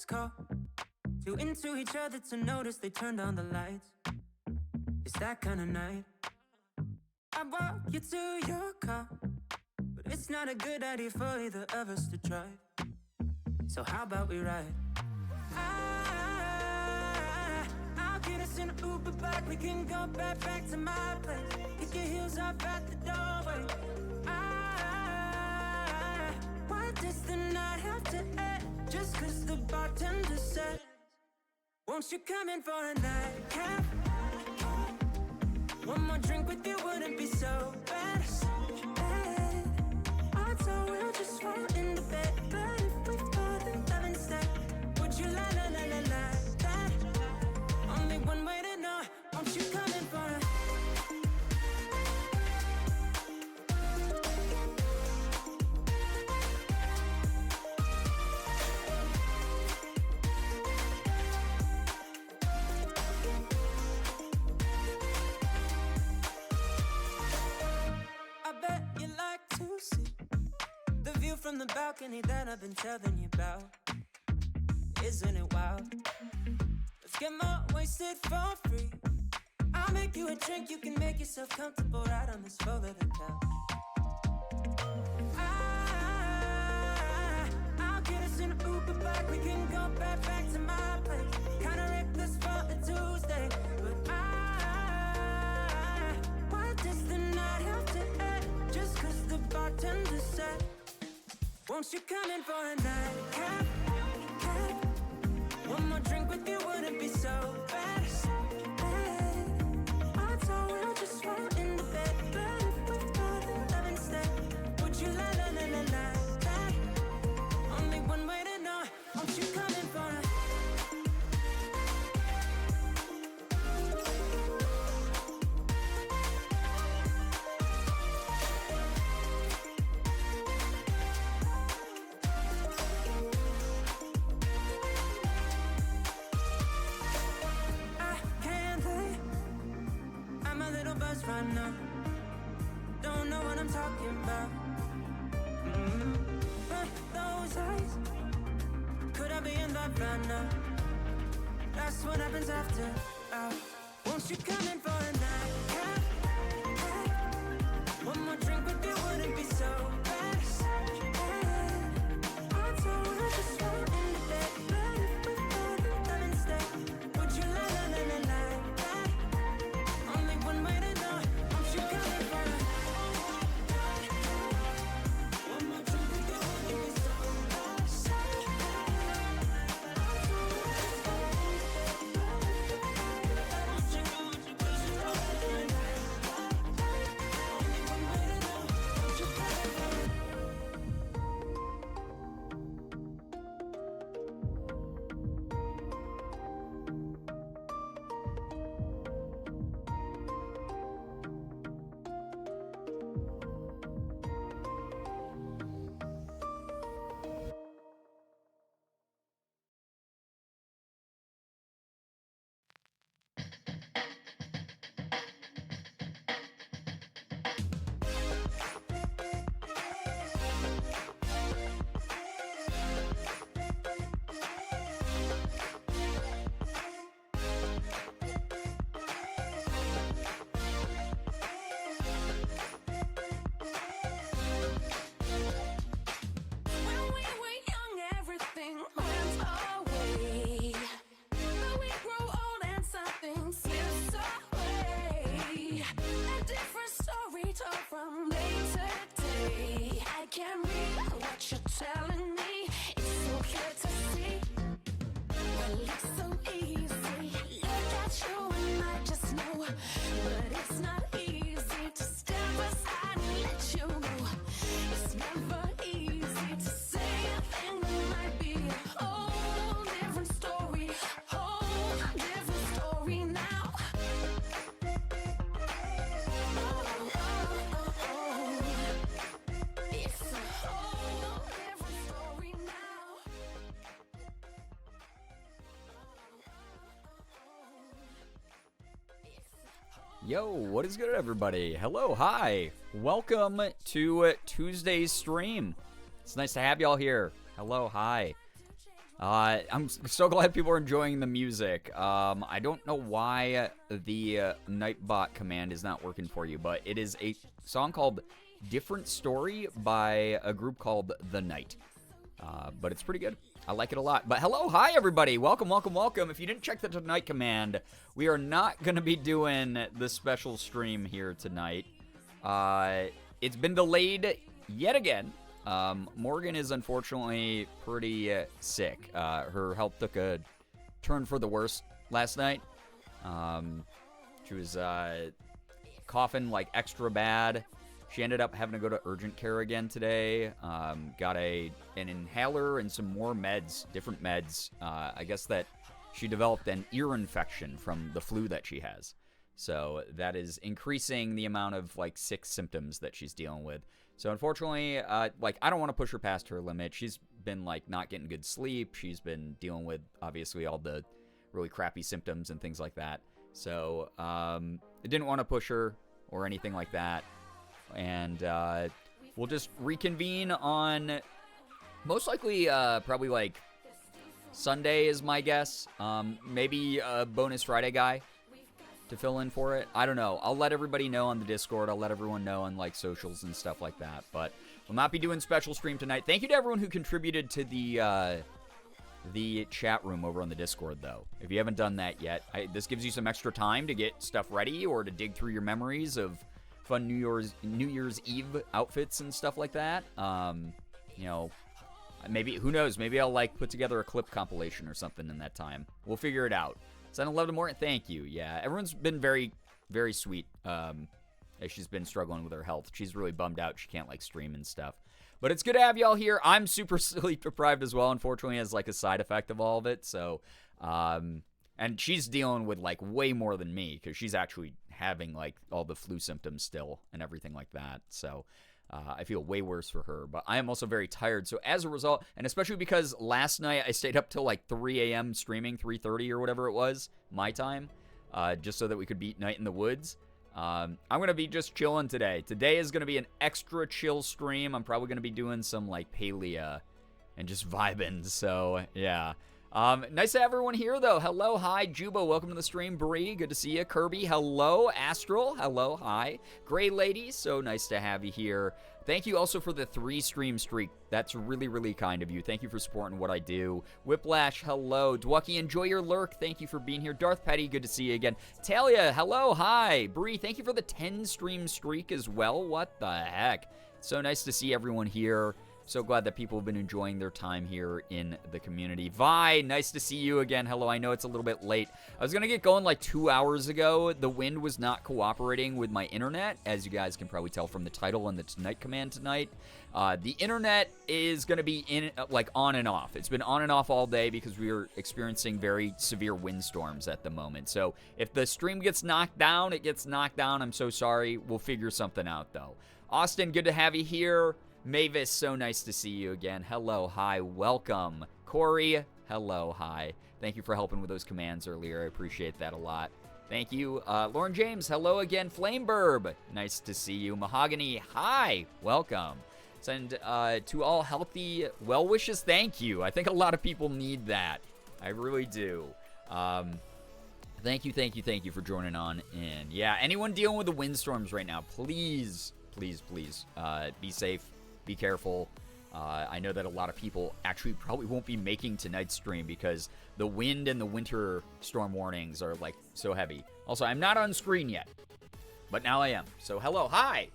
last call. Too into each other to notice they turned on the lights. It's that kind of night. I walk you to your car, but it's not a good idea for either of us to drive. So how about we ride? I'll get us in an Uber back. We can go back to my place. Kick your heels up at the doorway. Why does the night have to end just cause the bartender said, won't you come in for a nightcap? One more drink with you wouldn't be so bad. I thought we'll just fall into bed, but if we fall in love instead, would you la la la la la that? Only one way to know, won't you come in for a from the balcony that I've been telling you about. Isn't it wild? Let's get more wasted for free. I'll make you a drink, you can make yourself comfortable right on this faux-leather couch. I'll get us in an Uber back, we can go back to my place. Kinda reckless for a Tuesday, but why does the night have to end just cause the bartender said, won't you come in for a nightcap? One more drink with you wouldn't be so bad. I thought we'll just fall into bed, but if we fall in love instead, would you la la la la la that? Only one way to know, won't you come in for a right now, don't know what I'm talking about. But those eyes, could I be in love right now? That's what happens after. Won't you come in for a nightcap? One more drink with you wouldn't be so bad. I thought we'll just fall into bed, but if we fall in love instead, would you la la la la la that? Only one way to know, won't you come in for a one more drink with you wouldn't be so bad. Yo, what is good, everybody? Hello, hi. Welcome to Tuesday's stream. It's nice to have y'all here. Hello, hi. I'm so glad people are enjoying the music. I don't know why the Nightbot command is not working for you, but it is a song called Different Story by a group called The Night. But it's pretty good. I like it a lot. But hello, hi, everybody. Welcome, welcome, welcome. If you didn't check the Tonight command, we are not going to be doing the special stream here tonight. It's been delayed yet again. Morgan is unfortunately pretty sick. Her health took a turn for the worse last night. She was coughing like extra bad. She ended up having to go to urgent care again today. Got an inhaler and some more meds, different meds. I guess that she developed an ear infection from the flu that she has. So that is increasing the amount of like sick symptoms that she's dealing with. So unfortunately, I don't want to push her past her limit. She's been like not getting good sleep. She's been dealing with obviously all the really crappy symptoms and things like that. So I didn't want to push her or anything like that. And we'll just reconvene on most likely probably like Sunday is my guess. Maybe a bonus Friday guy to fill in for it. I don't know. I'll let everybody know on the Discord. I'll let everyone know on like socials and stuff like that. But we'll not be doing special stream tonight. Thank you to everyone who contributed to the chat room over on the Discord, though. If you haven't done that yet, this gives you some extra time to get stuff ready or to dig through your memories of fun New Year's Eve outfits and stuff like that. You know, maybe, who knows, maybe I'll like put together a clip compilation or something in that time. We'll figure it out. 7-Eleven Morton, thank you. Yeah, everyone's been very, very sweet as she's been struggling with her health. She's really bummed out she can't like stream and stuff. But it's good to have y'all here. I'm super sleep deprived as well, unfortunately, as like a side effect of all of it. So, and she's dealing with like way more than me because she's actually having like all the flu symptoms still and everything like that. So I feel way worse for her, but I am also very tired. So as a result, and especially because last night I stayed up till like 3 a.m. streaming, 3:30 or whatever it was, my time, just so that we could beat Night in the Woods. I'm going to be just chilling today. Today is going to be an extra chill stream. I'm probably going to be doing some like palia and just vibing. So yeah. Nice to have everyone here, though. Hello, hi, Juba. Welcome to the stream. Bree, good to see you. Kirby, hello. Astral, hello, hi. Gray Lady, so nice to have you here. Thank you also for the 3-stream streak. That's really, really kind of you. Thank you for supporting what I do. Whiplash, hello. Dwucky, enjoy your lurk. Thank you for being here. Darth Petty, good to see you again. Talia, hello, hi. Bree, thank you for the 10-stream streak as well. What the heck? So nice to see everyone here. So glad that people have been enjoying their time here in the community. Vi, nice to see you again. Hello, I know it's a little bit late. I was going to get going like 2 hours ago. The wind was not cooperating with my internet, as you guys can probably tell from the title and the Tonight command tonight. The internet is going to be on and off. It's been on and off all day because we are experiencing very severe windstorms at the moment. So if the stream gets knocked down, it gets knocked down. I'm so sorry. We'll figure something out, though. Austin, good to have you here. Mavis, so nice to see you again. Hello, hi, welcome. Corey, hello, hi. Thank you for helping with those commands earlier. I appreciate that a lot. Thank you. Lauren James, hello again. Flameburb, nice to see you. Mahogany, hi, welcome. Send to all healthy well wishes, thank you. I think a lot of people need that. I really do. Thank you for joining on in. Yeah, anyone dealing with the windstorms right now, please, be safe. Be careful. I know that a lot of people actually probably won't be making tonight's stream because the wind and the winter storm warnings are like so heavy. Also, I'm not on screen yet, but now I am. So hello, hi,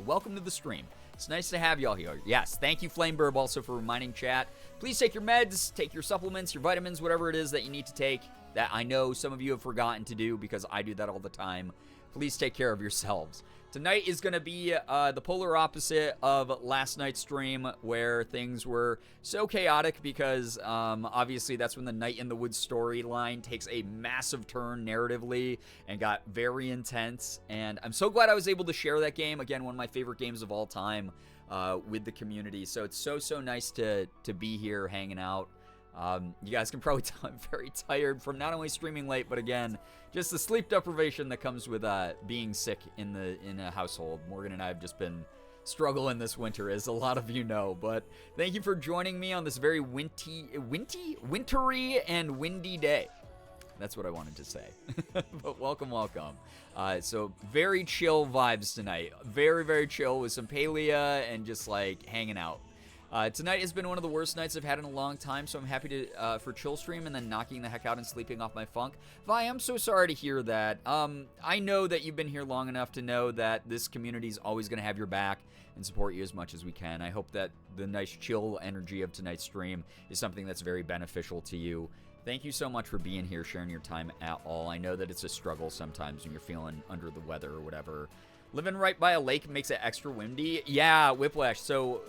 welcome to the stream. It's nice to have y'all here. Yes, thank you, Flameburb, also for reminding chat. Please take your meds, take your supplements, your vitamins, whatever it is that you need to take that I know some of you have forgotten to do because I do that all the time. Please take care of yourselves. Tonight is going to be the polar opposite of last night's stream where things were so chaotic because obviously that's when the Night in the Woods storyline takes a massive turn narratively and got very intense. And I'm so glad I was able to share that game. Again, one of my favorite games of all time with the community. So it's so nice to be here hanging out. You guys can probably tell I'm very tired from not only streaming late, but again, just the sleep deprivation that comes with being sick in a household. Morgan and I have just been struggle in this winter, as a lot of you know. But thank you for joining me on this very wintry and windy day. That's what I wanted to say. But welcome. So very chill vibes tonight. Very, very chill with some palia and just like hanging out. Tonight has been one of the worst nights I've had in a long time, so I'm happy to for chill stream and then knocking the heck out and sleeping off my funk. Vi, I'm so sorry to hear that. I know that you've been here long enough to know that this community is always going to have your back and support you as much as we can. I hope that the nice chill energy of tonight's stream is something that's very beneficial to you. Thank you so much for being here, sharing your time at all. I know that it's a struggle sometimes when you're feeling under the weather or whatever. Living right by a lake makes it extra windy. Yeah, Whiplash. So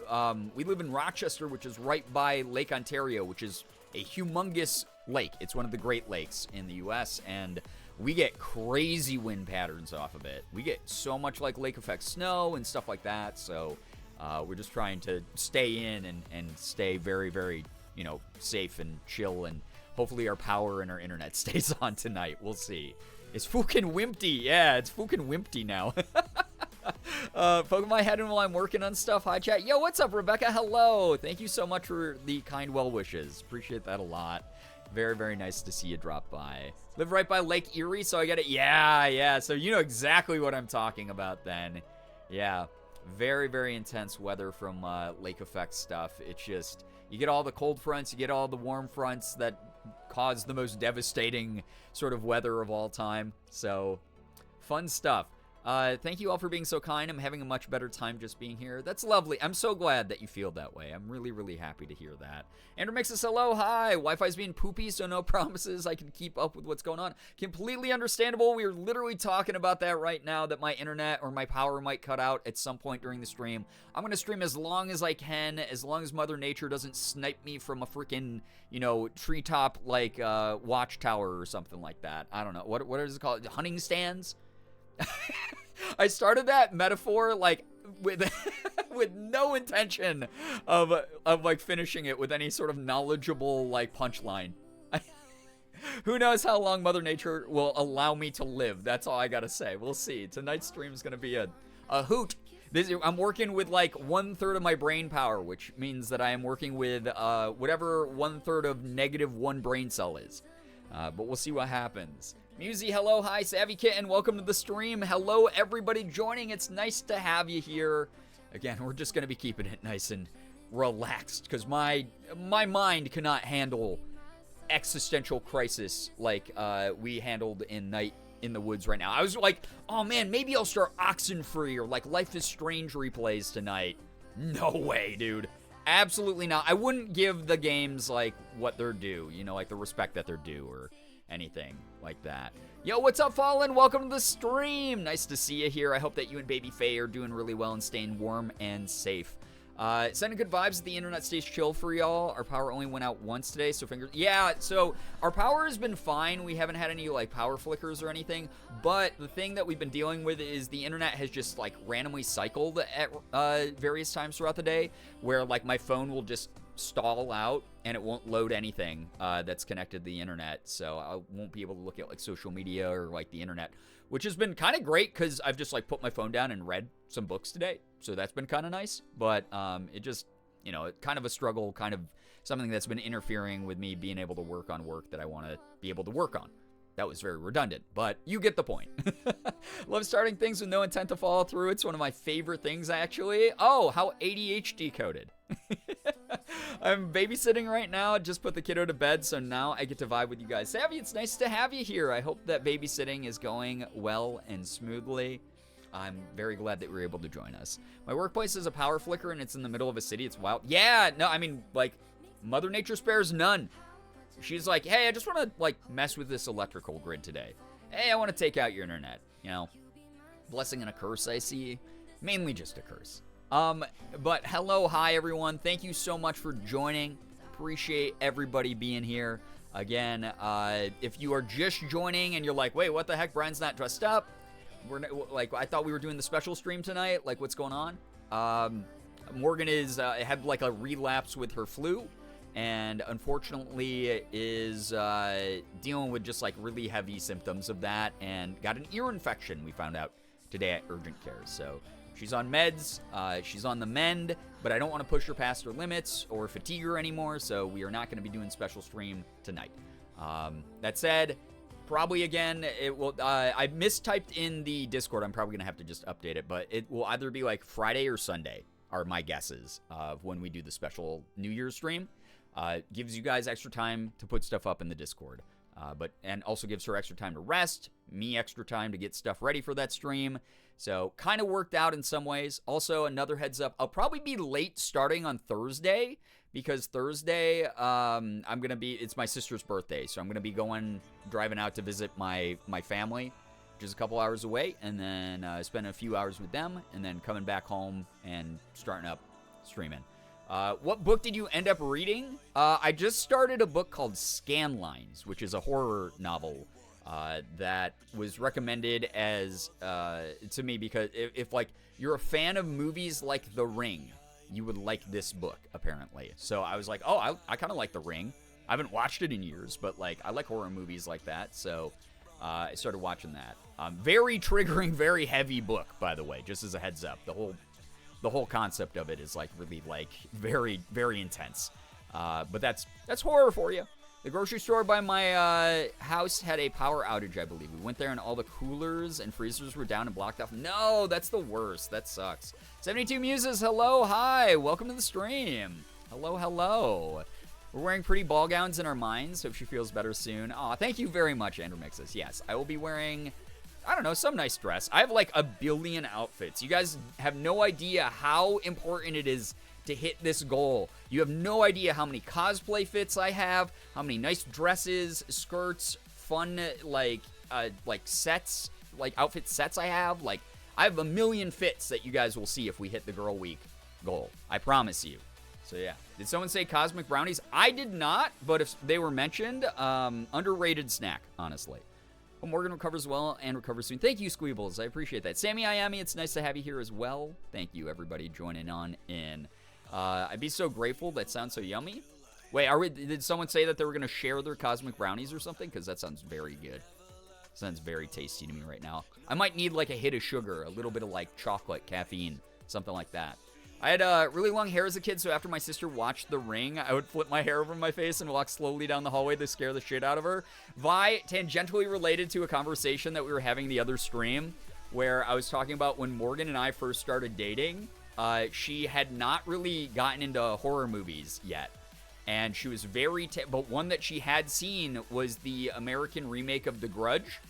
we live in Rochester, which is right by Lake Ontario, which is a humongous lake. It's one of the Great Lakes in the U.S., and we get crazy wind patterns off of it. We get so much like lake effect snow and stuff like that. So we're just trying to stay in and stay very, very, safe and chill, and hopefully our power and our internet stays on tonight. We'll see. It's fucking wimpy. Yeah, it's fucking wimpy now. Poke my head in while I'm working on stuff. Hi, chat. Yo, what's up, Rebecca? Hello. Thank you so much for the kind well wishes. Appreciate that a lot. Very, very nice to see you drop by. Live right by Lake Erie, so I get it. Yeah. So you know exactly what I'm talking about then. Yeah. Very, very intense weather from lake effect stuff. It's just, you get all the cold fronts, you get all the warm fronts that cause the most devastating sort of weather of all time. So, fun stuff. Thank you all for being so kind. I'm having a much better time just being here. That's lovely. I'm so glad that you feel that way. I'm really, really happy to hear that. Andrew Mixes, hello, hi. Wi-Fi's being poopy, so no promises I can keep up with what's going on. Completely understandable. We are literally talking about that right now, that my internet or my power might cut out at some point during the stream. I'm going to stream as long as I can, as long as Mother Nature doesn't snipe me from a freaking, treetop, like, watchtower or something like that. I don't know. What is it called? Hunting stands? I started that metaphor like with with no intention of like finishing it with any sort of knowledgeable like punchline. Who knows how long Mother Nature will allow me to live? That's all I gotta say. We'll see. Tonight's stream is gonna be a hoot. I'm working with like 1/3 of my brain power, which means that I am working with whatever 1/3 of -1 brain cell is. But we'll see what happens. Musi, hello, hi, Savvy Kitten, welcome to the stream. Hello, everybody joining. It's nice to have you here. Again, we're just going to be keeping it nice and relaxed because my mind cannot handle existential crisis like we handled in Night in the Woods right now. I was like, oh man, maybe I'll start Oxenfree or like Life is Strange replays tonight. No way, dude. Absolutely not. I wouldn't give the games like what they're due, like the respect that they're due or anything like that. Yo, what's up, Fallen? Welcome to the stream. Nice to see you here. I hope that you and Baby Faye are doing really well and staying warm and safe. Sending good vibes. The internet stays chill for y'all. Our power only went out once today, so fingers. Yeah, so our power has been fine. We haven't had any like power flickers or anything. But the thing that we've been dealing with is the internet has just like randomly cycled at various times throughout the day, where like my phone will just stall out and it won't load anything that's connected to the internet, so I won't be able to look at like social media or like the internet, which has been kind of great because I've just like put my phone down and read some books today, so that's been kind of nice. But it just kind of a struggle, kind of something that's been interfering with me being able to work on work that I want to be able to work on. That was very redundant, but you get the point. Love starting things with no intent to follow through. It's one of my favorite things, actually. Oh, how ADHD coded. I'm babysitting right now. Just put the kiddo to bed, so now I get to vibe with you guys. Savvy, it's nice to have you here. I hope that babysitting is going well and smoothly. I'm very glad that you were able to join us. My workplace is a power flicker, and it's in the middle of a city. It's wild. Yeah, no, I mean, like, Mother Nature spares none. She's like, hey, I just want to, like, mess with this electrical grid today. Hey, I want to take out your internet. Blessing and a curse, I see. Mainly just a curse. But hello, hi, everyone. Thank you so much for joining. Appreciate everybody being here. Again, if you are just joining and you're like, wait, what the heck? Brian's not dressed up. I thought we were doing the special stream tonight. Like, what's going on? Morgan had like a relapse with her flu, and unfortunately is dealing with just like really heavy symptoms of that, and got an ear infection, we found out today at urgent care. So She's on meds. She's on the mend, but I don't want to push her past her limits or fatigue her anymore, so we are not going to be doing special stream tonight. That said, probably again, it will. I mistyped in the Discord. I'm probably going to have to just update it, but it will either be like Friday or Sunday are my guesses of when we do the special New Year's stream. Gives you guys extra time to put stuff up in the Discord. And also gives her extra time to rest, me extra time to get stuff ready for that stream. So kind of worked out in some ways. Also, another heads up, I'll probably be late starting on Thursday because Thursday, it's my sister's birthday. So I'm going to be driving out to visit my family, which is a couple hours away, and then spend a few hours with them, and then coming back home and starting up streaming. What book did you end up reading? I just started a book called Scanlines, which is a horror novel that was recommended as to me because if like you're a fan of movies like The Ring, you would like this book apparently. So I was like, oh, I kind of like The Ring. I haven't watched it in years, but like I like horror movies like that. So I started watching that. Very triggering, very heavy book, by the way, just as a heads up. The whole concept of it is like really like very, very intense. But that's horror for you. The grocery store by my house had a power outage, I believe. We went there and all the coolers and freezers were down and blocked off. No, that's the worst. That sucks. 72 Muses, hello, hi. Welcome to the stream. Hello, hello. We're wearing pretty ball gowns in our minds. Hope she feels better soon. Aw, thank you very much, Andrew Mixes. Yes, I will be wearing, I don't know, some nice dress. I have like a billion outfits. You guys have no idea how important it is to hit this goal. You have no idea how many cosplay fits I have, how many nice dresses, skirts, fun like sets, like outfit sets I have. Like I have a million fits that you guys will see if we hit the Girl Week goal. I promise you. So yeah. Did someone say cosmic brownies? I did not, but if they were mentioned, underrated snack, honestly. Well, Morgan recovers well and recovers soon. Thank you, Squeebles. I appreciate that. Sammy Iami, it's nice to have you here as well. Thank you, everybody, joining on in. I'd be so grateful. That sounds so yummy. Wait, did someone say that they were going to share their cosmic brownies or something? Because that sounds very good. Sounds very tasty to me right now. I might need like a hit of sugar, a little bit of like chocolate, caffeine, something like that. I had really long hair as a kid, so after my sister watched The Ring, I would flip my hair over my face and walk slowly down the hallway to scare the shit out of her. Vi, tangentially related to a conversation that we were having the other stream, where I was talking about when Morgan and I first started dating, she had not really gotten into horror movies yet. And she was but one that she had seen was the American remake of The Grudge.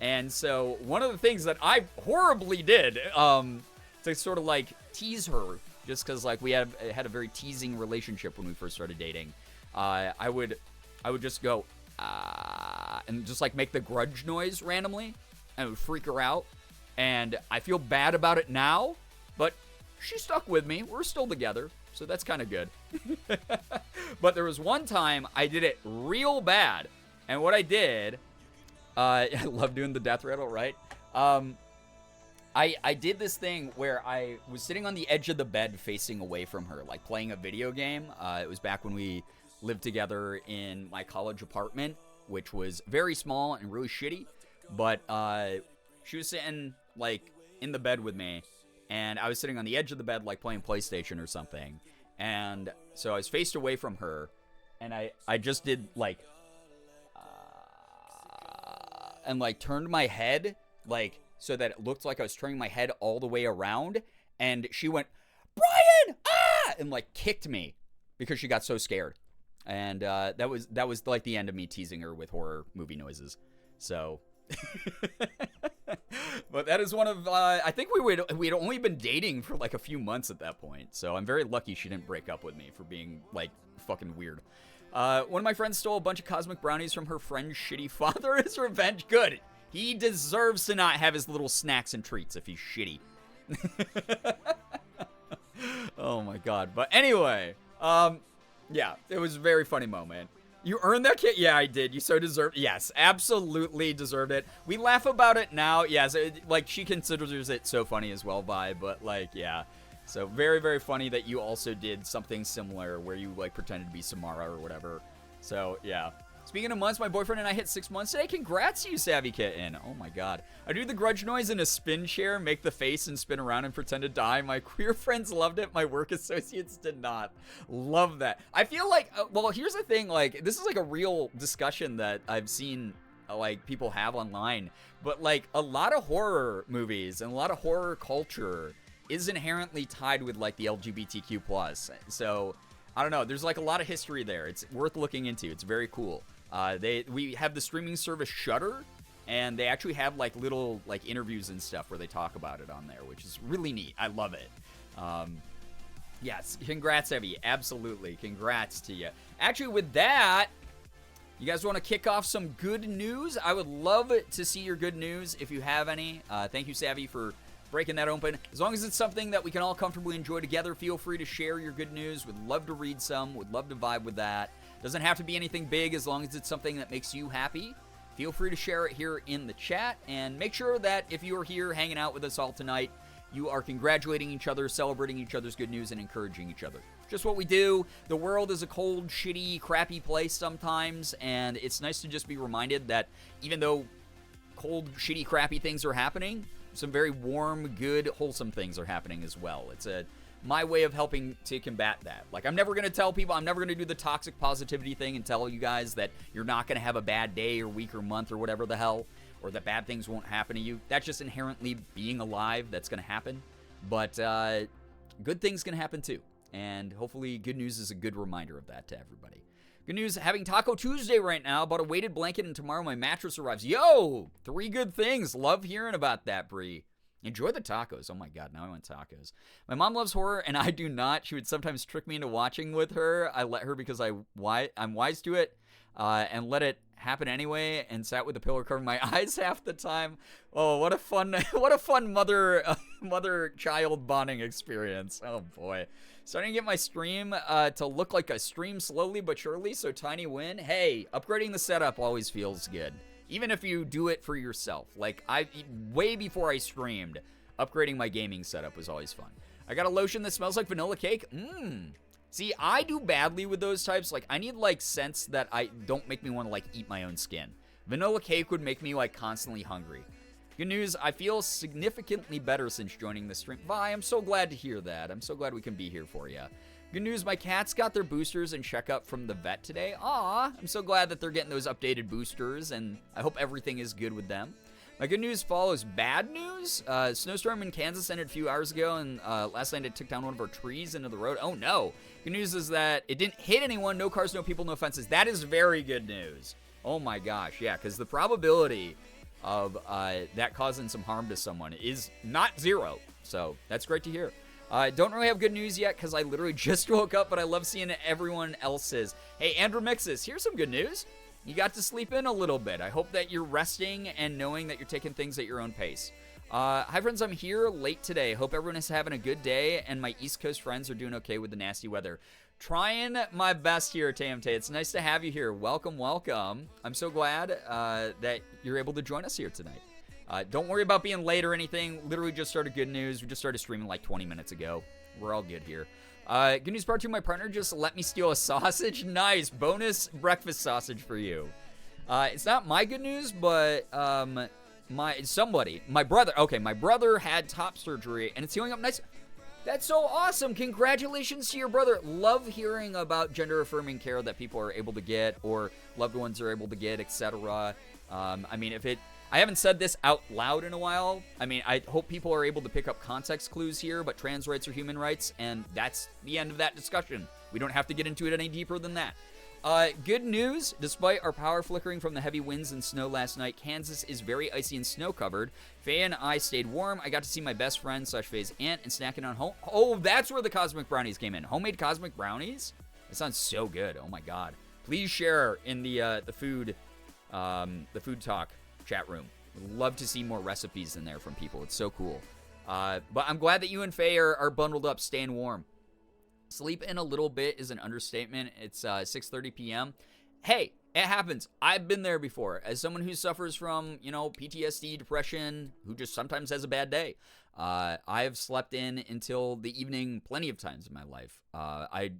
And so one of the things that I horribly did, to sort of like tease her, just because like we had a very teasing relationship when we first started dating, I would just go and just like make the Grudge noise randomly, and it would freak her out. And I feel bad about it now, but she stuck with me. We're still together, so that's kind of good. But there was one time I did it real bad, and what I did, I love doing the death rattle, right? I did this thing where I was sitting on the edge of the bed facing away from her, like playing a video game. It was back when we lived together in my college apartment, which was very small and really shitty. But she was sitting like in the bed with me, and I was sitting on the edge of the bed like playing PlayStation or something. And so I was faced away from her, and I just did like, and like turned my head like so that it looked like I was turning my head all the way around, and she went, "Brian!" and like kicked me because she got so scared. And that was like the end of me teasing her with horror movie noises. So but that is one of I think we'd only been dating for like a few months at that point, so I'm very lucky she didn't break up with me for being like fucking weird. One of my friends stole a bunch of cosmic brownies from her friend's shitty father as revenge. Good. He deserves to not have his little snacks and treats if he's shitty. Oh my god. But anyway, yeah, it was a very funny moment. You earned that kit? Yeah, I did. You so deserved. Yes, absolutely deserved it. We laugh about it now. Yes, like she considers it so funny as well, Vi. But like, yeah. So very, very funny that you also did something similar where you like pretended to be Samara or whatever. So yeah, it's Speaking of months, my boyfriend and I hit 6 months today. Congrats to you, Savvy Kitten. Oh my god. I do the grudge noise in a spin chair, make the face and spin around and pretend to die. My queer friends loved it. My work associates did not. Love that. I feel like, well, here's the thing. Like, this is like a real discussion that I've seen, like, people have online. But, like, a lot of horror movies and a lot of horror culture is inherently tied with, like, the LGBTQ+. So, I don't know. There's, like, a lot of history there. It's worth looking into. It's very cool. We have the streaming service Shudder, and they actually have like little like interviews and stuff where they talk about it on there, which is really neat. I love it. Yes, congrats, Evie. Absolutely, congrats to you. Actually, with that, you guys want to kick off some good news? I would love to see your good news if you have any. Thank you, Savvy, for breaking that open. As long as it's something that we can all comfortably enjoy together, feel free to share your good news. Would love to read some. Would love to vibe with that. Doesn't have to be anything big as long as it's something that makes you happy. Feel free to share it here in the chat. And make sure that if you are here hanging out with us all tonight, you are congratulating each other, celebrating each other's good news, and encouraging each other. Just what we do. The world is a cold, shitty, crappy place sometimes. And it's nice to just be reminded that even though cold, shitty, crappy things are happening, some very warm, good, wholesome things are happening as well. It's my way of helping to combat that. Like, I'm never going to tell people, I'm never going to do the toxic positivity thing and tell you guys that you're not going to have a bad day or week or month or whatever the hell, or that bad things won't happen to you. That's just inherently being alive. That's going to happen. But good things can happen too. And hopefully good news is a good reminder of that to everybody. Good news, having Taco Tuesday right now. Bought a weighted blanket and tomorrow my mattress arrives. Yo! 3 good things. Love hearing about that, Bree. Enjoy the tacos. Oh my god, now I want tacos. My mom loves horror and I do not. She would sometimes trick me into watching with her. I let her because I'm wise to it and let it happen anyway, and sat with the pillow covering my eyes half the time. Oh, what a fun mother-child bonding experience. Oh boy. Starting to get my stream to look like a stream slowly but surely, so tiny win. Hey, upgrading the setup always feels good. Even if you do it for yourself. Like, way before I streamed, upgrading my gaming setup was always fun. I got a lotion that smells like vanilla cake. See, I do badly with those types. Like, I need, like, scents that don't make me want to, like, eat my own skin. Vanilla cake would make me, like, constantly hungry. Good news, I feel significantly better since joining the stream. Vi, I'm so glad to hear that. I'm so glad we can be here for you. Good news, my cats got their boosters and checkup from the vet today. Aw, I'm so glad that they're getting those updated boosters, and I hope everything is good with them. My good news follows bad news. Snowstorm in Kansas ended a few hours ago, and last night it took down one of our trees into the road. Oh, no. Good news is that it didn't hit anyone. No cars, no people, no fences. That is very good news. Oh, my gosh. Yeah, because the probability of that causing some harm to someone is not 0. So that's great to hear. Don't really have good news yet because I literally just woke up, but I love seeing everyone else's. Hey, Andrew Mixes, here's some good news. You got to sleep in a little bit. I hope that you're resting and knowing that you're taking things at your own pace. Hi, friends. I'm here late today. Hope everyone is having a good day, and my East Coast friends are doing okay with the nasty weather. Trying my best here, TMT. It's nice to have you here. Welcome, welcome. I'm so glad that you're able to join us here tonight. Don't worry about being late or anything. Literally just started good news. We just started streaming like 20 minutes ago. We're all good here. Good news part 2, my partner just let me steal a sausage. Nice. Bonus breakfast sausage for you. It's not my good news, but my brother. Okay, my brother had top surgery and it's healing up nice. That's so awesome. Congratulations to your brother. Love hearing about gender affirming care that people are able to get or loved ones are able to get, etc. I mean, I haven't said this out loud in a while. I mean, I hope people are able to pick up context clues here, but trans rights are human rights, and that's the end of that discussion. We don't have to get into it any deeper than that. Good news, despite our power flickering from the heavy winds and snow last night, Kansas is very icy and snow-covered. Faye and I stayed warm. I got to see my best friend / Faye's aunt and snacking on home. Oh, that's where the Cosmic Brownies came in. Homemade Cosmic Brownies? That sounds so good. Oh, my God. Please share in the food talk chat room. Love to see more recipes in there from people. It's so cool. But I'm glad that you and Faye are bundled up, staying warm. Sleep in a little bit is an understatement. It's 6:30 p.m. Hey, it happens. I've been there before. As someone who suffers from, PTSD, depression, who just sometimes has a bad day, I've slept in until the evening plenty of times in my life. I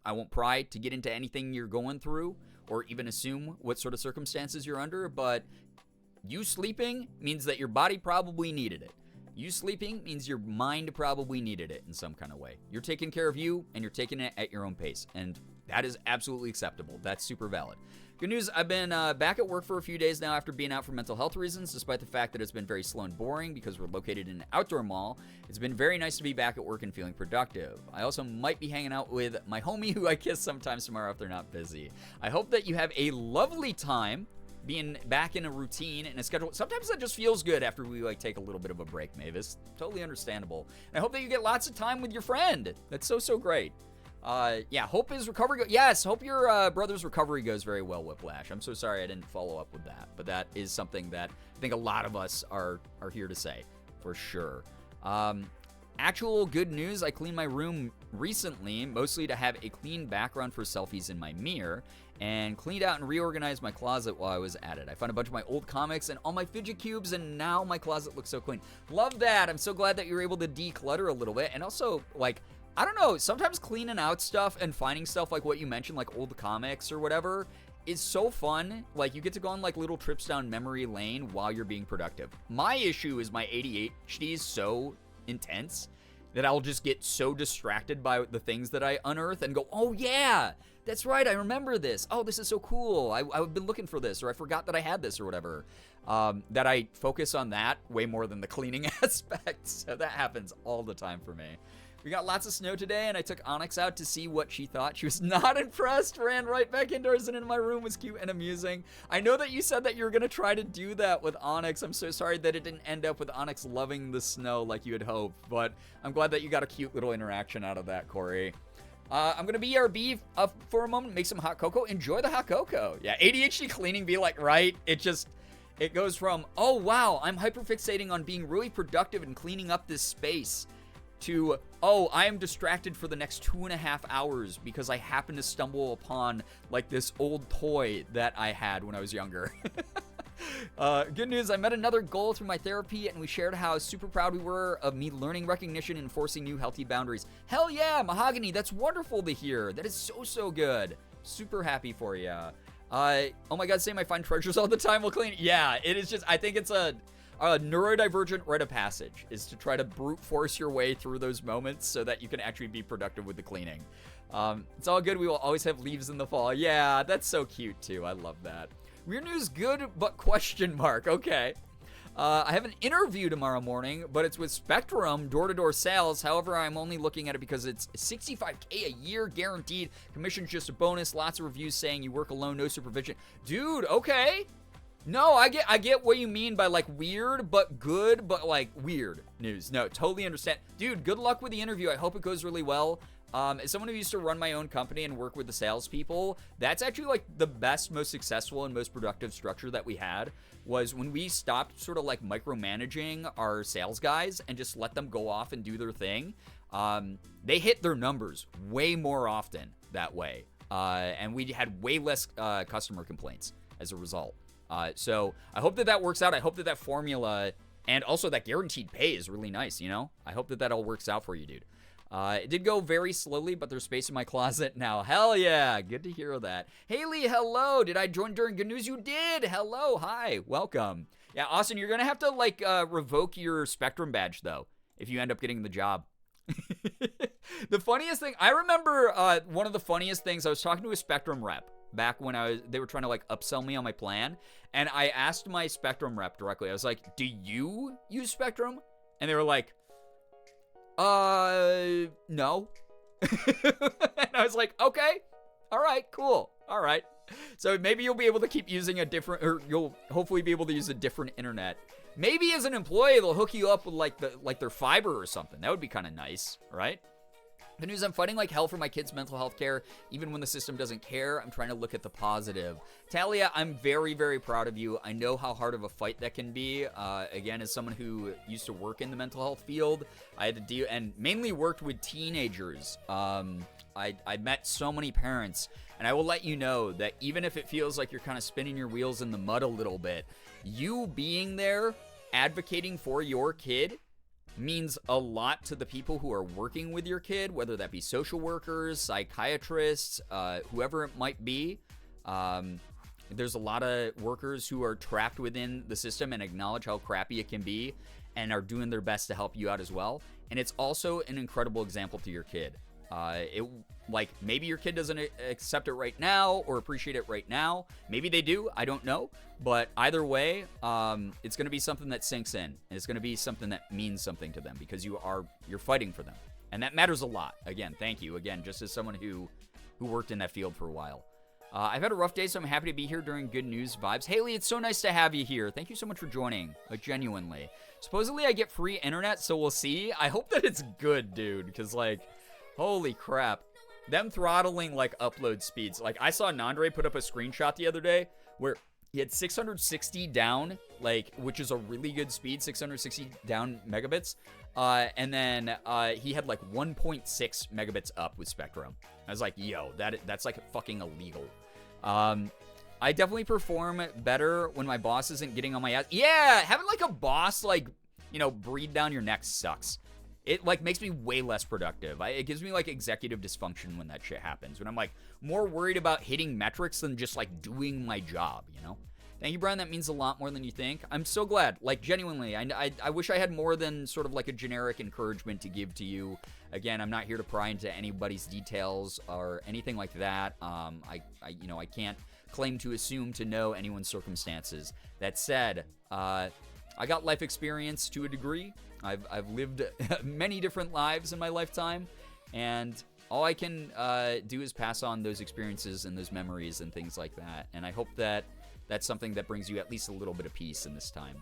won't pry to get into anything you're going through or even assume what sort of circumstances you're under, but you sleeping means that your body probably needed it. You sleeping means your mind probably needed it in some kind of way. You're taking care of you, and you're taking it at your own pace, and that is absolutely acceptable. That's super valid. Good news, I've been back at work for a few days now after being out for mental health reasons, despite the fact that it's been very slow and boring because we're located in an outdoor mall. It's been very nice to be back at work and feeling productive. I also might be hanging out with my homie who I kiss sometimes tomorrow if they're not busy. I hope that you have a lovely time being back in a routine and a schedule. Sometimes that just feels good after we take a little bit of a break, Mavis. Totally understandable. And I hope that you get lots of time with your friend. That's so great. Yeah, hope his recovery yes, hope your brother's recovery goes very well, Whiplash. I'm so sorry I didn't follow up with that, but that is something that I think a lot of us are here to say, for sure. Actual good news, I cleaned my room recently, mostly to have a clean background for selfies in my mirror, and cleaned out and reorganized my closet while I was at it. I found a bunch of my old comics and all my fidget cubes, and now my closet looks so clean. Love that. I'm so glad that you're able to declutter a little bit, and also, I don't know, sometimes cleaning out stuff and finding stuff like what you mentioned, like old comics or whatever, is so fun. You get to go on little trips down memory lane while you're being productive. My issue is my ADHD is so intense that I'll just get so distracted by the things that I unearth and go, oh yeah, that's right, I remember this. Oh, this is so cool. I've been looking for this, or I forgot that I had this or whatever. That I focus on that way more than the cleaning aspect. So that happens all the time for me. We got lots of snow today, and I took Onyx out to see what she thought. She was not impressed, ran right back indoors and in my room. Was cute and amusing. I know that you said that you were going to try to do that with Onyx. I'm so sorry that it didn't end up with Onyx loving the snow like you had hoped, but I'm glad that you got a cute little interaction out of that, Corey. I'm going to BRB for a moment, make some hot cocoa. Enjoy the hot cocoa. Yeah, ADHD cleaning be right? It goes from, oh, wow, I'm hyperfixating on being really productive and cleaning up this space, to, oh, I am distracted for the next 2.5 hours because I happen to stumble upon this old toy that I had when I was younger. Good news, I met another goal through my therapy, and we shared how super proud we were of me learning recognition and enforcing new healthy boundaries. Hell yeah, Mahogany, that's wonderful to hear. That is so good. Super happy for you. Oh my god, saying I find treasures all the time while cleaning. Yeah, it is just, I think it's a neurodivergent rite of passage is to try to brute force your way through those moments so that you can actually be productive with the cleaning. It's all good. We will always have leaves in the fall. Yeah, that's so cute too. I love that. Weird news, good, but question mark. Okay. I have an interview tomorrow morning, but it's with Spectrum door-to-door sales. However, I'm only looking at it because it's $65K a year guaranteed. Commission's just a bonus. Lots of reviews saying you work alone, no supervision. Dude, okay. No, I get what you mean by weird but good, but weird news. No, totally understand. Dude, good luck with the interview. I hope it goes really well. As someone who used to run my own company and work with the salespeople, that's actually the best, most successful, and most productive structure that we had was when we stopped sort of micromanaging our sales guys and just let them go off and do their thing. They hit their numbers way more often that way. And we had way less customer complaints as a result. So I hope that works out. I hope that formula and also that guaranteed pay is really nice, you know? I hope that all works out for you, dude. It did go very slowly, but there's space in my closet now. Hell yeah. Good to hear that. Haley, hello. Did I join during good news? You did. Hello. Hi. Welcome. Yeah, Austin, you're going to have to revoke your Spectrum badge though, if you end up getting the job. The funniest thing, I remember one of the funniest things, I was talking to a Spectrum rep back when they were trying to upsell me on my plan, and I asked my Spectrum rep directly. I was like, "Do you use Spectrum?" And they were like, no." And I was like, "Okay, all right, cool, all right." So maybe you'll be able to keep using or you'll hopefully be able to use a different internet. Maybe as an employee, they'll hook you up with their fiber or something. That would be kind of nice, right? The news, I'm fighting like hell for my kids' mental health care. Even when the system doesn't care, I'm trying to look at the positive. Talia, I'm very, very proud of you. I know how hard of a fight that can be. Again, as someone who used to work in the mental health field, I had to deal and mainly worked with teenagers. I met so many parents, and I will let you know that even if it feels like you're kind of spinning your wheels in the mud a little bit, you being there, advocating for your kid, means a lot to the people who are working with your kid, whether that be social workers, psychiatrists, whoever it might be. There's a lot of workers who are trapped within the system and acknowledge how crappy it can be and are doing their best to help you out as well. And it's also an incredible example to your kid. Maybe your kid doesn't accept it right now or appreciate it right now. Maybe they do. I don't know. But either way, it's going to be something that sinks in. And it's going to be something that means something to them because you're fighting for them. And that matters a lot. Again, thank you. Again, just as someone who worked in that field for a while. I've had a rough day, so I'm happy to be here during Good News Vibes. Haley, it's so nice to have you here. Thank you so much for joining, genuinely. Supposedly, I get free internet, so we'll see. I hope that it's good, dude, because, holy crap. Them throttling, upload speeds. I saw Nandre put up a screenshot the other day where he had 660 down, which is a really good speed, 660 down megabits. And then he had 1.6 megabits up with Spectrum. I was like, yo, that's fucking illegal. I definitely perform better when my boss isn't getting on my ass. Yeah, having a boss breathe down your neck sucks. It makes me way less productive. It gives me executive dysfunction when that shit happens. When I'm more worried about hitting metrics than just doing my job, Thank you, Brian. That means a lot more than you think. I'm so glad. Genuinely, I wish I had more than sort of a generic encouragement to give to you. Again, I'm not here to pry into anybody's details or anything like that. I can't claim to assume to know anyone's circumstances. That said, I got life experience to a degree. I've lived many different lives in my lifetime, and all I can do is pass on those experiences and those memories and things like that. And I hope that that's something that brings you at least a little bit of peace in this time.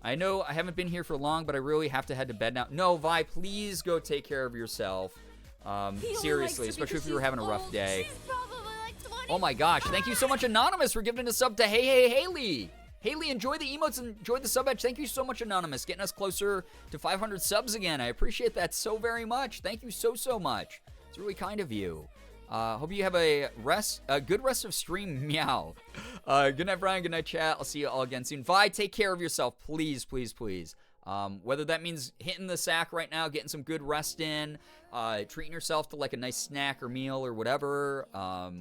I know I haven't been here for long, but I really have to head to bed now. No, Vi, please go take care of yourself. Seriously, especially if you were having a rough day. Oh my gosh, thank you so much, Anonymous, for giving a sub to Hey Haley. Haley, enjoy the emotes and enjoy the sub badge. Thank you so much, Anonymous, getting us closer to 500 subs again. I appreciate that so very much. Thank you so much. It's really kind of you. Hope you have a good rest of stream. Meow. Good night, Brian. Good night, chat. I'll see you all again soon. Vi, take care of yourself, please, please, please. Whether that means hitting the sack right now, getting some good rest in, treating yourself to a nice snack or meal or whatever,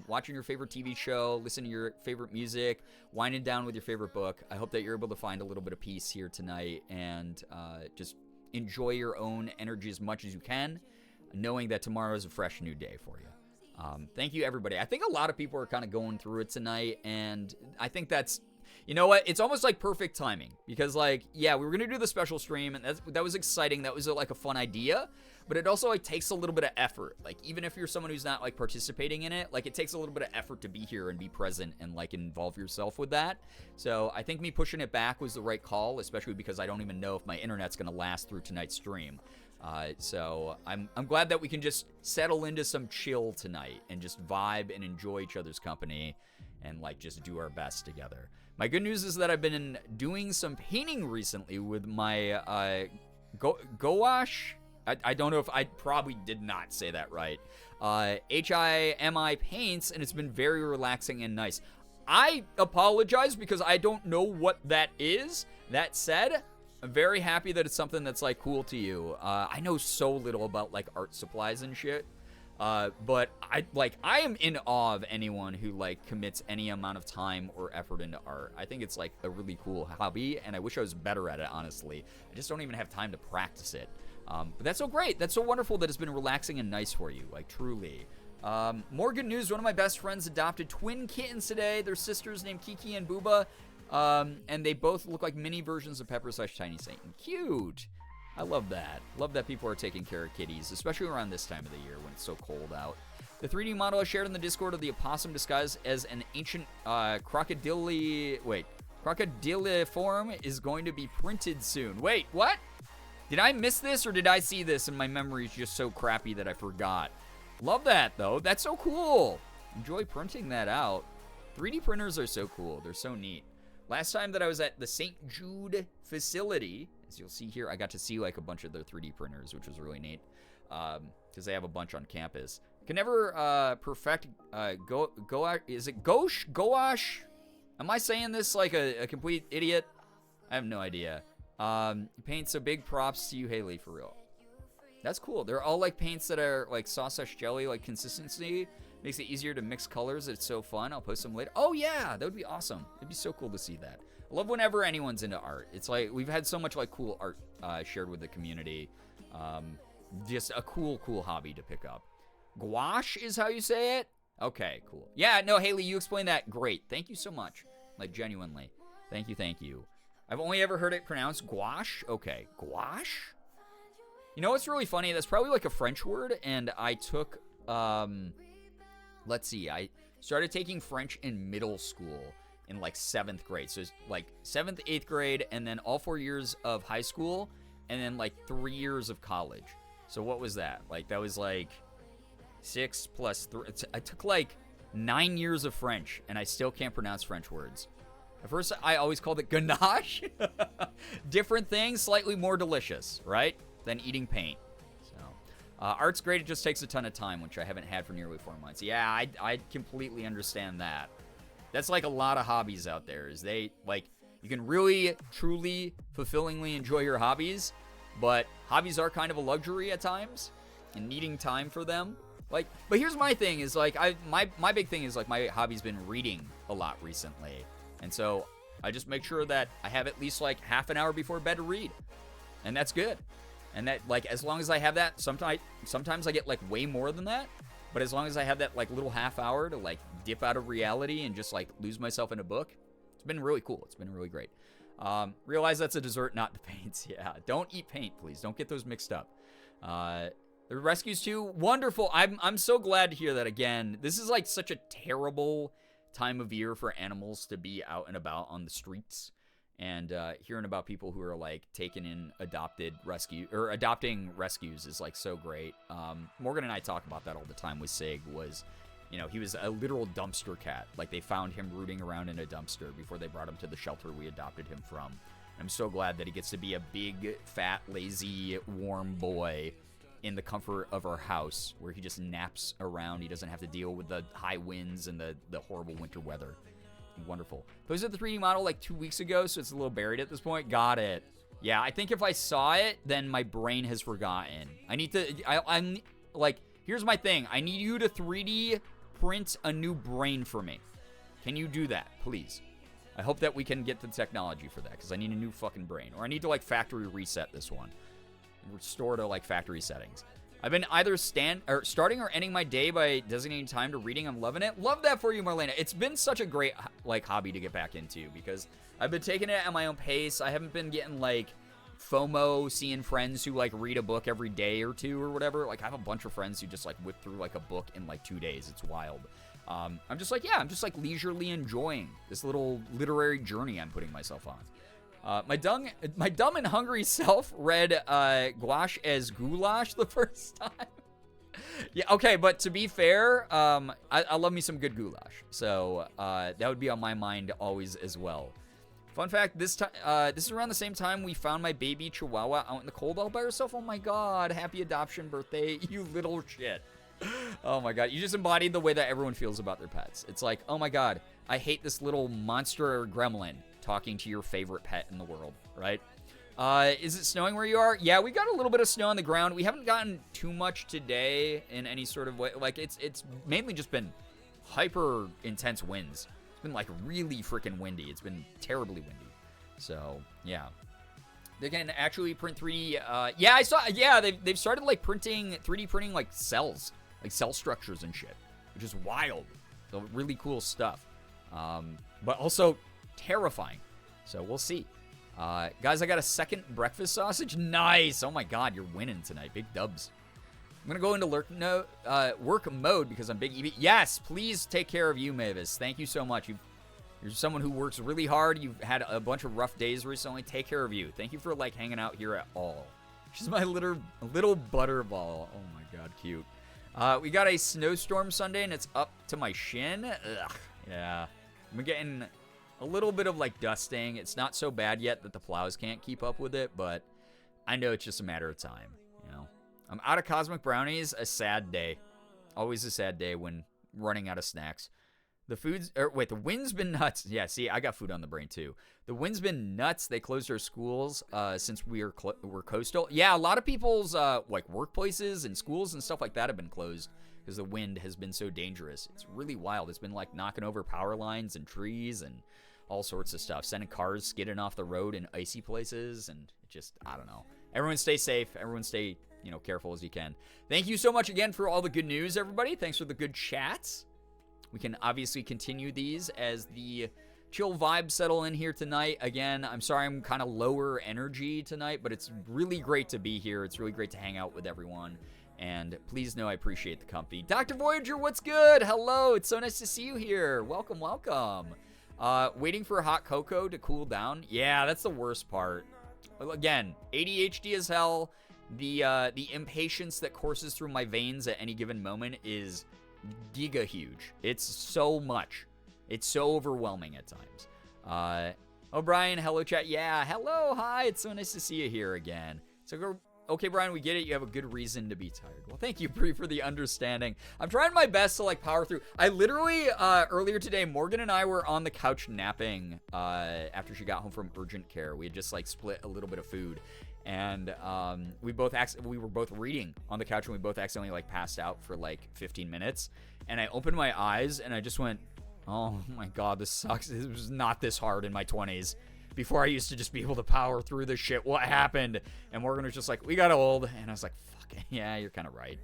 watching your favorite TV show, listening to your favorite music, winding down with your favorite book. I hope that you're able to find a little bit of peace here tonight and just enjoy your own energy as much as you can, knowing that tomorrow is a fresh new day for you. Thank you, everybody. I think a lot of people are kind of going through it tonight, and I think that's, you know what? It's almost perfect timing because, yeah, we were going to do the special stream, and that was exciting. That was, a fun idea, but it also, takes a little bit of effort. Even if you're someone who's not, participating in it, it takes a little bit of effort to be here and be present and, involve yourself with that. So I think me pushing it back was the right call, especially because I don't even know if my internet's going to last through tonight's stream. So I'm glad that we can just settle into some chill tonight and just vibe and enjoy each other's company and just do our best together. My good news is that I've been doing some painting recently with my gouache. I don't know if I probably did not say that right. HIMI paints, and it's been very relaxing and nice. I apologize because I don't know what that is. That said, I'm very happy that it's something that's cool to you. I know so little about art supplies and shit. But I am in awe of anyone who commits any amount of time or effort into art. I think it's a really cool hobby, and I wish I was better at it, honestly. I just don't even have time to practice it. But that's so great. That's so wonderful that it's been relaxing and nice for you, truly. More good news. One of my best friends adopted twin kittens today. They're sisters named Kiki and Booba. And they both look like mini versions of Pepper/Tiny Satan. Cute. I love that. Love that people are taking care of kitties, especially around this time of the year when it's so cold out. The 3D model I shared in the Discord of the opossum disguised as an ancient crocodiliform is going to be printed soon. Wait, what? Did I miss this or did I see this and my memory is just so crappy that I forgot? Love that, though. That's so cool. Enjoy printing that out. 3D printers are so cool. They're so neat. Last time that I was at the St. Jude facility, as you'll see here, I got to see a bunch of their 3D printers, which was really neat, because they have a bunch on campus. Can never perfect is it gouache? Am I saying this like a complete idiot? I have no idea. Paints, so big props to you, Haley, for real. That's cool. They're all paints that are sausage jelly, consistency. Makes it easier to mix colors. It's so fun. I'll post them later. Oh, yeah. That would be awesome. It'd be so cool to see that. I love whenever anyone's into art. It's like we've had so much like cool art shared with the community. Just a cool hobby to pick up. Gouache is how you say it? Okay, cool. Yeah, no, Haley, you explained that great. Thank you so much. Like, genuinely. Thank you. I've only ever heard it pronounced gouache. Okay, gouache? You know what's really funny? That's probably like a French word, and I took, let's see, I started taking French in middle school in like 7th grade. So it's like 7th, 8th grade, and then all 4 years of high school, and then like 3 years of college. So what was that? Like, that was like 6 plus 3. I took like 9 years of French, and I still can't pronounce French words. At first, I always called it ganache. Different things, slightly more delicious, right? Than eating paint. So, art's great. It just takes a ton of time, which I haven't had for nearly 4 months. Yeah, I completely understand that. That's like a lot of hobbies out there. Is they like you can really, truly, fulfillingly enjoy your hobbies, but hobbies are kind of a luxury at times, and needing time for them. Like, but here's my thing: is like my big thing is like my hobby's been reading a lot recently. And so I just make sure that I have at least like half an hour before bed to read. And that's good. And that, like, as long as I have that, sometimes I get like way more than that. But as long as I have that like little half hour to like dip out of reality and just like lose myself in a book, it's been really cool. It's been really great. Realize that's a dessert, not the paints. Yeah, don't eat paint, please. Don't get those mixed up. The rescues too, wonderful. I'm so glad to hear that again. This is like such a terrible time of year for animals to be out and about on the streets, and hearing about people who are like taking in adopting rescues is like so great. Morgan and I talk about that all the time with Sig. Was, you know, he was a literal dumpster cat. Like, they found him rooting around in a dumpster before they brought him to the shelter we adopted him from. I'm so glad that he gets to be a big, fat, lazy, warm boy in the comfort of our house, where he just naps around. He doesn't have to deal with the high winds and the horrible winter weather. Wonderful. Those are the 3D model like 2 weeks ago, so it's a little buried at this point. Got it. Yeah, I think if I saw it, then my brain has forgotten. I need to, I'm like, here's my thing. I need you to 3D print a new brain for me. Can you do that, please? I hope that we can get the technology for that, because I need a new fucking brain. Or I need to like factory reset this one. Restore to like factory settings. I've been either starting or ending my day by designating time to reading. I'm loving it. Love that for you, Marlena. It's been such a great like hobby to get back into, because I've been taking it at my own pace. I haven't been getting like FOMO, seeing friends who like read a book every day or two or whatever. Like, I have a bunch of friends who just like whip through like a book in like 2 days. It's wild. I'm just like, yeah, I'm just like leisurely enjoying this little literary journey I'm putting myself on. My dumb and hungry self read gouache as goulash the first time. Yeah, okay, but to be fair, I love me some good goulash, so that would be on my mind always as well. Fun fact: this is around the same time we found my baby Chihuahua out in the cold all by herself. Oh my god! Happy adoption birthday, you little shit! Oh my god, you just embodied the way that everyone feels about their pets. It's like, oh my god, I hate this little monster gremlin talking to your favorite pet in the world, right? Is it snowing where you are? Yeah, we got a little bit of snow on the ground. We haven't gotten too much today in any sort of way. Like, it's mainly just been hyper intense winds. It's been like really freaking windy. It's been terribly windy. So yeah, they can actually print 3D. Yeah, I saw. Yeah, they've started like 3D printing like cells, like cell structures and shit, which is wild. So really cool stuff. But also terrifying. So we'll see. Guys, I got a second breakfast sausage. Nice. Oh my god, you're winning tonight. Big dubs. I'm gonna go into work mode because I'm big EV. Yes, please take care of you, Mavis. Thank you so much. You're someone who works really hard. You've had a bunch of rough days recently. Take care of you. Thank you for like hanging out here at all. She's my little butterball. Oh my god, cute. We got a snowstorm Sunday and it's up to my shin. Ugh. Yeah. I'm getting a little bit of like dusting. It's not so bad yet that the plows can't keep up with it, but I know it's just a matter of time, you know. I'm out of cosmic brownies. A sad day. Always a sad day when running out of snacks. The wind's been nuts. Yeah, see, I got food on the brain too. The wind's been nuts. They closed our schools since we're coastal. Yeah, a lot of people's like workplaces and schools and stuff like that have been closed because the wind has been so dangerous. It's really wild. It's been like knocking over power lines and trees and all sorts of stuff, sending cars skidding off the road in icy places, and it just, I don't know. Everyone stay safe. Everyone stay, careful as you can. Thank you so much again for all the good news, everybody. Thanks for the good chats. We can obviously continue these as the chill vibes settle in here tonight. Again, I'm sorry I'm kind of lower energy tonight, but it's really great to be here. It's really great to hang out with everyone. And please know I appreciate the company. Dr. Voyager, what's good? Hello, it's so nice to see you here. Welcome, welcome. Waiting for hot cocoa to cool down. Yeah, that's the worst part. Again, ADHD as hell. The impatience that courses through my veins at any given moment is giga huge. It's so much. It's so overwhelming at times. Brian, hello chat. Yeah, hello, hi. It's so nice to see you here again. So, okay, Brian, we get it. You have a good reason to be tired. Well, thank you, Bree, for the understanding. I'm trying my best to, power through. I literally, earlier today, Morgan and I were on the couch napping after she got home from urgent care. We had just, split a little bit of food. And we were both reading on the couch, and we both accidentally, passed out for, 15 minutes. And I opened my eyes, and I just went, oh, my God, this sucks. It was not this hard in my 20s. Before I used to just be able to power through this shit. What happened? And Morgan was just like, we got old. And I was like, fuck it. Yeah, you're kind of right.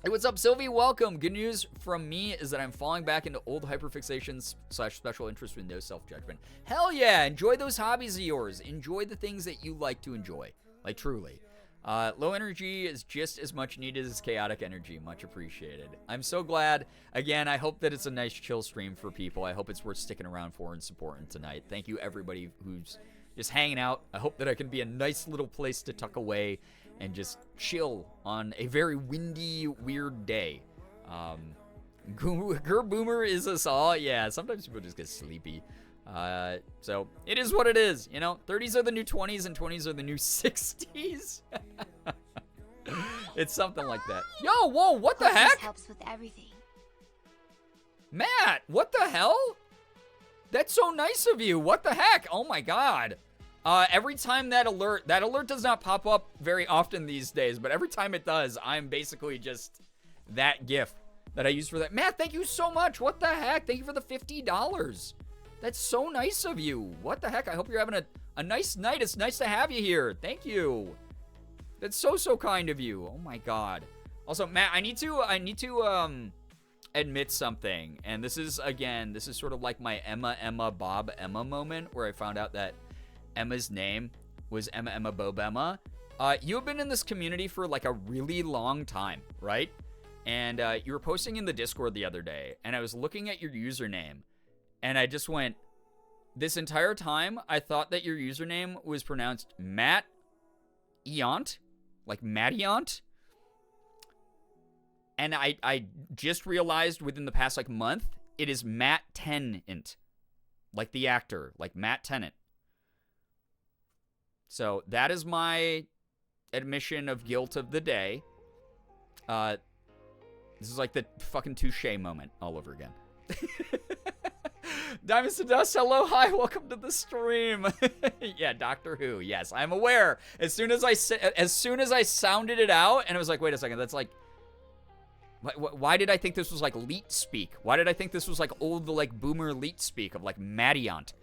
Hey, what's up, Sylvie? Welcome. Good news from me is that I'm falling back into old hyperfixations / special interest with no self-judgment. Hell yeah. Enjoy those hobbies of yours. Enjoy the things that you like to enjoy. Truly. Low energy is just as much needed as chaotic energy. Much appreciated. I'm so glad. Again, I hope that it's a nice chill stream for people. I hope it's worth sticking around for and supporting tonight. Thank you, everybody who's just hanging out. I hope that I can be a nice little place to tuck away and just chill on a very windy, weird day. Gerboomer is us all. Yeah, sometimes people just get sleepy. So it is what it is, 30s are the new 20s and 20s are the new 60s. It's something like that. Yo, whoa, what the heck? Helps with everything. Matt, what the hell? That's so nice of you. What the heck? Oh my God. Every time that alert does not pop up very often these days, but every time it does, I'm basically just that GIF that I use for that. Matt, thank you so much. What the heck? Thank you for the $50. That's so nice of you. What the heck? I hope you're having a nice night. It's nice to have you here. Thank you. That's so kind of you. Oh my God. Also, Matt, I need to admit something. And this is sort of like my Emma, Bob, Emma moment where I found out that Emma's name was Emma, Bob, Emma. You have been in this community for a really long time, right? And you were posting in the Discord the other day, and I was looking at your username. And I just went, this entire time, I thought that your username was pronounced Matt Eont, like Mattiont. And I just realized within the past, month, it is Matt Tennant, like the actor, like Matt Tennant. So that is my admission of guilt of the day. This is like the fucking touche moment all over again. Diamonds to Dust, hello, hi, welcome to the stream. Yeah, Doctor Who, yes, I'm aware. As soon as I sounded it out, and I was like, wait a second, that's why did I think this was leet speak? Why did I think this was old, boomer leet speak of Mattiont?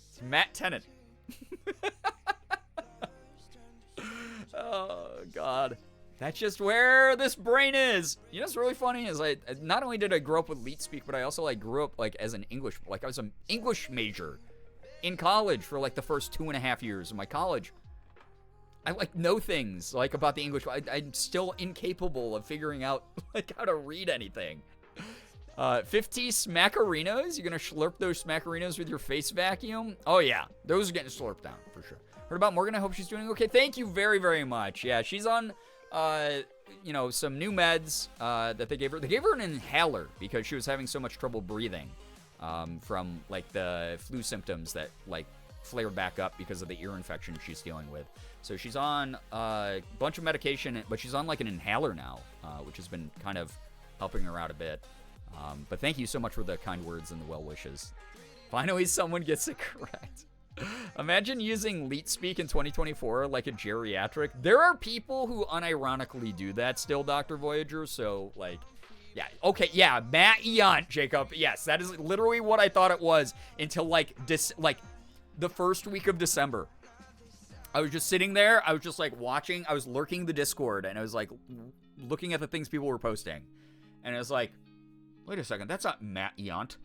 It's Matt Tennant. Oh, God. That's just where this brain is. You know what's really funny is not only did I grow up with leet speak, but I also grew up as an English, I was an English major in college for the first 2.5 years of my college. I know things about the English. I'm still incapable of figuring out how to read anything. 50 smackerinos. You're gonna slurp those smackerinos with your face vacuum? Oh yeah, those are getting slurped down for sure. Heard about Morgan. I hope she's doing okay. Thank you very, very much. Yeah, she's on some new meds that they gave her. They gave her an inhaler because she was having so much trouble breathing from the flu symptoms that flared back up because of the ear infection she's dealing with. So she's on a bunch of medication, but she's on an inhaler now, which has been kind of helping her out a bit. But thank you so much for the kind words and the well wishes. Finally, someone gets it correct. Imagine using leet speak in 2024 like a geriatric. There are people who unironically do that still, Dr. Voyager, so, like, yeah. Okay, yeah, Matt Eont, Jacob. Yes, that is literally what I thought it was until, like, the first week of December. I was just sitting there. I was just, like, watching. I was lurking the Discord, and I was, like, looking at the things people were posting. And I was like, wait a second, that's not Matt Eont.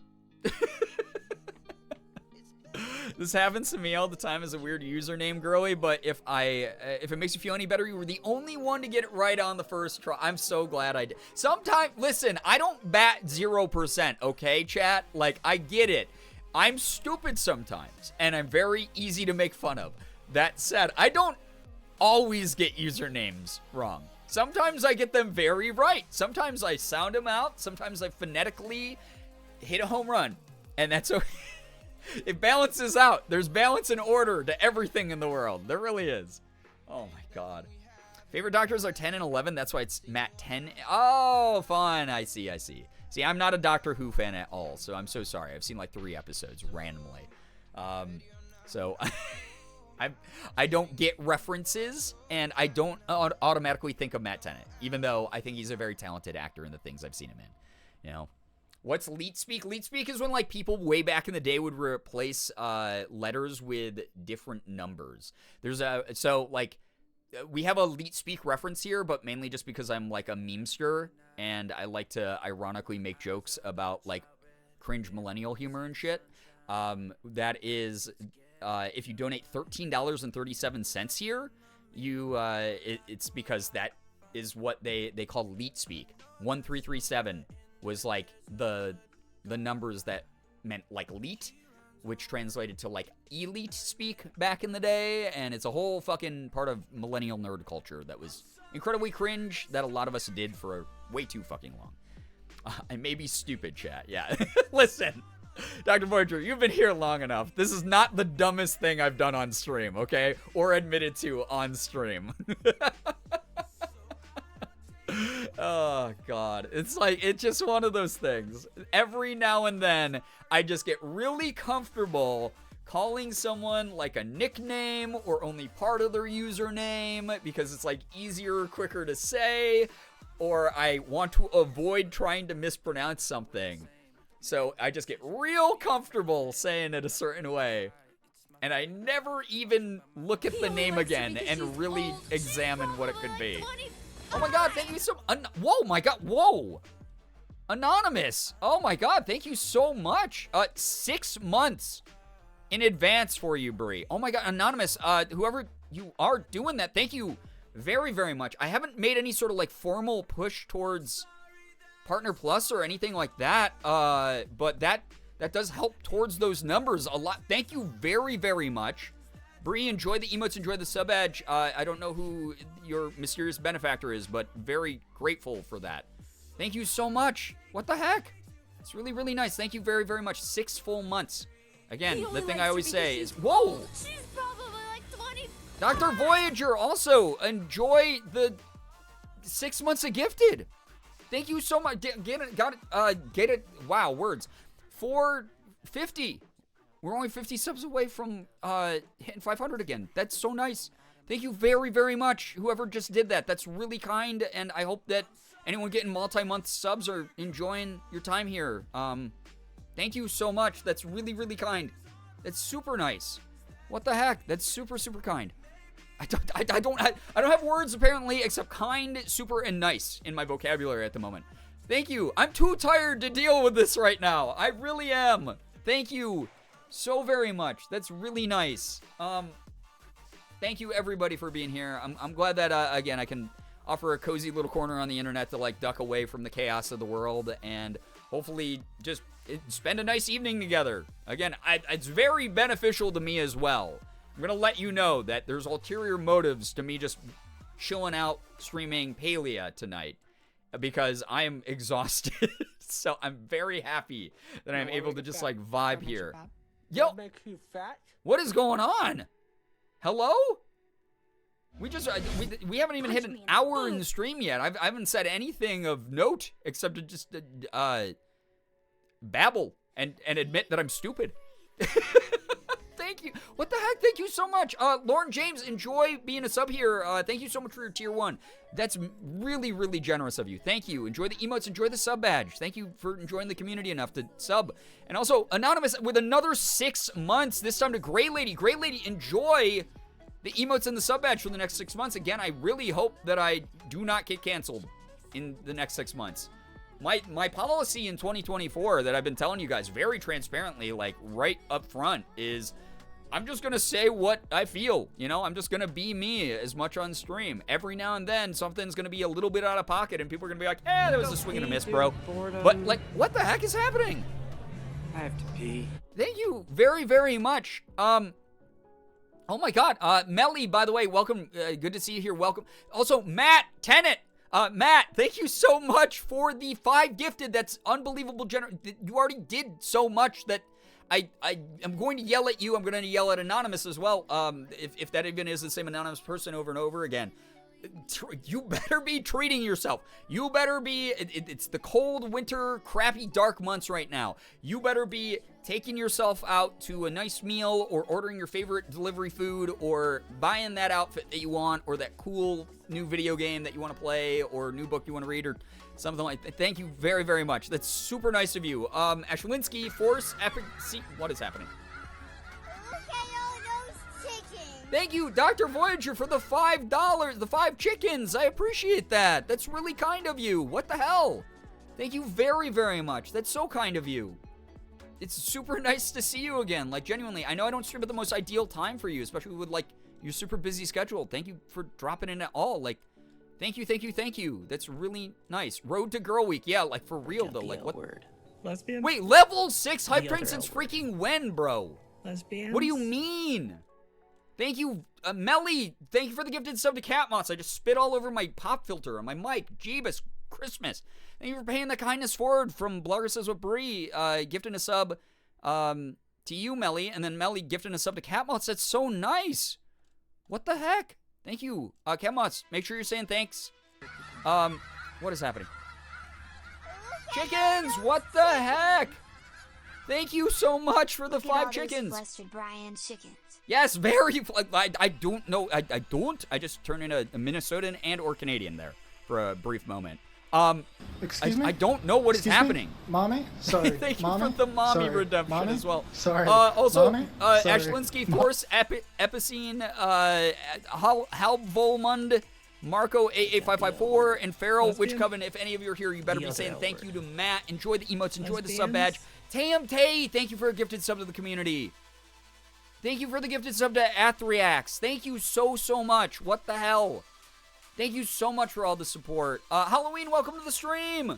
This happens to me all the time as a weird username, girly, but if it makes you feel any better, you were the only one to get it right on the first try. I'm so glad I did. Sometimes, listen, I don't bat 0%, okay, chat? Like, I get it. I'm stupid sometimes, and I'm very easy to make fun of. That said, I don't always get usernames wrong. Sometimes I get them very right. Sometimes I sound them out. Sometimes I phonetically hit a home run, and that's okay. It balances out. There's balance and order to everything in the world. There really is. Oh, my God. Favorite doctors are 10 and 11. That's why it's Matt 10. Oh, fun. I see. See, I'm not a Doctor Who fan at all, so I'm so sorry. I've seen like 3 episodes randomly. So I don't get references, and I don't automatically think of Matt Tennant, even though I think he's a very talented actor in the things I've seen him in. You know? What's leet speak? Leet speak is when, like, people way back in the day would replace letters with different numbers. So, like, we have a leet speak reference here, but mainly just because I'm, like, a memester, and I like to ironically make jokes about, like, cringe millennial humor and shit. That is, if you donate $13.37 here, it's because that is what they call leet speak. 1337 was like the numbers that meant like leet, which translated to like elite speak back in the day, and it's a whole fucking part of millennial nerd culture that was incredibly cringe that a lot of us did for way too fucking long. I may be stupid, chat. Yeah. Listen, Dr. Voyager, you've been here long enough. This is not the dumbest thing I've done on stream, okay? Or admitted to on stream. Oh, God. It's like, it's just one of those things. Every now and then, I just get really comfortable calling someone like a nickname or only part of their username because it's like easier, quicker to say, or I want to avoid trying to mispronounce something. So I just get real comfortable saying it a certain way. And I never even look at the name again and really examine what it could be. Oh my God, thank you so whoa, my God, whoa. Anonymous. Oh my God, thank you so much. 6 months in advance for you, Bree. Oh my God, Anonymous, whoever you are doing that, thank you very, very much. I haven't made any sort of like formal push towards Partner Plus or anything like that, but that does help towards those numbers a lot. Thank you very, very much. Bree, enjoy the emotes, enjoy the sub badge. I don't know who your mysterious benefactor is, but very grateful for that. Thank you so much. What the heck? It's really, really nice. Thank you very, very much. 6 full months. Again, the thing I always say is, whoa! She's probably like 20. Dr. Voyager, also, enjoy the 6 months of gifted. Thank you so much. Get it. Wow, words. 450. We're only 50 subs away from hitting 500 again. That's so nice. Thank you very, very much, whoever just did that. That's really kind, and I hope that anyone getting multi-month subs are enjoying your time here. Thank you so much. That's really, really kind. That's super nice. What the heck? That's super, super kind. I don't have words apparently except kind, super, and nice in my vocabulary at the moment. Thank you. I'm too tired to deal with this right now. I really am. Thank you so very much. That's really nice. Thank you everybody for being here. I'm glad that again I can offer a cozy little corner on the internet to like duck away from the chaos of the world and hopefully just spend a nice evening together. Again, it's very beneficial to me as well. I'm gonna let you know that there's ulterior motives to me just chilling out streaming Palia tonight because I am exhausted. So I'm very happy that I'm able to just like vibe here. Yo, what is going on? Hello? We we haven't even hit an hour in the stream yet. I haven't said anything of note except to just babble and admit that I'm stupid. Thank you. What the heck? Thank you so much. Lauren James, enjoy being a sub here. Thank you so much for your tier 1. That's really, really generous of you. Thank you. Enjoy the emotes. Enjoy the sub badge. Thank you for enjoying the community enough to sub. And also, Anonymous with another 6 months. This time to Grey Lady. Grey Lady, enjoy the emotes and the sub badge for the next 6 months. Again, I really hope that I do not get canceled in the next 6 months. My policy in 2024 that I've been telling you guys very transparently, like right up front, is I'm just going to say what I feel. You know, I'm just going to be me as much on stream. Every now and then, something's going to be a little bit out of pocket, and people are going to be like, that was a swing and a miss, bro. But, like, what the heck is happening? I have to pee. Thank you very, very much. Oh my God. Melly, by the way, welcome. Good to see you here. Welcome. Also, Matt Tennant. Matt, thank you so much for the 5 gifted. That's unbelievable. You already did so much that I am going to yell at you. I'm going to yell at Anonymous as well. If that even is the same anonymous person over and over again. You better be treating yourself. You better be, it's the cold, winter, crappy, dark months right now. You better be taking yourself out to a nice meal or ordering your favorite delivery food or buying that outfit that you want or that cool new video game that you want to play or new book you want to read or something like that. Thank you very, very much. That's super nice of you. Ashwinski, Force, Epic, what is happening? Thank you, Dr. Voyager, for the $5, the 5 chickens. I appreciate that. That's really kind of you. What the hell? Thank you very, very much. That's so kind of you. It's super nice to see you again. Like, genuinely, I know I don't stream at the most ideal time for you, especially with, like, your super busy schedule. Thank you for dropping in at all. Like, thank you, thank you, thank you. That's really nice. Road to Girl Week. Yeah, like, for real, though. Like, what? Word. Lesbian? Wait, level 6 hype train since freaking when, bro? Lesbians? What do you mean? Thank you, Melly. Thank you for the gifted sub to Catmoss. I just spit all over my pop filter on my mic. Jeebus Christmas. Thank you for paying the kindness forward from Blogger Says What Brie. Gifting a sub to you, Melly. And then Melly gifting a sub to Catmoss. That's so nice. What the heck? Thank you. Catmoss, make sure you're saying thanks. What is happening? Chickens! What the heck? Thank you so much for the 5 chickens. Blessed Brian chickens. Yes, very. I don't know. I don't. I just turned into a Minnesotan and or Canadian there for a brief moment. Excuse me? I don't know what is happening. Mommy? Sorry. Thank you Mommy? for the mommy Sorry. redemption Mommy? as well. Sorry. Also, Mommy? Sorry. Ashlinsky, Force, Epicene, Halvolmund, Marco, A8554, and Farrell, Witch Coven. If any of you are here, you better be saying thank you to Matt. Enjoy the emotes. Enjoy the sub badge. Tam Tay, thank you for a gifted sub to the community. Thank you for the gifted sub to Athriax. Thank you so, so much. What the hell? Thank you so much for all the support. Halloween, welcome to the stream.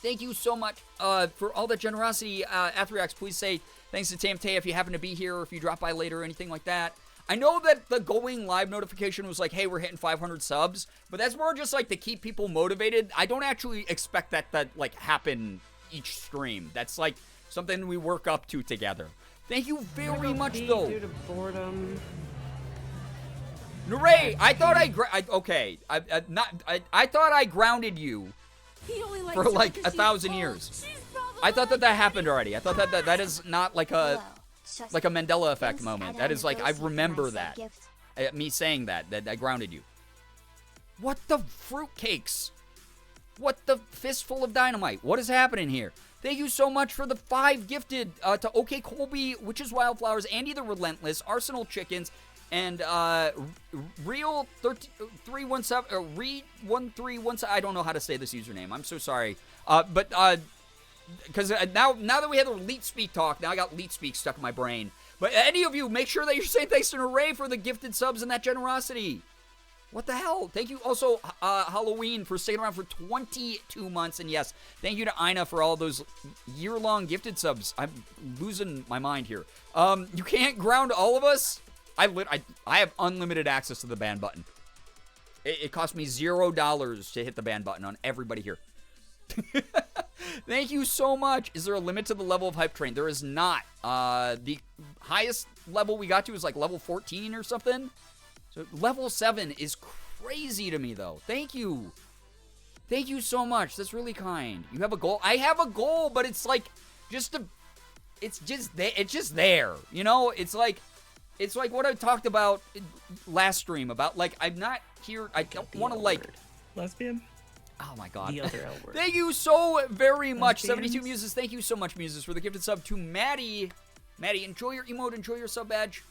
Thank you so much for all the generosity. Athriax, please say thanks to Tam Tay if you happen to be here or if you drop by later or anything like that. I know that the going live notification was like, hey, we're hitting 500 subs, but that's more just like to keep people motivated. I don't actually expect that to like happen each stream. That's like something we work up to together. Thank you very much, though. Due to boredom. Nuray, I thought I thought I grounded you for like 1,000 years. I thought that happened already. I thought that is not like a Mandela effect moment. That is like I remember that. Me saying that I grounded you. What the fruitcakes? What the fistful of dynamite? What is happening here? Thank you so much for the 5 gifted to OK Colby, Witches Wildflowers, Andy the Relentless, Arsenal Chickens, and Real 317 or Re 1317. I don't know how to say this username. I'm so sorry. But because now that we have the Leet Speak talk, now I got Leet Speak stuck in my brain. But any of you, make sure that you're saying thanks to Array for the gifted subs and that generosity. What the hell? Thank you also, Halloween, for sticking around for 22 months. And yes, thank you to Ina for all those year-long gifted subs. I'm losing my mind here. You can't ground all of us? I have unlimited access to the ban button. It cost me $0 to hit the ban button on everybody here. Thank you so much. Is there a limit to the level of Hype Train? There is not. The highest level we got to is like level 14 or something. So level 7 is crazy to me, though. Thank you. Thank you so much. That's really kind. You have a goal? I have a goal, but it's like just to it's just there, you know? It's like what I talked about last stream about, like, I'm not here, I don't want to, like... Lesbian? Oh my god. The other L word. Thank you so very much. Lesbians? 72 Muses, thank you so much, Muses, for the gifted sub to Maddie. Maddie, enjoy your emote, enjoy your sub badge.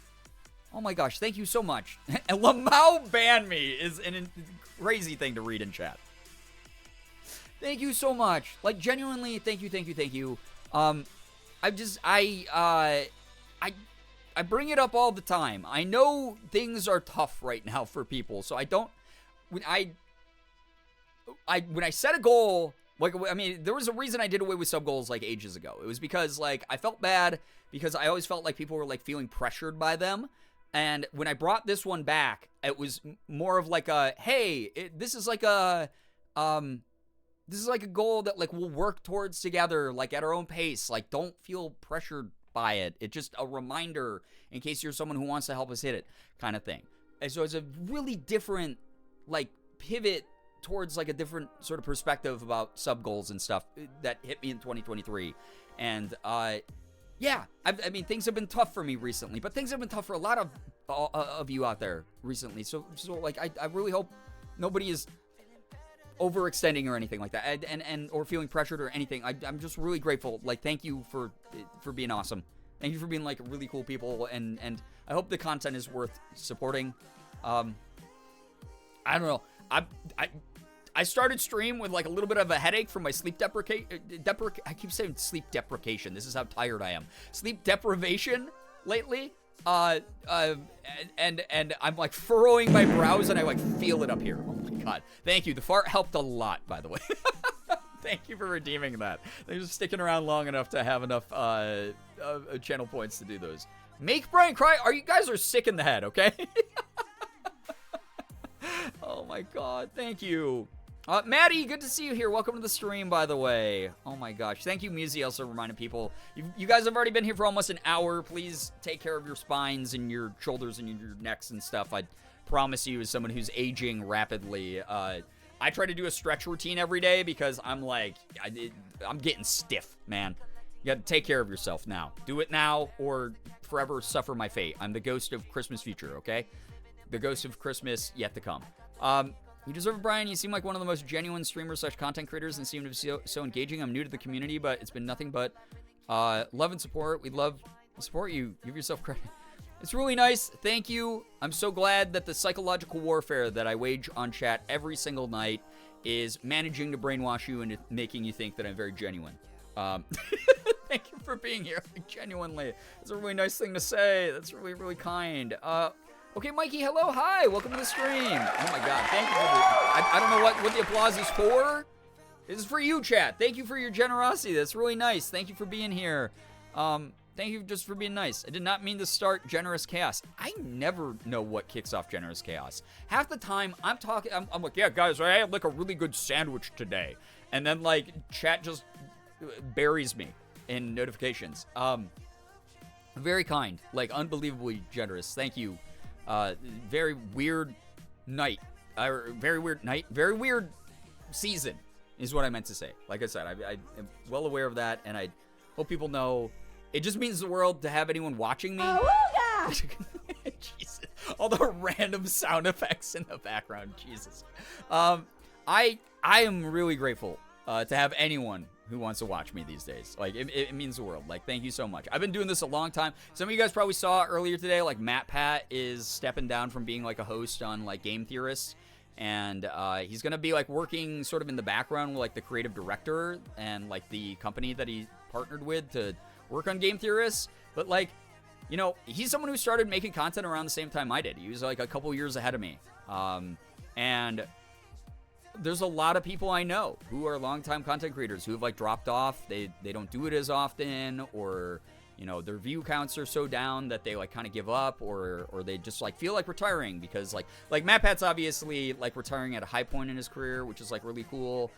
Oh my gosh, thank you so much. And Lamau ban me is a crazy thing to read in chat. Thank you so much. Like, genuinely, thank you. I bring it up all the time. I know things are tough right now for people, so I don't... When I set a goal, like, I mean, there was a reason I did away with sub goals, like, ages ago. It was because, like, I felt bad because I always felt like people were, like, feeling pressured by them. And when I brought this one back, it was more of like a, hey, this is like a goal that, like, we'll work towards together, like, at our own pace. Like, don't feel pressured by it. It's just a reminder in case you're someone who wants to help us hit it, kind of thing. And so it's a really different, like, pivot towards, like, a different sort of perspective about sub goals and stuff that hit me in 2023. And yeah, I mean, things have been tough for me recently, but things have been tough for a lot of you out there recently. So like, I really hope nobody is overextending or anything like that, and or feeling pressured or anything. I'm just really grateful. Like, thank you for being awesome. Thank you for being, like, really cool people, and I hope the content is worth supporting. I don't know. I started stream with, like, a little bit of a headache from my sleep I keep saying sleep deprivation. This is how tired I am. Sleep deprivation lately. And I'm, like, furrowing my brows, and I, like, feel it up here. Oh my god. Thank you. The fart helped a lot, by the way. Thank you for redeeming that. They're just sticking around long enough to have enough channel points to do those. Make Brian cry. You guys are sick in the head, okay? Oh my god. Thank you. Maddie, good to see you here. Welcome to the stream, by the way. Oh my gosh. Thank you, Musi, also reminding people. You guys have already been here for almost an hour. Please take care of your spines and your shoulders and your necks and stuff. I promise you, as someone who's aging rapidly, I try to do a stretch routine every day because I'm like, I'm getting stiff, man. You gotta take care of yourself now. Do it now or forever suffer my fate. I'm the ghost of Christmas future, okay? The ghost of Christmas yet to come. You deserve it, Brian. You seem like one of the most genuine streamers / content creators and seem to be so engaging. I'm new to the community, but it's been nothing but love and support. We'd love to support you. Give yourself credit. It's really nice. Thank you. I'm so glad that the psychological warfare that I wage on chat every single night is managing to brainwash you into making you think that I'm very genuine. Thank you for being here. Genuinely. It's a really nice thing to say. That's really, really kind. Okay, Mikey, hello, hi, welcome to the stream. Oh my god, thank you for I don't know what the applause is for. This is for you, chat. Thank you for your generosity. That's really nice. Thank you for being here. Thank you just for being nice. I did not mean to start Generous Chaos. I never know what kicks off Generous Chaos. Half the time, I'm like, yeah, guys, I had, like, a really good sandwich today. And then, like, chat just buries me in notifications. Very kind. Like, unbelievably generous. Thank you. Very weird night. Very weird season is what I meant to say. Like I said, I am well aware of that, and I hope people know it just means the world to have anyone watching me. Jesus. All the random sound effects in the background. Jesus. I am really grateful to have anyone who wants to watch me these days. Like, it means the world. Like, thank you so much. I've been doing this a long time. Some of you guys probably saw earlier today, like, Matt Pat is stepping down from being, like, a host on, like, Game Theorists. And he's going to be, like, working sort of in the background with, like, the creative director and, like, the company that he partnered with to work on Game Theorists. But, like, you know, he's someone who started making content around the same time I did. He was, like, a couple years ahead of me. And there's a lot of people I know who are longtime content creators who have, like, dropped off. They don't do it as often, or, you know, their view counts are so down that they, like, kind of give up, or they just, like, feel like retiring because, like Matt Pat's obviously, like, retiring at a high point in his career, which is, like, really cool.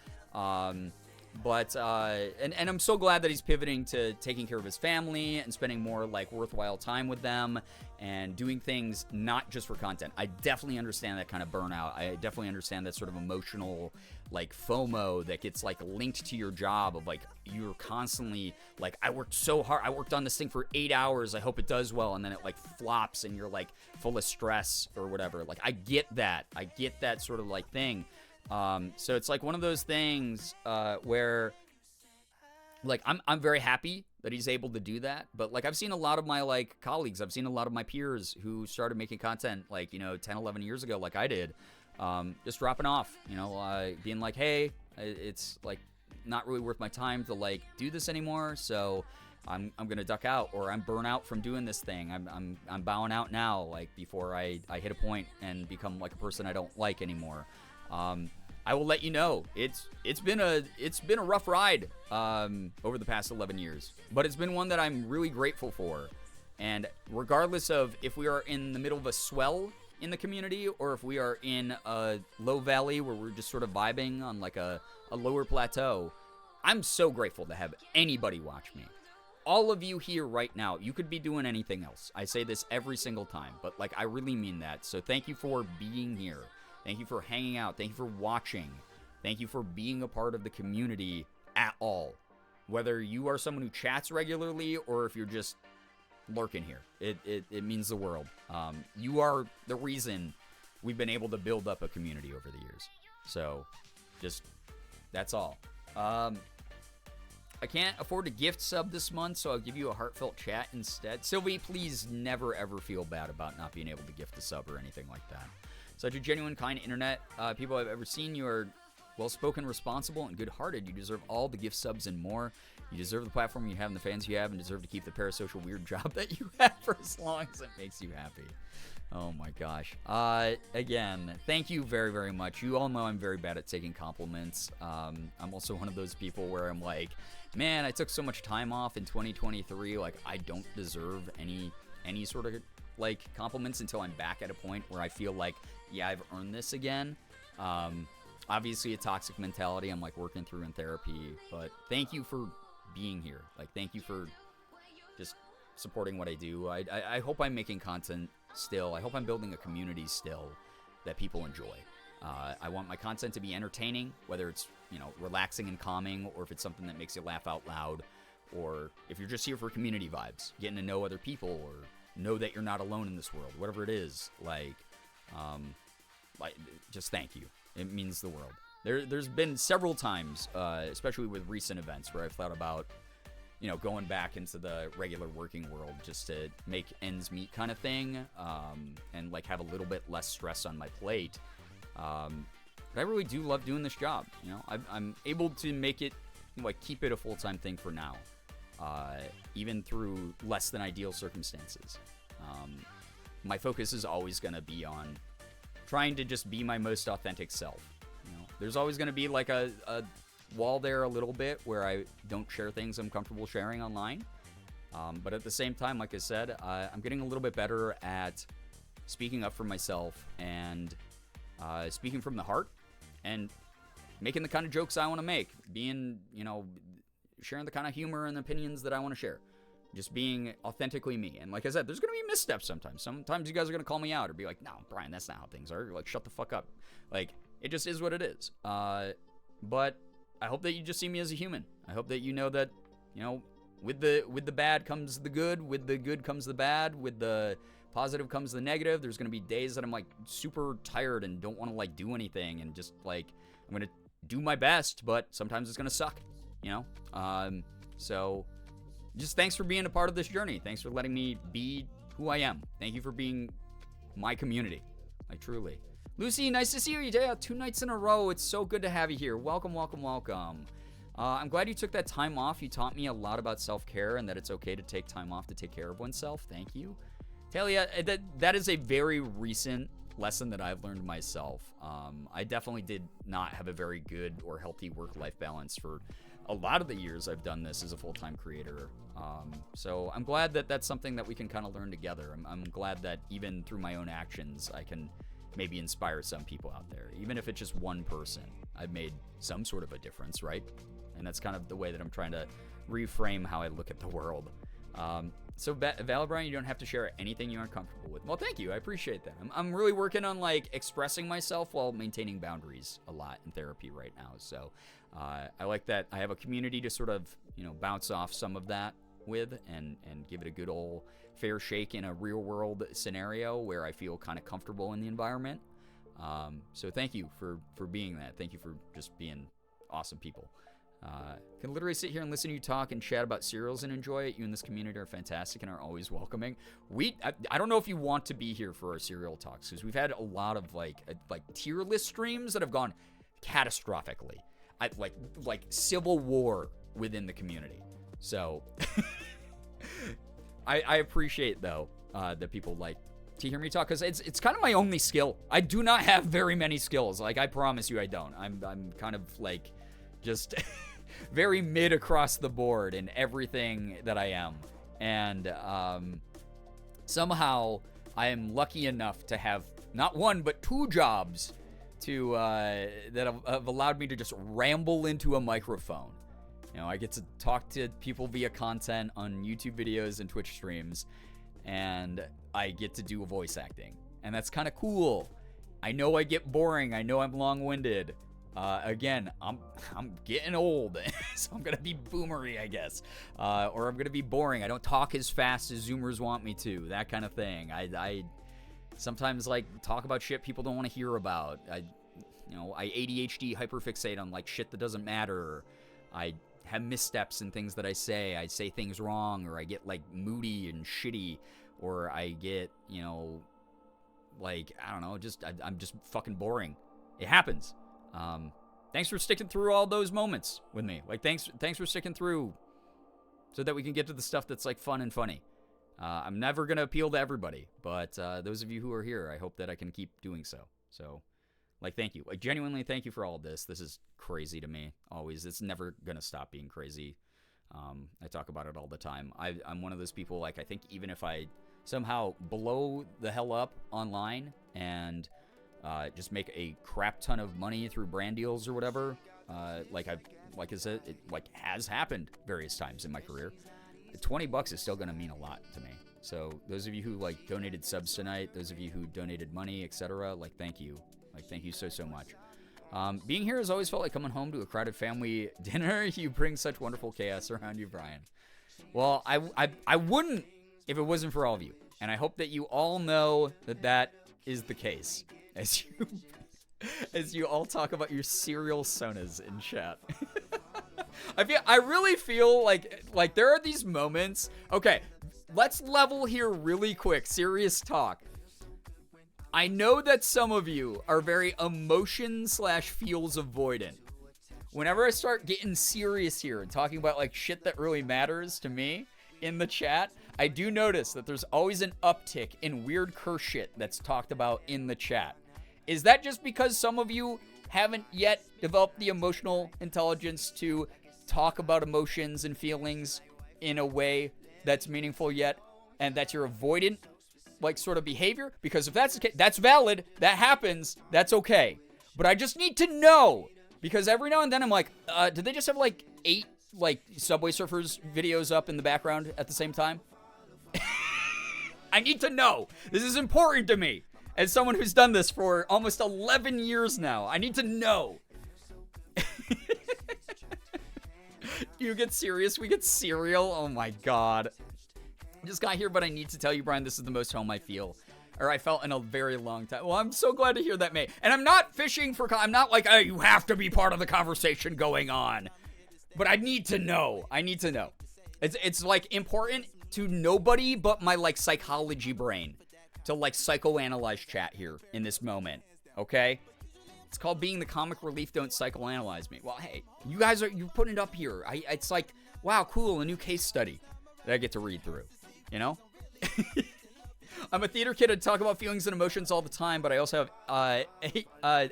But and I'm so glad that he's pivoting to taking care of his family and spending more like worthwhile time with them and doing things not just for content. I definitely understand that kind of burnout. I definitely understand that sort of emotional like FOMO that gets like linked to your job of like you're constantly like, I worked so hard, I worked on this thing for 8 hours, I hope it does well, and then it like flops and you're like full of stress or whatever. Like I get that sort of like thing. So it's like one of those things where like I'm very happy that he's able to do that, but like I've seen a lot of my like colleagues, I've seen a lot of my peers who started making content like, 10, 11 years ago like I did, just dropping off, being like, hey, it's like not really worth my time to like do this anymore, so I'm gonna duck out, or I'm burnt out from doing this thing. I'm bowing out now, like before I hit a point and become like a person I don't like anymore. I will let you know it's been a rough ride over the past 11 years, but it's been one that I'm really grateful for. And regardless of if we are in the middle of a swell in the community or if we are in a low valley where we're just sort of vibing on like a lower plateau, I'm so grateful to have anybody watch me. All of you here right now, you could be doing anything else. I say this every single time, but like I really mean that. So thank you for being here. Thank you for hanging out. Thank you for watching. Thank you for being a part of the community at all. Whether you are someone who chats regularly or if you're just lurking here, it means the world. You are the reason we've been able to build up a community over the years. So, just, that's all. I can't afford a gift sub this month, so I'll give you a heartfelt chat instead. Sylvie, please never ever feel bad about not being able to gift a sub or anything like that. Such a genuine, kind internet people I've ever seen. You are well-spoken, responsible, and good-hearted. You deserve all the gift subs and more. You deserve the platform you have and the fans you have, and deserve to keep the parasocial weird job that you have for as long as it makes you happy. Oh my gosh. Again, thank you very, very much. You all know I'm very bad at taking compliments. I'm also one of those people where I'm like, man, I took so much time off in 2023. Like, I don't deserve any sort of like compliments until I'm back at a point where I feel like, yeah, I've earned this again. Obviously a toxic mentality I'm like working through in therapy, but thank you for being here. Like, thank you for just supporting what I do. I hope I'm making content still. I hope I'm building a community still that people enjoy. I want my content to be entertaining, whether it's, relaxing and calming, or if it's something that makes you laugh out loud, or if you're just here for community vibes, getting to know other people, or know that you're not alone in this world, whatever it is. Like, just thank you. It means the world. There's been several times, especially with recent events, where I've thought about, going back into the regular working world just to make ends meet kind of thing, and like have a little bit less stress on my plate. But I really do love doing this job. I'm able to make it, like, keep it a full-time thing for now, even through less than ideal circumstances. My focus is always going to be on trying to just be my most authentic self. There's always going to be like a wall there a little bit where I don't share things I'm comfortable sharing online. But at the same time, like I said, I'm getting a little bit better at speaking up for myself and speaking from the heart and making the kind of jokes I want to make, being, sharing the kind of humor and opinions that I want to share. Just being authentically me. And like I said, there's going to be missteps sometimes. Sometimes you guys are going to call me out or be like, no, Brian, that's not how things are. Like, shut the fuck up. Like, it just is what it is. But I hope that you just see me as a human. I hope that you know that, with the bad comes the good. With the good comes the bad. With the positive comes the negative. There's going to be days that I'm like super tired and don't want to like do anything. And just like, I'm going to do my best, but sometimes it's going to suck, So just thanks for being a part of this journey. Thanks for letting me be who I am. Thank you for being my community. Like, truly. Lucy, nice to see you today. 2 nights in a row. It's so good to have you here. Welcome, welcome, welcome. I'm glad you took that time off. You taught me a lot about self-care and that it's okay to take time off to take care of oneself. Thank you. Talia, that is a very recent lesson that I've learned myself. I definitely did not have a very good or healthy work-life balance for a lot of the years I've done this as a full-time creator. So I'm glad that that's something that we can kind of learn together. I'm glad that even through my own actions, I can maybe inspire some people out there. Even if it's just one person, I've made some sort of a difference, right? And that's kind of the way that I'm trying to reframe how I look at the world. So Valbrian, you don't have to share anything you aren't comfortable with. Well, thank you. I appreciate that. I'm really working on like expressing myself while maintaining boundaries a lot in therapy right now. So I like that I have a community to sort of, bounce off some of that with and give it a good old fair shake in a real world scenario where I feel kind of comfortable in the environment. So thank you for being that. Thank you for just being awesome people. Can literally sit here and listen to you talk and chat about cereals and enjoy it. You and this community are fantastic and are always welcoming. I don't know if you want to be here for our cereal talks, because we've had a lot of like tier list streams that have gone catastrophically. Like civil war within the community. So I appreciate though that people like to hear me talk, because it's kind of my only skill. I do not have very many skills. Like, I promise you I don't. I'm kind of like just very mid across the board in everything that I am. And somehow I am lucky enough to have not one but two jobs to that have allowed me to just ramble into a microphone. I get to talk to people via content on YouTube videos and Twitch streams, and I get to do voice acting, and that's kind of cool. I know I get boring. I know I'm long-winded. Again, I'm getting old, so I'm gonna be boomery, I guess, or I'm gonna be boring. I don't talk as fast as Zoomers want me to. That kind of thing. I sometimes like talk about shit people don't want to hear about. I ADHD hyperfixate on like shit that doesn't matter. I have missteps in things that I say things wrong, or I get like moody and shitty, or I get, like, I don't know, I'm just fucking boring. It happens. Thanks for sticking through all those moments with me. Like, thanks for sticking through so that we can get to the stuff that's like fun and funny. I'm never going to appeal to everybody, but those of you who are here, I hope that I can keep doing so. So, like, thank you. Like, genuinely, thank you for all of this. This is crazy to me, always. It's never going to stop being crazy. I talk about it all the time. I'm one of those people, like, I think even if I somehow blow the hell up online and just make a crap ton of money through brand deals or whatever, like I said, it like has happened various times in my career, $20 is still going to mean a lot to me. So those of you who like donated subs tonight, those of you who donated money, etc., like, thank you. Like, thank you so much. Being here has always felt like coming home to a crowded family dinner. You bring such wonderful chaos around you, Brian. Well, I wouldn't if it wasn't for all of you. And I hope that you all know that is the case. As you all talk about your cereal sonas in chat. I really feel like there are these moments. Okay, let's level here really quick. Serious talk. I know that some of you are very emotion/feels avoidant. Whenever I start getting serious here and talking about like shit that really matters to me in the chat, I do notice that there's always an uptick in weird curse shit that's talked about in the chat. Is that just because some of you haven't yet developed the emotional intelligence to talk about emotions and feelings in a way that's meaningful yet, and that you're avoidant like sort of behavior? Because if that's the case, that's valid, that happens, that's okay. But I just need to know, because every now and then I'm like, did they just have like 8 like Subway Surfers videos up in the background at the same time? I need to know. This is important to me. As someone who's done this for almost 11 years now, I need to know. You get serious, we get cereal. Oh my god. I just got here, but I need to tell you, Brian, this is the most home I felt in a very long time. Well, I'm so glad to hear that, mate. And I'm not fishing for, I'm not like, oh, you have to be part of the conversation going on. But I need to know. It's like important to nobody but my like psychology brain to like psychoanalyze chat here in this moment. Okay? It's called being the comic relief. Don't psychoanalyze me. Well, hey, you guys you're putting it up here. It's like, wow, cool, a new case study that I get to read through. You know? I'm a theater kid. I talk about feelings and emotions all the time, but I also have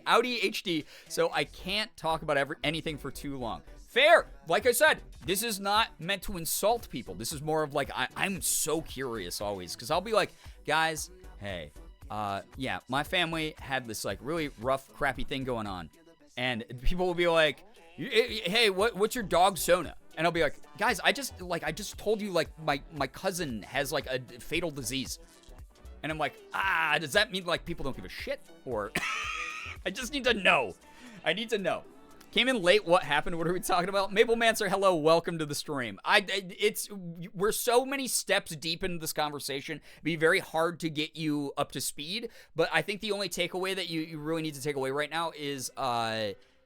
Audi HD, so I can't talk about anything for too long. Fair. Like I said, this is not meant to insult people. This is more of like, I'm so curious always, because I'll be like, guys, hey, yeah, my family had this like really rough, crappy thing going on, and people will be like, Hey, what's your dog Sona? And I'll be like, guys, I just told you, like, my cousin has, like, a fatal disease. And I'm like, does that mean, like, people don't give a shit? Or I just need to know. I need to know. Came in late. What happened? What are we talking about? Maple Mancer, hello. Welcome to the stream. We're so many steps deep into this conversation. It'd be very hard to get you up to speed. But I think the only takeaway that you really need to take away right now is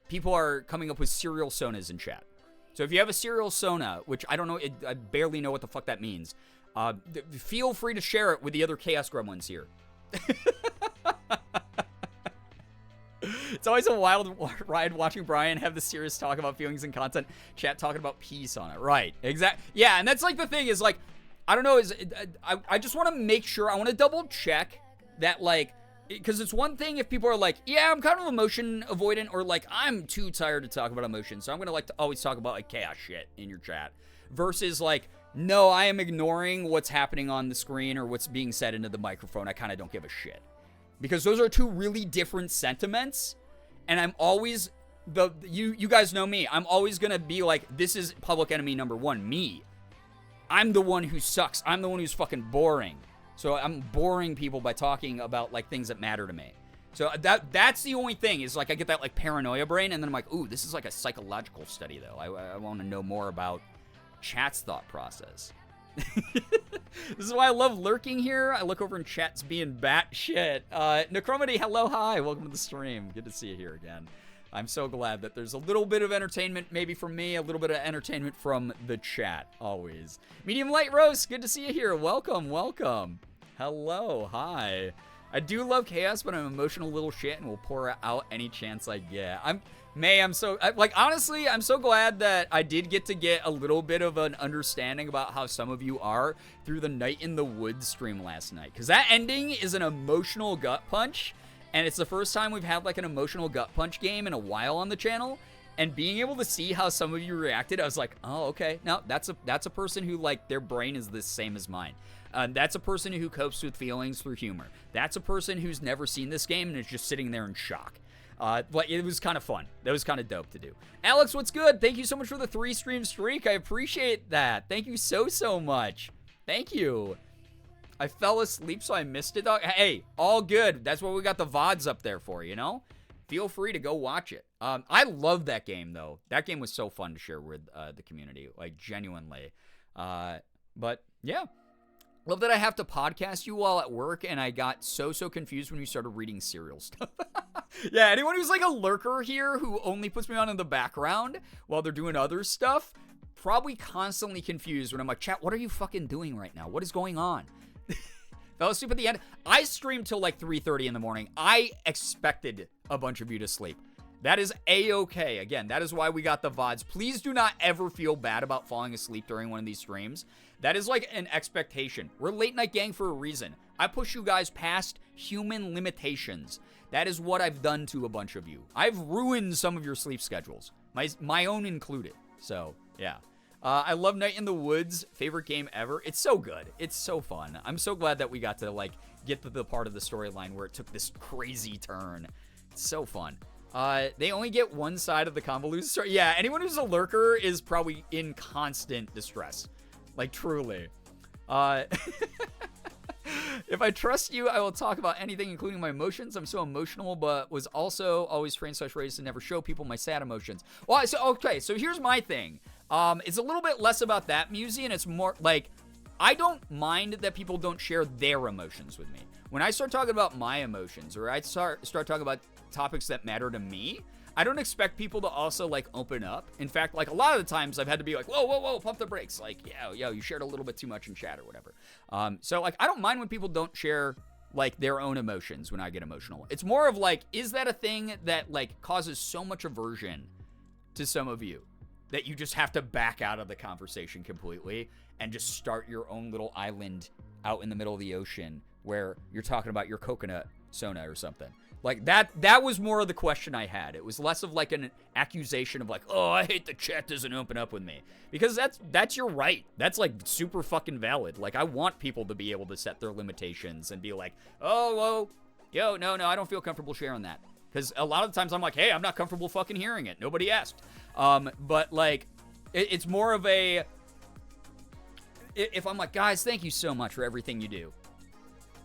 people are coming up with serial sonas in chat. So if you have a serial sona, which I don't know, I barely know what the fuck that means, feel free to share it with the other Chaos Gremlins here. It's always a wild ride watching Brian have the serious talk about feelings and content, chat talking about peace on it. Right, exactly. Yeah, and that's like the thing is like, I don't know, I just want to make sure, I want to double check that, like, because it's one thing if people are like, yeah, I'm kind of emotion avoidant, or like, I'm too tired to talk about emotions, so I'm going to like to always talk about like chaos shit in your chat, versus like, no, I am ignoring what's happening on the screen or what's being said into the microphone. I kind of don't give a shit. Because those are two really different sentiments, and I'm always, you guys know me, I'm always going to be like, this is public enemy number one, me. I'm the one who sucks. I'm the one who's fucking boring. So I'm boring people by talking about, like, things that matter to me. So that's the only thing, is like, I get that, like, paranoia brain, and then I'm like, ooh, this is like a psychological study, though. I want to know more about chat's thought process. This is why I love lurking here. I look over in chat's being batshit. Necromedy, hello, hi. Welcome to the stream. Good to see you here again. I'm so glad that there's a little bit of entertainment maybe from me, a little bit of entertainment from the chat, always. Medium Light Roast, good to see you here. Welcome, welcome. Hello, hi. I do love chaos, but I'm an emotional little shit and will pour out any chance I get. Honestly, I'm so glad that I did get to get a little bit of an understanding about how some of you are through the Night in the Woods stream last night. Because that ending is an emotional gut punch, and it's the first time we've had like an emotional gut punch game in a while on the channel. And being able to see how some of you reacted, I was like, oh, okay. No, that's a person who, like, their brain is the same as mine. That's a person who copes with feelings through humor. That's a person who's never seen this game and is just sitting there in shock. But it was kind of fun. That was kind of dope to do. Alex, what's good? Thank you so much for the 3-stream streak. I appreciate that. Thank you so much. Thank you. I fell asleep, so I missed it. Hey, all good. That's why we got the VODs up there for, you know? Feel free to go watch it. I love that game, though. That game was so fun to share with the community, like, genuinely. But, yeah. Love that I have to podcast you while at work, and I got so confused when you started reading serial stuff. Yeah, anyone who's like a lurker here who only puts me on in the background while they're doing other stuff, probably constantly confused when I'm like, chat, what are you fucking doing right now? What is going on? Fell asleep at the end. I streamed till like 3:30 in the morning. I expected a bunch of you to sleep. That is A-okay. Again, that is why we got the VODs. Please do not ever feel bad about falling asleep during one of these streams. That is like an expectation. We're Late Night Gang for a reason. I push you guys past human limitations. That is what I've done to a bunch of you. I've ruined some of your sleep schedules, my own included. So, yeah. I love Night in the Woods. Favorite game ever. It's so good. It's so fun. I'm so glad that we got to, like, get to the part of the storyline where it took this crazy turn. It's so fun. They only get one side of the convoluted story. Yeah, anyone who's a lurker is probably in constant distress. Like, truly. If I trust you, I will talk about anything, including my emotions. I'm so emotional, but was also always trained/raised to never show people my sad emotions. Well, so here's my thing. It's a little bit less about that, Musey, and it's more like, I don't mind that people don't share their emotions with me. When I start talking about my emotions, or I start talking about topics that matter to me, I don't expect people to also, like, open up. In fact, like, a lot of the times I've had to be like, whoa, pump the brakes. Like, yo, you shared a little bit too much in chat or whatever. So, like, I don't mind when people don't share, like, their own emotions when I get emotional. It's more of, like, is that a thing that, like, causes so much aversion to some of you that you just have to back out of the conversation completely and just start your own little island out in the middle of the ocean where you're talking about your coconut sona or something? Like, that was more of the question I had. It was less of, like, an accusation of, like, oh, I hate the chat doesn't open up with me. Because that's your right. That's, like, super fucking valid. Like, I want people to be able to set their limitations and be like, oh, whoa, yo, no, I don't feel comfortable sharing that. Because a lot of the times I'm like, hey, I'm not comfortable fucking hearing it. Nobody asked. But, like, it's more of a... If I'm like, guys, thank you so much for everything you do.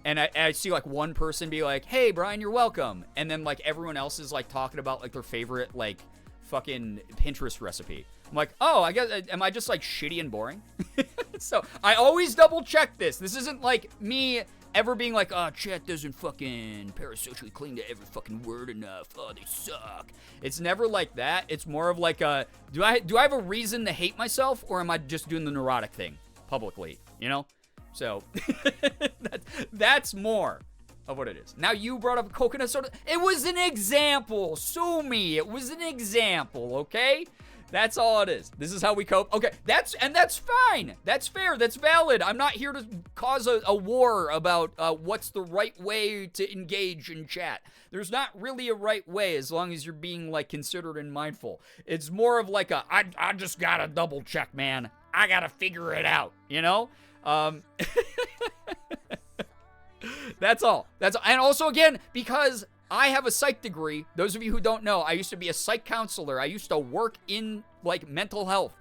And I see, like, one person be like, hey, Brian, you're welcome. And then, like, everyone else is, like, talking about, like, their favorite, like, fucking Pinterest recipe. I'm like, oh, I guess, am I just, like, shitty and boring? So, I always double check this. This isn't, like, me ever being like, oh, chat doesn't fucking parasocially cling to every fucking word enough. Oh, they suck. It's never like that. It's more of like a, do I have a reason to hate myself, or am I just doing the neurotic thing publicly, you know? So, that's more of what it is. Now, you brought up coconut soda. It was an example. Sue me. It was an example, okay? That's all it is. This is how we cope. Okay, that's fine. That's fair. That's valid. I'm not here to cause a war about what's the right way to engage in chat. There's not really a right way as long as you're being, like, considerate and mindful. It's more of like I just gotta double check, man. I gotta figure it out, you know? That's all. And also, again, because I have a psych degree. Those of you who don't know, I used to be a psych counselor. I used to work in, like, mental health.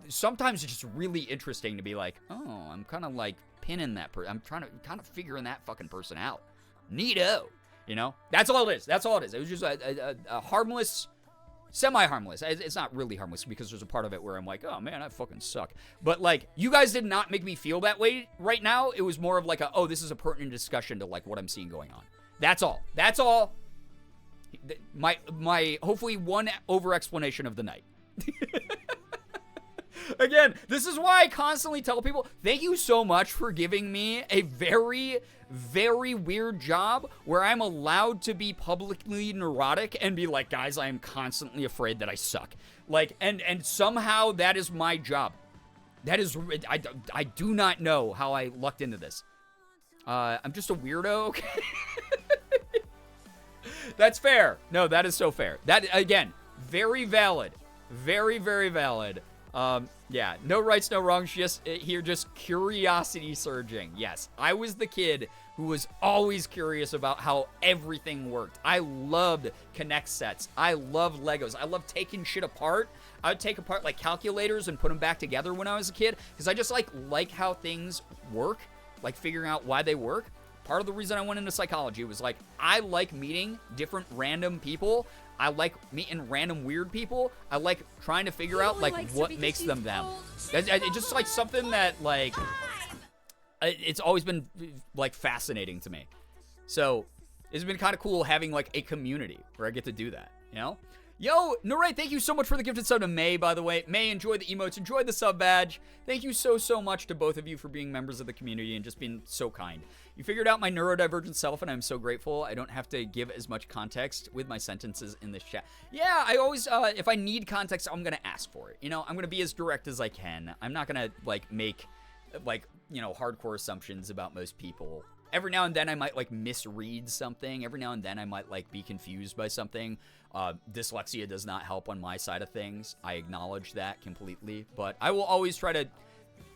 Sometimes it's just really interesting to be like, oh, I'm kind of, like, pinning that person. I'm trying to kind of figuring that fucking person out. Neato. You know? That's all it is. That's all it is. It was just a harmless... Semi-harmless. It's not really harmless because there's a part of it where I'm like, oh man, I fucking suck. But, like, you guys did not make me feel that way right now. It was more of like oh, this is a pertinent discussion to, like, what I'm seeing going on. That's all. That's all. My hopefully one over-explanation of the night. Again, this is why I constantly tell people, thank you so much for giving me a very, very weird job where I'm allowed to be publicly neurotic and be like, guys, I am constantly afraid that I suck. Like, and somehow that is my job. That is, I do not know how I lucked into this. I'm just a weirdo, okay? That's fair. No, that is so fair. That, again, very valid. Very, very valid. Yeah, no rights, no wrongs, just curiosity surging. Yes, I was the kid who was always curious about how everything worked. I loved Connect sets. I loved Legos. I loved taking shit apart. I would take apart, like, calculators and put them back together when I was a kid, because I just, like how things work, like, figuring out why they work. Part of the reason I went into psychology was, like, I like meeting different random people. I like meeting random weird people. I like trying to figure out, like, what makes them them. It's just, like, something that, like, it's always been, like, fascinating to me. So, it's been kind of cool having, like, a community where I get to do that, you know? Yo, Nuray, thank you so much for the gifted sub to May, by the way. May, enjoy the emotes, enjoy the sub badge. Thank you so much to both of you for being members of the community and just being so kind. You figured out my neurodivergent self, and I'm so grateful. I don't have to give as much context with my sentences in this chat. Yeah, I always, if I need context, I'm gonna ask for it. You know, I'm gonna be as direct as I can. I'm not gonna, like, make, like, you know, hardcore assumptions about most people. Every now and then I might, like, misread something. Every now and then I might, like, be confused by something. Dyslexia does not help on my side of things. I acknowledge that completely. But I will always try to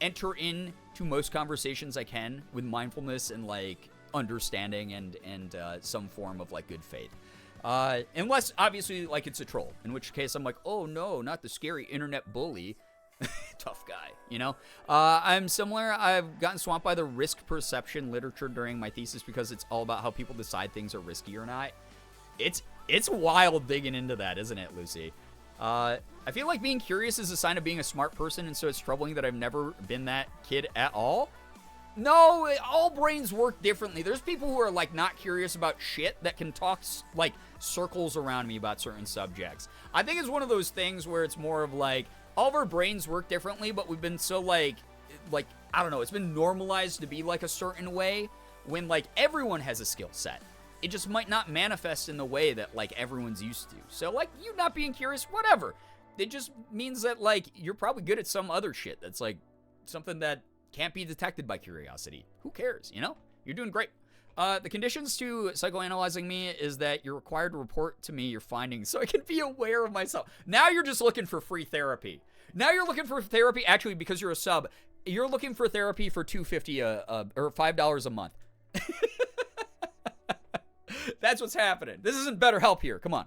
enter into most conversations I can with mindfulness and, like, understanding and some form of, like, good faith. Unless, obviously, like, it's a troll. In which case I'm like, oh, no, not the scary internet bully. Tough guy, you know? I'm similar. I've gotten swamped by the risk perception literature during my thesis because it's all about how people decide things are risky or not. It's wild digging into that, isn't it, Lucy? I feel like being curious is a sign of being a smart person, and so it's troubling that I've never been that kid at all. No, all brains work differently. There's people who are, like, not curious about shit that can talk, like, circles around me about certain subjects. I think it's one of those things where it's more of, like, all of our brains work differently, but we've been so, like, I don't know, it's been normalized to be, like, a certain way when, like, everyone has a skill set. It just might not manifest in the way that, like, everyone's used to. So, like, you not being curious, whatever. It just means that, like, you're probably good at some other shit that's, like, something that can't be detected by curiosity. Who cares, you know? You're doing great. The conditions to psychoanalyzing me is that you're required to report to me your findings so I can be aware of myself. Now you're just looking for free therapy. Now you're looking for therapy, actually, because you're a sub. You're looking for therapy for $2.50 or $5 a month. That's what's happening. This isn't BetterHelp here. Come on.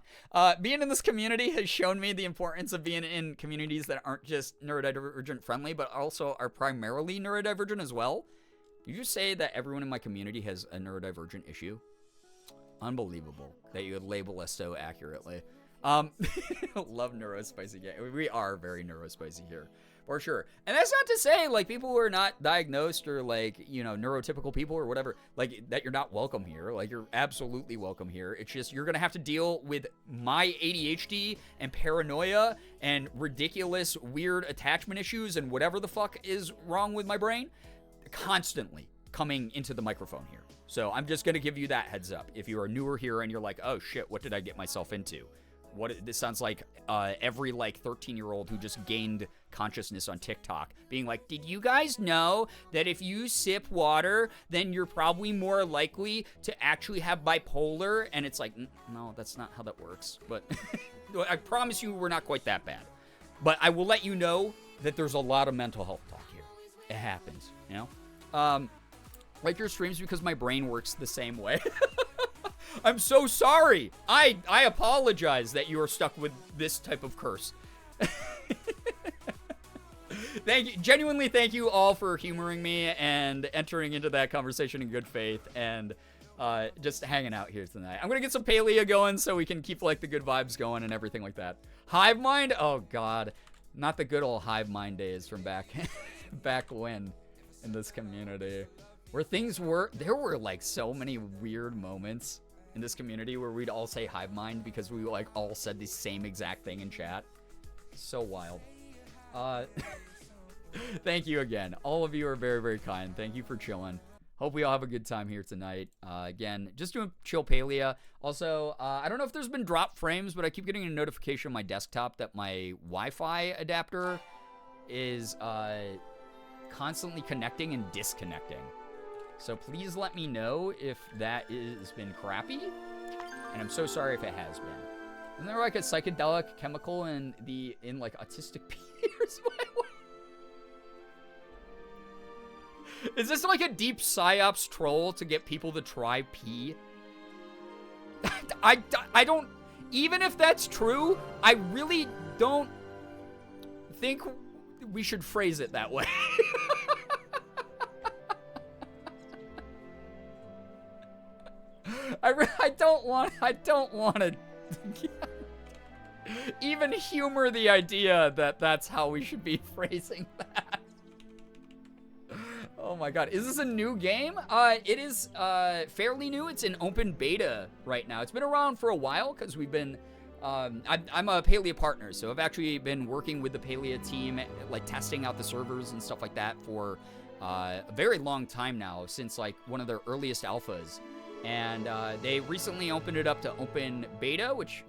Being in this community has shown me the importance of being in communities that aren't just neurodivergent friendly, but also are primarily neurodivergent as well. You just say that everyone in my community has a neurodivergent issue. Unbelievable that you would label us so accurately. Love neurospicy game. We are very neurospicy here. For sure. And that's not to say, like, people who are not diagnosed or, like, you know, neurotypical people or whatever, like, that you're not welcome here. Like, you're absolutely welcome here. It's just you're going to have to deal with my ADHD and paranoia and ridiculous, weird attachment issues and whatever the fuck is wrong with my brain constantly coming into the microphone here. So I'm just going to give you that heads up. If you are newer here and you're like, oh, shit, what did I get myself into? This sounds like every, like, 13-year-old who just gained consciousness on TikTok being like, did you guys know that if you sip water, then you're probably more likely to actually have bipolar? And it's like, no, that's not how that works. But I promise you we're not quite that bad. But I will let you know that there's a lot of mental health talk here. It happens, you know? Like your streams because my brain works the same way. I'm so sorry. I apologize that you are stuck with this type of curse. Genuinely thank you all for humoring me and entering into that conversation in good faith and just hanging out here tonight. I'm gonna get some palia going so we can keep, like, the good vibes going and everything like that. Hive mind? Oh god, not the good old hive mind days from back when in this community where there were like so many weird moments in this community where we'd all say hive mind because we, like, all said the same exact thing in chat. So wild. Thank you again. All of you are very, very kind. Thank you for chilling. Hope we all have a good time here tonight. Again, just doing chill palia. Also, I don't know if there's been drop frames, but I keep getting a notification on my desktop that my Wi-Fi adapter is constantly connecting and disconnecting. So please let me know if that has been crappy. And I'm so sorry if it has been. Isn't there, like, a psychedelic chemical in like, autistic peers? Is this like a deep psyops troll to get people to try pee? I don't, even if that's true, I really don't think we should phrase it that way. I don't want to even humor the idea that that's how we should be phrasing that. Oh my god. Is this a new game? It is fairly new. It's in open beta right now. It's been around for a while because we've been... I'm a Palia partner, so I've actually been working with the Palia team, like, testing out the servers and stuff like that for a very long time now, since, like, one of their earliest alphas. And they recently opened it up to open beta, which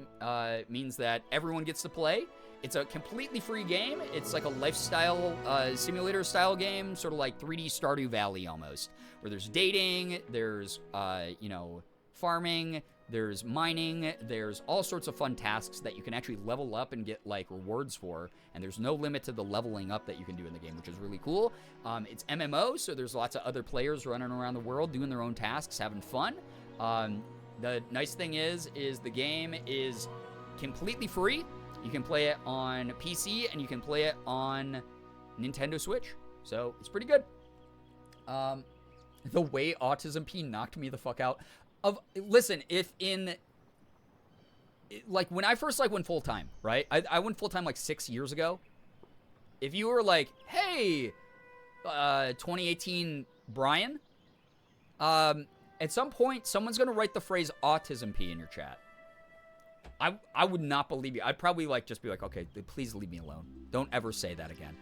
means that everyone gets to play. It's a completely free game. It's like a lifestyle simulator style game, sort of like 3D Stardew Valley almost, where there's dating, there's, you know, farming, there's mining, there's all sorts of fun tasks that you can actually level up and get, like, rewards for, and there's no limit to the leveling up that you can do in the game, which is really cool. It's MMO, so there's lots of other players running around the world doing their own tasks, having fun. The nice thing is the game is completely free. You can play it on PC, and you can play it on Nintendo Switch, so it's pretty good. The way Autism P knocked me the fuck out. Listen, if in, like, when I first, like, went full-time, right? I went full-time, like, 6 years ago. If you were like, hey, 2018 Brian, at some point, someone's gonna write the phrase Autism P in your chat. I would not believe you. I'd probably, like, just be like, okay, please leave me alone. Don't ever say that again.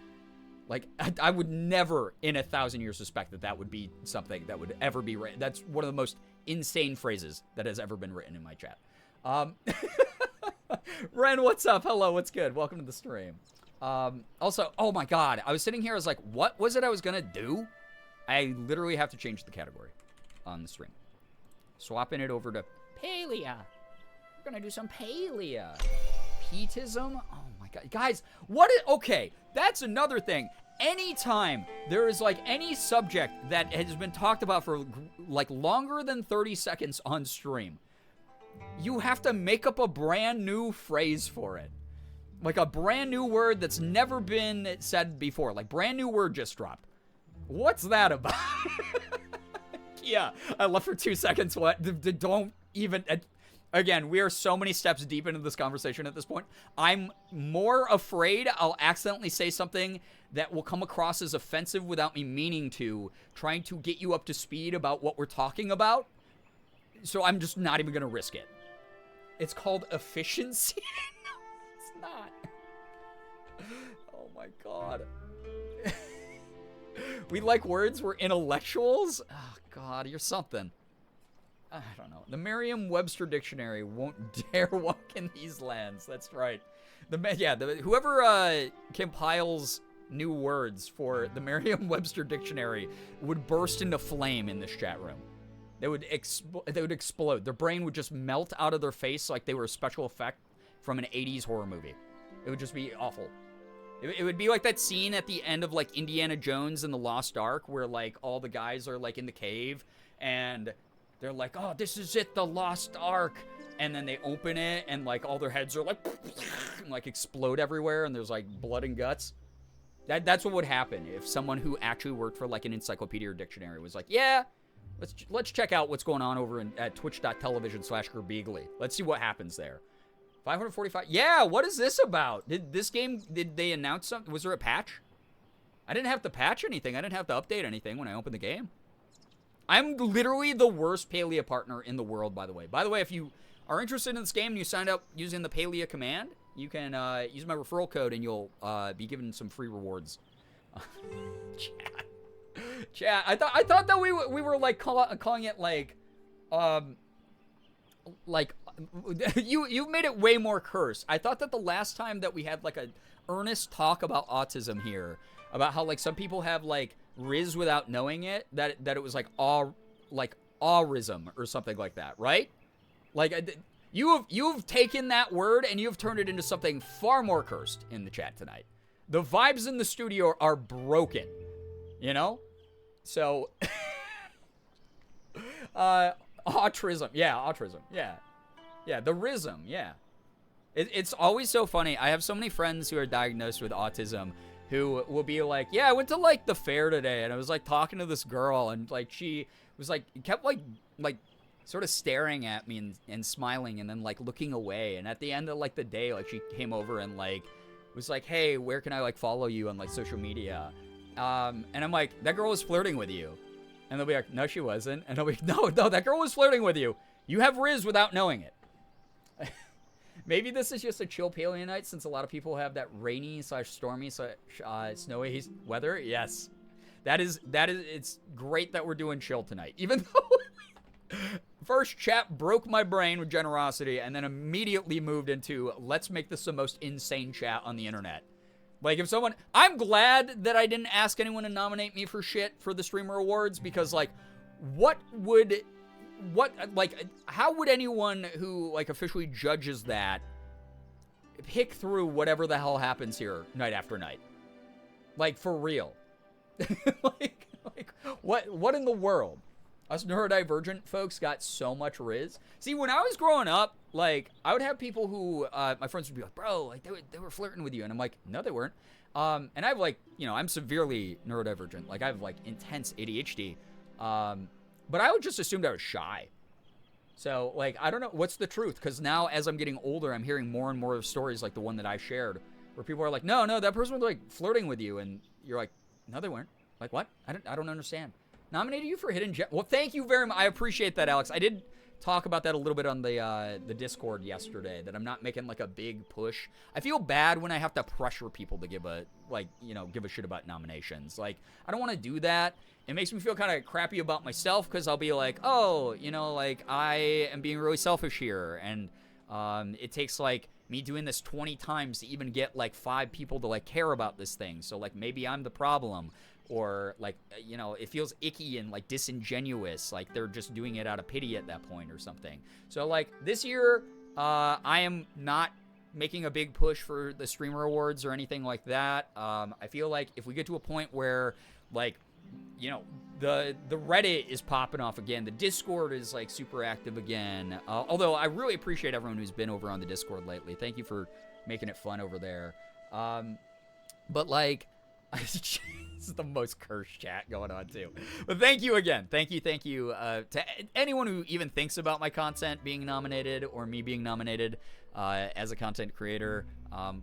Like, I would never in 1,000 years suspect that that would be something that would ever be written. That's one of the most insane phrases that has ever been written in my chat. Ren, what's up? Hello, what's good? Welcome to the stream. Also, oh my god, I was sitting here, I was like, what was it I was gonna do? I literally have to change the category on the stream. Swapping it over to Palia. We're gonna do some Palia. Petism? Oh my god. Guys, okay, that's another thing. Anytime there is, like, any subject that has been talked about for, like, longer than 30 seconds on stream, you have to make up a brand new phrase for it. Like a brand new word that's never been said before. Like brand new word just dropped. What's that about? Yeah, I left for 2 seconds. What? Don't even... Again, we are so many steps deep into this conversation at this point. I'm more afraid I'll accidentally say something that will come across as offensive without me meaning to, trying to get you up to speed about what we're talking about. So I'm just not even going to risk it. It's called efficiency. No, it's not. Oh my God. We like words, we're intellectuals? Oh God, you're something. I don't know. The Merriam-Webster dictionary won't dare walk in these lands. That's right. Whoever compiles new words for the Merriam-Webster dictionary would burst into flame in this chat room. They would explode. Their brain would just melt out of their face like they were a special effect from an 80s horror movie. It would just be awful. It would be like that scene at the end of like Indiana Jones and the Lost Ark where like all the guys are like in the cave and they're like, oh, this is it, the Lost Ark. And then they open it and like all their heads are like, and, like explode everywhere and there's like blood and guts. That's what would happen if someone who actually worked for like an encyclopedia or dictionary was like, yeah, let's check out what's going on over at twitch.tv/Girbeagly. Let's see what happens there. 545. Yeah, what is this about? Did they announce something? Was there a patch? I didn't have to patch anything. I didn't have to update anything when I opened the game. I'm literally the worst Palia partner in the world, by the way. By the way, if you are interested in this game and you signed up using the Palia command, you can use my referral code and you'll be given some free rewards. Chat. I thought that we were like calling it like you've made it way more cursed. I thought that the last time that we had like a earnest talk about autism here, about how like some people have like Riz without knowing it, that it was like aurism or something like that, right? Like you've taken that word and you've turned it into something far more cursed in the chat tonight. The vibes in the studio are broken, you know? So autism, yeah, the rhythm, yeah. It's always so funny. I have so many friends who are diagnosed with autism who will be like, yeah, I went to like the fair today and I was like talking to this girl and like she was like kept like sort of staring at me and smiling and then like looking away, and at the end of like the day like she came over and like was like, hey, where can I like follow you on like social media? And I'm like, that girl was flirting with you. And they'll be like, no, she wasn't. And I'll be like, no, that girl was flirting with you. You have Riz without knowing it. Maybe this is just a chill Paleo night since a lot of people have that rainy / stormy / snowy weather. Yes. That is, it's great that we're doing chill tonight. Even though first chat broke my brain with generosity and then immediately moved into let's make this the most insane chat on the internet. Like if someone, I'm glad that I didn't ask anyone to nominate me for shit for the Streamer Awards because like how would anyone who like officially judges that pick through whatever the hell happens here night after night? Like for real. like what in the world? Us neurodivergent folks got so much Riz. See, when I was growing up, like I would have people who my friends would be like, bro, like they were flirting with you, and I'm like, no, they weren't. And I have like, you know, I'm severely neurodivergent. Like I have like intense ADHD. But I would just assumed I was shy. So, like, I don't know. What's the truth? Because now, as I'm getting older, I'm hearing more and more of stories like the one that I shared, where people are like, no, that person was, like, flirting with you. And you're like, no, they weren't. Like, what? I don't understand. Nominated you for Hidden Gem. Well, thank you very much. I appreciate that, Alex. I did talk about that a little bit on the Discord yesterday, that I'm not making, like, a big push. I feel bad when I have to pressure people to give a shit about nominations. Like, I don't want to do that. It makes me feel kind of crappy about myself because I'll be like, oh, you know, like I am being really selfish here. And it takes like me doing this 20 times to even get like 5 people to like care about this thing. So like maybe I'm the problem, or like, you know, it feels icky and like disingenuous. Like they're just doing it out of pity at that point or something. So like this year, I am not making a big push for the Streamer Awards or anything like that. I feel like if we get to a point where like, you know, The Reddit is popping off again. The Discord is like super active again. Although I really appreciate everyone who's been over on the Discord lately. Thank you for making it fun over there. But like, this is the most cursed chat going on too. But thank you again. Thank you to anyone who even thinks about my content being nominated or me being nominated as a content creator.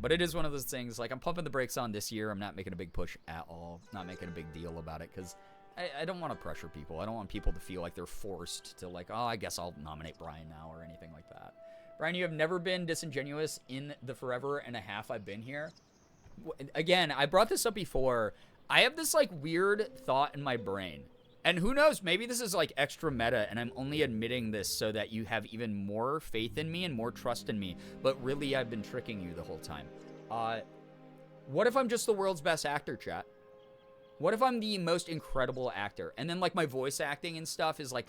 But it is one of those things, like, I'm pumping the brakes on this year. I'm not making a big push at all. Not making a big deal about it because I don't want to pressure people. I don't want people to feel like they're forced to, like, oh, I guess I'll nominate Brian now or anything like that. Brian, you have never been disingenuous in the forever and a half I've been here. Again, I brought this up before. I have this, like, weird thought in my brain. And who knows, maybe this is, like, extra meta, and I'm only admitting this so that you have even more faith in me and more trust in me. But really, I've been tricking you the whole time. What if I'm just the world's best actor, chat? What if I'm the most incredible actor? And then, like, my voice acting and stuff is, like,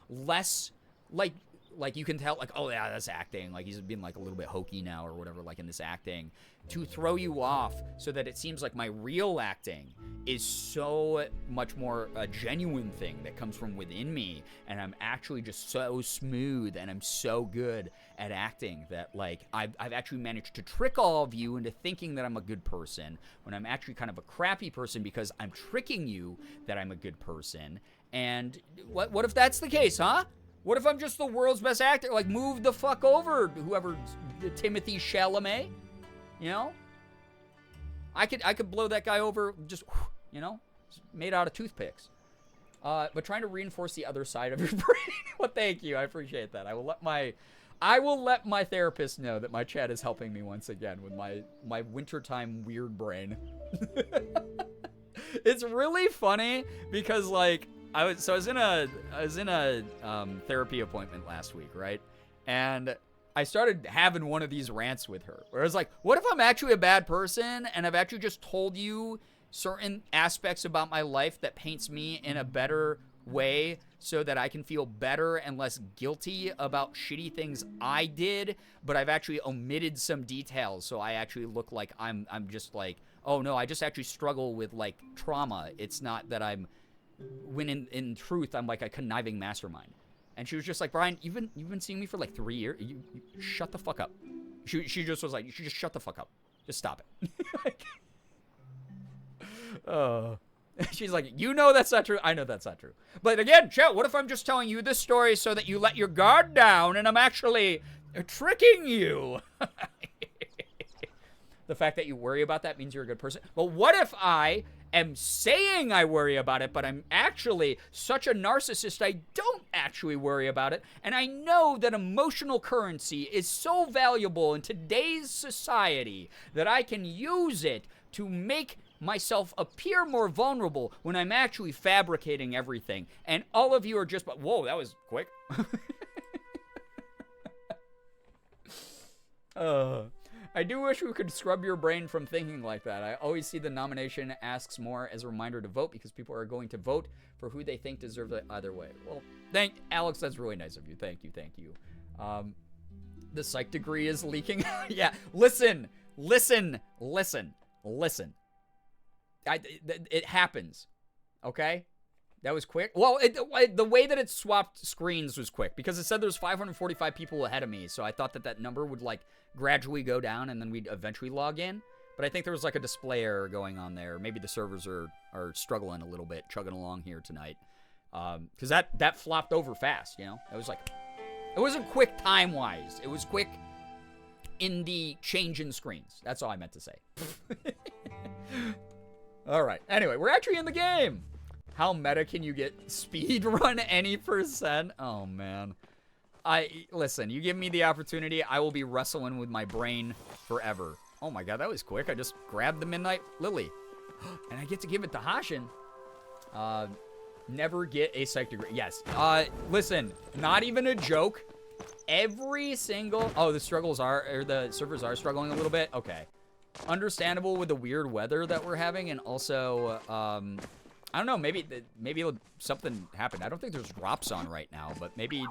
less, like you can tell, like, oh, yeah, that's acting. Like, he's being, like, a little bit hokey now or whatever, like, in this acting. To throw you off so that it seems like my real acting is so much more a genuine thing that comes from within me. And I'm actually just so smooth and I'm so good at acting that, like, I've actually managed to trick all of you into thinking that I'm a good person when I'm actually kind of a crappy person because I'm tricking you that I'm a good person. And what if that's the case, huh? What if I'm just the world's best actor? Like, move the fuck over, whoever, Timothy Chalamet, you know? I could blow that guy over just, you know, made out of toothpicks. But trying to reinforce the other side of your brain. Well, thank you. I appreciate that. I will let my therapist know that my chat is helping me once again with my wintertime weird brain. It's really funny because, like, I was in a therapy appointment last week, right? And I started having one of these rants with her where I was like, what if I'm actually a bad person and I've actually just told you certain aspects about my life that paints me in a better way so that I can feel better and less guilty about shitty things I did, but I've actually omitted some details so I actually look like I'm just like, oh no, I just actually struggle with, like, trauma. It's not that when in truth, I'm like a conniving mastermind. And she was just like, Brian, you've been seeing me for like 3 years. You shut the fuck up. She just was like, you should just shut the fuck up. Just stop it. She's like, you know that's not true. I know that's not true. But again, chat, what if I'm just telling you this story so that you let your guard down and I'm actually tricking you? The fact that you worry about that means you're a good person. But what if I am saying I worry about it, but I'm actually such a narcissist I don't actually worry about it, and I know that emotional currency is so valuable in today's society that I can use it to make myself appear more vulnerable when I'm actually fabricating everything. And all of you are just, whoa, that was quick. I do wish we could scrub your brain from thinking like that. I always see the nomination asks more as a reminder to vote because people are going to vote for who they think deserves it either way. Well, Alex, that's really nice of you. Thank you. The psych degree is leaking. Yeah, listen. It happens, okay? That was quick. Well, the way that it swapped screens was quick because it said there's 545 people ahead of me, so I thought that number would, like, gradually go down and then we'd eventually log in. But I think there was, like, a display error going on there. Maybe the servers are struggling a little bit, chugging along here tonight. Because that flopped over fast, you know? It was like, it wasn't quick time-wise. It was quick in the change in screens. That's all I meant to say. All right. Anyway, we're actually in the game. How meta can you get? Speed run any percent? Oh, man. Listen, you give me the opportunity, I will be wrestling with my brain forever. Oh my god, that was quick. I just grabbed the Midnight Lily. And I get to give it to Hashin. Never get a psych degree. Yes. Listen, not even a joke. Every single... Oh, the servers are struggling a little bit? Okay. Understandable with the weird weather that we're having, and also, I don't know, maybe something happened. I don't think there's drops on right now, but maybe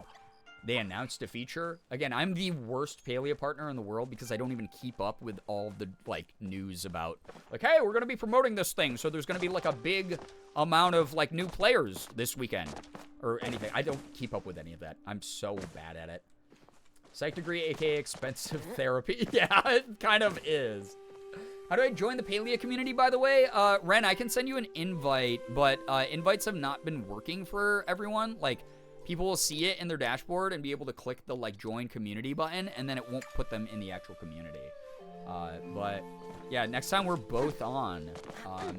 they announced a feature. Again, I'm the worst Palia partner in the world because I don't even keep up with all the, like, news about, like, hey, we're going to be promoting this thing, so there's going to be, like, a big amount of, like, new players this weekend or anything. I don't keep up with any of that. I'm so bad at it. Psych degree, aka expensive therapy. Yeah, it kind of is. How do I join the Palia community, by the way? Ren, I can send you an invite, but invites have not been working for everyone. Like, people will see it in their dashboard and be able to click the, like, join community button, and then it won't put them in the actual community. But, yeah, next time we're both on,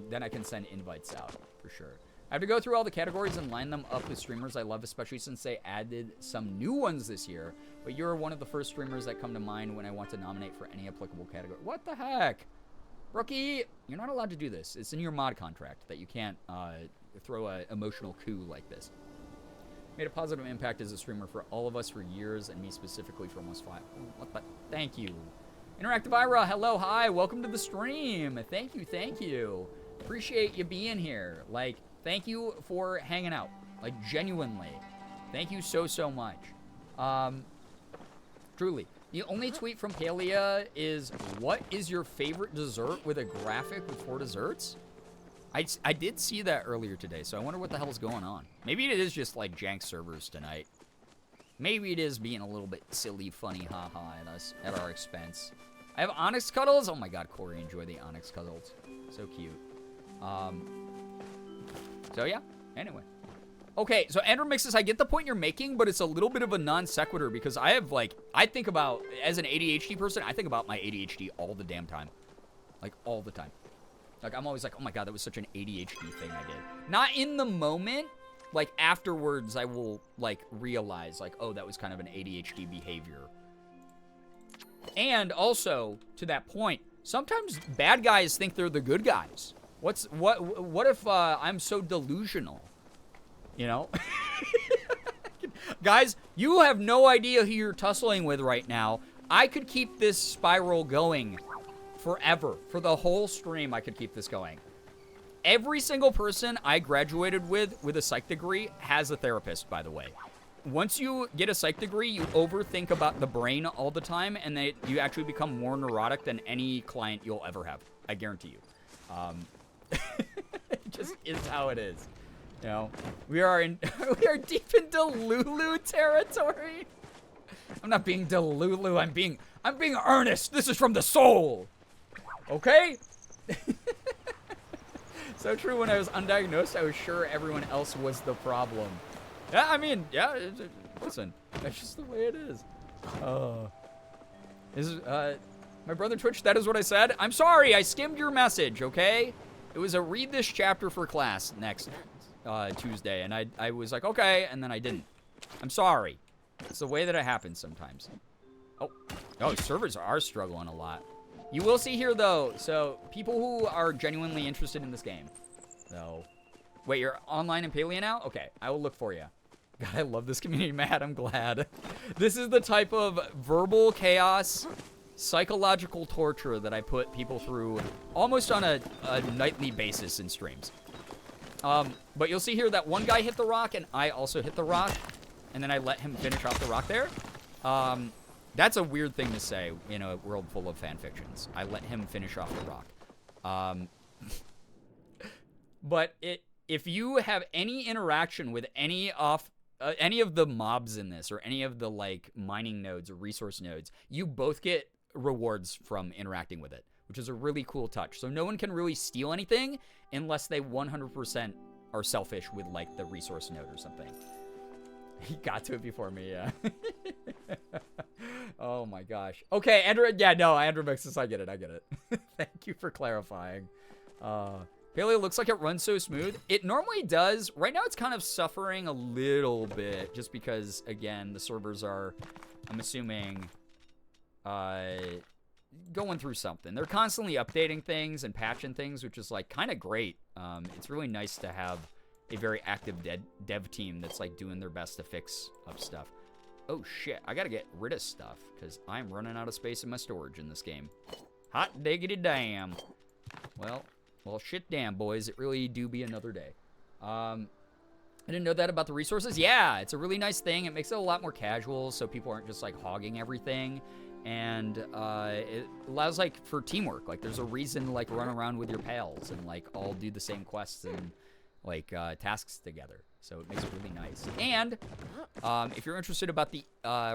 then I can send invites out, for sure. I have to go through all the categories and line them up with streamers I love, especially since they added some new ones this year. But you're one of the first streamers that come to mind when I want to nominate for any applicable category. What the heck? Rookie, you're not allowed to do this. It's in your mod contract that you can't throw an emotional coup like this. Made a positive impact as a streamer for all of us for years, and me specifically for almost 5. What the? Thank you. Interactive Ira, hello, hi, welcome to the stream. Thank you. Appreciate you being here. Like, thank you for hanging out. Like, genuinely. Thank you so much. Truly. The only tweet from Palia is, what is your favorite dessert with a graphic with 4 desserts? I did see that earlier today, so I wonder what the hell's going on. Maybe it is just like jank servers tonight. Maybe it is being a little bit silly, funny, haha at us, at our expense. I have Onyx Cuddles. Oh my god, Corey, enjoy the Onyx Cuddles. So cute. So yeah, anyway. Okay, so Andrew Mixes, I get the point you're making, but it's a little bit of a non sequitur because I have, like, I think about, as an ADHD person, I think about my ADHD all the damn time. Like, all the time. Like, I'm always like, oh my god, that was such an ADHD thing I did. Not in the moment. Like, afterwards, I will, like, realize, like, oh, that was kind of an ADHD behavior. And also, to that point, sometimes bad guys think they're the good guys. What if I'm so delusional? You know? Guys, you have no idea who you're tussling with right now. I could keep this spiral going forever. For the whole stream, I could keep this going. Every single person I graduated with a psych degree has a therapist, by the way. Once you get a psych degree, you overthink about the brain all the time, and then you actually become more neurotic than any client you'll ever have. I guarantee you. It just is how it is. You know, we are deep in Delulu territory. I'm not being Delulu. I'm being earnest. This is from the soul. Okay? So true. When I was undiagnosed, I was sure everyone else was the problem. Yeah, I mean, yeah. Listen, that's just the way it is. My brother Twitch. That is what I said. I'm sorry. I skimmed your message. Okay. It was a read this chapter for class next Tuesday, and I was like, okay, and then I didn't. I'm sorry. It's the way that it happens sometimes. Oh, servers are struggling a lot. You will see here, though, so people who are genuinely interested in this game, though. Wait, you're online in Palia now? Okay, I will look for you. God, I love this community, Matt. I'm glad. This is the type of verbal chaos, psychological torture that I put people through almost on a nightly basis in streams. But you'll see here that one guy hit the rock, and I also hit the rock, and then I let him finish off the rock there. That's a weird thing to say in a world full of fan fictions. I let him finish off the rock. But if you have any interaction with any of the mobs in this, or any of the, like, mining nodes or resource nodes, you both get rewards from interacting with it, which is a really cool touch. So no one can really steal anything unless they 100% are selfish with, like, the resource node or something. He got to it before me, yeah. Oh my gosh. Okay, Andrew, yeah, no, Andrew Mixes, I get it. Thank you for clarifying. Paleo looks like it runs so smooth. It normally does. Right now it's kind of suffering a little bit, just because, again, the servers are, I'm assuming, going through something. They're constantly updating things and patching things, which is, like, kind of great. It's really nice to have a very active dev team that's, like, doing their best to fix up stuff. Oh shit, I gotta get rid of stuff because I'm running out of space in my storage in this game. Hot diggity damn. Well, shit damn, boys. It really do be another day. I didn't know that about the resources. Yeah, it's a really nice thing. It makes it a lot more casual, so people aren't just like hogging everything. And it allows like for teamwork. Like there's a reason to like run around with your pals and like all do the same quests and like tasks together. So it makes it really nice. And if you're interested about the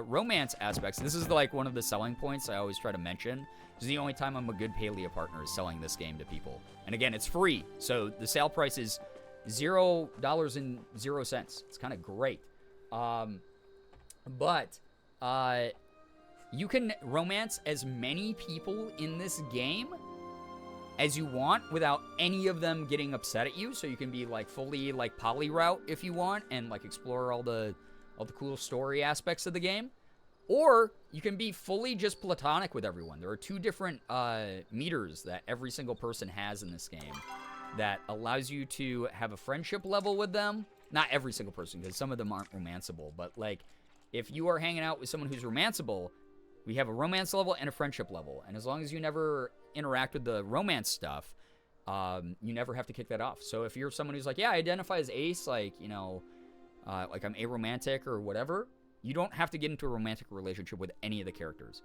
romance aspects, this is like one of the selling points I always try to mention. This is the only time I'm a good palia partner is selling this game to people. And again, it's free. So the sale price is $0.00. It's kind of great. But you can romance as many people in this game as you want without any of them getting upset at you. So you can be like fully like poly route if you want and like explore all the cool story aspects of the game. Or you can be fully just platonic with everyone. There are 2 different meters that every single person has in this game that allows you to have a friendship level with them. Not every single person, because some of them aren't romanceable. But like, if you are hanging out with someone who's romanceable, we have a romance level and a friendship level. And as long as you never interact with the romance stuff, you never have to kick that off. So if you're someone who's like, yeah, I identify as ace, like, you know, like I'm aromantic or whatever, you don't have to get into a romantic relationship with any of the characters.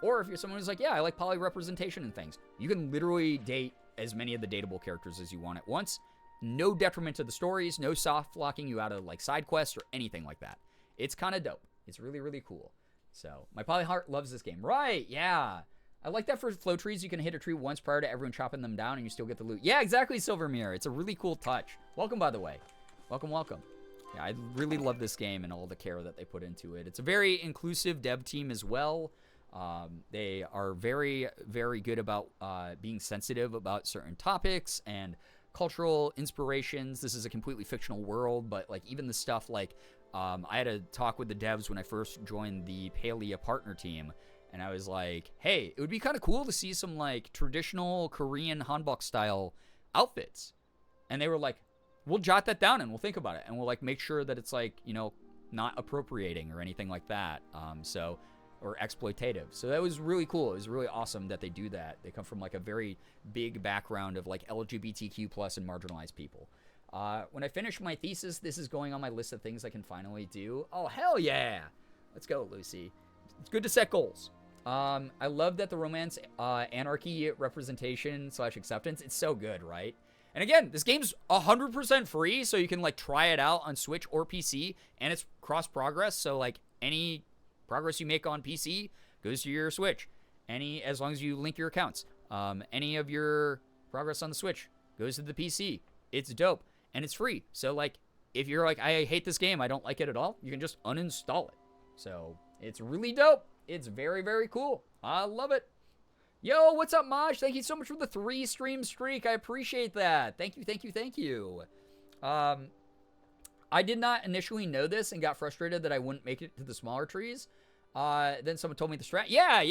Or if you're someone who's like, yeah, I like poly representation and things, you can literally date as many of the dateable characters as you want at once. No detriment to the stories, no soft locking you out of like side quests or anything like that. It's kind of dope. It's really, really cool. So my poly heart loves this game. Right, yeah. I like that for flow trees. You can hit a tree once prior to everyone chopping them down and you still get the loot. Yeah, exactly, Silvermere. It's a really cool touch. Welcome, by the way. Welcome, welcome. Yeah, I really love this game and all the care that they put into it. It's a very inclusive dev team as well. They are very, very good about being sensitive about certain topics and cultural inspirations. This is a completely fictional world, but like even the stuff like I had a talk with the devs when I first joined the Palia partner team, and I was like, hey, it would be kind of cool to see some like traditional Korean hanbok style outfits. And they were like, we'll jot that down and we'll think about it, and we'll like make sure that it's like, you know, not appropriating or anything like that. Or exploitative. So that was really cool. It was really awesome that they do that. They come from like a very big background of like LGBTQ plus and marginalized people. When I finish my thesis, this is going on my list of things I can finally do. Oh, hell yeah. Let's go, Lucy. It's good to set goals. I love that the romance anarchy representation / acceptance. It's so good, right? And again, this game's 100% free, so you can like try it out on Switch or PC, and it's cross progress. So like any progress you make on PC goes to your Switch. As long as you link your accounts. Any of your progress on the Switch goes to the PC. It's dope. And it's free. So, like, if you're like, I hate this game, I don't like it at all, you can just uninstall it. So, it's really dope. It's very, very cool. I love it. Yo, what's up, Maj? Thank you so much for the 3-stream streak. I appreciate that. Thank you, thank you, thank you. I did not initially know this and got frustrated that I wouldn't make it to the smaller trees. Then someone told me the strat. Yeah.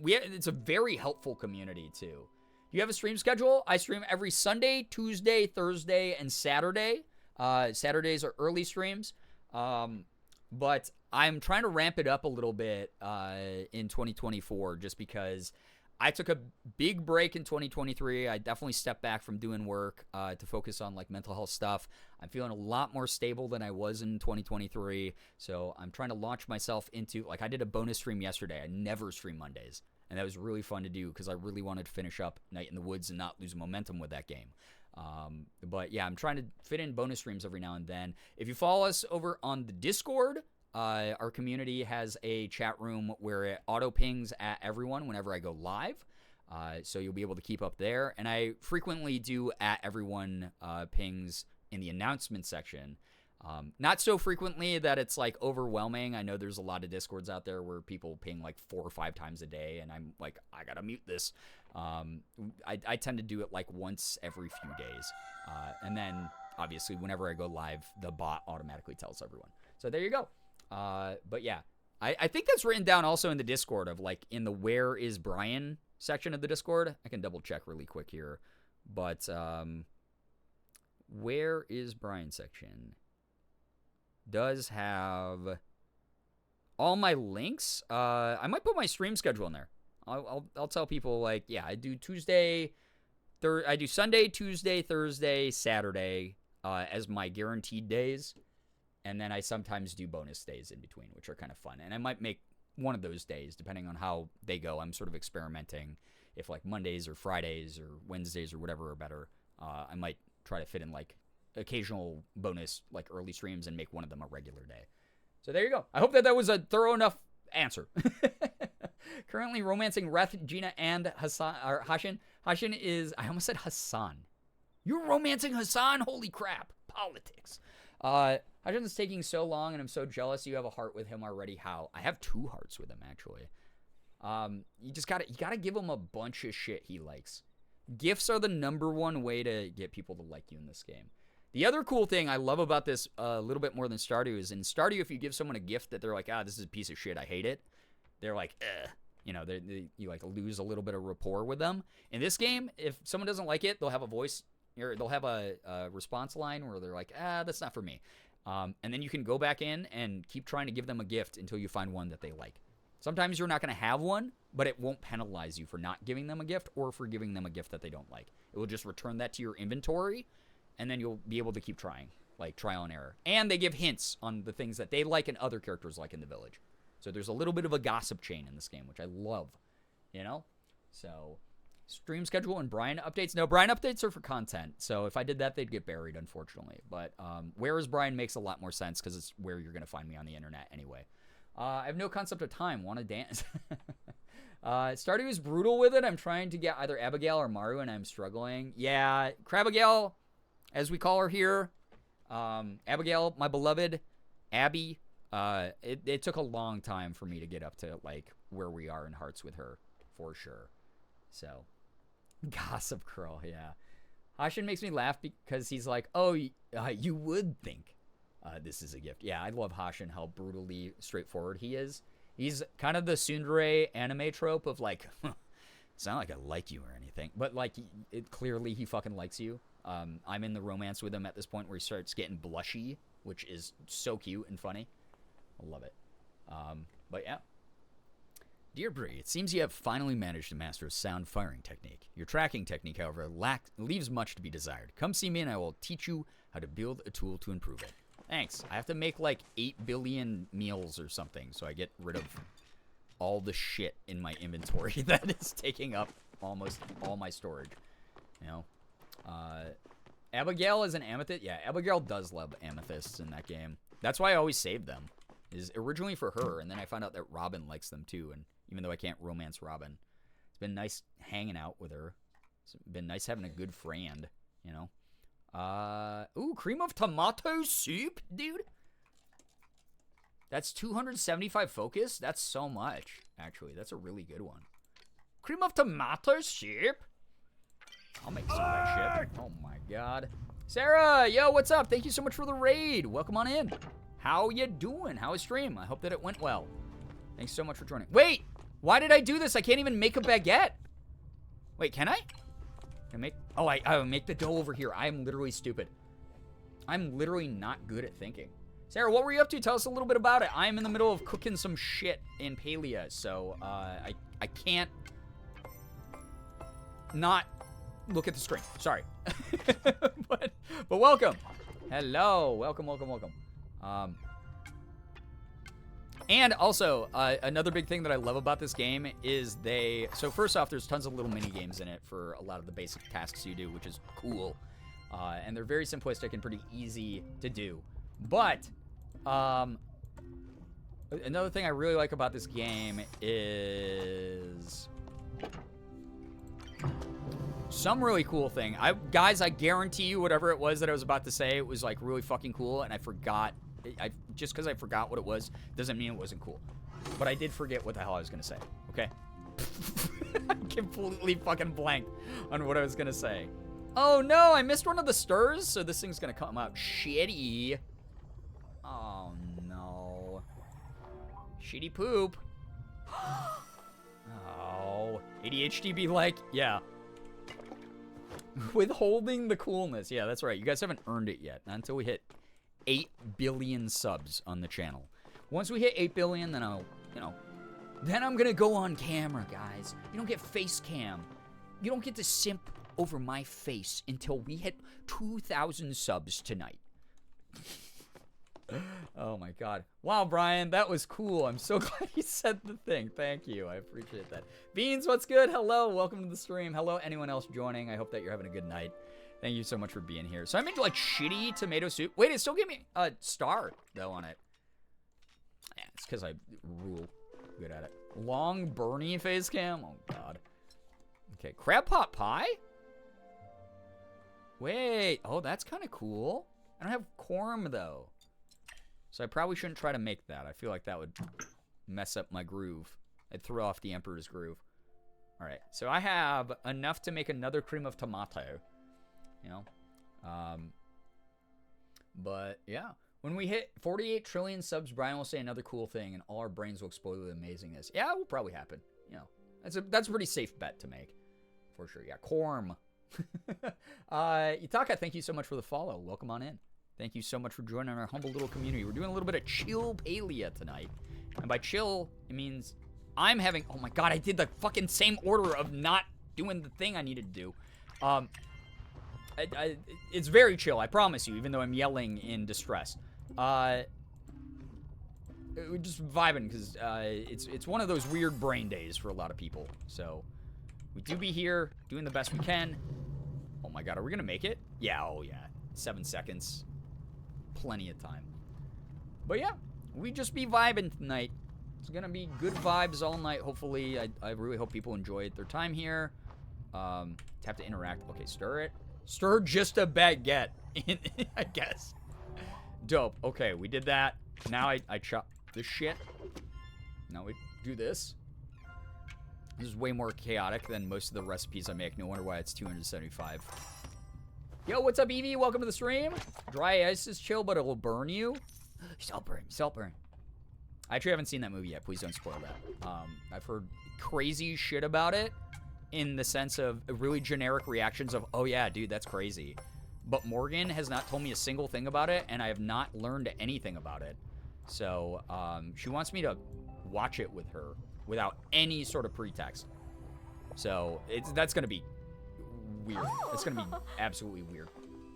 It's a very helpful community too. You have a stream schedule? I stream every Sunday, Tuesday, Thursday, and Saturday. Saturdays are early streams. But I'm trying to ramp it up a little bit in 2024 just because I took a big break in 2023. I definitely stepped back from doing work to focus on like mental health stuff. I'm feeling a lot more stable than I was in 2023. So I'm trying to launch myself into, like, I did a bonus stream yesterday. I never stream Mondays. And that was really fun to do because I really wanted to finish up Night in the Woods and not lose momentum with that game. But yeah, I'm trying to fit in bonus streams every now and then. If you follow us over on the Discord, our community has a chat room where it auto pings at everyone whenever I go live. So you'll be able to keep up there. And I frequently do at everyone pings in the announcement section. Not so frequently that it's like overwhelming. I know there's a lot of Discords out there where people ping like 4 or 5 times a day, and I'm like, I gotta mute this. I tend to do it like once every few days. And then obviously whenever I go live, the bot automatically tells everyone. So there you go. But yeah, I think that's written down also in the Discord of like in the Where is Brian section of the Discord. I can double check really quick here. But Where is Brian section does have all my links. I might put my stream schedule in there. I'll tell people like, yeah, I do Sunday, Tuesday, Thursday, Saturday. as my guaranteed days. And then I sometimes do bonus days in between, which are kind of fun. And I might make one of those days, depending on how they go. I'm sort of experimenting. If like Mondays or Fridays or Wednesdays or whatever are better, I might try to fit in like occasional bonus, like early streams, and make one of them a regular day. So there you go. I hope that was a thorough enough answer. Currently romancing Reth, Gina, and Hashin. Hashin is, I almost said Hassan. You're romancing Hassan? Holy crap. Politics. Hashin is taking so long, and I'm so jealous you have a heart with him already. How? I have 2 hearts with him, actually. You gotta give him a bunch of shit he likes. Gifts are the #1 way to get people to like you in this game. The other cool thing I love about this a little bit more than Stardew is in Stardew, if you give someone a gift that they're like, this is a piece of shit, I hate it, they're like, you know, you like lose a little bit of rapport with them. In this game, if someone doesn't like it, they'll have a voice, or they'll have a response line where they're like, that's not for me. And then you can go back in and keep trying to give them a gift until you find one that they like. Sometimes you're not going to have one, but it won't penalize you for not giving them a gift or for giving them a gift that they don't like. It will just return that to your inventory, and then you'll be able to keep trying, like trial and error. And they give hints on the things that they like and other characters like in the village. So there's a little bit of a gossip chain in this game, which I love, you know? So stream schedule and Brian updates. No, Brian updates are for content. So if I did that, they'd get buried, unfortunately. But where is Brian makes a lot more sense because it's where you're going to find me on the internet anyway. I have no concept of time. Want to dance? Stardew is brutal with it. I'm trying to get either Abigail or Maru, and I'm struggling. Yeah, Crabigail, as we call her here. Abigail, my beloved Abby. It took a long time for me to get up to like where we are in hearts with her, for sure. So, Gossip Curl, yeah. Hashin makes me laugh because he's like, oh, you would think this is a gift. Yeah, I love Hashin, how brutally straightforward he is. He's kind of the tsundere anime trope of like, it's not like I like you or anything, but like, clearly he fucking likes you. I'm in the romance with him at this point where he starts getting blushy, which is so cute and funny. I love it. But yeah. Dear Bree, it seems you have finally managed to master a sound firing technique. Your tracking technique, however, leaves much to be desired. Come see me and I will teach you how to build a tool to improve it. Thanks. I have to make like 8 billion meals or something so I get rid of all the shit in my inventory that is taking up almost all my storage. You know? Abigail is an amethyst. Yeah, Abigail does love amethysts in that game. That's why I always save them. Is originally for her, and then I found out that Robin likes them too, and even though I can't romance Robin, it's been nice hanging out with her. It's been nice having a good friend, you know? Ooh, cream of tomato soup, dude? That's 275 focus? That's so much, actually. That's a really good one. Cream of tomato soup? I'll make some of that shit. Oh my god. Sarah, yo, what's up? Thank you so much for the raid. Welcome on in. How you doing? How is stream? I hope that it went well. Thanks so much for joining. Wait! Why did I do this? I can't even make a baguette. Wait, can I? Can I make... Oh, I make the dough over here. I am literally stupid. I'm literally not good at thinking. Sarah, what were you up to? Tell us a little bit about it. I'm in the middle of cooking some shit in palia, so I can't not look at the screen. Sorry. but welcome. Hello. Welcome. And also, another big thing that I love about this game is so first off, there's tons of little mini games in it for a lot of the basic tasks you do, which is cool. And they're very simplistic and pretty easy to do. But, another thing I really like about this game is some really cool thing. Guys, I guarantee you whatever it was that I was about to say, it was like really fucking cool, and I forgot. Just because I forgot what it was doesn't mean it wasn't cool. But I did forget what the hell I was going to say, okay? I completely fucking blanked on what I was going to say. Oh no, I missed one of the stirs, so this thing's going to come out shitty. Oh no. Shitty poop. Oh. ADHD be like, yeah. Withholding the coolness. Yeah, that's right. You guys haven't earned it yet. Not until we hit 8 billion subs on the channel. Once we hit 8 billion, then then I'm gonna go on camera, guys. You don't get face cam. You don't get to simp over my face until we hit 2,000 subs tonight. Oh my god. Wow, Brian, that was cool. I'm so glad you said the thing. Thank you. I appreciate that. Beans, what's good? Hello. Welcome to the stream. Hello, anyone else joining. I hope that you're having a good night. Thank you so much for being here. So I made like shitty tomato soup. Wait, it still gave me a star though on it. Yeah, it's because I rule. Good at it. Long Bernie face cam. Oh god. Okay, crab pot pie? Wait. Oh, that's kind of cool. I don't have corn though. So I probably shouldn't try to make that. I feel like that would mess up my groove. I'd throw off the Emperor's groove. Alright, so I have enough to make another cream of tomato. You know? But, yeah. When we hit 48 trillion subs, Brian will say another cool thing, and all our brains will explode with amazingness. Yeah, it will probably happen. You know, that's a pretty safe bet to make. For sure. Yeah, Corm. Yutaka, thank you so much for the follow. Welcome on in. Thank you so much for joining our humble little community. We're doing a little bit of chill palia tonight. And by chill, it means I'm having... Oh my god, I did the fucking same order of not doing the thing I needed to do. It's very chill, I promise you, even though I'm yelling in distress. We're just vibing, because it's one of those weird brain days for a lot of people. So, we do be here, doing the best we can. Oh my god, are we gonna make it? Yeah, oh yeah. 7 seconds. Plenty of time. But yeah, we just be vibing tonight. It's gonna be good vibes all night, hopefully. I really hope people enjoy their time here. Have to interact. Okay, stir it. Stir just a baguette, I guess. Dope. Okay, we did that. Now I chop this shit. Now we do this. This is way more chaotic than most of the recipes I make. No wonder why it's 275. Yo, what's up, Evie? Welcome to the stream. Dry ice is chill, but it will burn you. Saltburn, Saltburn. I actually haven't seen that movie yet. Please don't spoil that. I've heard crazy shit about it in the sense of really generic reactions of, oh yeah, dude, that's crazy. But Morgan has not told me a single thing about it, and I have not learned anything about it. So, she wants me to watch it with her without any sort of pretext. So, that's gonna be weird. It's gonna be absolutely weird.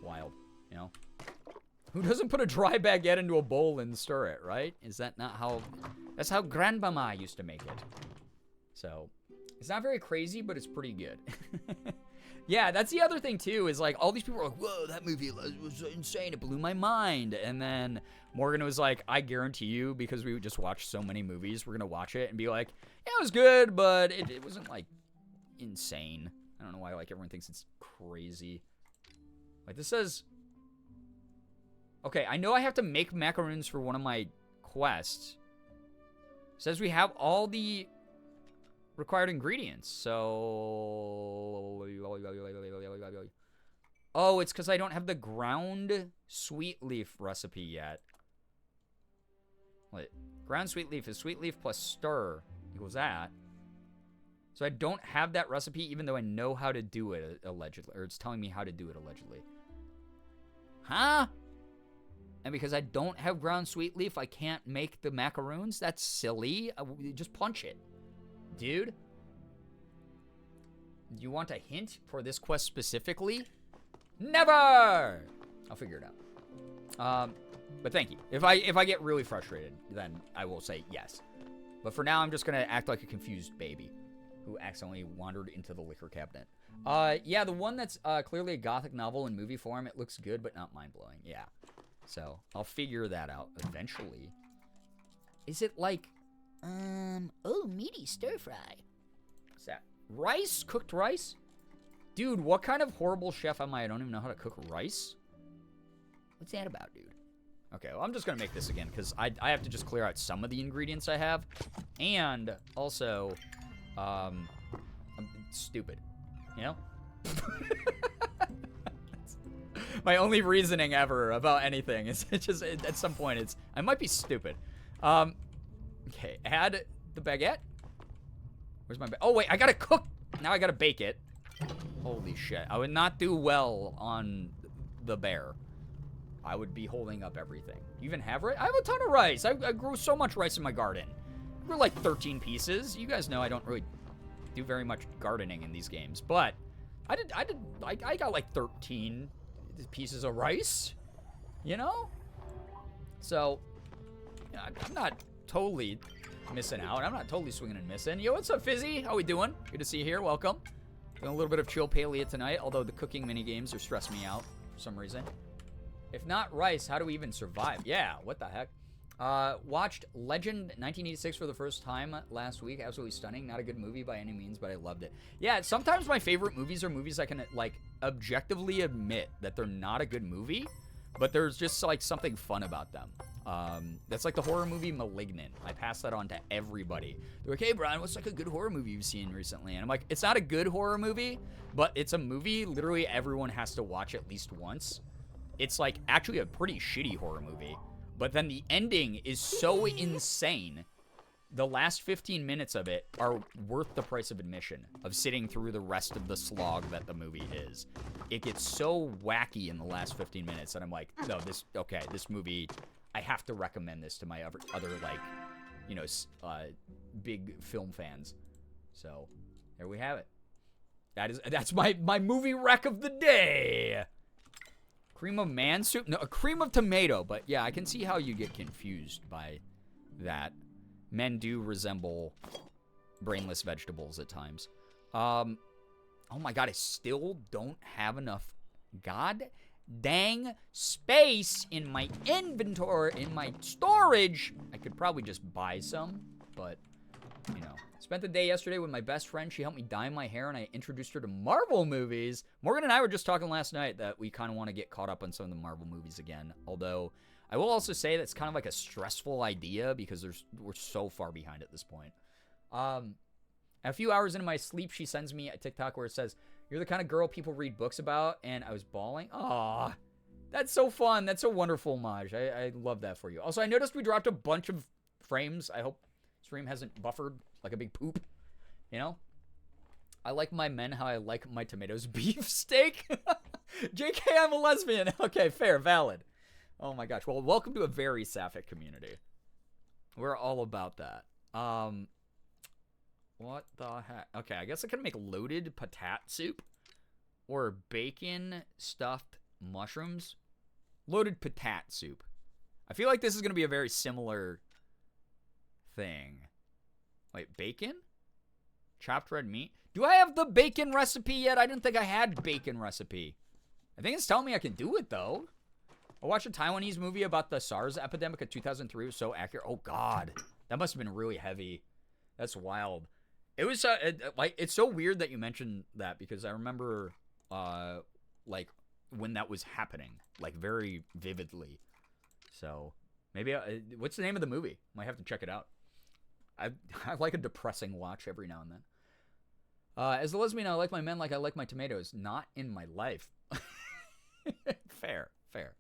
Wild, you know? Who doesn't put a dry baguette into a bowl and stir it, right? Is that not how... That's how Grandmama used to make it. So, it's not very crazy, but it's pretty good. Yeah, that's the other thing, too, is like, all these people are like, whoa, that movie was insane, it blew my mind. And then Morgan was like, I guarantee you, because we just watched so many movies, we're gonna watch it and be like, yeah, it was good, but it wasn't, like, insane. I don't know why, like, everyone thinks it's crazy. Like, this says... Okay, I know I have to make macaroons for one of my quests. It says we have all the required ingredients, so... Oh, it's because I don't have the ground sweet leaf recipe yet. Wait, ground sweet leaf is sweet leaf plus stir equals that. So I don't have that recipe even though I know how to do it, allegedly. Or it's telling me how to do it, allegedly. Huh? And because I don't have ground sweet leaf, I can't make the macaroons? That's silly. Just punch it. Dude. Do you want a hint for this quest specifically? Never! I'll figure it out. But thank you. If I get really frustrated, then I will say yes. But for now, I'm just going to act like a confused baby who accidentally wandered into the liquor cabinet. Yeah, the one that's clearly a gothic novel in movie form, it looks good, but not mind-blowing. Yeah. So, I'll figure that out eventually. Is it like, oh, meaty stir-fry. What's that? Rice? Cooked rice? Dude, what kind of horrible chef am I? I don't even know how to cook rice. What's that about, dude? Okay, well, I'm just gonna make this again, because I have to just clear out some of the ingredients I have. And, also, I'm stupid. You know? My only reasoning ever about anything is it just, at some point, it's, I might be stupid. Okay, add the baguette. Where's my oh, wait, I gotta cook. Now I gotta bake it. Holy shit. I would not do well on the bear. I would be holding up everything. You even have rice? I have a ton of rice. I grew so much rice in my garden. I grew like 13 pieces. You guys know I don't really do very much gardening in these games, but I got like 13 pieces of rice, you know? So, yeah, I'm not totally missing out. I'm not totally swinging and missing. Yo, what's up, Fizzy? How we doing? Good to see you here. Welcome. Doing a little bit of chill palea tonight, although the cooking mini games are stressing me out for some reason. If not rice, how do we even survive? Yeah, what the heck? Watched Legend 1986 for the first time last week. Absolutely stunning. Not a good movie by any means, but I loved it. Yeah, sometimes my favorite movies are movies I can, like, objectively admit that they're not a good movie, but there's just, like, something fun about them. That's like the horror movie Malignant. I pass that on to everybody. They're like, hey, Brian, what's, like, a good horror movie you've seen recently? And I'm like, it's not a good horror movie, but it's a movie literally everyone has to watch at least once. It's, like, actually a pretty shitty horror movie. But then the ending is so insane. The last 15 minutes of it are worth the price of admission, of sitting through the rest of the slog that the movie is. It gets so wacky in the last 15 minutes that I'm like, no, this movie, I have to recommend this to my other like, you know, big film fans. So, there we have it. That's my movie rec of the day. Cream of man soup? No, a cream of tomato. But yeah, I can see how you get confused by that. Men do resemble brainless vegetables at times. Oh my god, I still don't have enough god dang space in my inventory, in my storage. I could probably just buy some, but, you know. Spent the day yesterday with my best friend. She helped me dye my hair, and I introduced her to Marvel movies. Morgan and I were just talking last night that we kind of want to get caught up on some of the Marvel movies again. Although, I will also say that's kind of like a stressful idea because we're so far behind at this point. A few hours into my sleep, she sends me a TikTok where it says, "You're the kind of girl people read books about," and I was bawling. Aw, that's so fun. That's a wonderful homage. I love that for you. Also, I noticed we dropped a bunch of frames. I hope stream hasn't buffered like a big poop, you know? I like my men how I like my tomatoes beefsteak. JK, I'm a lesbian. Okay, fair, valid. Oh my gosh. Well, welcome to a very sapphic community. We're all about that. What the heck? Okay, I guess I can make loaded patat soup or bacon stuffed mushrooms. Loaded patat soup. I feel like this is going to be a very similar thing. Wait, bacon? Chopped red meat? Do I have the bacon recipe yet? I didn't think I had bacon recipe. I think it's telling me I can do it, though. I watched a Taiwanese movie about the SARS epidemic of 2003. It was so accurate. Oh, God. That must have been really heavy. That's wild. It was, like, it's so weird that you mentioned that because I remember, like, when that was happening. Like, very vividly. So, maybe, what's the name of the movie? Might have to check it out. I like a depressing watch every now and then. As the lesbian, I like my men like I like my tomatoes. Not in my life. Fair. Okay,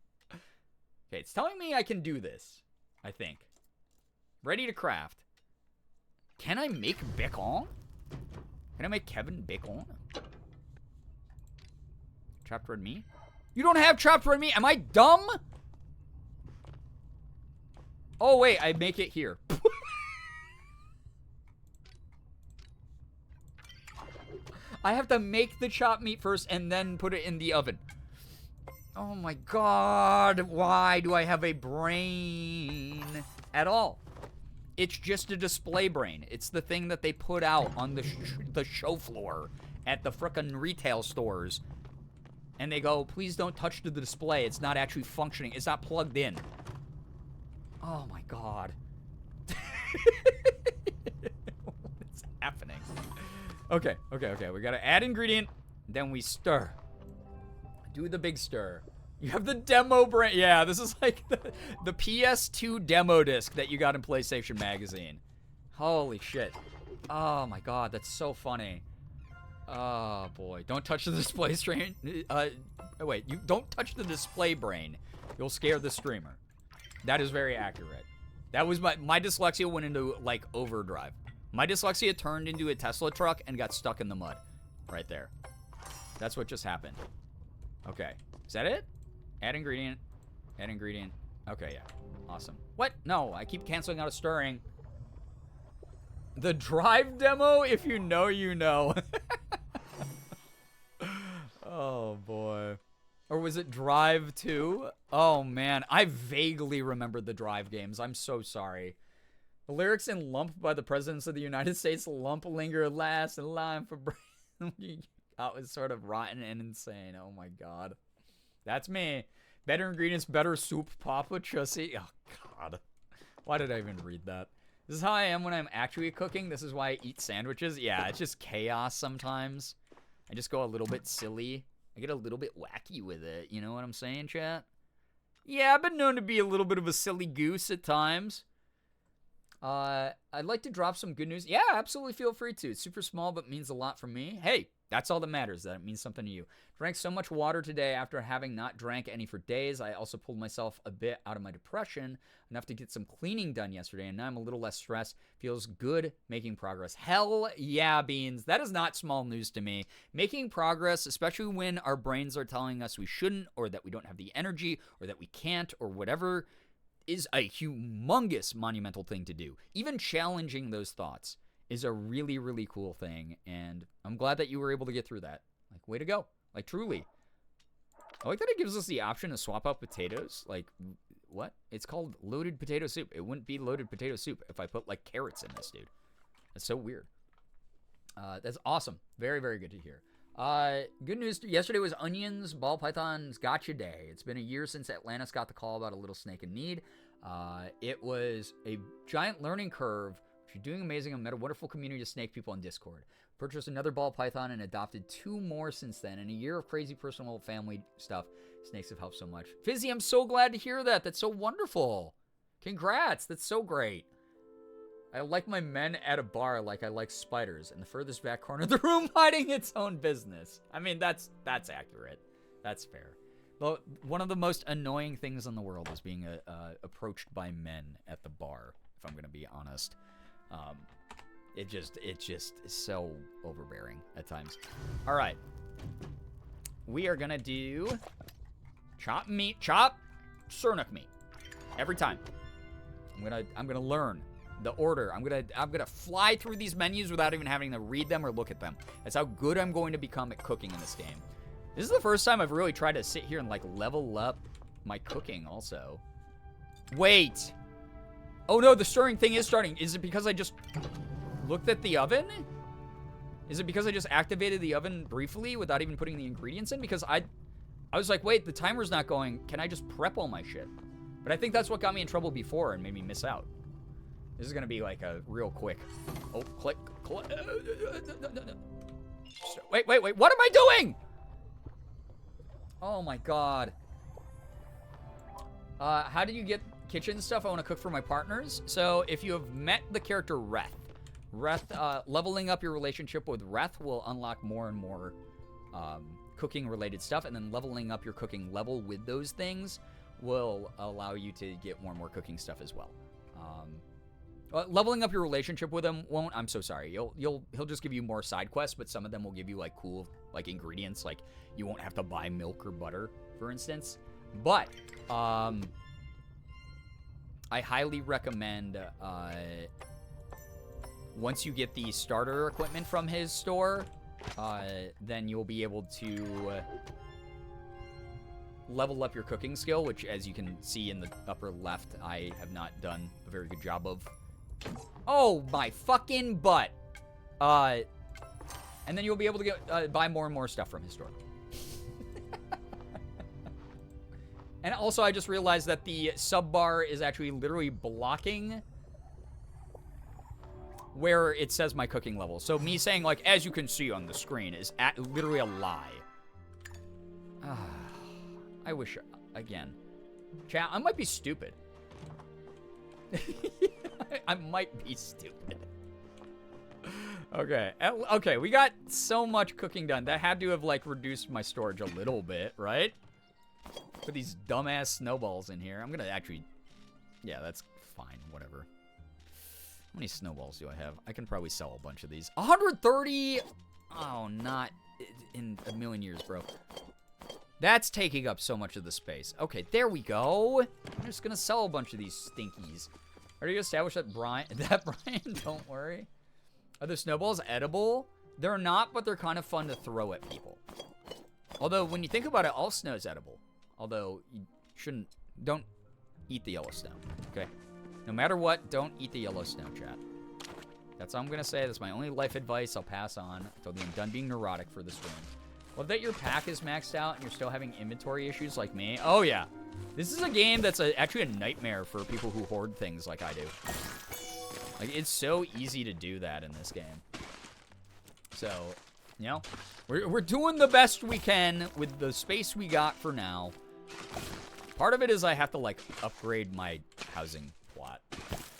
it's telling me I can do this, I think. Ready to craft. Can I make bacon? Can I make Kevin bacon? Chopped red meat? You don't have chopped red meat? Am I dumb? Oh, wait, I make it here. I have to make the chopped meat first and then put it in the oven. Oh my god, why do I have a brain at all? It's just a display brain. It's the thing that they put out on the show floor at the frickin' retail stores. And they go, please don't touch the display. It's not actually functioning. It's not plugged in. Oh my god. What's happening? Okay. We gotta add ingredient, then we stir. Do the big stir. You have the demo brand. Yeah, this is like the PS2 demo disc that you got in PlayStation Magazine. Holy shit. Oh my god, that's so funny. Oh boy. Don't touch the display strain. Wait, you don't touch the display brain. You'll scare the streamer. That is very accurate. That was my dyslexia went into like overdrive. My dyslexia turned into a Tesla truck and got stuck in the mud. Right there. That's what just happened. Okay. Is that it? Add ingredient. Add ingredient. Okay, yeah. Awesome. What? No, I keep canceling out of stirring. The drive demo, if you know, you know. Or was it Drive 2? Oh, man. I vaguely remember the Drive games. I'm so sorry. The lyrics in Lump by the Presidents of the United States, lump linger last in line for breath. That was sort of rotten and insane. Oh, my God. That's me. Better ingredients, better soup, Papa Chussie. Oh, God. Why did I even read that? This is how I am when I'm actually cooking. This is why I eat sandwiches. Yeah, it's just chaos sometimes. I just go a little bit silly. I get a little bit wacky with it. You know what I'm saying, chat? Yeah, I've been known to be a little bit of a silly goose at times. I'd like to drop some good news. Yeah, absolutely feel free to. It's super small, but means a lot for me. Hey, that's all that matters, that it means something to you. Drank so much water today after having not drank any for days. I also pulled myself a bit out of my depression, enough to get some cleaning done yesterday, and now I'm a little less stressed. Feels good making progress. Hell yeah, Beans. That is not small news to me. Making progress, especially when our brains are telling us we shouldn't, or that we don't have the energy, or that we can't, or whatever, is a humongous monumental thing to do. Even challenging those thoughts is a really, really cool thing, and I'm glad that you were able to get through that. Like, way to go. Like, truly. I like that it gives us the option to swap out potatoes. Like, what? It's called loaded potato soup. It wouldn't be loaded potato soup if I put, like, carrots in this, dude. That's so weird. That's awesome. Very, very good to hear. Good news. Yesterday was Onions, Ball Python's Gotcha Day. It's been a year since Atlantis got the call about a little snake in need. It was a giant learning curve. You're doing amazing. I met a wonderful community of snake people on Discord. Purchased another ball python and adopted 2 more since then. In a year of crazy personal family stuff, snakes have helped so much. Fizzy, I'm so glad to hear that. That's so wonderful. Congrats. That's so great. I like my men at a bar like I like spiders in the furthest back corner of the room hiding its own business. I mean, that's accurate. That's fair. But one of the most annoying things in the world is being approached by men at the bar, if I'm going to be honest. It just is so overbearing at times. All right. We are going to do chop surnuk meat every time. I'm going to learn the order. I'm gonna fly through these menus without even having to read them or look at them. That's how good I'm going to become at cooking in this game. This is the first time I've really tried to sit here and like level up my cooking also. Wait. Oh no, the stirring thing is starting. Is it because I just looked at the oven? Is it because I just activated the oven briefly without even putting the ingredients in? Because I was like, wait, the timer's not going. Can I just prep all my shit? But I think that's what got me in trouble before and made me miss out. This is going to be like a real quick. Oh, click. Wait. What am I doing? Oh, my God. How do you get kitchen stuff? I want to cook for my partners. So if you have met the character Reth, leveling up your relationship with Reth will unlock more and more cooking-related stuff. And then leveling up your cooking level with those things will allow you to get more and more cooking stuff as well. Leveling up your relationship with him won't. I'm so sorry. He'll just give you more side quests, but some of them will give you like cool like ingredients. Like you won't have to buy milk or butter, for instance. But I highly recommend once you get the starter equipment from his store, then you'll be able to level up your cooking skill, which as you can see in the upper left, I have not done a very good job of. Oh, my fucking butt. And then you'll be able to get buy more and more stuff from his store. And also, I just realized that the sub bar is actually literally blocking where it says my cooking level. So me saying, like, as you can see on the screen is literally a lie. I wish, again. Chat, I might be stupid. I might be stupid. Okay, we got so much cooking done. That had to have, like, reduced my storage a little bit, right? Put these dumbass snowballs in here. I'm gonna actually... Yeah, that's fine. Whatever. How many snowballs do I have? I can probably sell a bunch of these. 130! Oh, not in a million years, bro. That's taking up so much of the space. Okay, there we go. I'm just gonna sell a bunch of these stinkies. Already established that Brian, don't worry. Are the snowballs edible? They're not, but they're kind of fun to throw at people. Although, when you think about it, all snow is edible. Although, you shouldn't... Don't eat the yellow snow, okay? No matter what, don't eat the yellow snow, chat. That's all I'm gonna say. That's my only life advice. I'll pass on until I'm done being neurotic for this room. Love that your pack is maxed out and you're still having inventory issues like me. Oh, yeah. This is a game that's actually a nightmare for people who hoard things like I do. Like, it's so easy to do that in this game. So, you know, we're doing the best we can with the space we got for now. Part of it is I have to, like, upgrade my housing plot.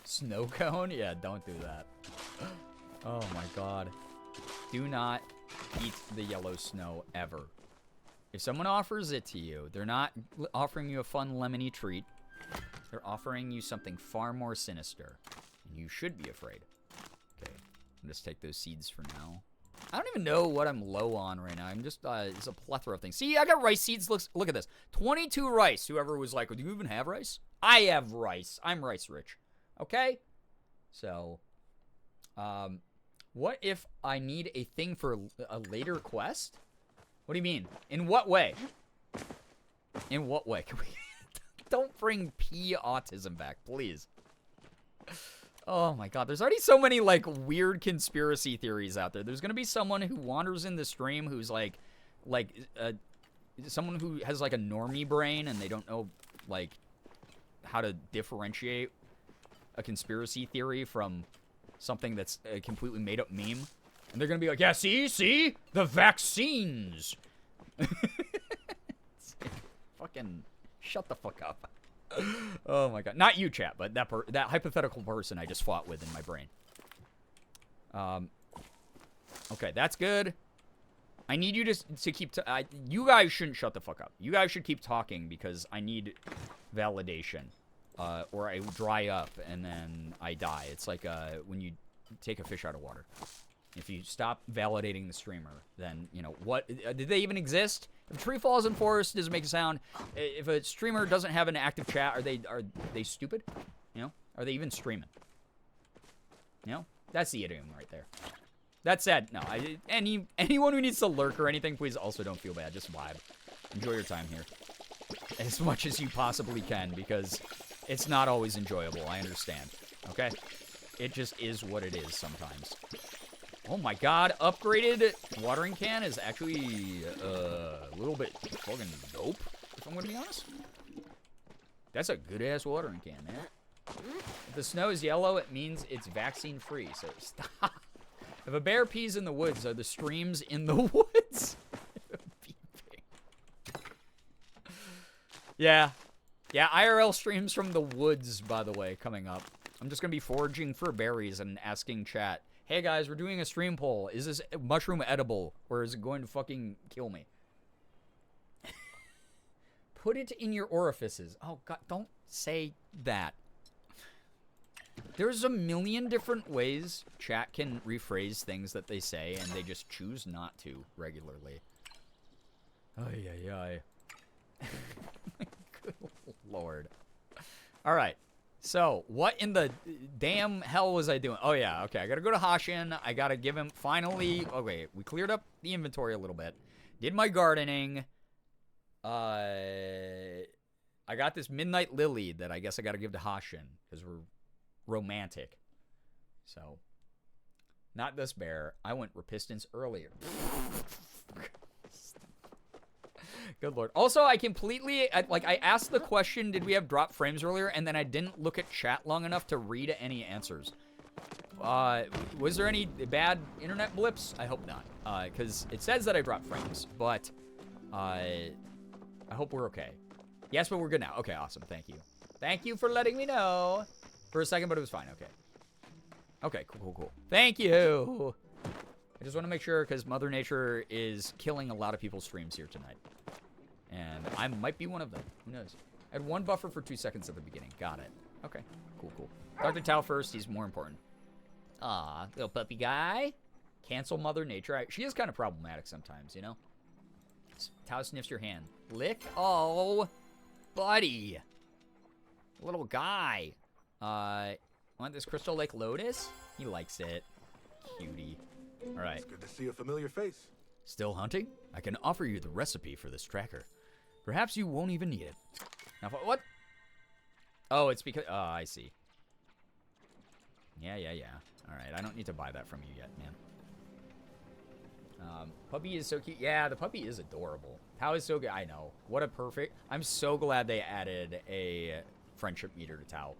Snow cone? Yeah, don't do that. Oh, my God. Do not eat the yellow snow ever. If someone offers it to you, they're not offering you a fun lemony treat. They're offering you something far more sinister. And you should be afraid. Okay, I'll just take those seeds for now. I don't even know what I'm low on right now. I'm just, it's a plethora of things. See, I got rice seeds. Look at this. 22 rice. Whoever was like, do you even have rice? I have rice. I'm rice rich. Okay? So, what if I need a thing for a later quest? What do you mean? In what way? In what way? Can we... Don't bring pea autism back, please. Oh my God, there's already so many, like, weird conspiracy theories out there. There's gonna be someone who wanders in the stream who's, someone who has, like, a normie brain and they don't know, like, how to differentiate a conspiracy theory from something that's a completely made-up meme. And they're gonna be like, yeah, see? The vaccines! Fucking shut the fuck up. Oh my God. Not you, chat, but that hypothetical person I just fought with in my brain. Okay, that's good. I need you to keep... you guys shouldn't shut the fuck up. You guys should keep talking because I need validation. Or I dry up and then I die. It's like when you take a fish out of water. If you stop validating the streamer, then, you know, what... did they even exist? If a tree falls in forest, does it make a sound? If a streamer doesn't have an active chat, are they stupid? You know? Are they even streaming? You know? That's the idiom right there. That said, no, anyone who needs to lurk or anything, please also don't feel bad. Just vibe. Enjoy your time here. As much as you possibly can, because it's not always enjoyable. I understand. Okay? It just is what it is sometimes. Oh my God, upgraded watering can is actually a little bit fucking dope, if I'm gonna be honest. That's a good-ass watering can, man. If the snow is yellow, it means it's vaccine-free, so stop. If a bear pees in the woods, are the streams in the woods? Yeah. Yeah, IRL streams from the woods, by the way, coming up. I'm just gonna be foraging for berries and asking chat, hey guys, we're doing a stream poll. Is this mushroom edible, or is it going to fucking kill me? Put it in your orifices. Oh God, don't say that. There's a million different ways chat can rephrase things that they say, and they just choose not to regularly. Ay, ay, ay. Good Lord. All right. So, what in the damn hell was I doing? Oh, yeah, okay. I gotta go to Hashin. I gotta give him, finally... Okay, we cleared up the inventory a little bit. Did my gardening. I got this Midnight Lily that I guess I gotta give to Hashin, because we're romantic. So, not this bear. I went Repistance earlier. Good Lord. Also, I completely, I asked the question, did we have drop frames earlier? And then I didn't look at chat long enough to read any answers. Was there any bad internet blips? I hope not. Because it says that I dropped frames. But, I hope we're okay. Yes, but we're good now. Okay, awesome. Thank you. Thank you for letting me know. For a second, but it was fine. Okay. Okay, cool. Thank you. I just want to make sure, because Mother Nature is killing a lot of people's streams here tonight. And I might be one of them. Who knows? I had one buffer for 2 seconds at the beginning. Got it. Okay. Cool. Dr. Tao first. He's more important. Aw, little puppy guy. Cancel Mother Nature. She is kind of problematic sometimes, you know? Tao sniffs your hand. Lick? Oh, buddy. Little guy. Want this Crystal Lake Lotus? He likes it. Cutie. All right. It's good to see a familiar face. Still hunting? I can offer you the recipe for this tracker. Perhaps you won't even need it. Now, what? Oh, it's because... Oh, I see. Yeah. Alright, I don't need to buy that from you yet, man. Puppy is so cute. Yeah, the puppy is adorable. Tao is so good. I know. What a perfect... I'm so glad they added a friendship meter to Tao.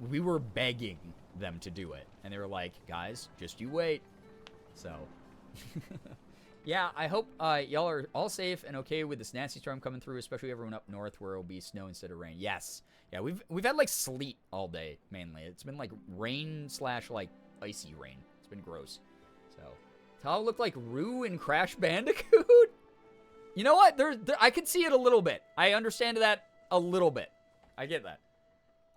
We were begging them to do it. And they were like, guys, just you wait. So... Yeah, I hope y'all are all safe and okay with this nasty storm coming through, especially everyone up north where it'll be snow instead of rain. Yes. Yeah, we've had like sleet all day mainly. It's been like rain / like icy rain. It's been gross. So, Tao looked like Roo in Crash Bandicoot. You know what? There, I can see it a little bit. I understand that a little bit. I get that.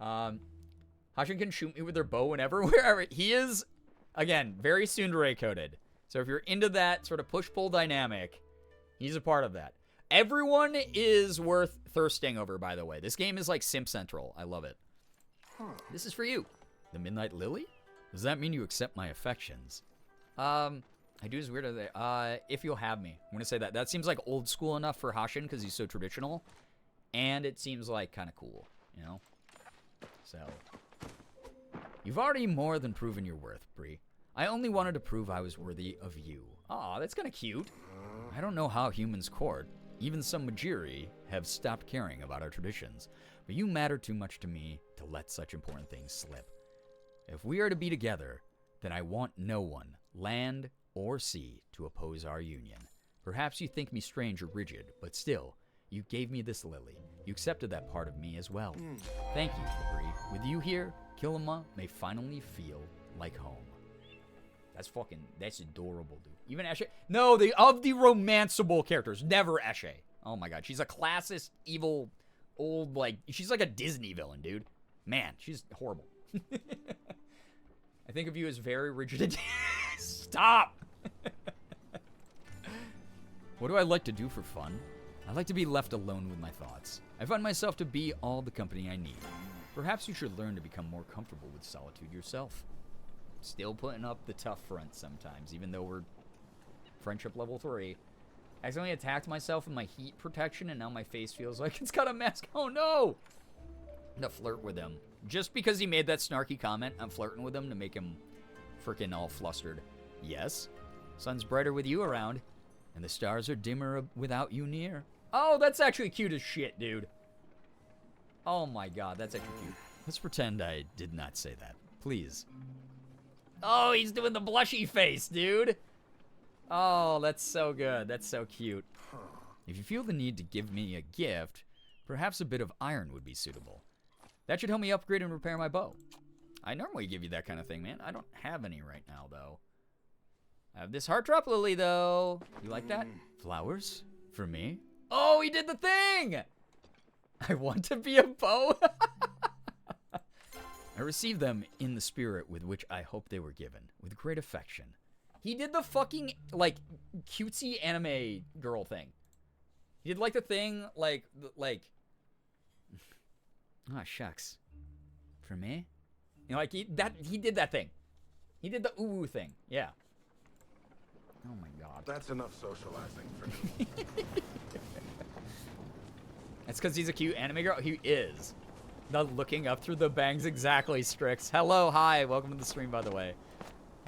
Hashin can shoot me with their bow whenever, wherever. He is, again, very tsundere coded. So if you're into that sort of push-pull dynamic, he's a part of that. Everyone is worth thirsting over, by the way. This game is like Simp Central. I love it. This is for you. The Midnight Lily? Does that mean you accept my affections? I do is weird. If you'll have me. I'm going to say that. That seems like old school enough for Hashin because he's so traditional. And it seems like kind of cool, you know? So. You've already more than proven your worth, Bree. I only wanted to prove I was worthy of you. Aw, that's kind of cute. I don't know how humans court. Even some Majiri have stopped caring about our traditions. But you matter too much to me to let such important things slip. If we are to be together, then I want no one, land or sea, to oppose our union. Perhaps you think me strange or rigid, but still, you gave me this lily. You accepted that part of me as well. Thank you, Bree. With you here, Kilima may finally feel like home. That's adorable, dude. Even Eshe. No, of the romanceable characters, never Eshe. Oh my god, she's a classist, evil, old, like, she's like a Disney villain, dude. Man, she's horrible. I think of you as very rigid. Stop! What do I like to do for fun? I like to be left alone with my thoughts. I find myself to be all the company I need. Perhaps you should learn to become more comfortable with solitude yourself. Still putting up the tough front sometimes, even though we're friendship level 3. I accidentally attacked myself in my heat protection, and now my face feels like it's got a mask. Oh no! I'm gonna flirt with him. Just because he made that snarky comment, I'm flirting with him to make him freaking all flustered. Yes, sun's brighter with you around, and the stars are dimmer without you near. Oh, that's actually cute as shit, dude. Oh my god, that's actually cute. Let's pretend I did not say that. Please. Oh, he's doing the blushy face, dude. Oh, that's so good. That's so cute. If you feel the need to give me a gift, perhaps a bit of iron would be suitable. That should help me upgrade and repair my bow. I normally give you that kind of thing, man. I don't have any right now, though. I have this heart drop lily, though. You like that? Flowers? For me? Oh, he did the thing! I want to be a bow. I received them in the spirit with which I hope they were given, with great affection. He did the fucking, like, cutesy anime girl thing. He did, like, the thing, like... Oh, shucks. For me? You know, like, he did that thing. He did the ooh thing. Yeah. Oh, my God. That's enough socializing for me. That's because he's a cute anime girl? He is. The looking up through the bangs exactly, Strix. Hello, hi, welcome to the stream, by the way.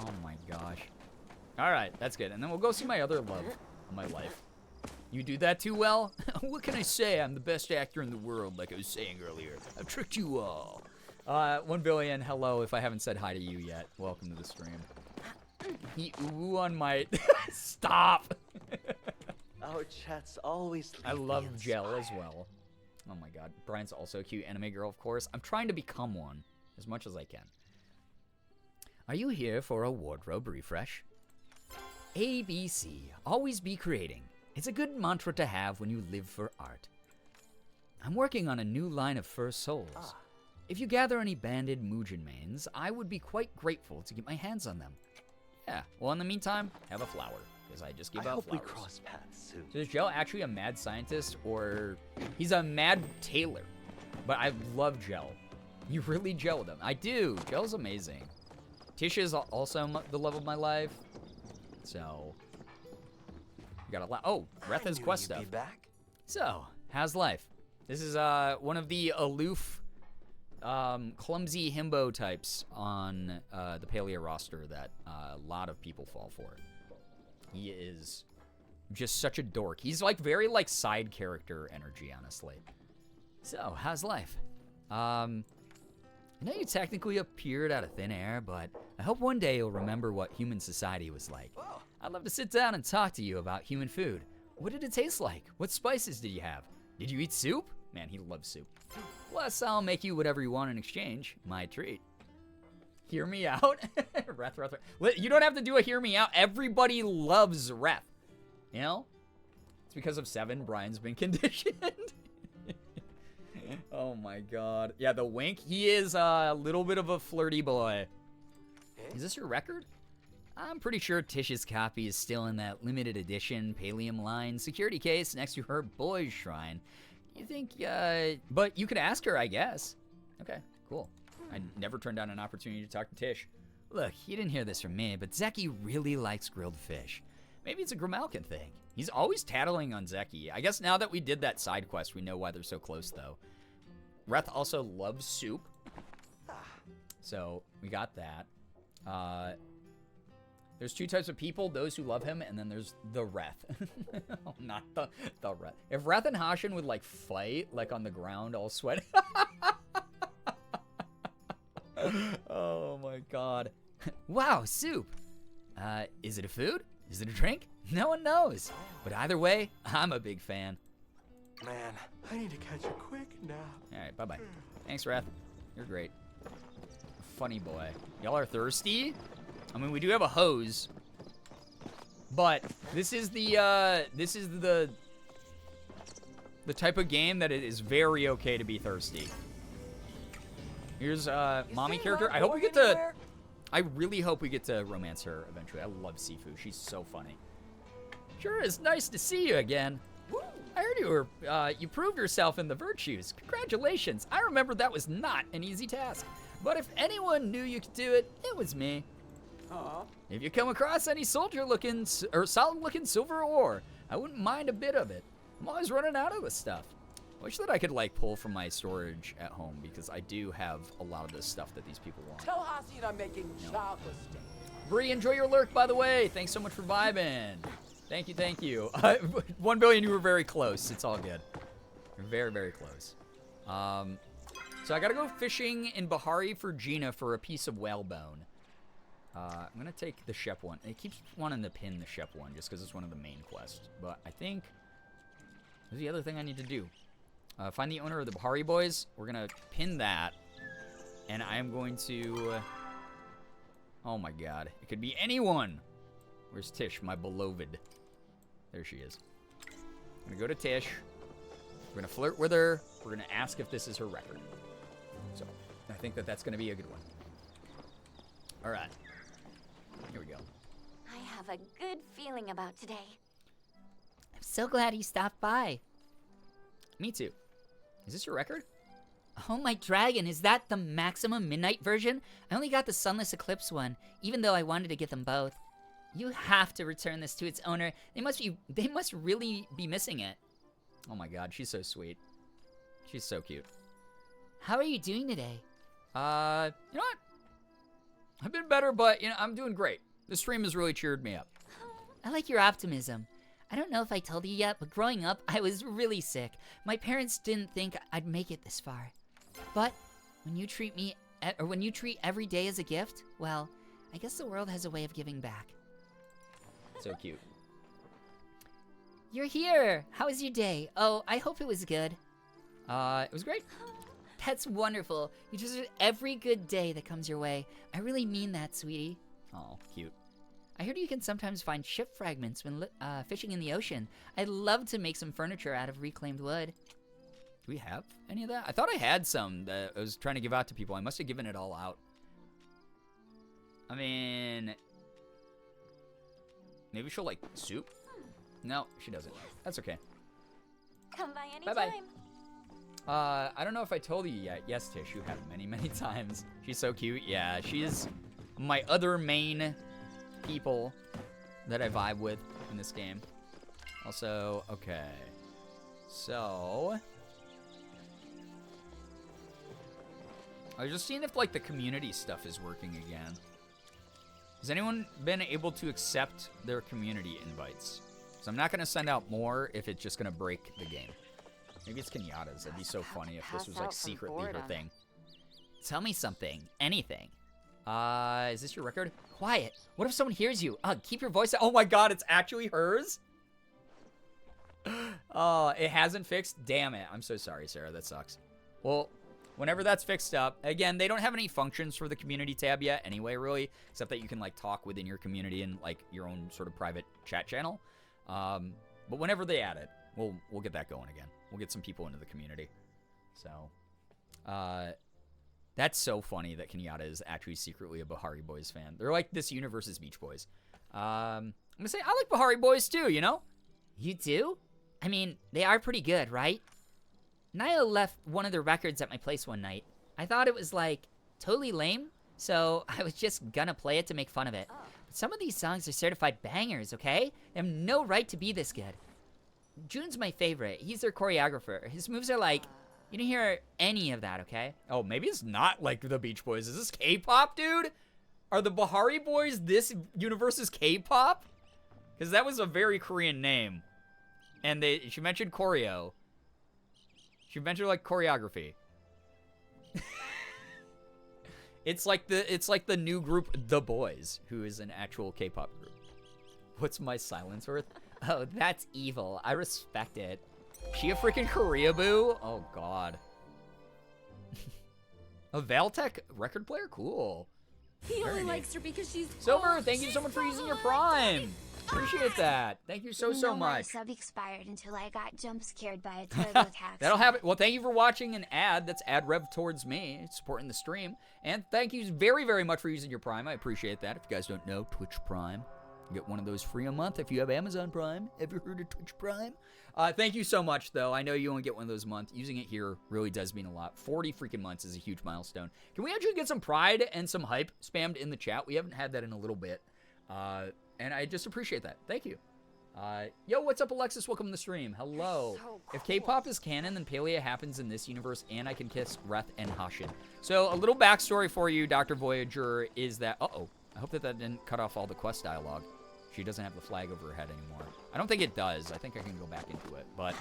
Oh my gosh. Alright, that's good. And then we'll go see my other love of my life. You do that too well? What can I say? I'm the best actor in the world, like I was saying earlier. I've tricked you all. 1 billion, hello, if I haven't said hi to you yet. Welcome to the stream. He ooh on my... Stop! Our chats always leave I me love Gel as inspired. well. Oh my god. Brian's also a cute anime girl, of course. I'm trying to become one as much as I can. Are you here for a wardrobe refresh? ABC. Always be creating. It's a good mantra to have when you live for art. I'm working on a new line of fur soles. If you gather any banded Muujin mains, I would be quite grateful to get my hands on them. Yeah, well in the meantime, have a flower, because I just give I out hope flowers. we cross paths soon. So is Gel actually a mad scientist, or he's a mad tailor? But I love Gel. You really gel with him. I do. Gel's amazing. Tish is also the love of my life. So, We got a lot. Oh, Reth has quest stuff. Be back. So, how's life? This is one of the aloof, clumsy himbo types on the Palia roster that a lot of people fall for. He is just such a dork. He's like very like side character energy, honestly. So, how's life? I know you technically appeared out of thin air, but I hope one day you'll remember what human society was like. I'd love to sit down and talk to you about human food. What did it taste like? What spices did you have? Did you eat soup? Man, he loves soup. Plus, I'll make you whatever you want in exchange. My treat. Hear me out? Reth. You don't have to do a hear me out. Everybody loves Reth. You know? It's because of 7, Brian's been conditioned. Oh my god. Yeah, the wink. He is a little bit of a flirty boy. Is this your record? I'm pretty sure Tish's copy is still in that limited edition Palium line security case next to her boy's shrine. You think, but you could ask her, I guess. Okay, cool. I never turned down an opportunity to talk to Tish. Look, you didn't hear this from me, but Zeki really likes grilled fish. Maybe it's a Grimalkin thing. He's always tattling on Zeki. I guess now that we did that side quest, we know why they're so close, though. Reth also loves soup. So, we got that. There's 2 types of people, those who love him, and then there's the Reth. Oh, not the Reth. If Reth and Hashin would, like, fight, like, on the ground, all sweaty. Oh, my God. Wow, soup. Is it a food? Is it a drink? No one knows. But either way, I'm a big fan. Man, I need to catch a quick nap. All right, bye-bye. Thanks, Reth. You're great. Funny boy. Y'all are thirsty? I mean, we do have a hose. But this is the type of game that it is very okay to be thirsty. Here's mommy character. I hope we get to I really hope we get to romance her eventually. I love Sifu. She's so funny. Sure is nice to see you again. I heard you proved yourself in the virtues. Congratulations. I remember that was not an easy task. But if anyone knew you could do it, it was me. If you come across any solid-looking silver ore, I wouldn't mind a bit of it. I'm always running out of this stuff. I wish that I could like pull from my storage at home because I do have a lot of this stuff that these people want. Tell Hassan I'm making chocolate steak. Bree, enjoy your lurk, by the way. Thanks so much for vibing. Thank you. 1 billion, you were very close. It's all good. You're very, very close. So I gotta go fishing in Bahari for Gina for a piece of whalebone. I'm gonna take the Shep one. It keeps wanting to pin the Shep one just because it's one of the main quests. But I think there's the other thing I need to do. Find the owner of the Bahari boys. We're gonna pin that. And I'm going to... oh my god. It could be anyone. Where's Tish, my beloved? There she is. I'm gonna go to Tish. We're gonna flirt with her. We're gonna ask if this is her record. So, I think that that's gonna be a good one. All right. Here we go. I have a good feeling about today. I'm so glad you stopped by. Me too. Is this your record? Oh my dragon, is that the maximum midnight version? I only got the sunless eclipse one, even though I wanted to get them both. You have to return this to its owner. They must really be missing it. Oh my god, she's so sweet. She's so cute. How are you doing today? You know what? I've been better, but, you know, I'm doing great. This stream has really cheered me up. I like your optimism. I don't know if I told you yet, but growing up, I was really sick. My parents didn't think I'd make it this far. But when you treat every day as a gift, well, I guess the world has a way of giving back. So cute. You're here. How was your day? Oh, I hope it was good. It was great. That's wonderful. You deserve every good day that comes your way. I really mean that, sweetie. Oh, cute. I heard you can sometimes find ship fragments when fishing in the ocean. I'd love to make some furniture out of reclaimed wood. Do we have any of that? I thought I had some that I was trying to give out to people. I must have given it all out. I mean... maybe she'll like soup? No, she doesn't. That's okay. Come by anytime. Bye-bye. I don't know if I told you yet. Yes, Tish, you have many, many times. She's so cute. Yeah, she is my other main people that I vibe with in this game. Also, okay. So... I was just seeing if, like, the community stuff is working again. Has anyone been able to accept their community invites? So I'm not going to send out more if it's just going to break the game. Maybe it's Kenyatta's. That'd be so funny if this was, like, secretly her thing. Tell me something. Anything. Is this your record? Quiet. What if someone hears you? Keep your voice. Oh my god, it's actually hers? Oh, it hasn't fixed? Damn it. I'm so sorry, Sarah. That sucks. Well, whenever that's fixed up, again, they don't have any functions for the community tab yet anyway, really, except that you can, like, talk within your community in, like, your own sort of private chat channel. But whenever they add it, we'll get that going again. We'll get some people into the community. So, that's so funny that Kenyatta is actually secretly a Bahari Boys fan. They're like this universe's Beach Boys. I'm gonna say, I like Bahari Boys too, you know? You do? I mean, they are pretty good, right? Niall left one of their records at my place one night. I thought it was, like, totally lame, so I was just gonna play it to make fun of it. But some of these songs are certified bangers, okay? They have no right to be this good. June's my favorite. He's their choreographer. His moves are like, you don't hear any of that, okay? Oh, maybe it's not like the Beach Boys. Is this K-pop, dude? Are the Bahari Boys this universe's K-pop? Because that was a very Korean name. And she mentioned choreo. She mentioned, like, choreography. It's like the new group The Boys, who is an actual K-pop group. What's my silence worth? Oh, that's evil. I respect it. She a freaking Korea boo? Oh god. A Valtech record player? Cool. He only likes her because she's Silver, thank you so much for using your Prime. Appreciate that. Thank you so No, my much. sub expired until I got jump scared by a TurboTax. That'll happen. Well, thank you for watching an ad. That's ad rev towards me, supporting the stream. And thank you very, very much for using your Prime. I appreciate that. If you guys don't know, Twitch Prime. You get one of those free a month if you have Amazon Prime. Ever heard of Twitch Prime? Thank you so much, though. I know you only get one of those a month. Using it here really does mean a lot. 40 freaking months is a huge milestone. Can we actually get some pride and some hype spammed in the chat? We haven't had that in a little bit. And I just appreciate that. Thank you. Yo, what's up, Alexis? Welcome to the stream. Hello. So cool. If K-pop is canon, then Palia happens in this universe, and I can kiss Reth and Hashin. So a little backstory for you, Dr. Voyager, is that... Uh-oh. I hope that didn't cut off all the quest dialogue. She doesn't have the flag over her head anymore. I don't think it does. I think I can go back into it. But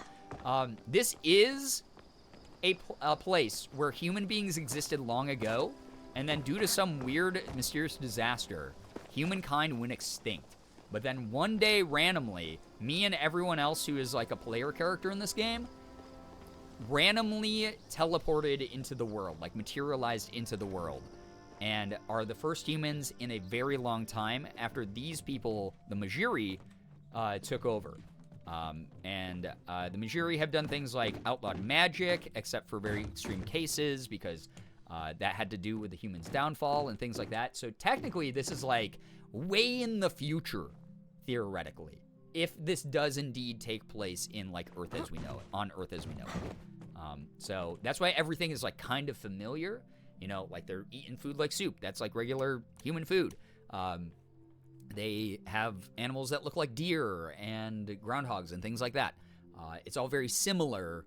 this is a place where human beings existed long ago, and then due to some weird, mysterious disaster, humankind went extinct. But then one day, randomly, me and everyone else who is like a player character in this game randomly teleported into the world, like materialized into the world, and are the first humans in a very long time after these people, the Majiri, took over. The Majiri have done things like outlawed magic, except for very extreme cases, because that had to do with the human's downfall and things like that. So technically, this is like way in the future, theoretically, if this does indeed take place in like Earth as we know it, on Earth as we know it. So that's why everything is like kind of familiar. You know, like they're eating food like soup. That's like regular human food. They have animals that look like deer and groundhogs and things like that. It's all very similar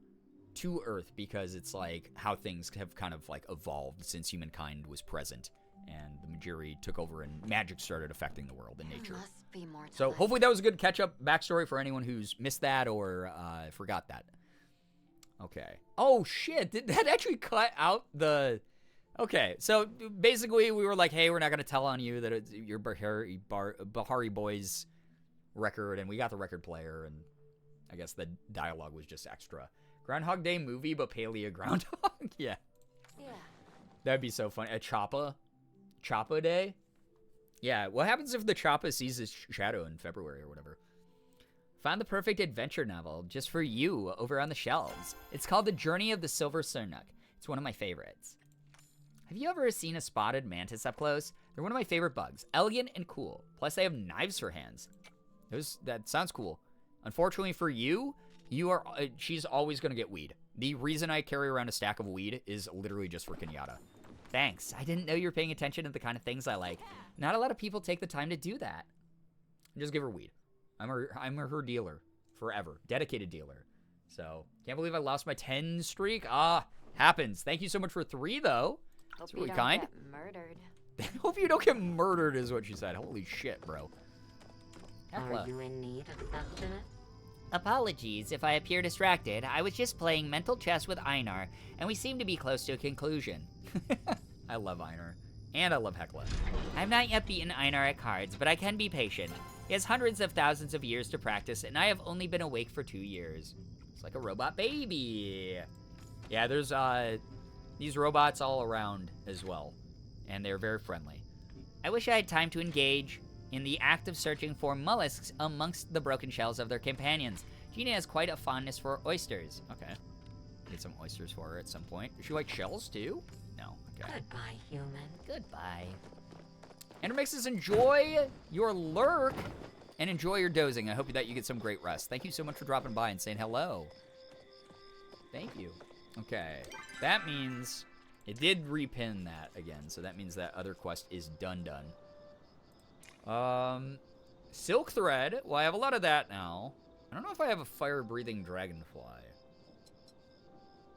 to Earth because it's like how things have kind of like evolved since humankind was present and the Majiri took over and magic started affecting the world and nature. Must be more to So life. hopefully that was a good catch-up backstory for anyone who's missed that or forgot that. Okay. Oh, shit. Did that actually cut out the... Okay, so basically we were like, hey, we're not going to tell on you that it's your Bahari Boys record, and we got the record player, and I guess the dialogue was just extra. Groundhog Day movie, but Palia Groundhog? Yeah. Yeah. That'd be so funny. A Choppa Day? Yeah, what happens if the Choppa sees his shadow in February or whatever? Found the perfect adventure novel just for you over on the shelves. It's called The Journey of the Silver Sernuk. It's one of my favorites. Have you ever seen a spotted mantis up close? They're one of my favorite bugs. Elegant and cool. Plus, they have knives for hands. That sounds cool. Unfortunately for you, she's always going to get weed. The reason I carry around a stack of weed is literally just for Kenyatta. Thanks. I didn't know you were paying attention to the kind of things I like. Not a lot of people take the time to do that. Just give her weed. I'm her dealer. forever. Dedicated dealer. So, can't believe I lost my 10 streak. Happens. Thank you so much for 3, though. Hope That's you really don't kind. get murdered. Hope you don't get murdered, is what she said. Holy shit, bro. Hecla. Are you in need of sustenance? Apologies if I appear distracted. I was just playing mental chess with Einar, and we seem to be close to a conclusion. I love Einar. And I love Hecla. I've not yet beaten Einar at cards, but I can be patient. He has hundreds of thousands of years to practice, and I have only been awake for 2 years. It's like a robot baby. Yeah, there's these robots all around as well, and they're very friendly. I wish I had time to engage in the act of searching for mollusks amongst the broken shells of their companions. Gina has quite a fondness for oysters. Okay. Get some oysters for her at some point. Does she like shells too? No. Okay. Goodbye, human. Goodbye. Intermixes, enjoy your lurk and enjoy your dozing. I hope that you get some great rest. Thank you so much for dropping by and saying hello. Thank you. Okay. That means it did repin that again, so that means that other quest is done. Silk thread. Well, I have a lot of that now. I don't know if I have a fire-breathing dragonfly.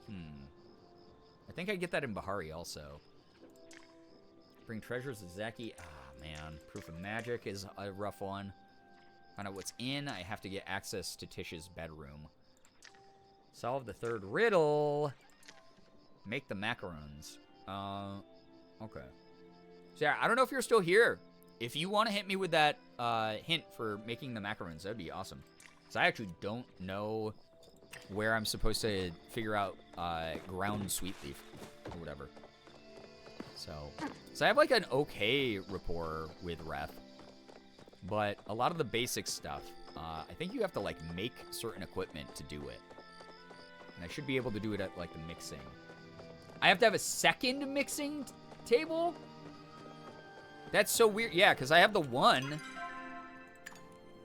I think I get that in Bahari also. Bring treasures to Zaki. Man. Proof of magic is a rough one. Find out what's in. I have to get access to Tish's bedroom. Solve the third riddle. Make the macarons. Okay. So yeah, I don't know if you're still here. If you want to hit me with that hint for making the macarons, that'd be awesome. Because I actually don't know where I'm supposed to figure out ground sweet leaf or whatever. So I have like an okay rapport with Reth. But a lot of the basic stuff, I think you have to like make certain equipment to do it. And I should be able to do it at like the mixing. I have to have a second mixing table? That's so weird. Yeah, because I have the one.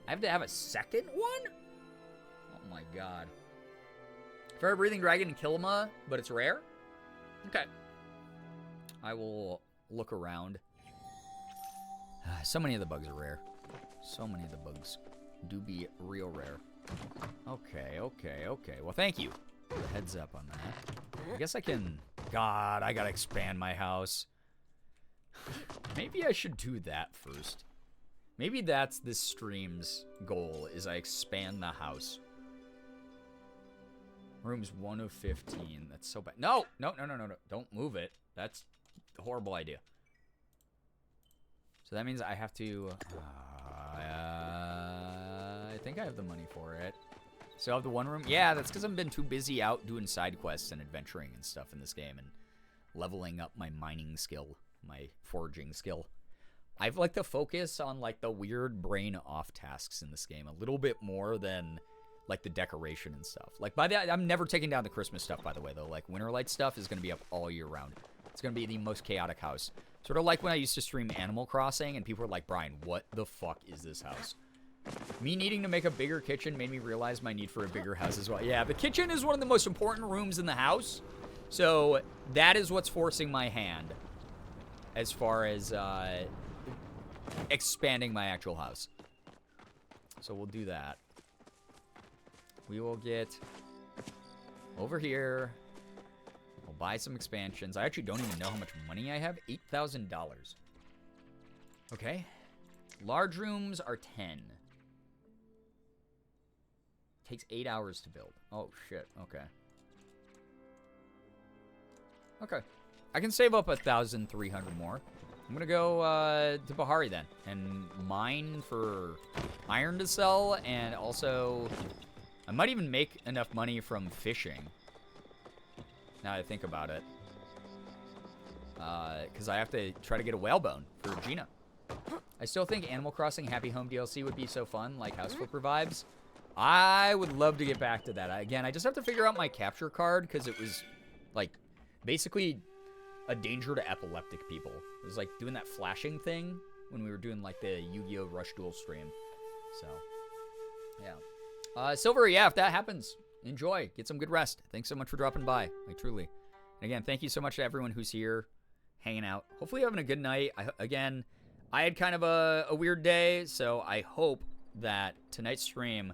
I have to have a second one? Oh my god. Fire breathing dragon and Kilima, but it's rare? Okay. I will look around. So many of the bugs are rare. So many of the bugs do be real rare. Okay. Well, thank you. Heads up on that. I guess I can... God, I gotta expand my house. Maybe I should do that first. Maybe that's this stream's goal, is I expand the house. Room's 1 of 15. That's so bad. No. Don't move it. That's a horrible idea. So that means I have to... I think I have the money for it. So I have the one room? Yeah, that's because I've been too busy out doing side quests and adventuring and stuff in this game and leveling up my mining skill, my foraging skill. I've like to focus on like the weird brain off tasks in this game a little bit more than like the decoration and stuff. Like by that, I'm never taking down the Christmas stuff, by the way, though. Like Winterlight stuff is going to be up all year round. It's going to be the most chaotic house. Sort of like when I used to stream Animal Crossing and people were like, Brian, what the fuck is this house? Me needing to make a bigger kitchen made me realize my need for a bigger house as well. Yeah, the kitchen is one of the most important rooms in the house. So that is what's forcing my hand as far as expanding my actual house. So we'll do that. We will get over here. We'll buy some expansions. I actually don't even know how much money I have. $8,000. Okay. Large rooms are 10. Takes 8 hours to build. Oh, shit. Okay. Okay. I can save up 1,300 more. I'm gonna go to Bahari then and mine for iron to sell, and also I might even make enough money from fishing. Now that I think about it. Because I have to try to get a whalebone for Gina. I still think Animal Crossing Happy Home DLC would be so fun, like House Flipper vibes. I would love to get back to that. Again, I just have to figure out my capture card, because it was, like, basically a danger to epileptic people. It was, like, doing that flashing thing when we were doing, like, the Yu-Gi-Oh! Rush Duel stream. So, yeah. Silver, yeah, if that happens, enjoy. Get some good rest. Thanks so much for dropping by. Like, truly. And again, thank you so much to everyone who's here, hanging out. Hopefully you're having a good night. Again, I had kind of a weird day, so I hope that tonight's stream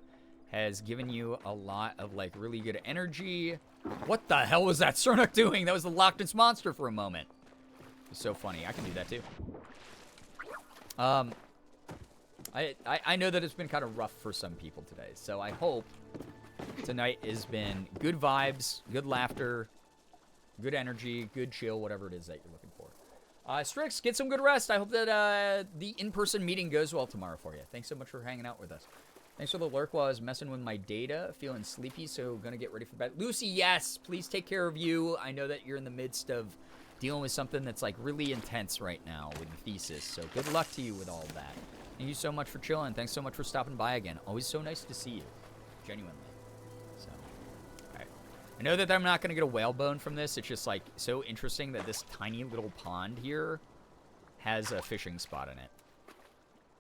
has given you a lot of, like, really good energy. What the hell was that Cernuck doing? That was the Loch Ness Monster for a moment. It was so funny. I can do that, too. I know that it's been kind of rough for some people today, so I hope tonight has been good vibes, good laughter, good energy, good chill, whatever it is that you're looking for. Strix, get some good rest. I hope that the in-person meeting goes well tomorrow for you. Thanks so much for hanging out with us. Thanks for the lurk while I was messing with my data. Feeling sleepy, so gonna get ready for bed. Lucy, yes, please take care of you. I know that you're in the midst of dealing with something that's, like, really intense right now with the thesis, so good luck to you with all of that. Thank you so much for chilling. Thanks so much for stopping by again. Always so nice to see you. Genuinely. So, all right. I know that I'm not going to get a whalebone from this. It's just, like, so interesting that this tiny little pond here has a fishing spot in it.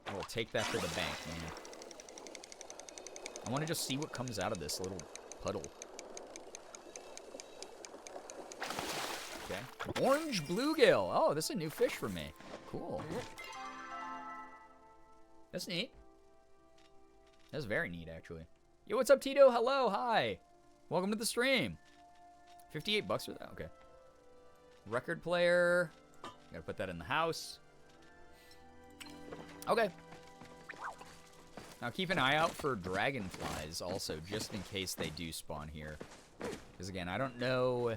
I will take that to the bank, man. I want to just see what comes out of this little puddle. Okay. Orange bluegill. Oh, this is a new fish for me. Cool. That's neat. That's very neat, actually. Yo, what's up, Tito? Hello, hi. Welcome to the stream. 58 bucks for that? Okay. Record player. Gotta put that in the house. Okay. Now, keep an eye out for dragonflies also, just in case they do spawn here. Because, again, I don't know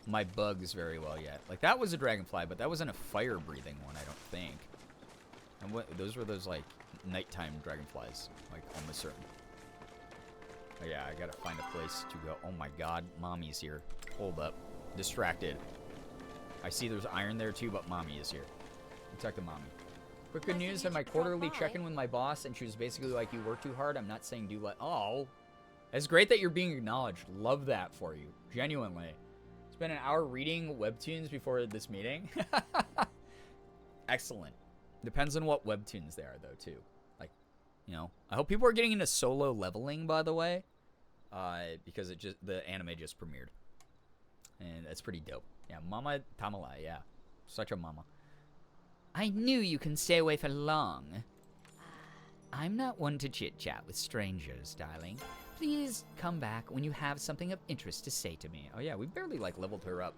my bugs very well yet. Like, that was a dragonfly, but that wasn't a fire-breathing one, I don't think. And what, those were those, like, nighttime dragonflies, like, almost certain. Oh, yeah, I gotta find a place to go. Oh, my God, Mommy's here. Hold up. Distracted. I see there's iron there, too, but Mommy is here. Talk to Mommy. Quick good news, had my quarterly check-in with my boss, and she was basically like, you work too hard. I'm not saying do let... Oh. It's great that you're being acknowledged. Love that for you. Genuinely. Spent an hour reading webtoons before this meeting. Excellent. Depends on what webtoons they are, though, too. Like, you know, I hope people are getting into solo leveling, by the way, because the anime just premiered, and that's pretty dope. Yeah, Mama Tamala, yeah, such a mama. I knew you can stay away for long. I'm not one to chit-chat with strangers, darling. Please come back when you have something of interest to say to me. Oh yeah, we barely, like, leveled her up.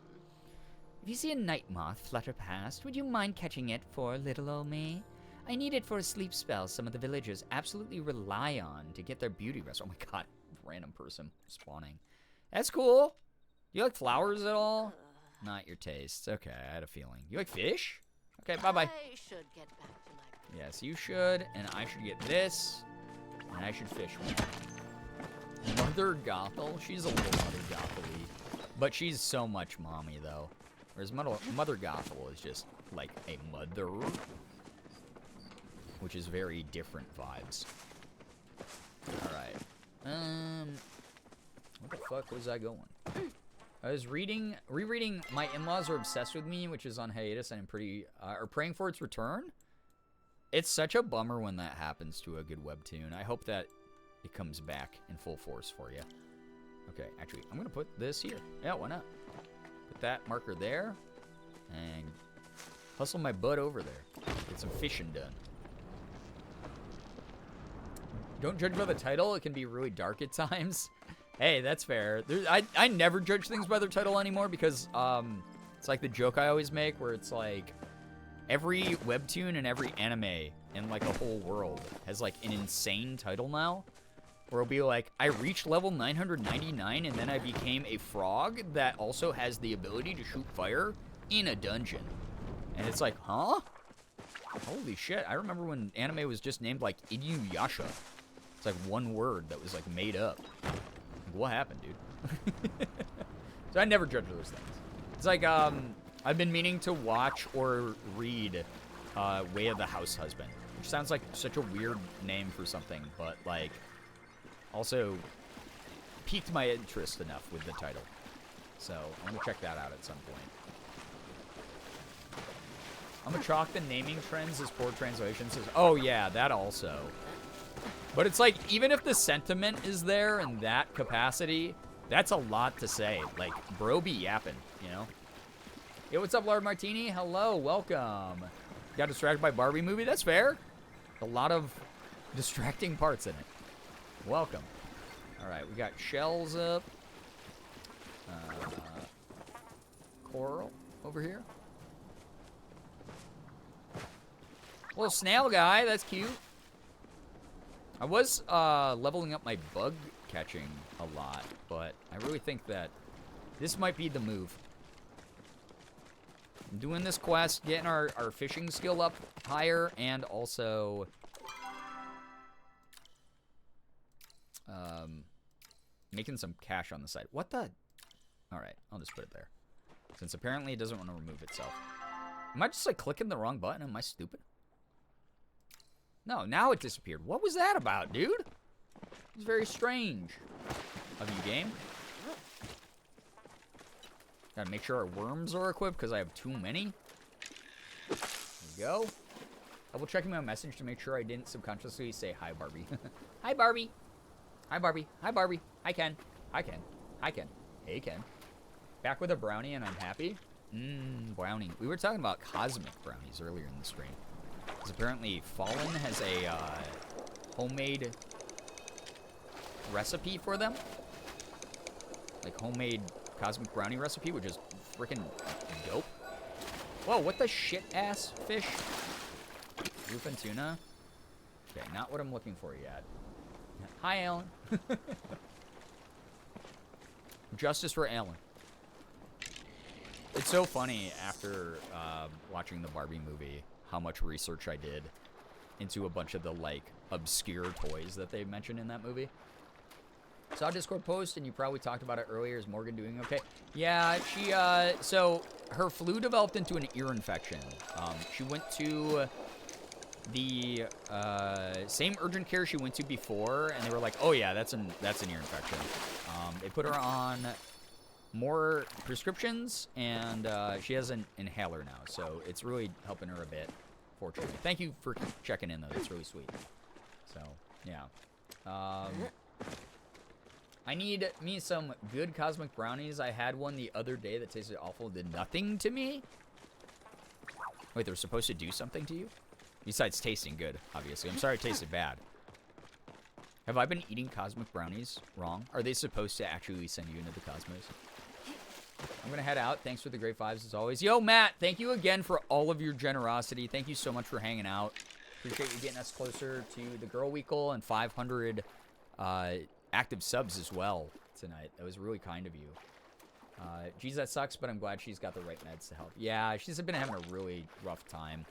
If you see a night moth flutter past, would you mind catching it for little old me? I need it for a sleep spell some of the villagers absolutely rely on to get their beauty rest. Oh my God, random person spawning. That's cool. You like flowers at all? Not your taste. Okay, I had a feeling. You like fish? Okay, bye-bye. I should get back to my... Yes, you should, and I should get this, and I should fish one. Mother Gothel? She's a little Mother Gothel-y, but she's so much mommy, though. Whereas Mother Gothel is just, like, a mother, which is very different vibes. Alright. What the fuck was I going? I was rereading My In-Laws Are Obsessed With Me, which is on hiatus, and I'm pretty, or praying for its return. It's such a bummer when that happens to a good webtoon. I hope that it comes back in full force for you. Okay, actually, I'm gonna put this here. Yeah, why not? Put that marker there, and hustle my butt over there. Get some fishing done. Don't judge by the title. It can be really dark at times. Hey, that's fair. I never judge things by their title anymore because it's like the joke I always make where it's like every webtoon and every anime in like a whole world has like an insane title now. Where it'll be like, I reached level 999 and then I became a frog that also has the ability to shoot fire in a dungeon. And it's like, huh? Holy shit. I remember when anime was just named like Inuyasha. It's like one word that was like made up. Like, what happened, dude? So I never judge those things. It's like, I've been meaning to watch or read Way of the House Husband. Which sounds like such a weird name for something, but like... also piqued my interest enough with the title. So I'm gonna check that out at some point. I'm gonna chalk the naming trends as poor translations. Oh yeah, that also. But it's like, even if the sentiment is there in that capacity, that's a lot to say. Like, bro be yapping, you know? Hey, what's up, Lord Martini? Hello, welcome. Got distracted by Barbie movie? That's fair. A lot of distracting parts in it. Welcome. Alright, we got shells up. Coral over here. Little snail guy, that's cute. I was leveling up my bug catching a lot, but I really think that this might be the move. I'm doing this quest, getting our fishing skill up higher, and also making some cash on the side. What the? Alright, I'll just put it there. Since apparently it doesn't want to remove itself. Am I just like clicking the wrong button? Am I stupid? No, now it disappeared. What was that about, dude? It was very strange of you, game. Gotta make sure our worms are equipped because I have too many. There we go. Double checking my message to make sure I didn't subconsciously say hi, Barbie. Hi, Barbie. Hi, Barbie. Hi, Barbie. Hi, Ken. Hi, Ken. Hi, Ken. Hey, Ken. Back with a brownie and I'm happy. Brownie. We were talking about cosmic brownies earlier in the stream. Because apparently Fallen has a homemade recipe for them. Like homemade cosmic brownie recipe, which is freaking dope. Whoa, what the shit-ass fish? Bluefin tuna? Okay, not what I'm looking for yet. Hi, Alan. Justice for Alan. It's so funny after watching the Barbie movie how much research I did into a bunch of the, like, obscure toys that they mentioned in that movie. Saw a Discord post, and you probably talked about it earlier. Is Morgan doing okay? Yeah, she, so her flu developed into an ear infection. She went to the same urgent care she went to before, and they were like, oh, yeah, that's an ear infection. They put her on more prescriptions, and she has an inhaler now, so it's really helping her a bit, fortunately. Thank you for checking in, though. That's really sweet. So, yeah. I need me some good cosmic brownies. I had one the other day that tasted awful. Did nothing to me. Wait, they're supposed to do something to you? Besides tasting good, obviously. I'm sorry it tasted bad. Have I been eating cosmic brownies wrong? Are they supposed to actually send you into the cosmos? I'm going to head out. Thanks for the great vibes as always. Yo, Matt, thank you again for all of your generosity. Thank you so much for hanging out. Appreciate you getting us closer to the Girl Weekle and 500 active subs as well tonight. That was really kind of you. Geez, that sucks, but I'm glad she's got the right meds to help. Yeah, she's been having a really rough time.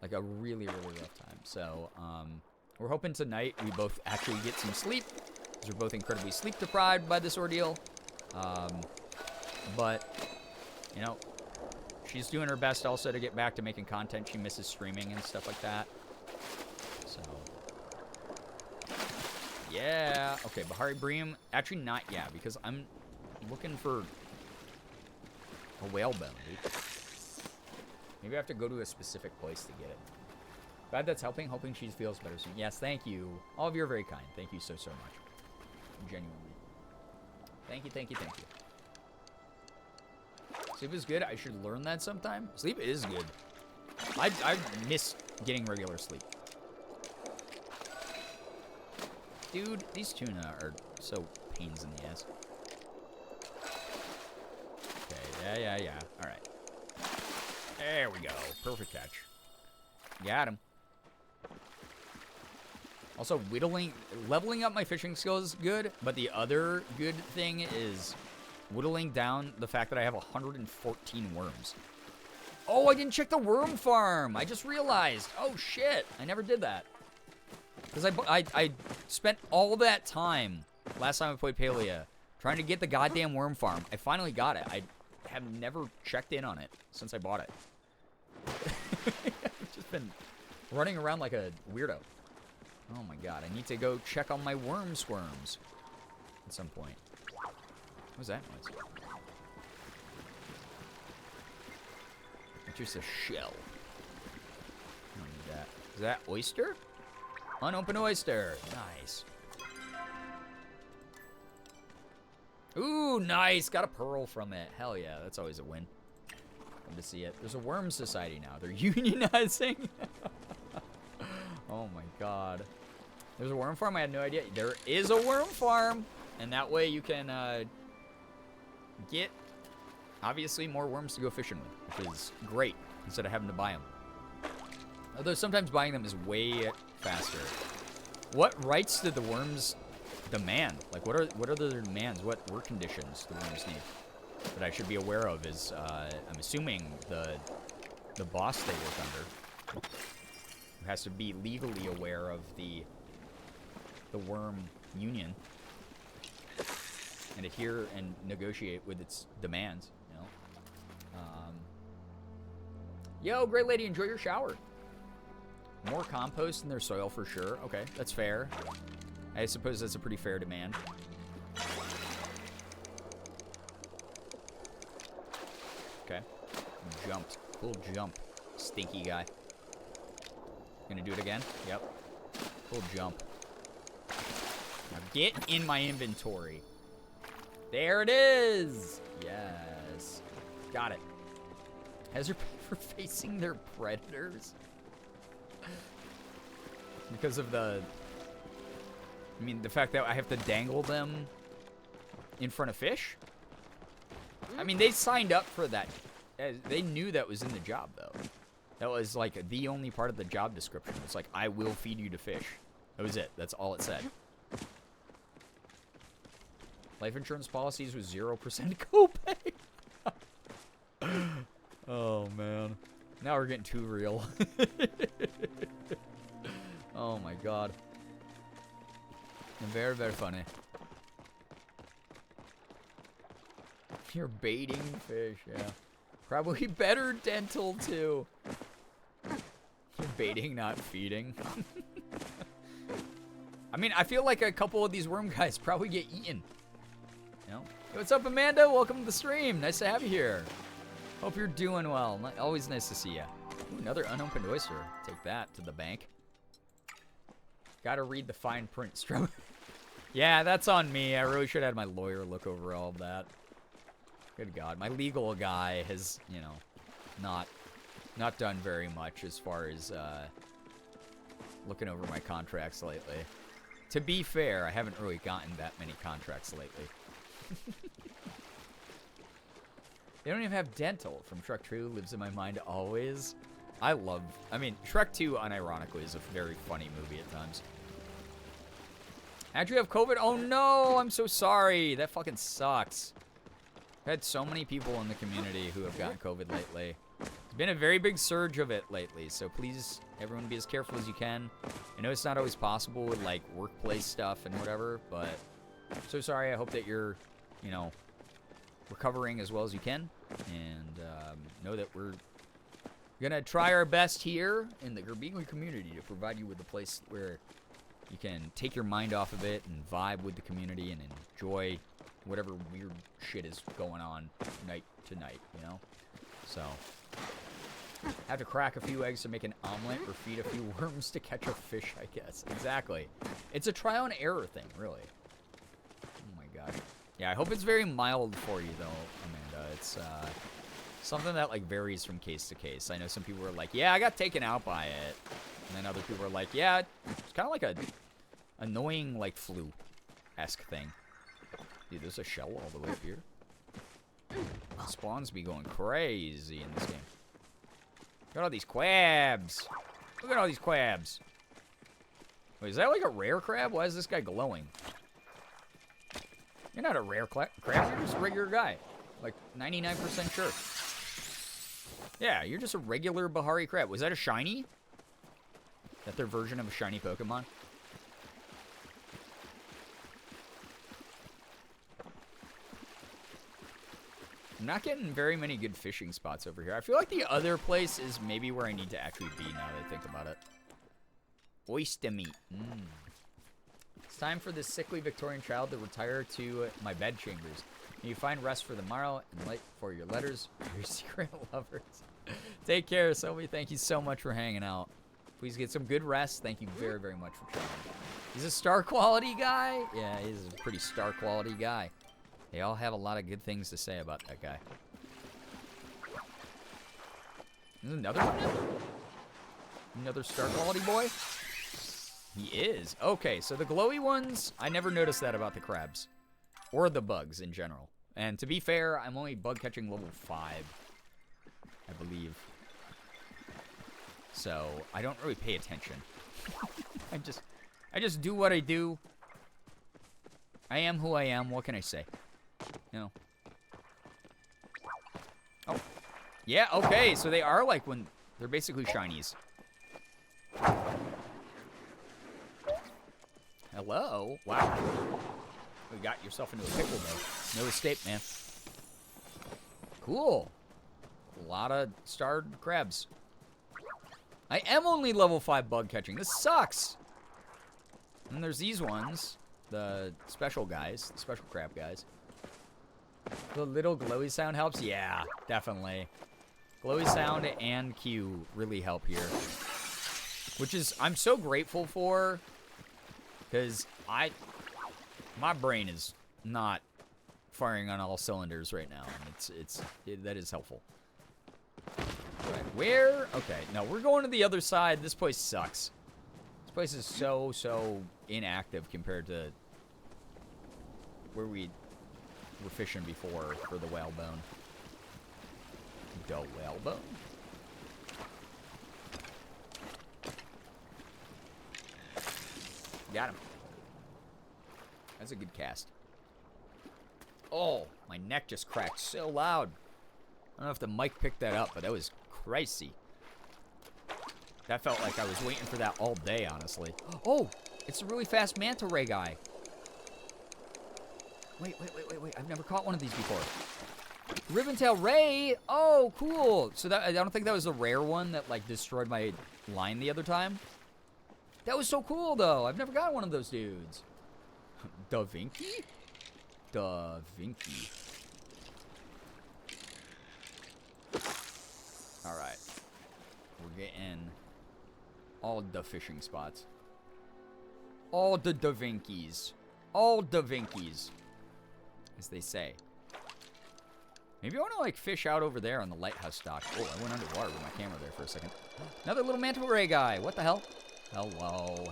Like a really, really rough time. So, we're hoping tonight we both actually get some sleep, because we're both incredibly sleep deprived by this ordeal. But, you know, she's doing her best also to get back to making content. She misses streaming and stuff like that. So, yeah. Okay, Bahari Bream. Actually, not yet, because I'm looking for a whale bone, dude. Maybe I have to go to a specific place to get it. Glad that's helping. Hoping she feels better soon. Yes, thank you. All of you are very kind. Thank you so, so much. Genuinely. Thank you, thank you, thank you. Sleep is good. I should learn that sometime. Sleep is good. I miss getting regular sleep. Dude, these tuna are so pains in the ass. Okay, yeah. All right. There we go. Perfect catch. Got him. Also, leveling up my fishing skills is good, but the other good thing is whittling down the fact that I have 114 worms. Oh, I didn't check the worm farm. I just realized. Oh, shit. I never did that. Because I spent all that time, last time I played Palia, trying to get the goddamn worm farm. I finally got it. I have never checked in on it since I bought it. I've just been running around like a weirdo. Oh my god, I need to go check on my worm squirms at some point. What was that noise? It's just a shell. I don't need that. Is that oyster? Unopened oyster. Nice. Ooh, nice. Got a pearl from it. Hell yeah, that's always a win. Good to see it. There's a worm society now. They're unionizing. Oh my god. There's a worm farm? I had no idea. There is a worm farm. And that way you can get, obviously, more worms to go fishing with, which is great, instead of having to buy them. Although sometimes buying them is way faster. What rights did the worms demand? Like, what are their demands? What work conditions the worms need? That I should be aware of is, I'm assuming the boss they work under, who has to be legally aware of the worm union and adhere and negotiate with its demands, you know. Yo, great lady, enjoy your shower. More compost in their soil for sure. Okay, that's fair. I suppose that's a pretty fair demand. Okay. Jumped. Cool jump. Stinky guy. Gonna do it again? Yep. Cool jump. Now get in my inventory. There it is! Yes. Got it. Has her pay for facing their predators? Because of the... I mean, the fact that I have to dangle them in front of fish? I mean, they signed up for that. They knew that was in the job, though. That was, like, the only part of the job description. It's like, I will feed you to fish. That was it. That's all it said. Life insurance policies with 0% copay. Oh, man. Now we're getting too real. Oh, my God. Very, very funny. You're baiting fish, yeah. Probably better dental, too. You're baiting, not feeding. I mean, I feel like a couple of these worm guys probably get eaten. You know? Hey, what's up, Amanda? Welcome to the stream. Nice to have you here. Hope you're doing well. Always nice to see you. Ooh, another unopened oyster. Take that to the bank. Gotta read the fine print, Strum. Yeah, that's on me. I really should have had my lawyer look over all of that. Good God. My legal guy has, you know, not done very much as far as looking over my contracts lately. To be fair, I haven't really gotten that many contracts lately. They don't even have dental from Shrek 2 lives in my mind always. I mean, Shrek 2 unironically is a very funny movie at times. Andrew, you have COVID? Oh no, I'm so sorry. That fucking sucks. I've had so many people in the community who have gotten COVID lately. It's been a very big surge of it lately, so please, everyone be as careful as you can. I know it's not always possible with, like, workplace stuff and whatever, but I'm so sorry. I hope that you're, you know, recovering as well as you can. And know that we're gonna try our best here in the Girbeagly community to provide you with a place where you can take your mind off of it and vibe with the community and enjoy whatever weird shit is going on night to night, you know? So, have to crack a few eggs to make an omelet or feed a few worms to catch a fish, I guess. Exactly. It's a trial and error thing, really. Oh my gosh. Yeah, I hope it's very mild for you, though, Amanda. It's something that, like, varies from case to case. I know some people are like, yeah, I got taken out by it. And then other people are like, yeah, it's kind of like a annoying, like, flu-esque thing. Dude, there's a shell all the way up here. Spawns be going crazy in this game. Look at all these crabs. Look at all these crabs. Wait, is that like a rare crab? Why is this guy glowing? You're not a rare crab. You're just a regular guy. Like 99% sure. Yeah, you're just a regular Bahari crab. Was that a shiny? Is that their version of a shiny Pokemon? I'm not getting very many good fishing spots over here. I feel like the other place is maybe where I need to actually be now that I think about it. Oyster meat. It's time for this sickly Victorian child to retire to my bed chambers. May you find rest for the morrow and light for your letters, your secret lovers. Take care, Sophie. Thank you so much for hanging out. Please get some good rest. Thank you very, very much for trying. He's a star quality guy? Yeah, he's a pretty star quality guy. They all have a lot of good things to say about that guy. There's another one? Another star quality boy? He is. Okay, so the glowy ones, I never noticed that about the crabs. Or the bugs in general. And to be fair, I'm only bug catching level 5. I believe. So, I don't really pay attention. I just do what I do. I am who I am. What can I say? You know. Oh. Yeah, okay. So they are like when they're basically shinies. Hello. Wow. You got yourself into a pickle, though. No escape, man. Cool. A lot of starred crabs. I am only level 5 bug catching. This sucks. And there's these ones. The special guys. The special crab guys. The little glowy sound helps? Yeah, definitely. Glowy sound and Q really help here. Which is, I'm so grateful for. Because my brain is not firing on all cylinders right now. And that is helpful. Right, where? Okay, no, we're going to the other side. This place sucks. This place is so inactive compared to where we were fishing before for the whalebone. The whalebone? Got him. That's a good cast. Oh, my neck just cracked so loud. I don't know if the mic picked that up, but that was crazy. That felt like I was waiting for that all day, honestly. Oh, it's a really fast manta ray guy. Wait. I've never caught one of these before. Ribbontail ray. Oh, cool. So that, I don't think that was a rare one that like destroyed my line the other time. That was so cool, though. I've never got one of those dudes. Da Vinci? Da Vinci. Alright. We're getting all the fishing spots. All the Da Vinci's. All Da Vinci's. As they say. Maybe I want to, like, fish out over there on the lighthouse dock. Oh, I went underwater with my camera there for a second. Another little manta ray guy. What the hell? Hello.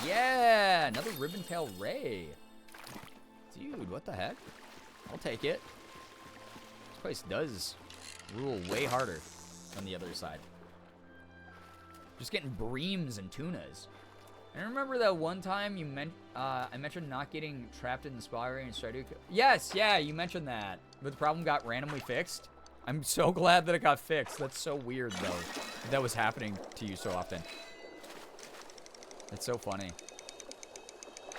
Yeah, another Ribbontail Ray. Dude, what the heck? I'll take it. This place does rule way harder than the other side. Just getting breams and tunas. I remember that one time you I mentioned not getting trapped in the spiraling and Stardew. Yes, yeah, you mentioned that. But the problem got randomly fixed. I'm so glad that it got fixed. That's so weird, though. That was happening to you so often. It's so funny.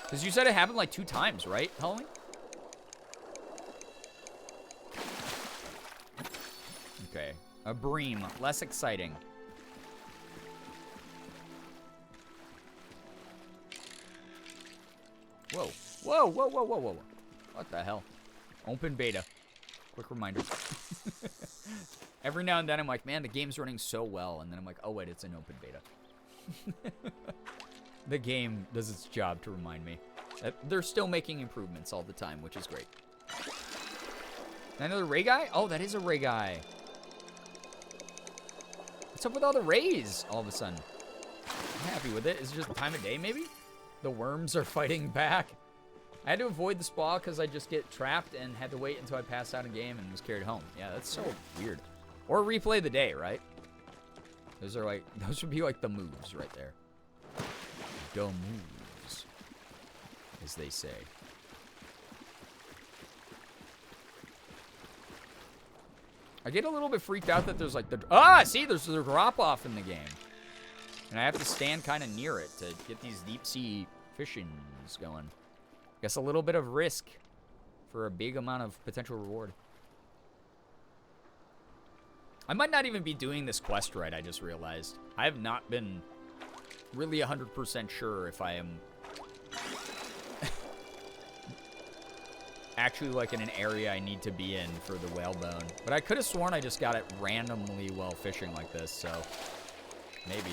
Because you said it happened like 2 times, right, Halloween? Okay. A bream. Less exciting. Whoa. What the hell? Open beta. Quick reminder. Every now and then I'm like, man, the game's running so well. And then I'm like, oh, wait, it's an open beta. The game does its job to remind me that they're still making improvements all the time, which is great. Another ray guy? Oh, that is a ray guy. What's up with all the rays all of a sudden? I'm happy with it. Is it just the time of day, maybe? The worms are fighting back. I had to avoid the spa because I just get trapped and had to wait until I passed out a game and was carried home. Yeah, that's so weird. Or replay the day, right? Those would be like the moves right there. The moves, as they say. I get a little bit freaked out that there's like see, there's a drop off in the game. And I have to stand kind of near it to get these deep sea fishings going. Guess a little bit of risk for a big amount of potential reward. I might not even be doing this quest right, I just realized. I have not been really 100% sure if I am actually like in an area I need to be in for the whalebone. But I could have sworn I just got it randomly while fishing like this, so maybe.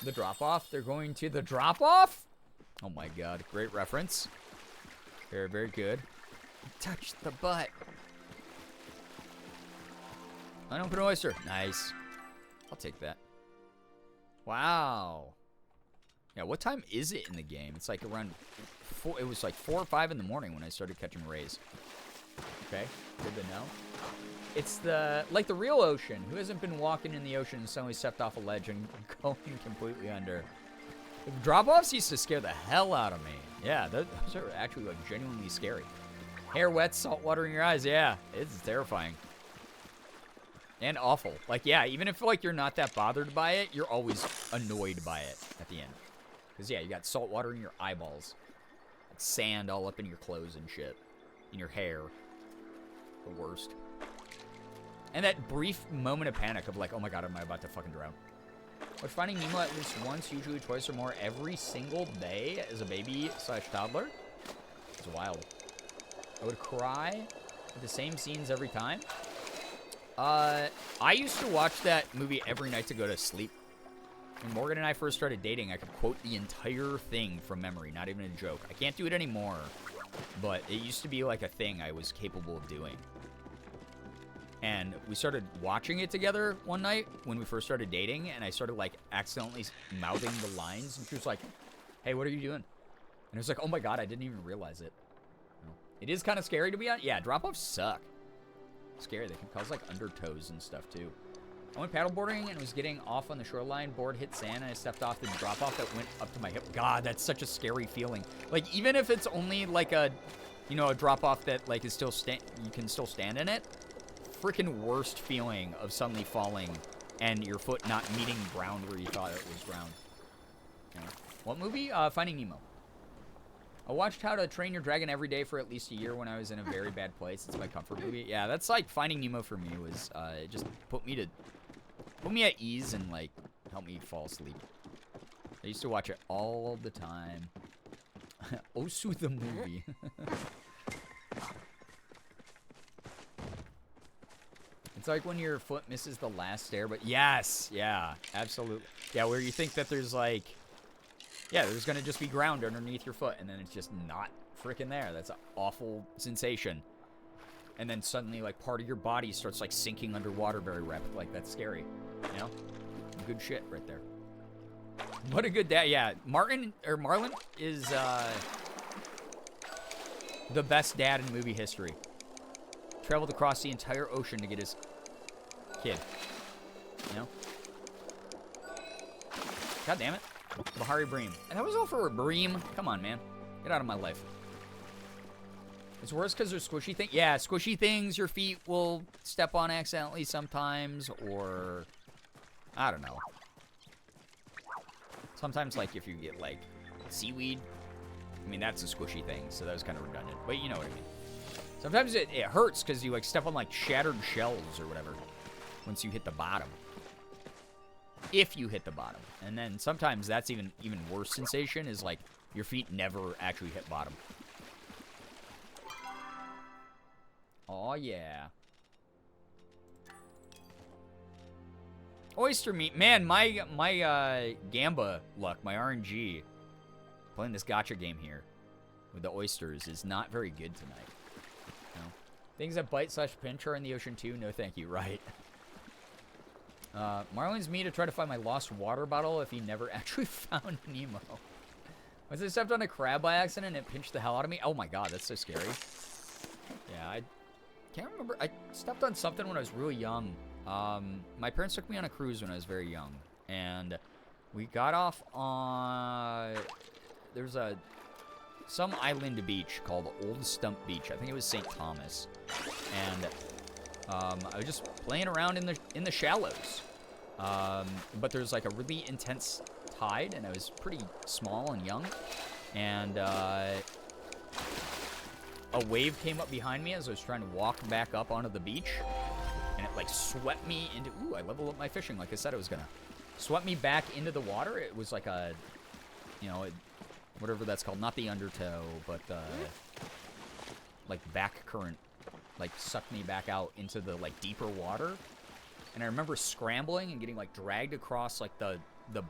The drop-off? They're going to the drop-off? Oh my god, great reference. Very, very good. Touch the butt. Unopened oyster. Nice. I'll take that. Wow. Yeah, what time is it in the game? It's like around 4. It was like 4 or 5 in the morning when I started catching rays. Okay, good to know. It's the real ocean. Who hasn't been walking in the ocean and suddenly stepped off a ledge and going completely under? The drop-offs used to scare the hell out of me. Yeah, those are actually like genuinely scary. Hair wet, salt water in your eyes. Yeah, it's terrifying. And awful. Like, yeah, even if like you're not that bothered by it, you're always annoyed by it at the end. Because, yeah, you got salt water in your eyeballs. Like sand all up in your clothes and shit. In your hair. The worst. And that brief moment of panic of like, oh my god, am I about to fucking drown? But Finding Nemo at least once, usually twice or more, every single day as a baby/toddler? It's wild. I would cry at the same scenes every time. I used to watch that movie every night to go to sleep. When Morgan and I first started dating, I could quote the entire thing from memory, not even a joke. I can't do it anymore, but it used to be like a thing I was capable of doing. And we started watching it together one night when we first started dating, and I started, like, accidentally mouthing the lines, and she was like, hey, what are you doing? And I was like, oh my god, I didn't even realize it. It is kind of scary to be honest. Yeah, drop-offs suck. Scary. They can cause, like, undertows and stuff, too. I went paddleboarding and was getting off on the shoreline. Board hit sand, and I stepped off the drop-off that went up to my hip. God, that's such a scary feeling. Like, even if it's only, like, a, you know, a drop-off that, like, is still you can still stand in it. Freaking worst feeling of suddenly falling and your foot not meeting ground where you thought it was ground. Yeah. What movie? Finding Nemo. I watched How to Train Your Dragon every day for at least a year when I was in a very bad place. It's my comfort movie. Yeah, that's like Finding Nemo for me was it just put me at ease and like help me fall asleep. I used to watch it all the time. Osu the movie. It's like when your foot misses the last stair, but yes, yeah, absolutely. Yeah, where you think that there's like, yeah, there's gonna just be ground underneath your foot, and then it's just not freaking there. That's an awful sensation. And then suddenly, like, part of your body starts, like, sinking underwater very rapidly. Like, that's scary, you know? Good shit right there. What a good dad. Yeah, Marlon is, the best dad in movie history. Traveled across the entire ocean to get his kid. You know? God damn it. Bahari Bream. And that was all for a Bream. Come on, man. Get out of my life. It's worse because they're squishy things. Yeah, squishy things your feet will step on accidentally sometimes, or I don't know. Sometimes, like, if you get, like, seaweed, I mean, that's a squishy thing, so that was kind of redundant. But you know what I mean. Sometimes it hurts because you, like, step on, like, shattered shells or whatever once you hit the bottom. If you hit the bottom. And then sometimes that's even worse sensation is, like, your feet never actually hit bottom. Oh yeah. Oyster meat. Man, my Gamba luck, my RNG, playing this gacha game here with the oysters is not very good tonight. No. Things that bite/pinch are in the ocean too. No thank you. Right. Marlon's me to try to find my lost water bottle if he never actually found Nemo. Once I stepped on a crab by accident and it pinched the hell out of me. Oh my god, that's so scary. Yeah, I can't remember. I stepped on something when I was really young. My parents took me on a cruise when I was very young. And we got off on... There's some island beach called Old Stump Beach. I think it was St. Thomas. And I was just playing around in the shallows. But there's like a really intense tide, and I was pretty small and young. And a wave came up behind me as I was trying to walk back up onto the beach. And it like swept me into... Ooh, I leveled up my fishing like I said I was gonna. Swept me back into the water. It was like a... You know, whatever that's called. Not the undertow, but the... Like back current. Like sucked me back out into the like deeper water. And I remember scrambling and getting like dragged across like the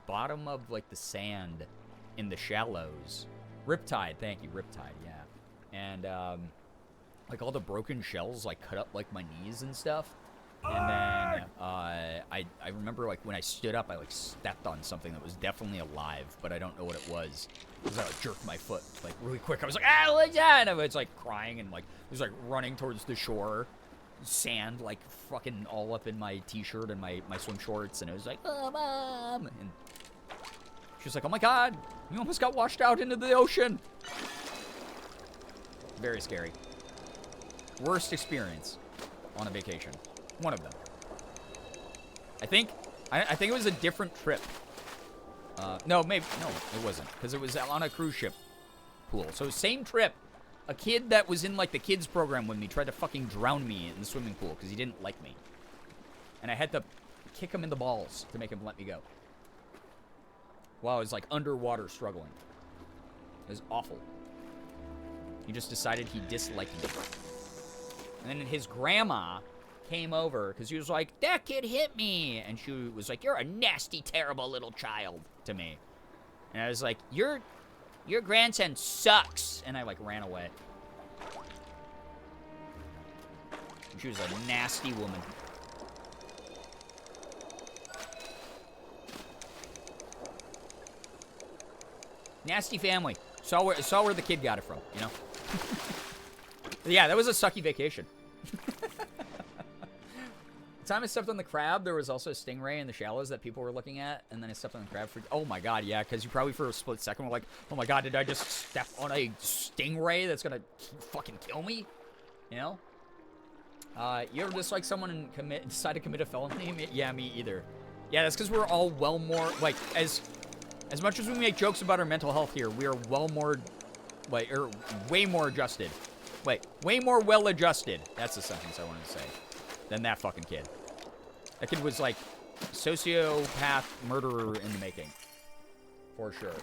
bottom of like the sand in the shallows. Riptide, thank you, Riptide, yeah. And like all the broken shells like cut up like my knees and stuff. And then I remember like when I stood up, I like stepped on something that was definitely alive, but I don't know what it was. Because I like jerked my foot like really quick. I was like, ah, what's that? And I was like crying and like was like running towards the shore. Sand like fucking all up in my t-shirt and my swim shorts, and it was like, oh, Mom. And she was like, oh my God, you almost got washed out into the ocean. Very scary. Worst experience on a vacation. One of them. I think it was a different trip. No, maybe, no, it wasn't. Because it was on a cruise ship pool. So same trip. A kid that was in, like, the kids program with me tried to fucking drown me in the swimming pool because he didn't like me. And I had to kick him in the balls to make him let me go. While I was, like, underwater struggling. It was awful. He just decided he disliked me. And then his grandma came over because he was like, that kid hit me. And she was like, you're a nasty, terrible little child to me. And I was like, your grandson sucks. And I, like, ran away. And she was a nasty woman. Nasty family. Saw where the kid got it from, you know? Yeah, that was a sucky vacation. The time I stepped on the crab, there was also a stingray in the shallows that people were looking at, and then I stepped on the crab for, oh my God, yeah, because you probably for a split second were like, oh my God, did I just step on a stingray that's gonna fucking kill me? You know? You ever dislike someone and decide to commit a felony? Yeah, me either. Yeah, that's because we're all well more, like, as much as we make jokes about our mental health here, we are well more, like, or way more adjusted. Wait, way more well-adjusted. That's the sentence I wanted to say. Than that fucking kid. That kid was, like, sociopath murderer in the making. For sure.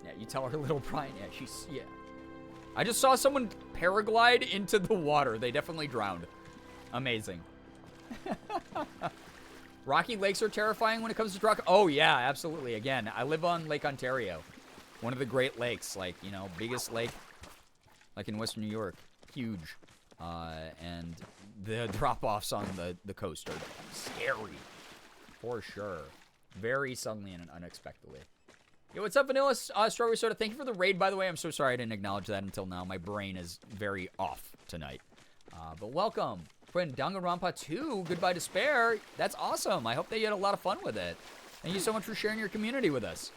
Yeah, you tell her little Brian. Yeah, yeah. I just saw someone paraglide into the water. They definitely drowned. Amazing. Rocky Lakes are terrifying when it comes to truck. Oh, yeah, absolutely. Again, I live on Lake Ontario. One of the Great Lakes. Like, you know, biggest lake, like in Western New York. Huge. And the drop-offs on the coast are scary. For sure. Very suddenly and unexpectedly. Yo, what's up, Vanilla Strawberry Soda? Thank you for the raid, by the way. I'm so sorry I didn't acknowledge that until now. My brain is very off tonight. But welcome. Friend Danganronpa 2, Goodbye Despair. That's awesome. I hope that you had a lot of fun with it. Thank you so much for sharing your community with us.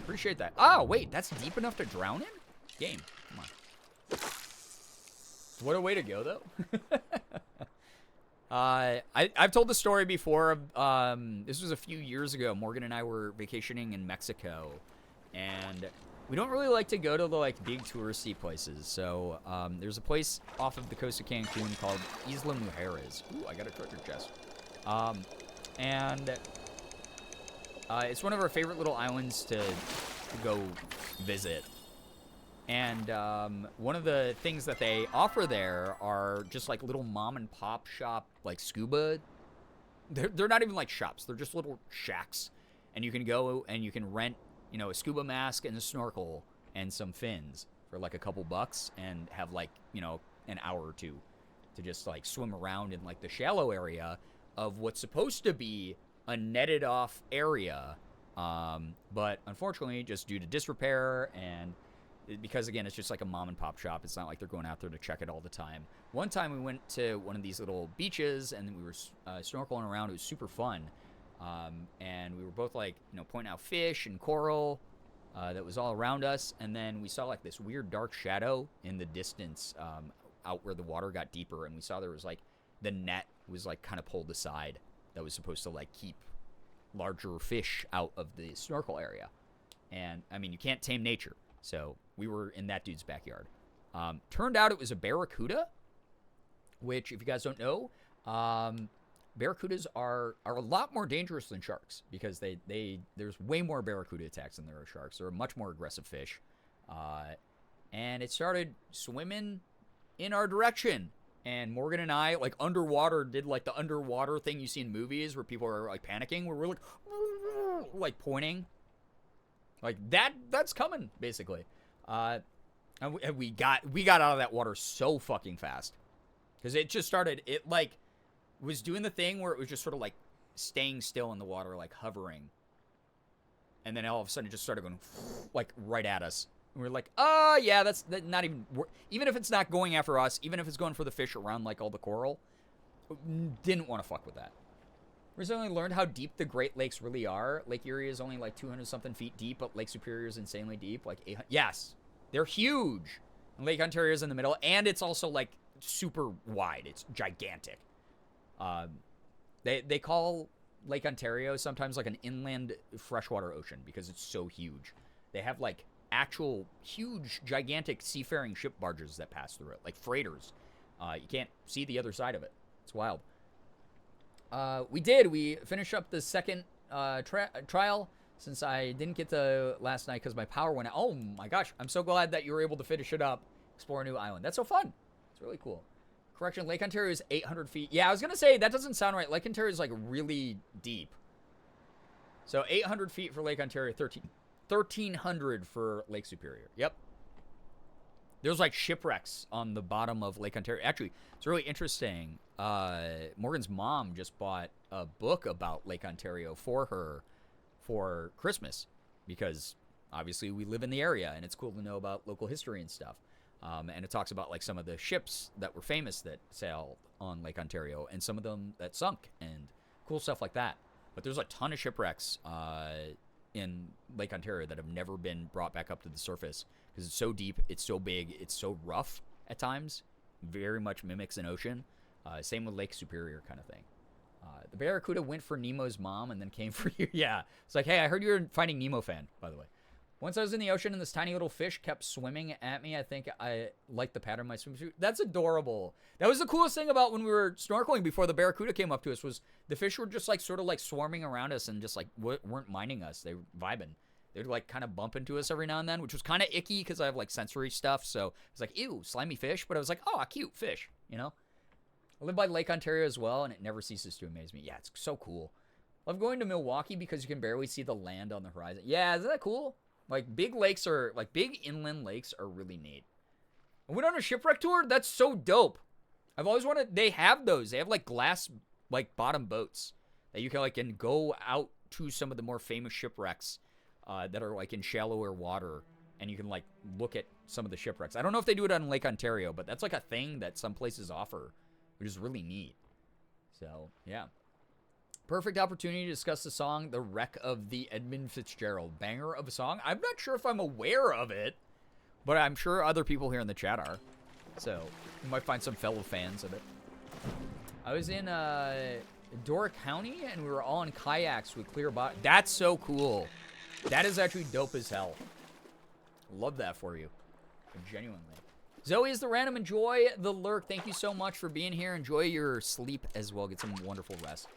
Appreciate that. Oh, wait, that's deep enough to drown in? Game, come on. What a way to go, though. I've told the story before. This was a few years ago. Morgan and I were vacationing in Mexico, and we don't really like to go to the like big touristy places. So there's a place off of the coast of Cancun called Isla Mujeres. Ooh, I got a treasure chest. And it's one of our favorite little islands to go visit. And one of the things that they offer there are just like little mom and pop shop like scuba. They're not even like shops. They're just little shacks. And you can go and you can rent, you know, a scuba mask and a snorkel and some fins for like a couple bucks and have like, you know, an hour or two to just like swim around in like the shallow area of what's supposed to be a netted off area. But unfortunately, just due to disrepair and because, again, it's just like a mom and pop shop. It's not like they're going out there to check it all the time. One time we went to one of these little beaches, and we were snorkeling around. It was super fun. And we were both, like, you know, pointing out fish and coral that was all around us. And then we saw, like, this weird dark shadow in the distance out where the water got deeper. And we saw there was, like, the net was, like, kind of pulled aside that was supposed to, like, keep larger fish out of the snorkel area. And, I mean, you can't tame nature. So we were in that dude's backyard. Turned out it was a barracuda, which, if you guys don't know, barracudas are a lot more dangerous than sharks because there's way more barracuda attacks than there are sharks. They're a much more aggressive fish. And it started swimming in our direction. And Morgan and I, like, underwater, did, like, the underwater thing you see in movies where people are, like, panicking, where we're, like pointing. Like, that's coming, basically. And we got out of that water so fucking fast. Because it just started, it, like, was doing the thing where it was just sort of like staying still in the water, like hovering. And then all of a sudden it just started going like right at us. And we were like, oh, yeah, that's not even, even if it's not going after us, even if it's going for the fish around like all the coral, didn't want to fuck with that. Recently learned how deep the Great Lakes really are. Lake Erie is only like 200-something feet deep, but Lake Superior is insanely deep, like 800. Yes, they're huge. And Lake Ontario is in the middle, and it's also like super wide. It's gigantic. They call Lake Ontario sometimes like an inland freshwater ocean because it's so huge. They have like actual huge, gigantic seafaring ship barges that pass through it, like freighters. You can't see the other side of it. It's wild. We finished up the second trial since I didn't get to last night because my power went out. Oh my gosh, I'm so glad that you were able to finish it up. Explore a new island. That's so fun. It's really cool. Correction, Lake Ontario is 800 feet. Yeah, I was going to say, that doesn't sound right. Lake Ontario is like really deep. So 800 feet for Lake Ontario, 1,300 for Lake Superior. Yep. There's like shipwrecks on the bottom of Lake Ontario. Actually, it's really interesting. Morgan's mom just bought a book about Lake Ontario for her for Christmas because obviously we live in the area and it's cool to know about local history and stuff. And it talks about like some of the ships that were famous that sailed on Lake Ontario and some of them that sunk and cool stuff like that. But there's a ton of shipwrecks in Lake Ontario that have never been brought back up to the surface because it's so deep, it's so big, it's so rough at times. Very much mimics an ocean. Same with Lake Superior kind of thing. The Barracuda went for Nemo's mom and then came for you. Yeah. It's like, hey, I heard you're a Finding Nemo fan, by the way. Once I was in the ocean and this tiny little fish kept swimming at me, I think I liked the pattern of my swimsuit. That's adorable. That was the coolest thing about when we were snorkeling before the Barracuda came up to us was the fish were just like sort of like swarming around us and just like weren't minding us. They were vibing. They'd like kind of bump into us every now and then, which was kind of icky because I have like sensory stuff. So it's like, ew, slimy fish. But I was like, oh, cute fish, you know? I live by Lake Ontario as well, and it never ceases to amaze me. Yeah, it's so cool. Love going to Milwaukee because you can barely see the land on the horizon. Yeah, isn't that cool? Like, big lakes are, like, big inland lakes are really neat. I went on a shipwreck tour? That's so dope. I've always wanted, they have those. They have, like, glass, like, bottom boats that you can, like, and go out to some of the more famous shipwrecks that are, like, in shallower water. And you can, like, look at some of the shipwrecks. I don't know if they do it on Lake Ontario, but that's, like, a thing that some places offer, which is really neat. So, yeah. Perfect opportunity to discuss the song The Wreck of the Edmund Fitzgerald. Banger of a song. I'm not sure if I'm aware of it, but I'm sure other people here in the chat are. So, you might find some fellow fans of it. I was in Dora County, and we were all in kayaks with clear bottom. That's so cool. That is actually dope as hell. Love that for you. Genuinely. Zoe is the random. Enjoy the lurk. Thank you so much for being here. Enjoy your sleep as well. Get some wonderful rest.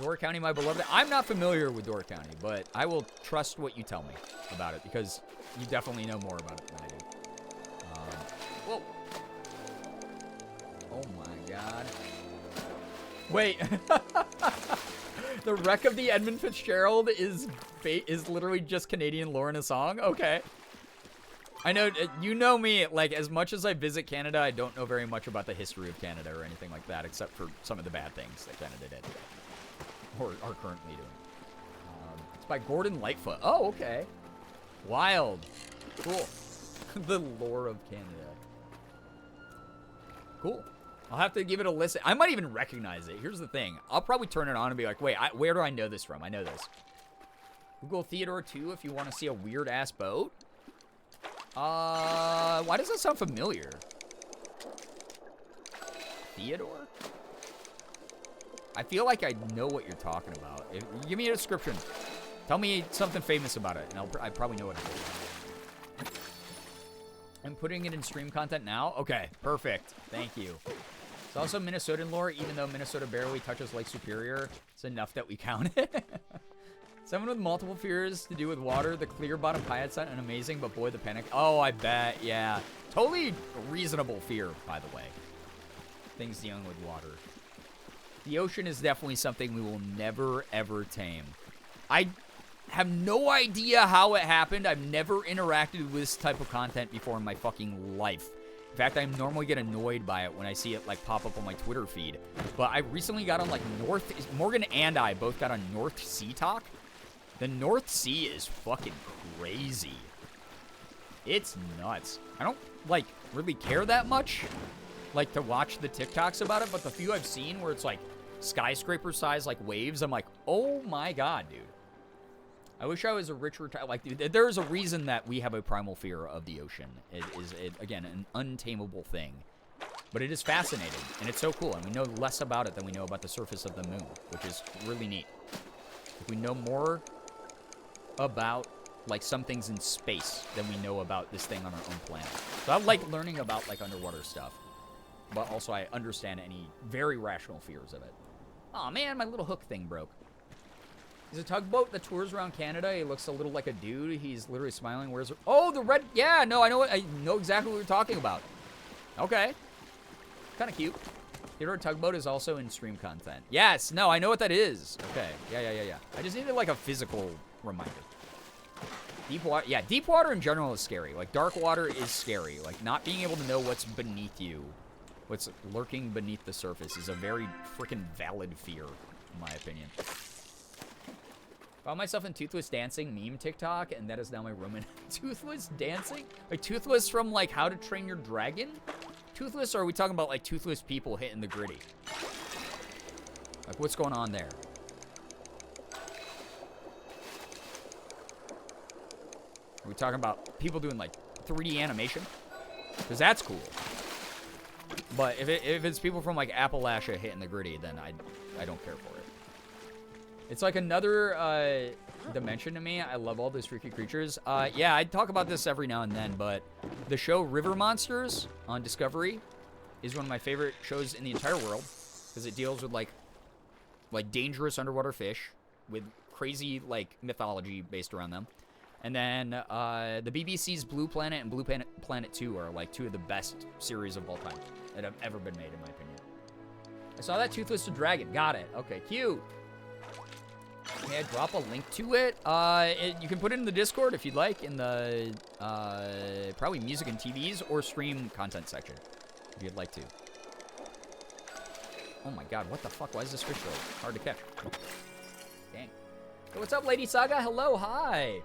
Dora County, my beloved. I'm not familiar with Dora County, but I will trust what you tell me about it because you definitely know more about it than I do. Whoa. Oh my god. Wait. The Wreck of the Edmund Fitzgerald is literally just Canadian lore in a song? Okay. I know, you know me, like, as much as I visit Canada, I don't know very much about the history of Canada or anything like that, except for some of the bad things that Canada did. Or are currently doing. It's by Gordon Lightfoot. Oh, okay. Wild. Cool. The lore of Canada. Cool. I'll have to give it a listen. I might even recognize it. Here's the thing. I'll probably turn it on and be like, wait, where do I know this from? I know this. Google Theodore 2 if you want to see a weird-ass boat. Why does that sound familiar? Theodore? I feel like I know what you're talking about. Give me a description. Tell me something famous about it, and I probably know what it is. I'm putting it in stream content now? Okay, perfect. Thank you. It's also Minnesotan lore, even though Minnesota barely touches Lake Superior. It's enough that we count it. Someone with multiple fears to do with water. The clear bottom kayak set and amazing, but boy, the panic. Oh, I bet, yeah. Totally reasonable fear, by the way. Things dealing with water. The ocean is definitely something we will never, ever tame. I have no idea how it happened. I've never interacted with this type of content before in my fucking life. In fact, I normally get annoyed by it when I see it like pop up on my Twitter feed. But I recently got on like Morgan and I both got on North Sea Talk. The North Sea is fucking crazy. It's nuts. I don't like really care that much, like to watch the TikToks about it, but the few I've seen where it's like skyscraper size like waves, I'm like, oh my god, dude. I wish I was a richer like there's a reason that we have a primal fear of the ocean. It is again an untamable thing. But it is fascinating and it's so cool, and we know less about it than we know about the surface of the moon, which is really neat. If we know more about like some things in space than we know about this thing on our own planet. So I like learning about like underwater stuff. But also I understand any very rational fears of it. Aw, man, my little hook thing broke. He's a tugboat that tours around Canada. He looks a little like a dude. He's literally smiling. Where's it? Oh, the red. Yeah, no, I know exactly what you're talking about. Okay. Kind of cute. Theodore Tugboat is also in stream content. Yes, no, I know what that is. Okay, yeah. I just needed like a physical reminder. Deep water, yeah, deep water in general is scary. Like dark water is scary. Like not being able to know what's beneath you, what's lurking beneath the surface is a very freaking valid fear, in my opinion. Found myself in Toothless Dancing meme TikTok, and that is now my Roman. Toothless Dancing? Like Toothless from like How to Train Your Dragon? Toothless, or are we talking about like toothless people hitting the gritty? Like what's going on there? Are we talking about people doing like 3D animation? Because that's cool. But if it's people from like Appalachia hitting the gritty, then I don't care for it. It's like another dimension to me. I love all those freaky creatures. Yeah, I talk about this every now and then, but the show River Monsters on Discovery is one of my favorite shows in the entire world because it deals with like dangerous underwater fish with crazy like mythology based around them. And then the BBC's Blue Planet and Blue Planet 2 are like two of the best series of all time that have ever been made, in my opinion. I saw that Toothless the Dragon. Got it. Okay, cute. May I drop a link to it? You can put it in the Discord if you'd like, in the probably music and TVs or stream content section, if you'd like to. Oh my god, what the fuck? Why is this fish so hard to catch? Dang. Hey, what's up, Lady Saga? Hello, hi.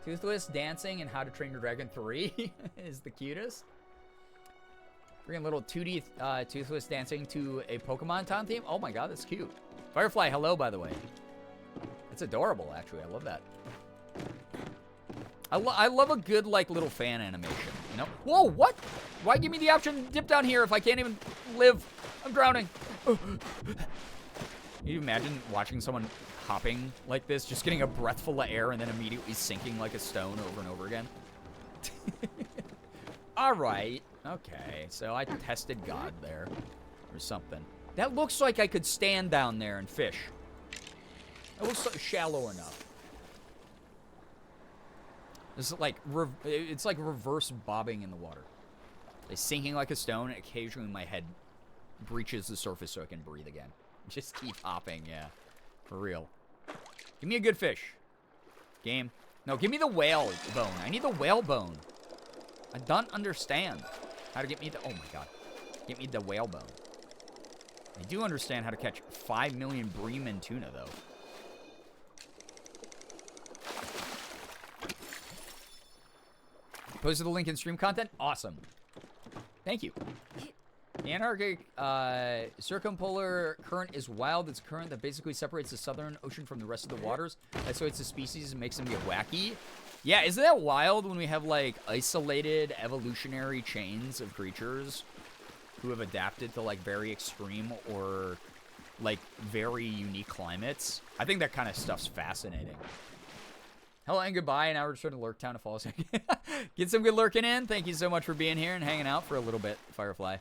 Toothless Dancing and How to Train Your Dragon 3 is the cutest. Bringing a little 2D Toothless Dancing to a Pokemon town theme. Oh my god, that's cute. Firefly, hello, by the way. It's adorable, actually. I love that. I love a good, like, little fan animation, you know? Whoa, what? Why give me the option to dip down here if I can't even live? I'm drowning. Can you imagine watching someone hopping like this, just getting a breathful of air and then immediately sinking like a stone over and over again? All right. Okay, so I tested God there or something. That looks like I could stand down there and fish. It looks like shallow enough. It's like reverse bobbing in the water. Like sinking like a stone, and occasionally my head breaches the surface so I can breathe again. Just keep hopping, yeah. For real. Give me a good fish. Game. No, give me the whale bone. I need the whale bone. I don't understand how to get me the... Oh, my God. Get me the whale bone. I do understand how to catch 5 million Bremen tuna, though. Posted the link in stream content. Awesome. Thank you. The Antarctic circumpolar current is wild. It's a current that basically separates the Southern Ocean from the rest of the waters. Isolates the species and makes them get wacky. Yeah, isn't that wild when we have, like, isolated evolutionary chains of creatures who have adapted to, like, very extreme or, like, very unique climates? I think that kind of stuff's fascinating. Hello and goodbye, and now we're returning to Lurk Town to follow us. Get some good lurking in. Thank you so much for being here and hanging out for a little bit, Firefly.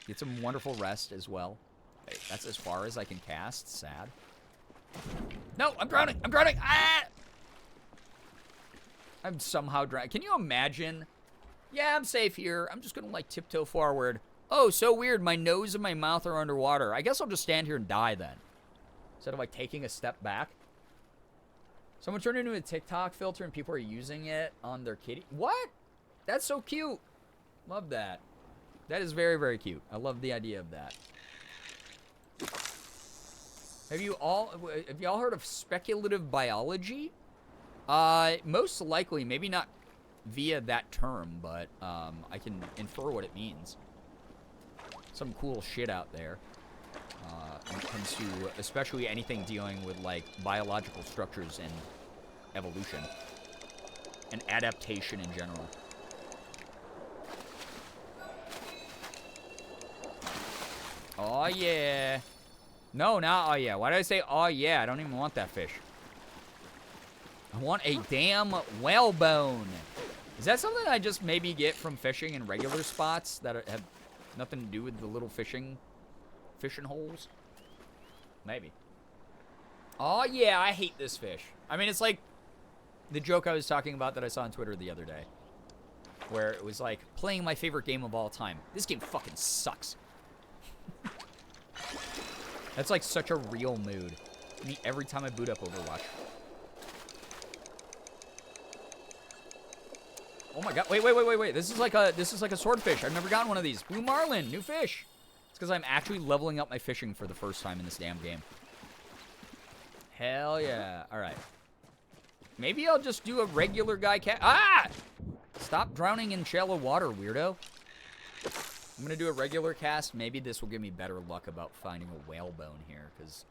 Get some wonderful rest as well. Wait, that's as far as I can cast. Sad. No, I'm drowning. I'm drowning. Ah! I'm somehow drowning. Can you imagine? Yeah, I'm safe here. I'm just going to, like, tiptoe forward. Oh, so weird. My nose and my mouth are underwater. I guess I'll just stand here and die then. Instead of, like, taking a step back. Someone turned into a TikTok filter and people are using it on their kitty. What? That's so cute. Love that. That is very, very cute. I love the idea of that. Have you all heard of speculative biology? Most likely, maybe not via that term, but I can infer what it means. Some cool shit out there when it comes to especially anything dealing with like biological structures and evolution and adaptation in general. Oh yeah. No, not oh yeah. Why did I say oh yeah? I don't even want that fish. I want a damn whalebone. Is that something I just maybe get from fishing in regular spots that have nothing to do with the little fishing holes? Maybe. Oh yeah, I hate this fish. I mean, it's like the joke I was talking about that I saw on Twitter the other day, where it was like playing my favorite game of all time. This game fucking sucks. That's like such a real mood. Me every time I boot up Overwatch. Oh my god! Wait! This is like a swordfish. I've never gotten one of these. Blue marlin, new fish. It's because I'm actually leveling up my fishing for the first time in this damn game. Hell yeah! All right. Maybe I'll just do a regular guy cat. Ah! Stop drowning in shallow water, weirdo. I'm gonna do a regular cast. Maybe this will give me better luck about finding a whalebone here, because,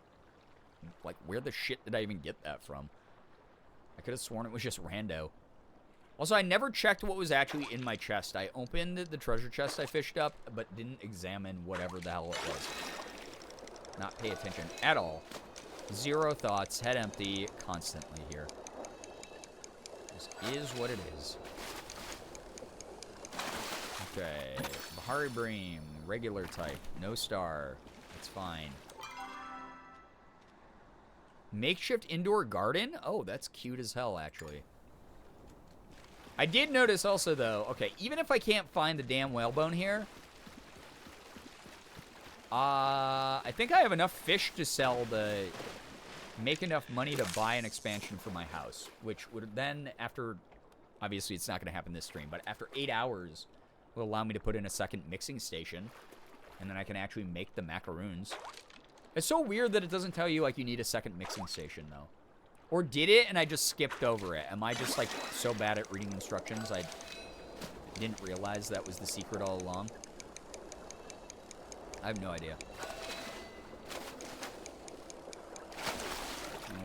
like, where the shit did I even get that from? I could have sworn it was just rando. Also, I never checked what was actually in my chest. I opened the treasure chest I fished up, but didn't examine whatever the hell it was. Not pay attention at all. Zero thoughts, head empty, constantly here. This is what it is. Okay, Bahari Bream, regular type, no star. It's fine. Makeshift indoor garden? Oh, that's cute as hell, actually. I did notice also, though, okay, even if I can't find the damn whalebone here, I think I have enough fish to sell to make enough money to buy an expansion for my house, which would then, after, obviously it's not going to happen this stream, but after 8 hours, will allow me to put in a second mixing station, and then I can actually make the macaroons. It's so weird that it doesn't tell you, like, you need a second mixing station, though. Or did it, and I just skipped over it? Am I just, like, so bad at reading instructions I didn't realize that was the secret all along? I have no idea.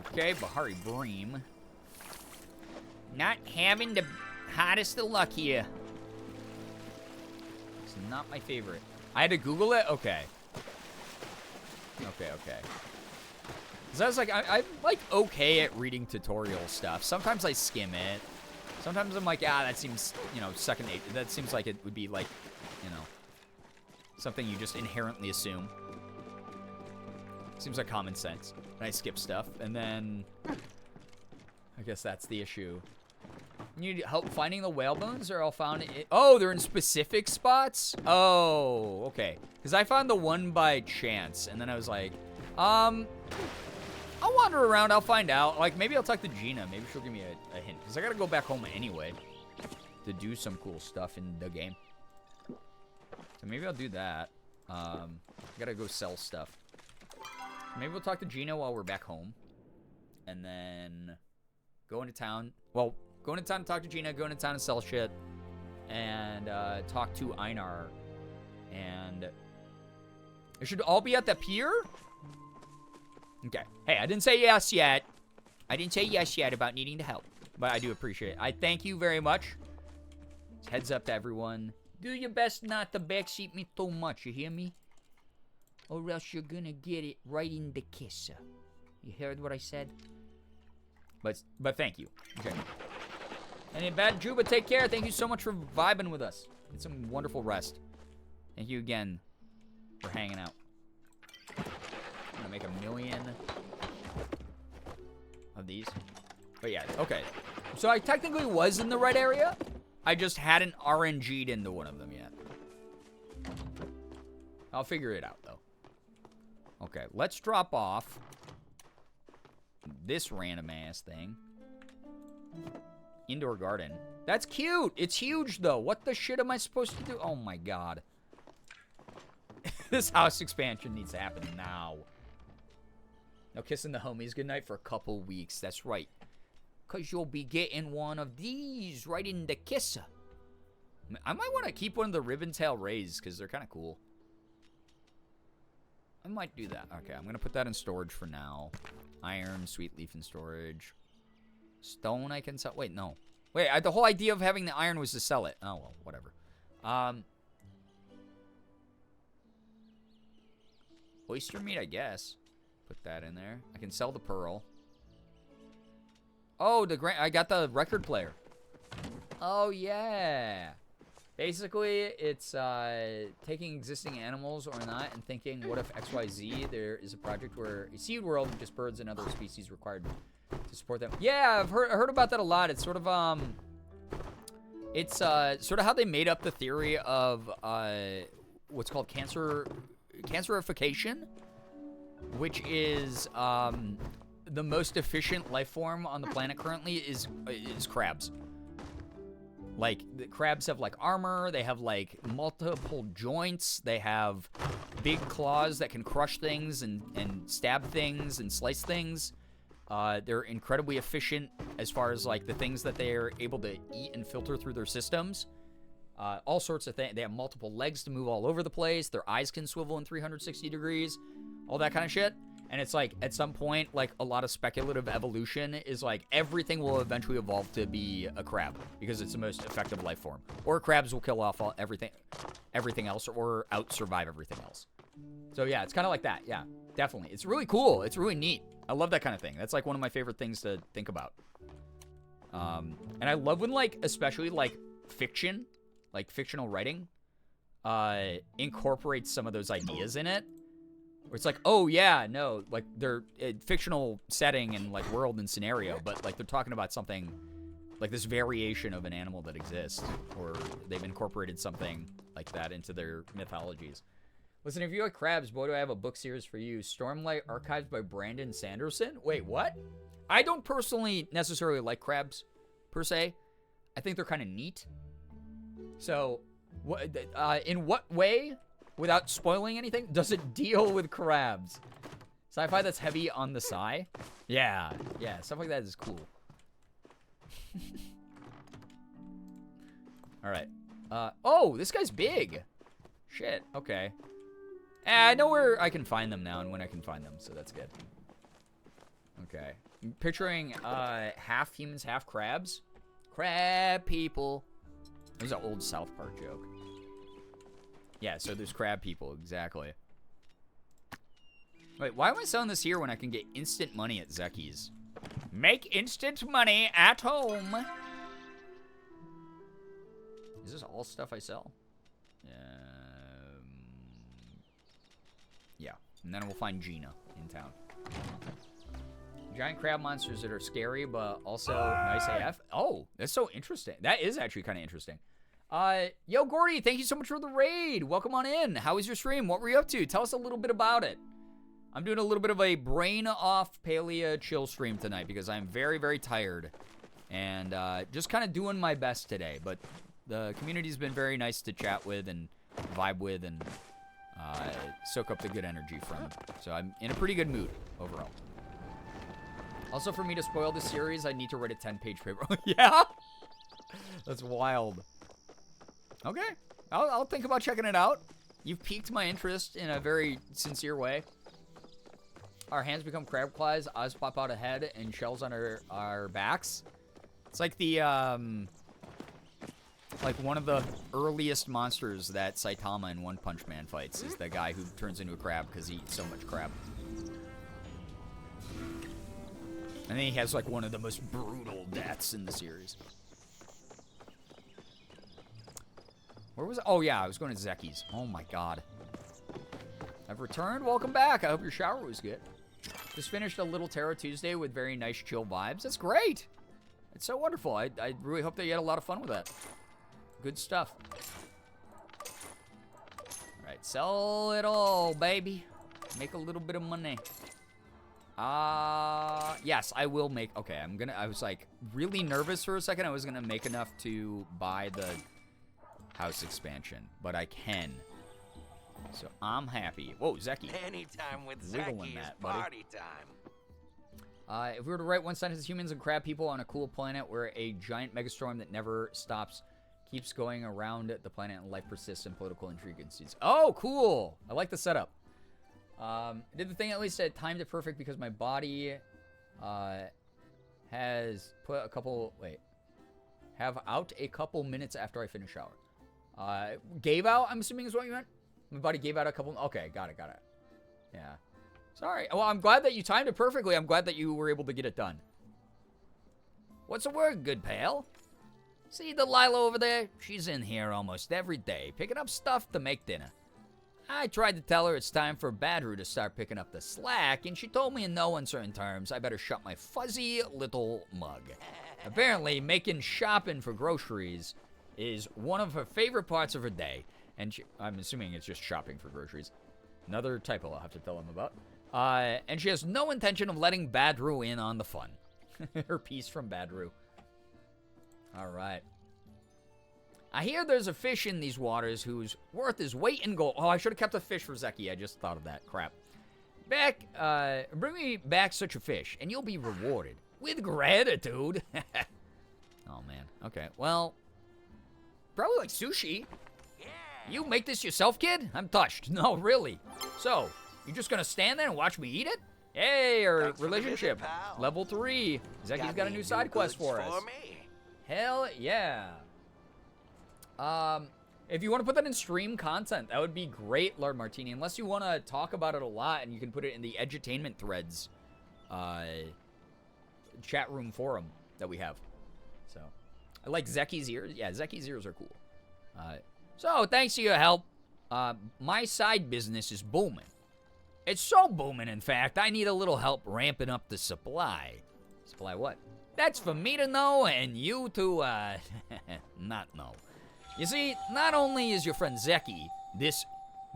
Okay, Bahari Bream. Not having the hottest of luck here. It's not my favorite. I had to Google it? Okay. Okay. Because I was like, I'm like okay at reading tutorial stuff. Sometimes I skim it. Sometimes I'm like, that seems, you know, second nature. That seems like it would be like, you know, something you just inherently assume. Seems like common sense. And I skip stuff. And then I guess that's the issue. You need help finding the whalebones, or I'll found it. Oh, they're in specific spots? Oh, okay. Because I found the one by chance, and then I was like, I'll wander around, I'll find out. Like, maybe I'll talk to Gina. Maybe she'll give me a hint. Because I gotta go back home anyway to do some cool stuff in the game. So maybe I'll do that. I gotta go sell stuff. Maybe we'll talk to Gina while we're back home. And then go into town. Well, go into town to talk to Gina, go into town and sell shit. And talk to Einar. And it should all be at the pier? Okay. Hey, I didn't say yes yet. I didn't say yes yet about needing the help. But I do appreciate it. I thank you very much. Heads up to everyone. Do your best not to backseat me too much, you hear me? Or else you're gonna get it right in the kisser. You heard what I said? But thank you. Okay. And Bad Juba, take care. Thank you so much for vibing with us. Get some wonderful rest. Thank you again for hanging out. I'm gonna make 1 million of these. But yeah, okay. So I technically was in the right area. I just hadn't RNG'd into one of them yet. I'll figure it out, though. Okay, let's drop off this random ass thing. Indoor garden. That's cute. It's huge, though. What the shit am I supposed to do? Oh, my God. This house expansion needs to happen now. No kissing the homies goodnight for a couple weeks. That's right. Because you'll be getting one of these right in the kisser. I might want to keep one of the ribbon tail rays because they're kind of cool. I might do that. Okay, I'm going to put that in storage for now. Iron, sweet leaf in storage. Stone I can sell. Wait, no. Wait, the whole idea of having the iron was to sell it. Oh, well, whatever. Oyster meat, I guess. Put that in there. I can sell the pearl. Oh, I got the record player. Oh, yeah. Basically, it's taking existing animals or not and thinking, what if XYZ, there is a project where a seed world with just birds and other species required to support them. Yeah, I've heard about that a lot. It's sort of, it's sort of how they made up the theory of what's called cancerification, which is the most efficient life form on the planet currently is crabs. Like, the crabs have, like, armor, they have, like, multiple joints, they have big claws that can crush things and stab things and slice things. They're incredibly efficient as far as, like, the things that they're able to eat and filter through their systems. All sorts of things. They have multiple legs to move all over the place. Their eyes can swivel in 360 degrees. All that kind of shit. And it's like, at some point, like, a lot of speculative evolution is like, everything will eventually evolve to be a crab. Because it's the most effective life form. Or crabs will kill off everything else, or out-survive everything else. So yeah, it's kind of like that. Yeah, definitely. It's really cool. It's really neat. I love that kind of thing. That's like one of my favorite things to think about. And I love when, like, especially, like, fiction, like fictional writing, incorporates some of those ideas in it. Where it's like, oh yeah, no, like they're fictional setting and like world and scenario, but like they're talking about something like this variation of an animal that exists, or they've incorporated something like that into their mythologies. Listen, if you like crabs, boy, do I have a book series for you. Stormlight Archives by Brandon Sanderson. Wait, what? I don't personally necessarily like crabs, per se. I think they're kind of neat. So, in what way, without spoiling anything, does it deal with crabs? Sci-fi that's heavy on the sci? Yeah, stuff like that is cool. Alright. Oh, this guy's big. Shit, okay. I know where I can find them now and when I can find them, so that's good. Okay. I'm picturing, half humans, half crabs. Crab people. This is an old South Park joke. Yeah, so there's crab people, exactly. Wait, why am I selling this here when I can get instant money at Zeki's? Make instant money at home. Is this all stuff I sell? Yeah, and then we'll find Gina in town. Giant crab monsters that are scary, but also nice AF. Oh, that's so interesting. That is actually kind of interesting. Yo, Gordy, thank you so much for the raid. Welcome on in. How was your stream? What were you up to? Tell us a little bit about it. I'm doing a little bit of a brain-off palia chill stream tonight because I'm very, very tired. And just kind of doing my best today. But the community's been very nice to chat with and vibe with and soak up the good energy from. So I'm in a pretty good mood overall. Also, for me to spoil the series, I need to write a 10-page paper. Yeah? That's wild. Okay. I'll think about checking it out. You've piqued my interest in a very sincere way. Our hands become crab claws, eyes pop out ahead, and shells on our backs. It's like the, like one of the earliest monsters that Saitama in One Punch Man fights is the guy who turns into a crab because he eats so much crab. And then he has, like, one of the most brutal deaths in the series. Where was it? Oh, yeah, I was going to Zeki's. Oh, my God. I've returned. Welcome back. I hope your shower was good. Just finished a little Tarot Tuesday with very nice, chill vibes. That's great. It's so wonderful. I really hope that you had a lot of fun with that. Good stuff. All right, sell it all, baby. Make a little bit of money. Yes, I will make... Okay, I was, like, really nervous for a second. I was gonna make enough to buy the house expansion, but I can. So I'm happy. Whoa, Zeki. Anytime with Wiggling Zeki is that, buddy. party time. If we were to write one sentence, humans and crab people on a cool planet where a giant megastorm that never stops keeps going around the planet and life persists and political intrigue ensues. Oh, cool. I like the setup. Did the thing at least timed it perfect because my body has put a couple... Wait. Have out a couple minutes after I finish shower. Gave out, I'm assuming is what you meant? My body gave out a couple... Okay, got it. Yeah. Sorry. Well, I'm glad that you timed it perfectly. I'm glad that you were able to get it done. What's the word, good pal? See Delilah over there? She's in here almost every day, picking up stuff to make dinner. I tried to tell her it's time for Badru to start picking up the slack, and she told me in no uncertain terms I better shut my fuzzy little mug. Apparently, making shopping for groceries is one of her favorite parts of her day, and I'm assuming it's just shopping for groceries. Another typo I'll have to tell him about. And she has no intention of letting Badru in on the fun. Her piece from Badru. All right. I hear there's a fish in these waters whose worth is weight in gold. Oh, I should have kept a fish for Zeki. I just thought of that. Crap. Bring me back such a fish, and you'll be rewarded with gratitude. Oh, man. Okay, well, probably like sushi. You make this yourself, kid? I'm touched. No, really. So, you just gonna stand there and watch me eat it? Hey, our relationship. Level 3. Zeki's got a new side quest for us. Hell yeah. If you want to put that in stream content, that would be great, Lord Martini. Unless you want to talk about it a lot and you can put it in the edutainment threads chat room forum that we have. So, I like Zeki's ears. Yeah, Zeki's ears are cool. So, thanks to your help, my side business is booming. It's so booming, in fact, I need a little help ramping up the supply. Supply what? That's for me to know and you to, not know. You see, not only is your friend Zeki this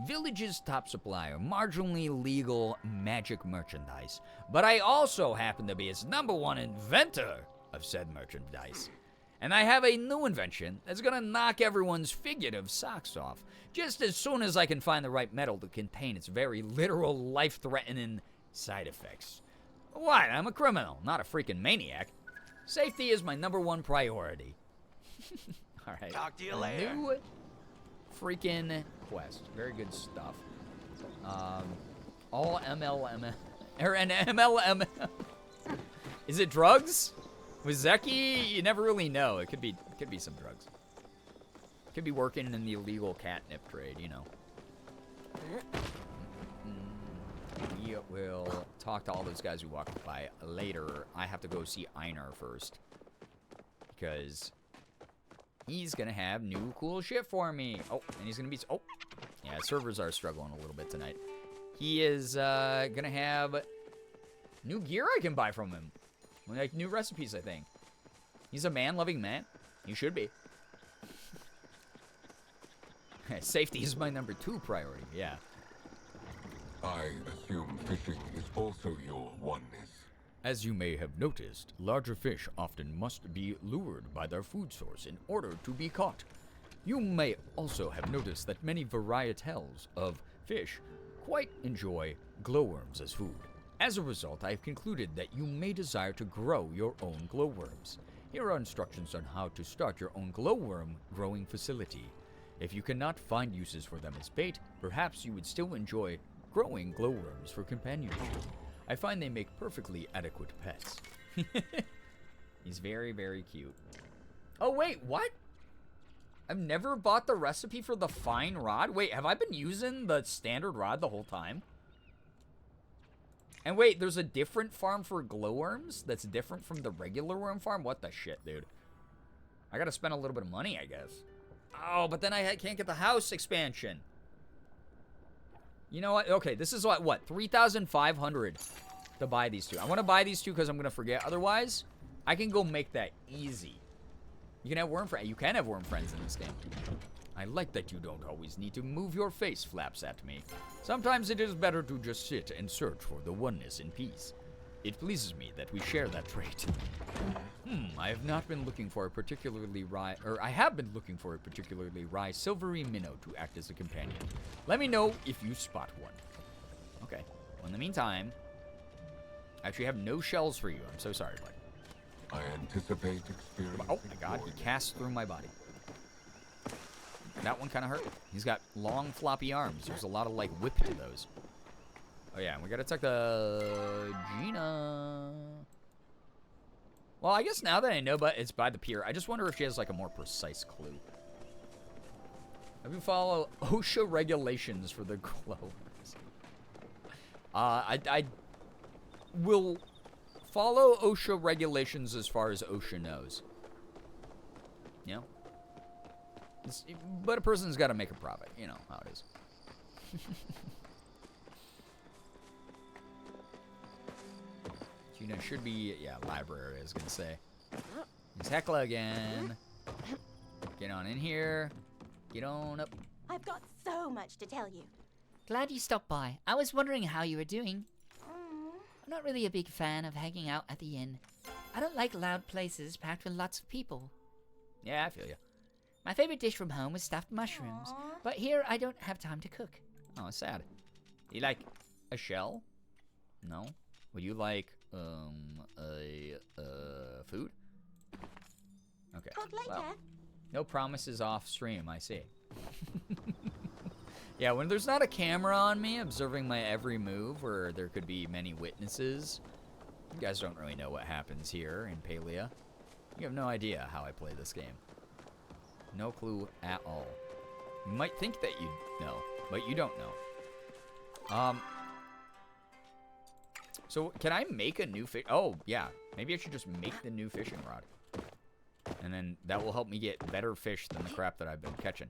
village's top supplier, marginally legal magic merchandise, but I also happen to be its #1 inventor of said merchandise. And I have a new invention that's gonna knock everyone's figurative socks off, just as soon as I can find the right metal to contain its very literal life-threatening side effects. What? I'm a criminal, not a freaking maniac. Safety is my #1 priority. All right. Talk to you later. New freaking quest. Very good stuff. All MLM or an MLM. Is it drugs? With Zeki, you never really know. It could be some drugs. Could be working in the illegal catnip trade, you know. We will talk to all those guys who walked by later. I have to go see Einar first. Because he's going to have new cool shit for me. Oh, and he's going to be... Oh, yeah, servers are struggling a little bit tonight. He is going to have new gear I can buy from him. Like new recipes, I think. He's a man-loving man. He should be. Safety is my #2 priority, yeah. I assume fishing is also your oneness. As you may have noticed, larger fish often must be lured by their food source in order to be caught. You may also have noticed that many varietals of fish quite enjoy glowworms as food. As a result, I have concluded that you may desire to grow your own glowworms. Here are instructions on how to start your own glowworm growing facility. If you cannot find uses for them as bait, perhaps you would still enjoy growing glowworms for companionship. I find they make perfectly adequate pets. He's very, very cute. Oh, wait, what? I've never bought the recipe for the fine rod. Wait, have I been using the standard rod the whole time? And wait, there's a different farm for glowworms that's different from the regular worm farm? What the shit, dude? I gotta spend a little bit of money, I guess. Oh, but then I can't get the house expansion. You know what? Okay, this is what 3,500 to buy these two. I want to buy these two because I'm gonna forget. Otherwise, I can go make that easy. You can have worm friends. You can have worm friends in this game. I like that you don't always need to move your face flaps at me. Sometimes it is better to just sit and search for the oneness in peace. It pleases me that we share that trait. I have not been looking for a particularly rye, or I have been looking for a particularly rye silvery minnow to act as a companion. Let me know if you spot one. Okay. Well, in the meantime, I actually have no shells for you. I'm so sorry, bud. I anticipate experiencing. Oh my god, he cast through my body. That one kind of hurt. He's got long, floppy arms. There's a lot of, like, whip to those. Oh, yeah, and we gotta attack the Gina. Well, I guess now that I know but it's by the pier, I just wonder if she has, like, a more precise clue. Have you follow OSHA regulations for the glowers? I will follow OSHA regulations as far as OSHA knows. You know? But a person's got to make a profit. You know how it is. Gina should be, yeah, library, I was going to say. It's Hecla again. Get on in here. Get on up. I've got so much to tell you. Glad you stopped by. I was wondering how you were doing. I'm not really a big fan of hanging out at the inn. I don't like loud places packed with lots of people. Yeah, I feel you. My favorite dish from home was stuffed mushrooms, but here I don't have time to cook. Oh, it's sad. You like a shell? No. Would you like food? Okay. Talk later. Well, no promises off stream, I see. Yeah, when there's not a camera on me observing my every move, where there could be many witnesses, you guys don't really know what happens here in Palia. You have no idea how I play this game. No clue at all. You might think that you know, but you don't know. So can I make a new fish? Oh, yeah. Maybe I should just make the new fishing rod. And then that will help me get better fish than the crap that I've been catching.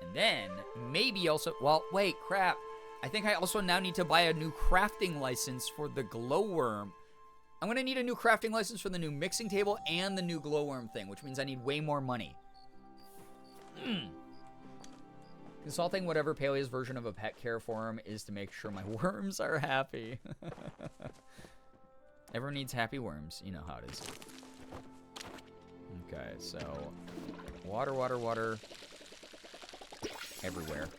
And then maybe also, well, wait, crap. I think I also now need to buy a new crafting license for the glowworm. I'm going to need a new crafting license for the new mixing table and the new glowworm thing, which means I need way more money. Consulting whatever Palia's version of a pet care forum is to make sure my worms are happy. Everyone needs happy worms. You know how it is. Okay, so water, water, water. Everywhere.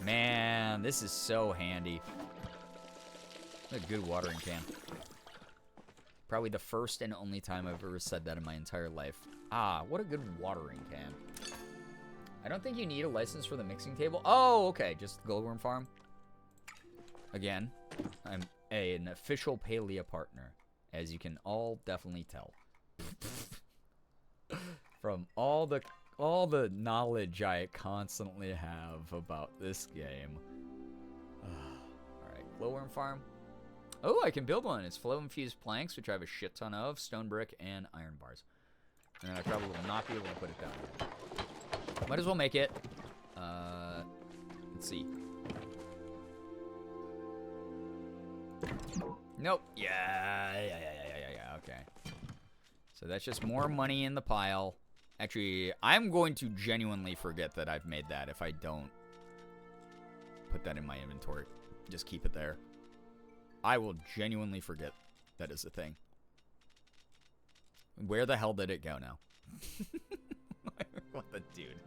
Man, this is so handy. A good watering can. Probably the first and only time I've ever said that in my entire life. Ah, what a good watering can. I don't think you need a license for the mixing table. Oh, okay, just the glowworm farm. Again, I'm an official Palia partner, as you can all definitely tell. From all the knowledge I constantly have about this game. Alright, glowworm farm. Oh, I can build one. It's flow-infused planks, which I have a shit ton of, stone brick, and iron bars. And then I probably will not be able to put it down here. Might as well make it. Let's see. Nope. Yeah, okay. So that's just more money in the pile. Actually, I'm going to genuinely forget that I've made that if I don't put that in my inventory. Just keep it there. I will genuinely forget that is a thing. Where the hell did it go now? What the dude?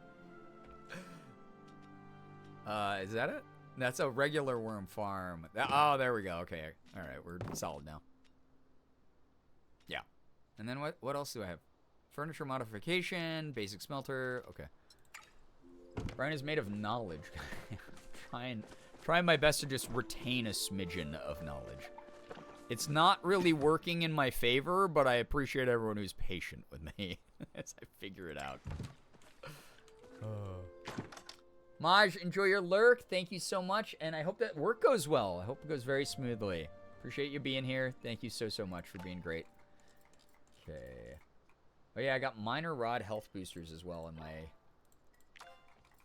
Is that it? That's a regular worm farm. Oh, there we go. Okay. All right, we're solid now. Yeah. And then what else do I have? Furniture modification, basic smelter. Okay. Brian is made of knowledge. Trying my best to just retain a smidgen of knowledge. It's not really working in my favor, but I appreciate everyone who's patient with me as I figure it out. Maj, enjoy your lurk. Thank you so much, and I hope that work goes well. I hope it goes very smoothly. Appreciate you being here. Thank you so much for being great. Okay. Oh yeah, I got minor rod health boosters as well in my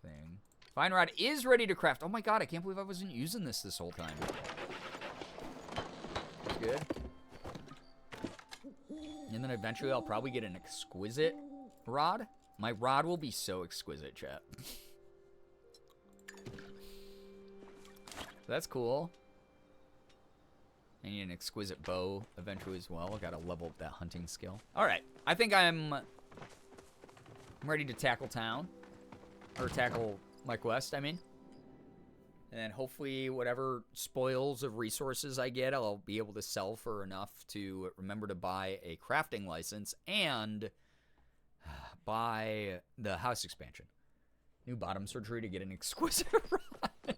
thing. Fine rod is ready to craft. Oh my god, I can't believe I wasn't using this whole time. That's good. And then eventually I'll probably get an exquisite rod. My rod will be so exquisite, chat. That's cool. I need an exquisite bow eventually as well. I gotta level up that hunting skill. Alright, I think I'm ready to tackle town. Or tackle my quest, I mean. And then hopefully whatever spoils of resources I get, I'll be able to sell for enough to remember to buy a crafting license and buy the house expansion. New bottom surgery to get an exquisite rod.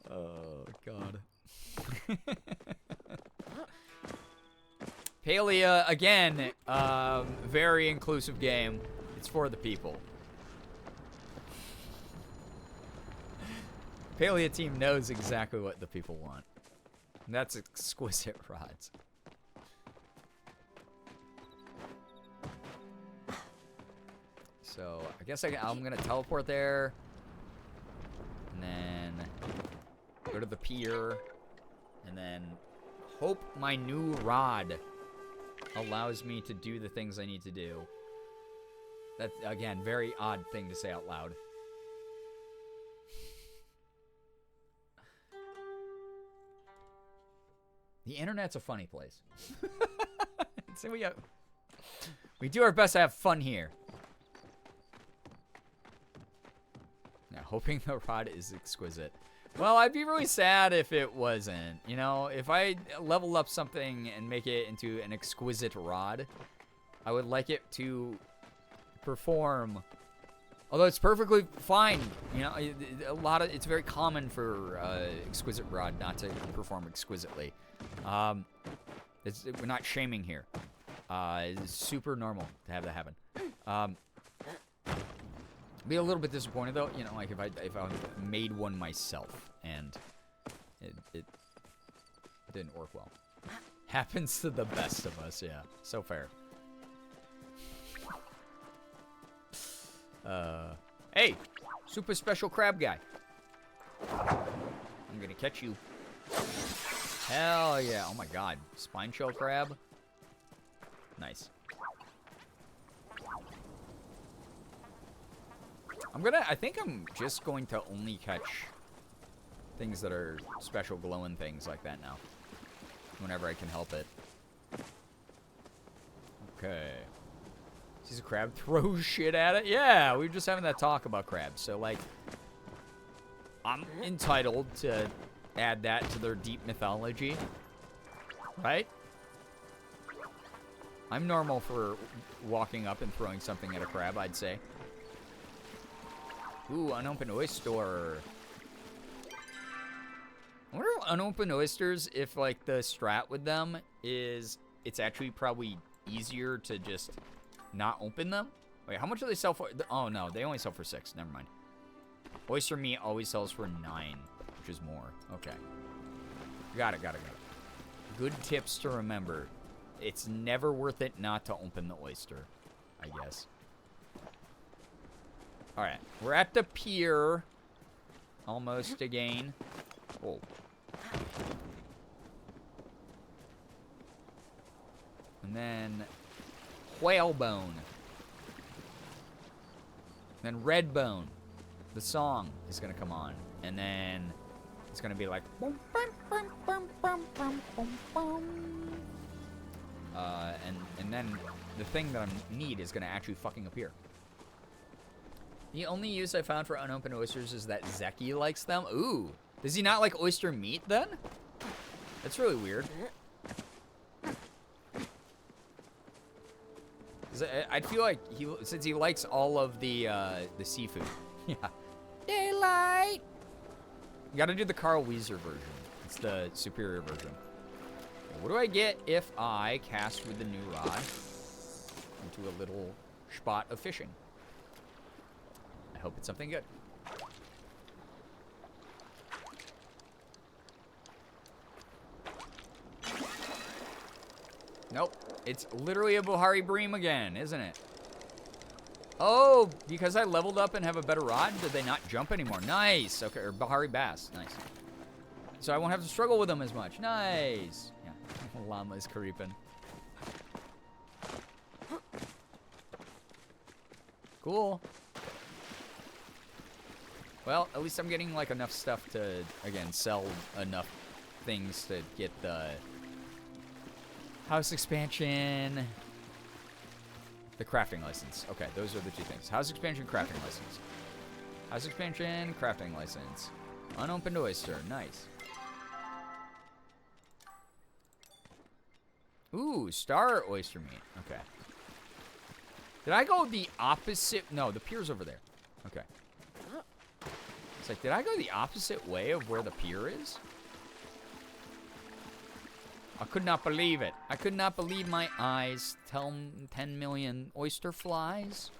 Oh, God. Palia, again, very inclusive game. It's for the people. Palia team knows exactly what the people want. And that's exquisite rods. So, I guess I'm going to teleport there. And then go to the pier. And then hope my new rod allows me to do the things I need to do. That's, again, very odd thing to say out loud. The internet's a funny place. So we do our best to have fun here. Now, hoping the rod is exquisite. Well, I'd be really sad if it wasn't. You know, if I level up something and make it into an exquisite rod, I would like it to perform. Although it's perfectly fine. You know, it's very common for exquisite rod not to perform exquisitely. We're not shaming here. It's super normal to have that happen. Be a little bit disappointed though, you know, like if I made one myself and it didn't work well. Happens to the best of us, yeah. So fair. Hey, super special crab guy. I'm gonna catch you. Hell yeah! Oh my god, spine shell crab. Nice. I think I'm just going to only catch things that are special glowing things like that now. Whenever I can help it. Okay. Sees a crab, throws shit at it? Yeah, we were just having that talk about crabs. So, like, I'm entitled to add that to their deep mythology. Right? I'm normal for walking up and throwing something at a crab, I'd say. Ooh, unopened oyster. I wonder if unopened oysters, if, like, the strat with them is it's actually probably easier to just not open them. Wait, how much do they sell for? Oh, no, they only sell for 6. Never mind. Oyster meat always sells for 9, which is more. Okay. Got it. Good tips to remember. It's never worth it not to open the oyster, I guess. Alright, we're at the pier. Almost again. Oh. And then whalebone. Then redbone. The song is gonna come on. And then it's gonna be like and then the thing that I need is gonna actually fucking appear. The only use I found for unopened oysters is that Zeki likes them. Ooh. Does he not like oyster meat, then? That's really weird. I feel like since he likes all of the seafood. Yeah. Daylight! You gotta do the Carl Weezer version. It's the superior version. What do I get if I cast with the new rod into a little spot of fishing? I hope it's something good. Nope. It's literally a Buhari Bream again, isn't it? Oh, because I leveled up and have a better rod, did they not jump anymore? Nice. Okay, or Bahari Bass. Nice. So I won't have to struggle with them as much. Nice. Yeah, llama's creeping. Well, at least I'm getting, like, enough stuff to, again, sell enough things to get the house expansion, the crafting license. Okay, those are the two things. House expansion, crafting license. House expansion, crafting license. Unopened oyster. Nice. Ooh, star oyster meat. Okay. Did I go the opposite? No, the pier's over there. Okay. It's like, did I go the opposite way of where the pier is? I could not believe it. I could not believe my eyes. 10 million oyster flies.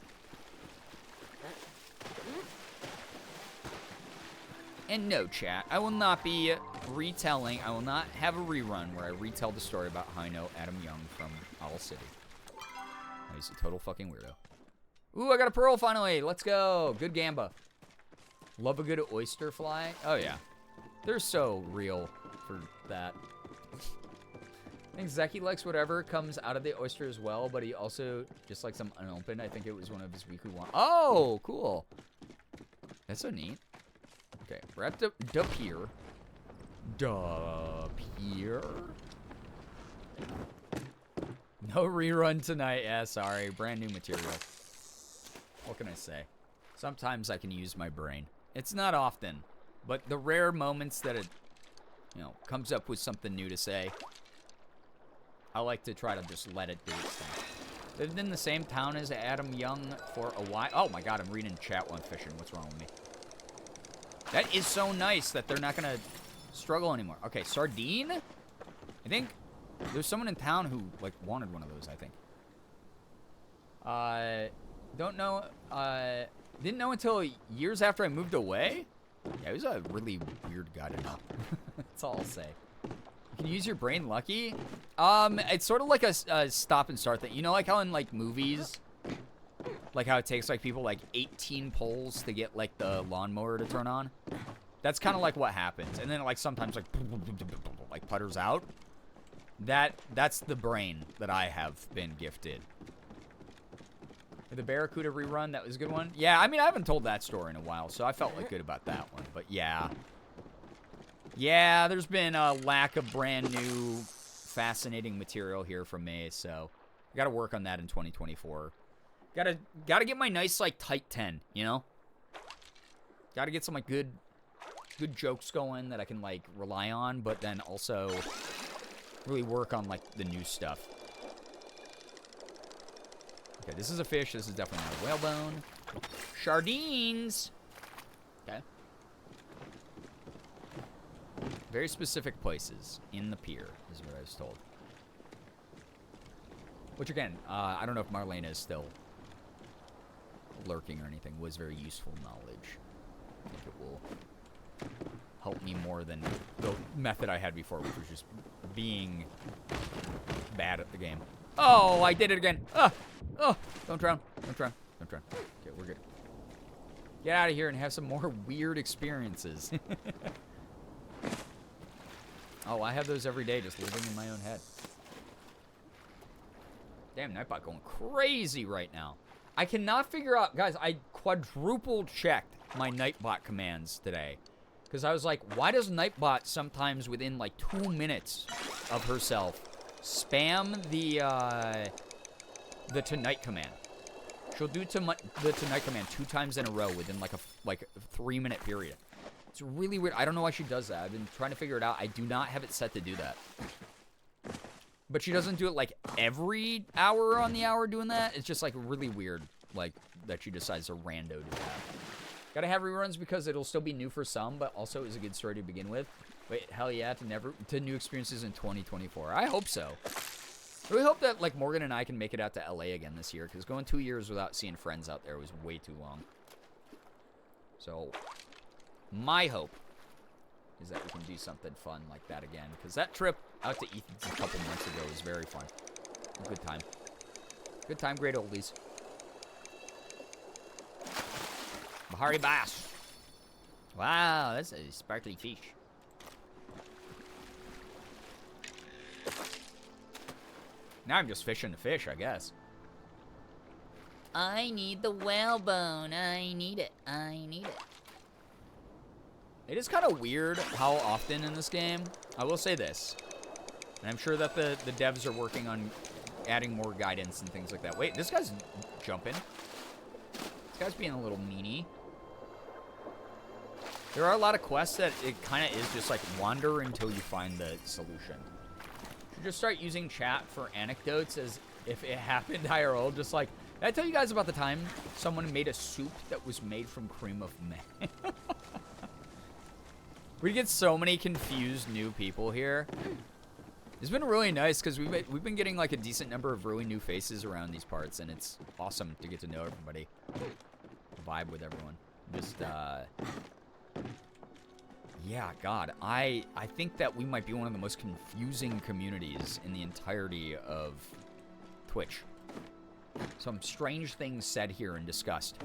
And no, chat, I will not be retelling. I will not have a rerun where I retell the story about how I know Adam Young from Owl City. Oh, he's a total fucking weirdo. Ooh, I got a pearl finally. Let's go. Good gamba. Love a good oyster fly. Oh, yeah. They're so real for that. I think Zeki likes whatever comes out of the oyster as well, but he also just likes them unopened. I think it was one of his weekly ones. Oh, cool. That's so neat. Okay, we're at the pier. Pier. No rerun tonight. Yeah, sorry. Brand new material. What can I say? Sometimes I can use my brain. It's not often, but the rare moments that it, comes up with something new to say, I like to try to just let it do its thing. Lived in the same town as Adam Young for a while. Oh my god, I'm reading chat while I'm fishing. What's wrong with me? That is so nice that they're not going to struggle anymore. Okay, sardine? I think there's someone in town who, like, wanted one of those, I think. Don't know. Didn't know until years after I moved away. Yeah, he was a really weird guy to know. That's all I'll say. You can use your brain lucky. It's sort of like a stop and start thing. You know, like how in, like, movies... Like how it takes, like, people, like, 18 pulls to get, like, the lawnmower to turn on. That's kind of like what happens. And then, like, sometimes, like, putters out. That's the brain that I have been gifted. The Barracuda rerun, that was a good one. Yeah, I mean, I haven't told that story in a while, so I felt, like, good about that one. But, yeah. Yeah, there's been a lack of brand new, fascinating material here from me, so I got to work on that in 2024. Gotta get my nice, like, tight 10, you know? Gotta get some, like, good jokes going that I can, like, rely on, but then also really work on, like, the new stuff. Okay, this is a fish. This is definitely not a whalebone. Sardines! Okay. Very specific places in the pier is what I was told. Which, again, I don't know if Marlena is still lurking or anything. Was very useful knowledge. I think it will help me more than the method I had before, which was just being bad at the game. Oh, I did it again. Oh, don't drown. Don't drown. Don't drown. Okay, we're good. Get out of here and have some more weird experiences. Oh, I have those every day just living in my own head. Damn, Nightbot going crazy right now. I cannot figure out... Guys, I quadruple checked my Nightbot commands today. Because I was like, why does Nightbot sometimes within like 2 minutes of herself spam the tonight command? She'll do the tonight command 2 times in a row within like a 3-minute period. It's really weird. I don't know why she does that. I've been trying to figure it out. I do not have it set to do that. But she doesn't do it, like, every hour on the hour doing that. It's just, like, really weird, like, that she decides to rando do that. Gotta have reruns because it'll still be new for some, but also is a good story to begin with. Wait, hell yeah, to new experiences in 2024. I hope so. I really hope that, like, Morgan and I can make it out to LA again this year, because going 2 years without seeing friends out there was way too long. So, my hope is that we can do something fun like that again. Because that trip out to Ethan's a couple months ago was very fun. A good time. Good time, great oldies. Bahari bass. Wow, that's a sparkly fish. Now I'm just fishing the fish, I guess. I need the whalebone. I need it. I need it. It is kind of weird how often in this game, I will say this, and I'm sure that the devs are working on adding more guidance and things like that. Wait, this guy's jumping. This guy's being a little meanie. There are a lot of quests that it kind of is just like wander until you find the solution. You should just start using chat for anecdotes as if it happened IRL. Just like, did I tell you guys about the time someone made a soup that was made from cream of milk? We get so many confused new people here. It's been really nice because we've been getting like a decent number of really new faces around these parts, and it's awesome to get to know everybody, vibe with everyone. Just yeah, God, I think that we might be one of the most confusing communities in the entirety of Twitch. Some strange things said here and discussed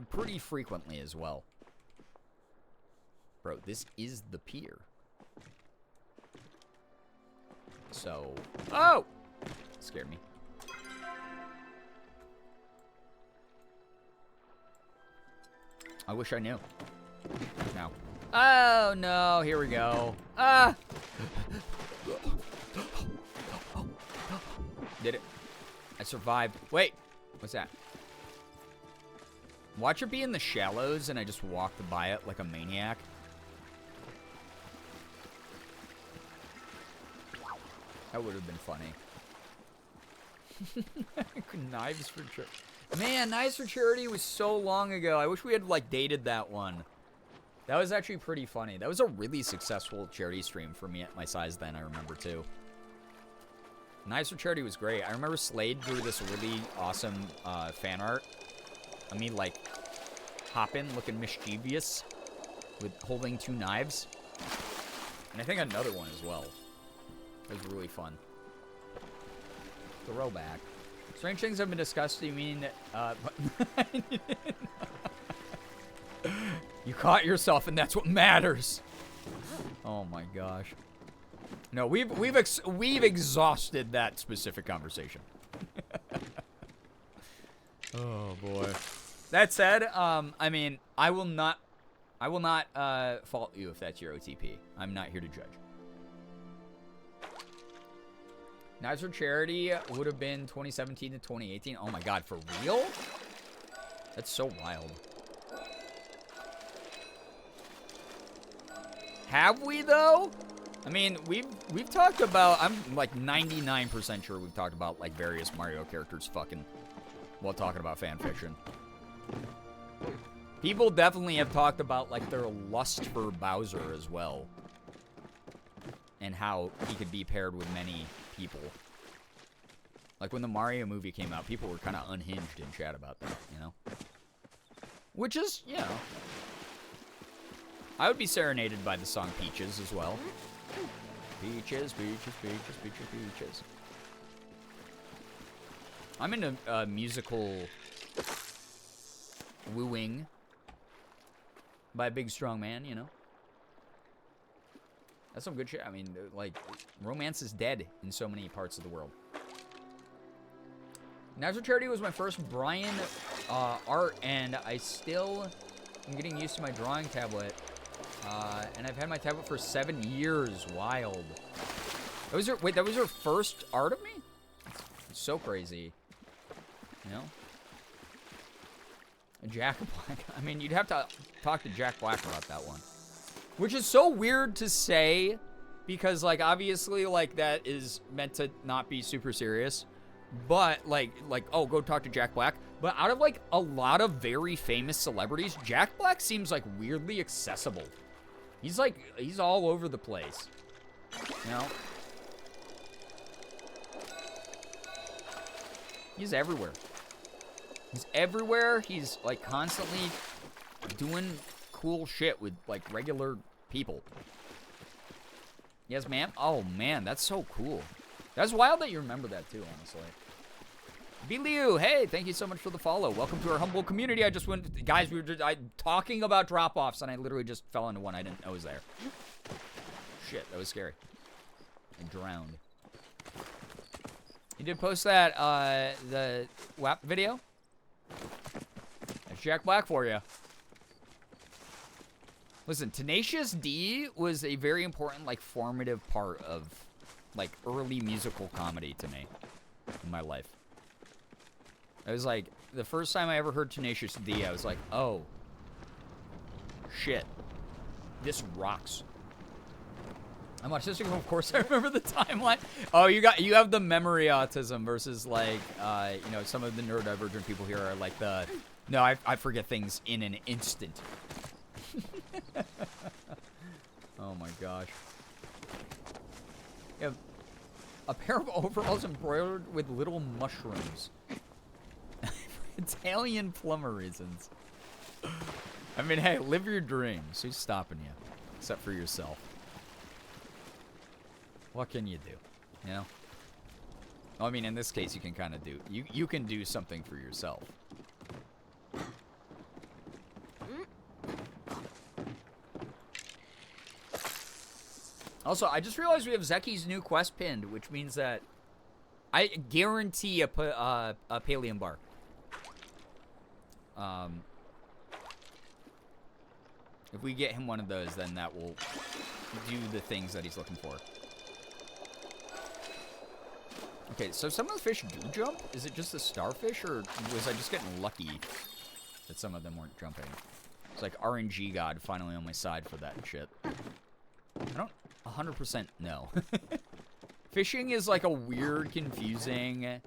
pretty frequently as well. Bro, this is the pier. So, oh! Scared me. I wish I knew. No. Oh, no, here we go. Ah! Did it. I survived. Wait, what's that? Watch it be in the shallows and I just walked by it like a maniac. That would have been funny. Knives for charity. Man, Knives for Charity was so long ago. I wish we had, like, dated that one. That was actually pretty funny. That was a really successful charity stream for me at my size then, I remember, too. Knives for Charity was great. I remember Slade drew this really awesome fan art. I mean, like, hopping, looking mischievous, with holding 2 knives. And I think another one as well. It was really fun. Throwback. Strange things have been discussed. You mean you caught yourself, and that's what matters. Oh my gosh. No, we've exhausted that specific conversation. Oh boy. That said, I mean, I will not fault you if that's your OTP. I'm not here to judge. Knives for Charity would have been 2017 to 2018. Oh my god, for real? That's so wild. Have we though? I mean, we've talked about, I'm like 99% sure we've talked about like various Mario characters fucking while talking about fan fiction. People definitely have talked about like their lust for Bowser as well. And how he could be paired with many people. Like when the Mario movie came out, people were kind of unhinged in chat about that, you know? Which is, you know. I would be serenaded by the song Peaches as well. Peaches, peaches, peaches, peaches, peaches. I'm into musical wooing by a big strong man, you know? That's some good shit. I mean, like, romance is dead in so many parts of the world. Knives for Charity was my first Brian art, and I still am getting used to my drawing tablet. And I've had my tablet for 7 years. Wild. That was your first art of me? It's so crazy. You know? Jack Black. I mean, you'd have to talk to Jack Black about that one. Which is so weird to say, because, like, obviously, like, that is meant to not be super serious. But, like, oh, go talk to Jack Black. But out of, like, a lot of very famous celebrities, Jack Black seems, like, weirdly accessible. He's, like, he's all over the place. You know? He's everywhere. He's everywhere. He's, like, constantly doing cool shit with, like, regular people. Yes, ma'am? Oh, man, that's so cool. That's wild that you remember that, too, honestly. B-Liu, hey, thank you so much for the follow. Welcome to our humble community. I just went, guys, we were just talking about drop-offs, and I literally just fell into one I didn't know was there. Shit, that was scary. I drowned. You did post that, the WAP video? That's Jack Black for you. Listen, Tenacious D was a very important, like, formative part of, like, early musical comedy to me in my life. It was like, the first time I ever heard Tenacious D, I was like, oh, shit, this rocks. I'm autistic, of course I remember the timeline. Oh, you have the memory autism versus, like, you know, some of the neurodivergent people here are like the, no, I forget things in an instant. Oh my gosh. You have a pair of overalls embroidered with little mushrooms. Italian plumber reasons. I mean, hey, live your dreams. Who's stopping you? Except for yourself. What can you do? You know? Well, I mean, in this case, you can kind of do... You can do something for yourself. Also, I just realized we have Zeki's new quest pinned, which means that I guarantee a Pallium bar. If we get him one of those, then that will do the things that he's looking for. Okay, so some of the fish do jump? Is it just the starfish, or was I just getting lucky that some of them weren't jumping? It's like RNG God finally on my side for that shit. I don't 100% know. Fishing is like a weird, confusing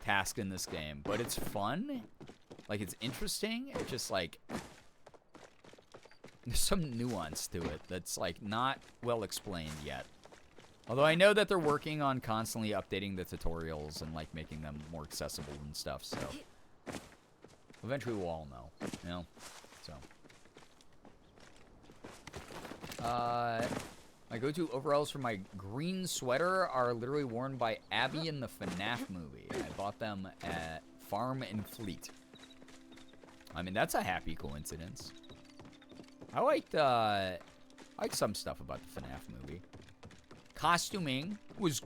task in this game, but it's fun. Like, it's interesting. It's just like... There's some nuance to it that's, like, not well explained yet. Although I know that they're working on constantly updating the tutorials and, like, making them more accessible and stuff, so... Eventually we'll all know, you know? So... My go-to overalls for my green sweater are literally worn by Abby in the FNAF movie. I bought them at Farm and Fleet. I mean, that's a happy coincidence. I liked some stuff about the FNAF movie. Costuming was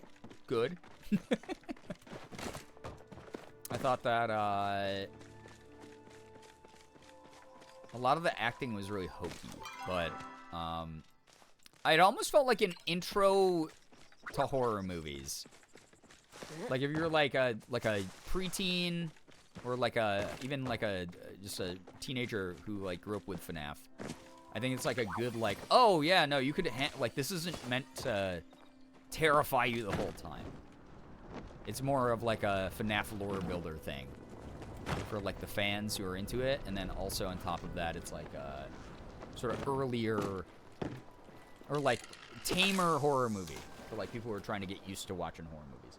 good. I thought that a lot of the acting was really hokey, but it almost felt like an intro to horror movies. Like if you're like a preteen or like even like just a teenager who like grew up with FNAF. I think it's like a good like, oh yeah, no, you could like this isn't meant to terrify you the whole time. It's more of like a FNAF lore builder thing for like the fans who are into it, and then also on top of that, it's like a sort of earlier or like tamer horror movie for like people who are trying to get used to watching horror movies.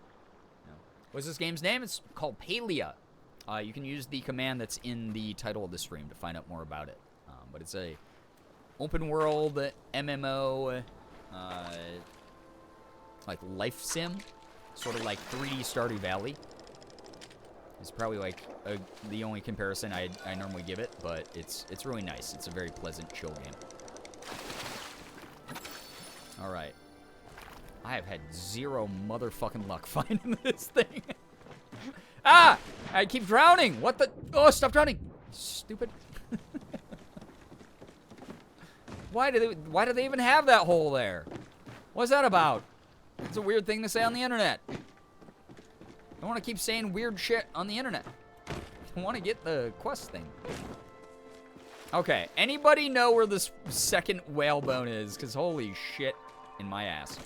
You know? What's this game's name? It's called Palia. You can use the command that's in the title of the stream to find out more about it. But it's a open world MMO, like life sim, sort of like 3D Stardew Valley. It's probably like the only comparison I normally give it, but it's really nice. It's a very pleasant, chill game. All right, I have had zero motherfucking luck finding this thing. Ah! I keep drowning. What the? Oh, stop drowning! Stupid. Why do they even have that hole there? What's that about? It's a weird thing to say on the internet. I want to keep saying weird shit on the internet. I want to get the quest thing. Okay, anybody know where this second whalebone is? Because holy shit in my ass.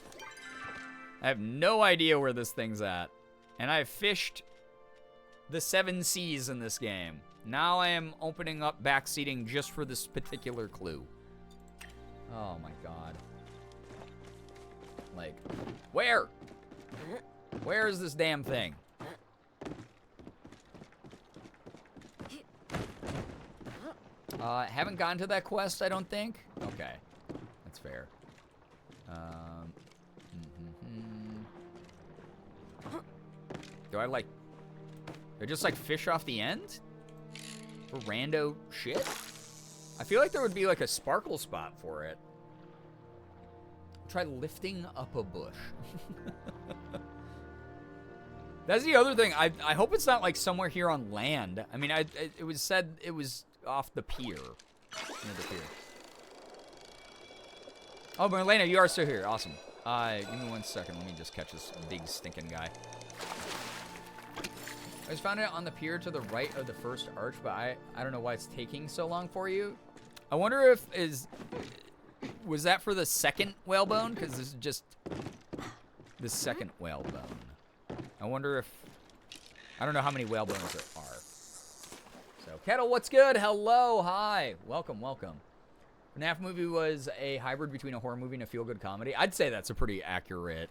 I have no idea where this thing's at. And I've fished the 7 seas in this game. Now I am opening up backseating just for this particular clue. Oh my god. Like, where? Where is this damn thing? Haven't gotten to that quest, I don't think. Okay, that's fair. Do I like... Do I just like fish off the end? For rando shit? I feel like there would be like a sparkle spot for it. Try lifting up a bush. That's the other thing. I hope it's not like somewhere here on land. I mean, it was said it was off the pier. Near the pier. Oh, Marlena, you are still here. Awesome. Give me 1 second. Let me just catch this big stinking guy. I just found it on the pier to the right of the first arch, but I don't know why it's taking so long for you. I wonder if was that for the second whalebone? Because this is just the second whalebone. I wonder if, I don't know how many whalebones there are. So, Kettle, what's good? Hello, hi. Welcome, welcome. FNAF movie was a hybrid between a horror movie and a feel-good comedy. I'd say that's a pretty accurate.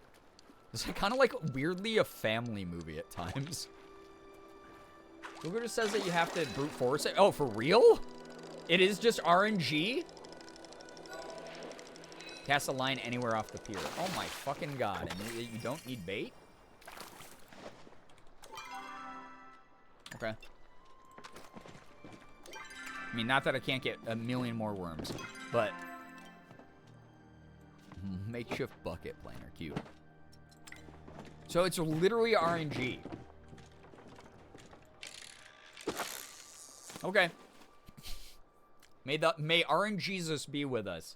It's kind of like weirdly a family movie at times. Google just says that you have to brute force it. Oh, for real? It is just RNG? Cast a line anywhere off the pier. Oh my fucking god. And you don't need bait? Okay. I mean, not that I can't get a million more worms, but makeshift bucket planer, cute. So it's literally RNG. Okay. May RNGesus be with us.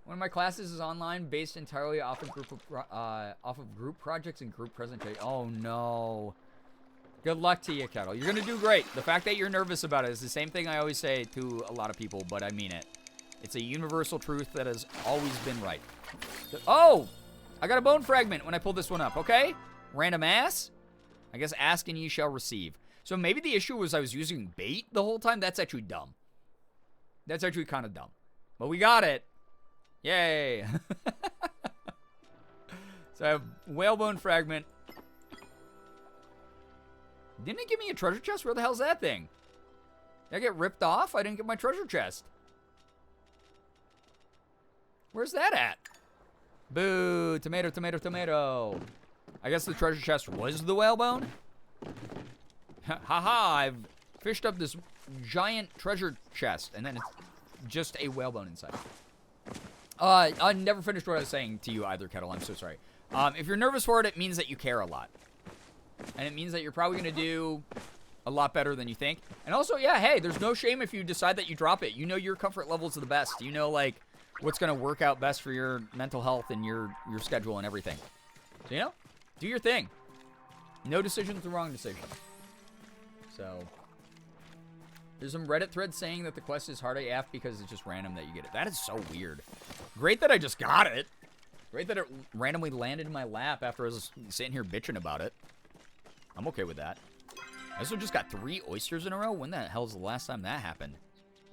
One of my classes is online, based entirely off of group projects and group presentation. Oh no. Good luck to you, Kettle. You're gonna do great. The fact that you're nervous about it is the same thing I always say to a lot of people, but I mean it. It's a universal truth that has always been right. Oh! I got a bone fragment when I pulled this one up, okay? Random ass? I guess ask and ye shall receive. So maybe the issue was I was using bait the whole time? That's actually dumb. That's actually kind of dumb. But we got it. Yay. So I have whalebone fragment. Didn't it give me a treasure chest? Where the hell's that thing? Did I get ripped off? I didn't get my treasure chest. Where's that at? Boo. Tomato, tomato, tomato. I guess the treasure chest was the whalebone? Haha, I've fished up this giant treasure chest, and then it's just a whalebone inside. I never finished what I was saying to you either, Kettle. I'm so sorry. If you're nervous for it, it means that you care a lot. And it means that you're probably going to do a lot better than you think. And also, yeah, hey, there's no shame if you decide that you drop it. You know your comfort levels are the best. You know, like, what's going to work out best for your mental health and your schedule and everything. So, you know, do your thing. No decision's the wrong decision. So, there's some Reddit threads saying that the quest is hard AF because it's just random that you get it. That is so weird. Great that I just got it. Great that it randomly landed in my lap after I was sitting here bitching about it. I'm okay with that. I also just got 3 oysters in a row. When the hell's the last time that happened?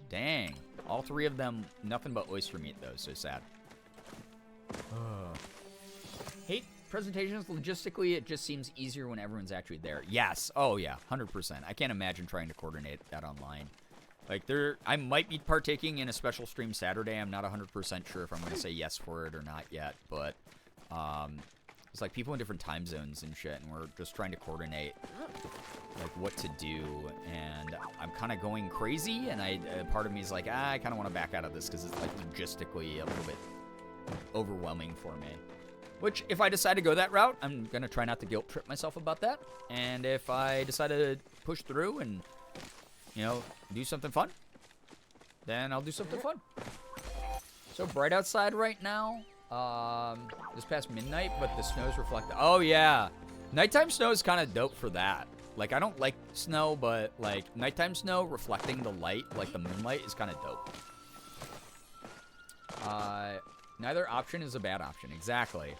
Dang. All 3 of them, nothing but oyster meat, though. So sad. Hate presentations. Logistically, it just seems easier when everyone's actually there. Yes. Oh, yeah. 100%. I can't imagine trying to coordinate that online. Like, I might be partaking in a special stream Saturday. I'm not 100% sure if I'm going to say yes for it or not yet. But, it's like people in different time zones and shit, and we're just trying to coordinate, like, what to do, and I'm kind of going crazy, and part of me is like, I kind of want to back out of this, because it's, like, logistically a little bit overwhelming for me. Which, if I decide to go that route, I'm going to try not to guilt trip myself about that, and if I decide to push through and, you know, do something fun, then I'll do something fun. So bright outside right now. This past midnight, but the snow's reflected. Oh, yeah. Nighttime snow is kind of dope for that. Like, I don't like snow, but, like, nighttime snow reflecting the light, like the moonlight, is kind of dope. Neither option is a bad option. Exactly.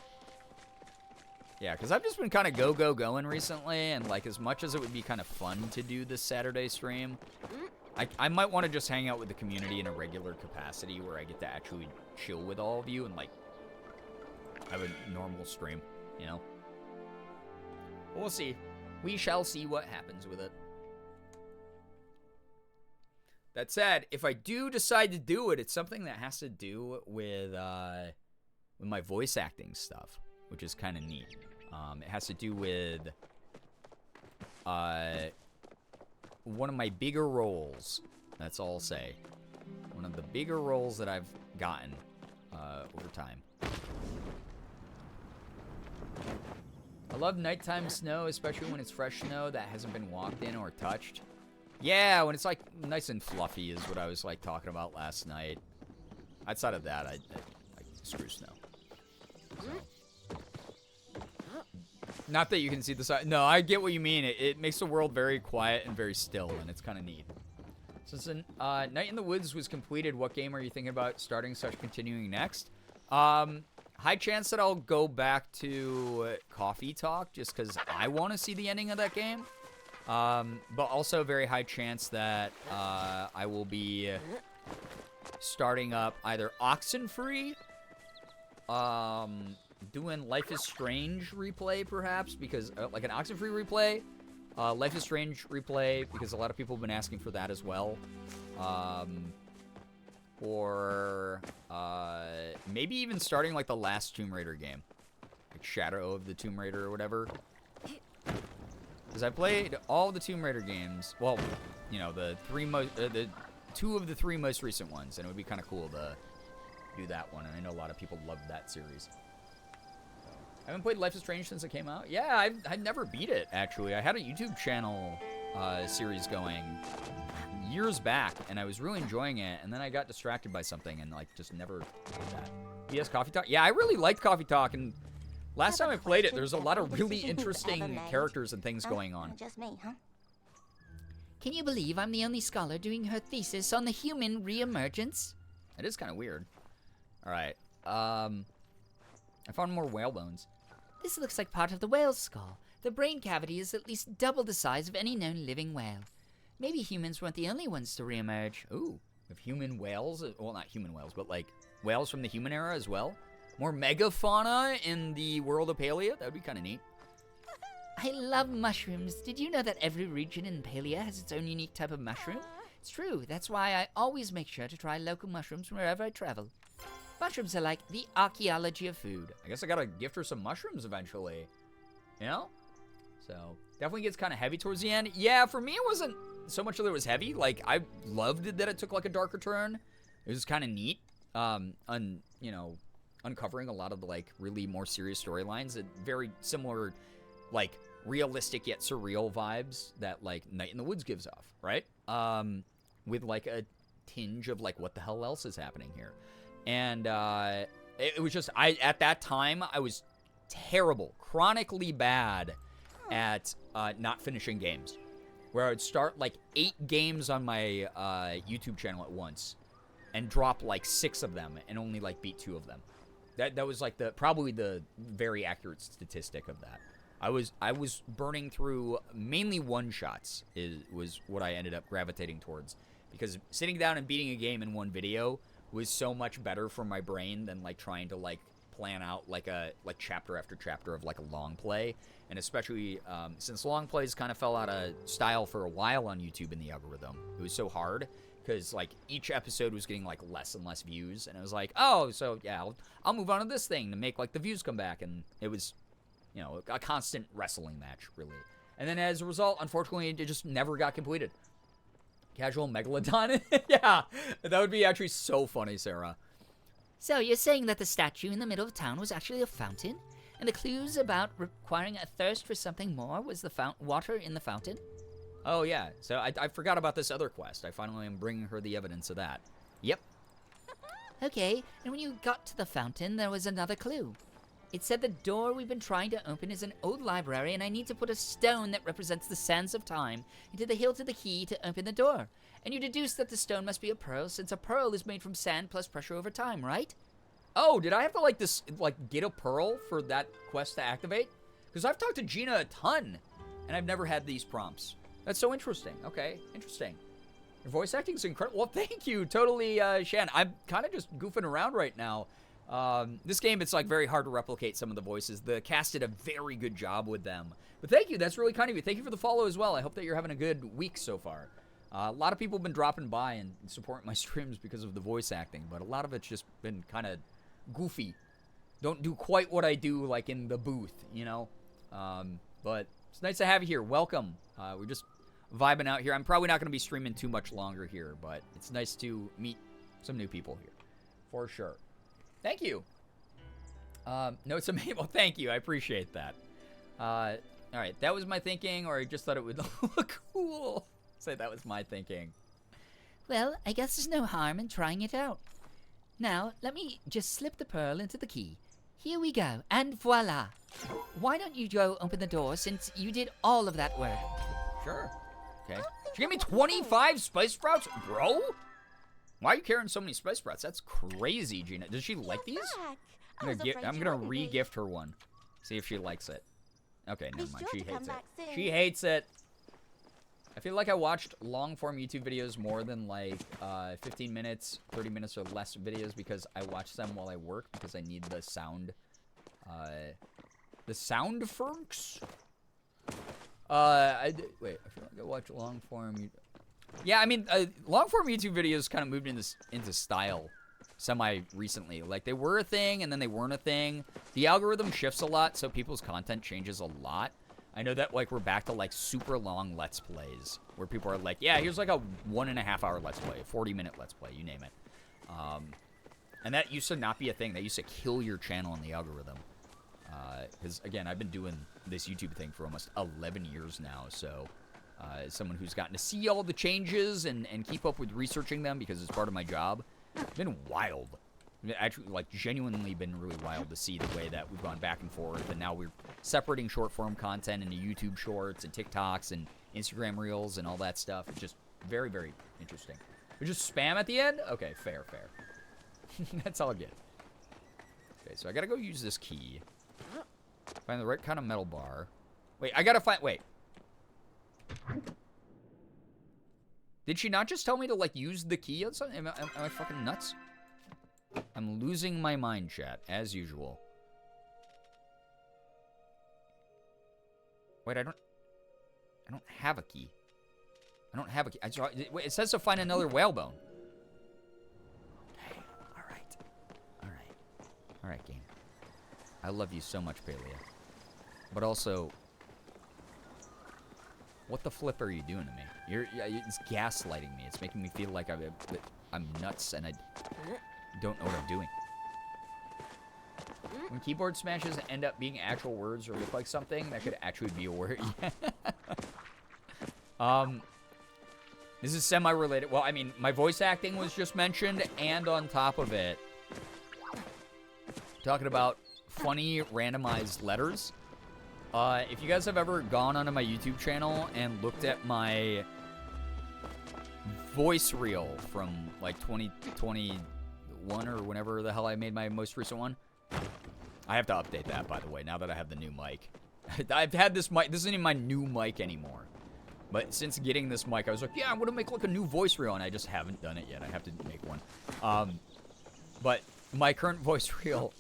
Yeah, because I've just been kind of going recently, and, like, as much as it would be kind of fun to do this Saturday stream, I might want to just hang out with the community in a regular capacity where I get to actually chill with all of you and, like, have a normal stream, you know? We'll see. We shall see what happens with it. That said, if I do decide to do it, it's something that has to do with my voice acting stuff, which is kind of neat. It has to do with one of my bigger roles. That's all I'll say. One of the bigger roles that I've gotten over time. I love nighttime snow, especially when it's fresh snow that hasn't been walked in or touched. Yeah, when it's like nice and fluffy is what I was like talking about last night. Outside of that, I screw snow. Not that you can see the side. No, I get what you mean. It makes the world very quiet and very still, and it's kind of neat. Since Night in the Woods was completed, what game are you thinking about starting / continuing next? High chance that I'll go back to Coffee Talk just because I want to see the ending of that game. But also very high chance that I will be starting up either Oxenfree, doing Life is Strange replay perhaps, because like an Oxenfree replay, Life is Strange replay, because a lot of people have been asking for that as well. Or maybe even starting like the last Tomb Raider game, like Shadow of the Tomb Raider or whatever. Because I played all the Tomb Raider games. Well, you know, the 2 of the 3 most recent ones, and it would be kind of cool to do that one. And I know a lot of people loved that series. I haven't played Life is Strange since it came out. Yeah, I never beat it, actually. I had a YouTube channel series going years back, and I was really enjoying it, and then I got distracted by something and, like, just never did that. PS Coffee Talk? Yeah, I really liked Coffee Talk, and last time I played it, there's a lot of really interesting characters and things going on. Just me, huh? Can you believe I'm the only scholar doing her thesis on the human reemergence? It is kind of weird. All right. I found more whale bones. This looks like part of the whale's skull. The brain cavity is at least double the size of any known living whale. Maybe humans weren't the only ones to reemerge. Ooh, with human whales? Well, not human whales, but like whales from the human era as well? More megafauna in the world of Palia? That would be kind of neat. I love mushrooms. Did you know that every region in Palia has its own unique type of mushroom? It's true. That's why I always make sure to try local mushrooms wherever I travel. Mushrooms are like the archaeology of food. I guess I gotta gift her some mushrooms eventually. You know? So, definitely gets kind of heavy towards the end. Yeah, for me it wasn't so much that it was heavy. Like, I loved it that it took like a darker turn. It was kind of neat. You know, uncovering a lot of the like really more serious storylines and very similar, like realistic yet surreal vibes that like Night in the Woods gives off, right? With like a tinge of like what the hell else is happening here. And it was just, at that time, I was terrible, chronically bad at not finishing games. Where I would start like 8 games on my YouTube channel at once and drop like 6 of them and only like beat 2 of them. That was like probably the very accurate statistic of that. I was burning through mainly one-shots was what I ended up gravitating towards. Because sitting down and beating a game in one video was so much better for my brain than like trying to like plan out like chapter after chapter of like a long play. And especially since long plays kind of fell out of style for a while on YouTube in the algorithm, it was so hard because like each episode was getting like less and less views, and it was like, oh, so yeah, I'll move on to this thing to make like the views come back. And it was, you know, a constant wrestling match really. And then as a result, unfortunately, it just never got completed. Casual Megalodon? Yeah, that would be actually so funny, Sarah. So you're saying that the statue in the middle of town was actually a fountain? And the clues about requiring a thirst for something more was the water in the fountain? Oh, yeah. So I forgot about this other quest. I finally am bringing her the evidence of that. Yep. Okay, and when you got to the fountain, there was another clue. It said the door we've been trying to open is an old library, and I need to put a stone that represents the sands of time into the hilt of the key to open the door. And you deduced that the stone must be a pearl, since a pearl is made from sand plus pressure over time, right? Oh, did I have to get a pearl for that quest to activate? Because I've talked to Gina a ton, and I've never had these prompts. That's so interesting. Okay, interesting. Your voice acting is incredible. Well, thank you, totally, Shan. I'm kind of just goofing around right now. This game, it's like very hard to replicate some of the voices. The cast did a very good job with them. But thank you, that's really kind of you. Thank you for the follow as well. I hope that you're having a good week so far. A lot of people have been dropping by and supporting my streams because of the voice acting, but a lot of it's just been kind of goofy. Don't do quite what I do like in the booth, you know? But it's nice to have you here. Welcome. We're just vibing out here. I'm probably not going to be streaming too much longer here, but it's nice to meet some new people here. For sure. Thank you. No, it's amazing. Well, thank you. I appreciate that. All right. That was my thinking, or I just thought it would look cool. Say that was my thinking. Well, I guess there's no harm in trying it out. Now, let me just slip the pearl into the key. Here we go, and voila. Why don't you go open the door since you did all of that work? Sure. Okay. She gave me 25 spice sprouts? Bro? Why are you carrying so many spice sprouts? That's crazy, Gina. Does she like these? I'm gonna re-gift her one. See if she likes it. Okay, never mind. She hates it. She hates it. I feel like I watched long-form YouTube videos more than like 15 minutes, 30 minutes or less videos because I watch them while I work because I need the sound. The sound funks? Wait, I feel like I watch long-form. Yeah, I mean, long-form YouTube videos kind of moved into style semi-recently. Like, they were a thing, and then they weren't a thing. The algorithm shifts a lot, so people's content changes a lot. I know that, like, we're back to, like, super long Let's Plays, where people are like, yeah, here's, like, a 1.5-hour Let's Play, a 40-minute Let's Play, you name it. And that used to not be a thing. That used to kill your channel in the algorithm. Because, again, I've been doing this YouTube thing for almost 11 years now, so as someone who's gotten to see all the changes and keep up with researching them because it's part of my job, it's been wild. Actually, like, genuinely been really wild to see the way that we've gone back and forth, and now we're separating short-form content into YouTube Shorts and TikToks and Instagram Reels and all that stuff. It's just very, very interesting. We just spam at the end? Okay, fair. That's all good. Okay, so I gotta go use this key. Find the right kind of metal bar. Wait, I gotta find... Wait. Did she not just tell me to, like, use the key on something? Am I fucking nuts? I'm losing my mind, chat, as usual. Wait, I don't have a key. I don't have a key. Wait, it says to find another whalebone. Okay, alright, game. I love you so much, Palia. But also, what the flip are you doing to me? It's gaslighting me. It's making me feel like I'm nuts and I don't know what I'm doing. When keyboard smashes end up being actual words or look like something, that could actually be a word. This is semi-related. Well, I mean, my voice acting was just mentioned, and on top of it, talking about funny randomized letters. If you guys have ever gone onto my YouTube channel and looked at my voice reel from like 2021 or whenever the hell I made my most recent one, I have to update that, by the way, now that I have the new mic. I've had this mic. This isn't even my new mic anymore. But since getting this mic, I was like, yeah, I'm going to make like a new voice reel, and I just haven't done it yet. I have to make one. But my current voice reel,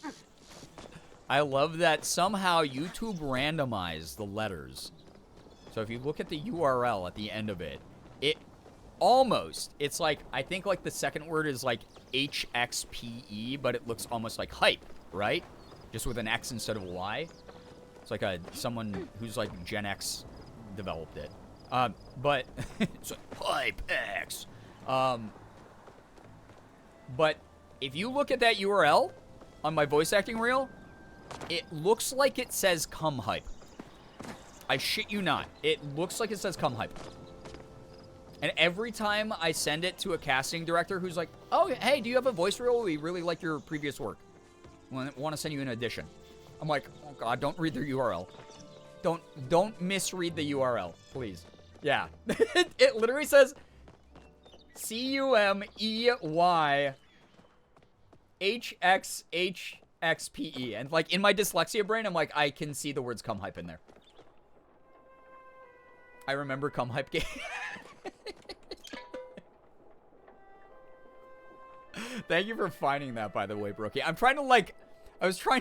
I love that somehow YouTube randomized the letters. So if you look at the URL at the end of it, it's like, I think like the second word is like HXPE, but it looks almost like hype, right? Just with an X instead of a Y. It's like someone who's like Gen X developed it. But it's like hype X. But if you look at that URL on my voice acting reel, it looks like it says come hype. I shit you not. It looks like it says come hype. And every time I send it to a casting director who's like, oh, hey, do you have a voice reel? We really like your previous work. We want to send you an audition. I'm like, oh God, don't read their URL. Don't misread the URL, please. Yeah. It literally says CUMEYHXHXPE. And like in my dyslexia brain, I'm like, I can see the words come hype in there. I remember come hype game. Thank you for finding that, by the way, Brookie. I was trying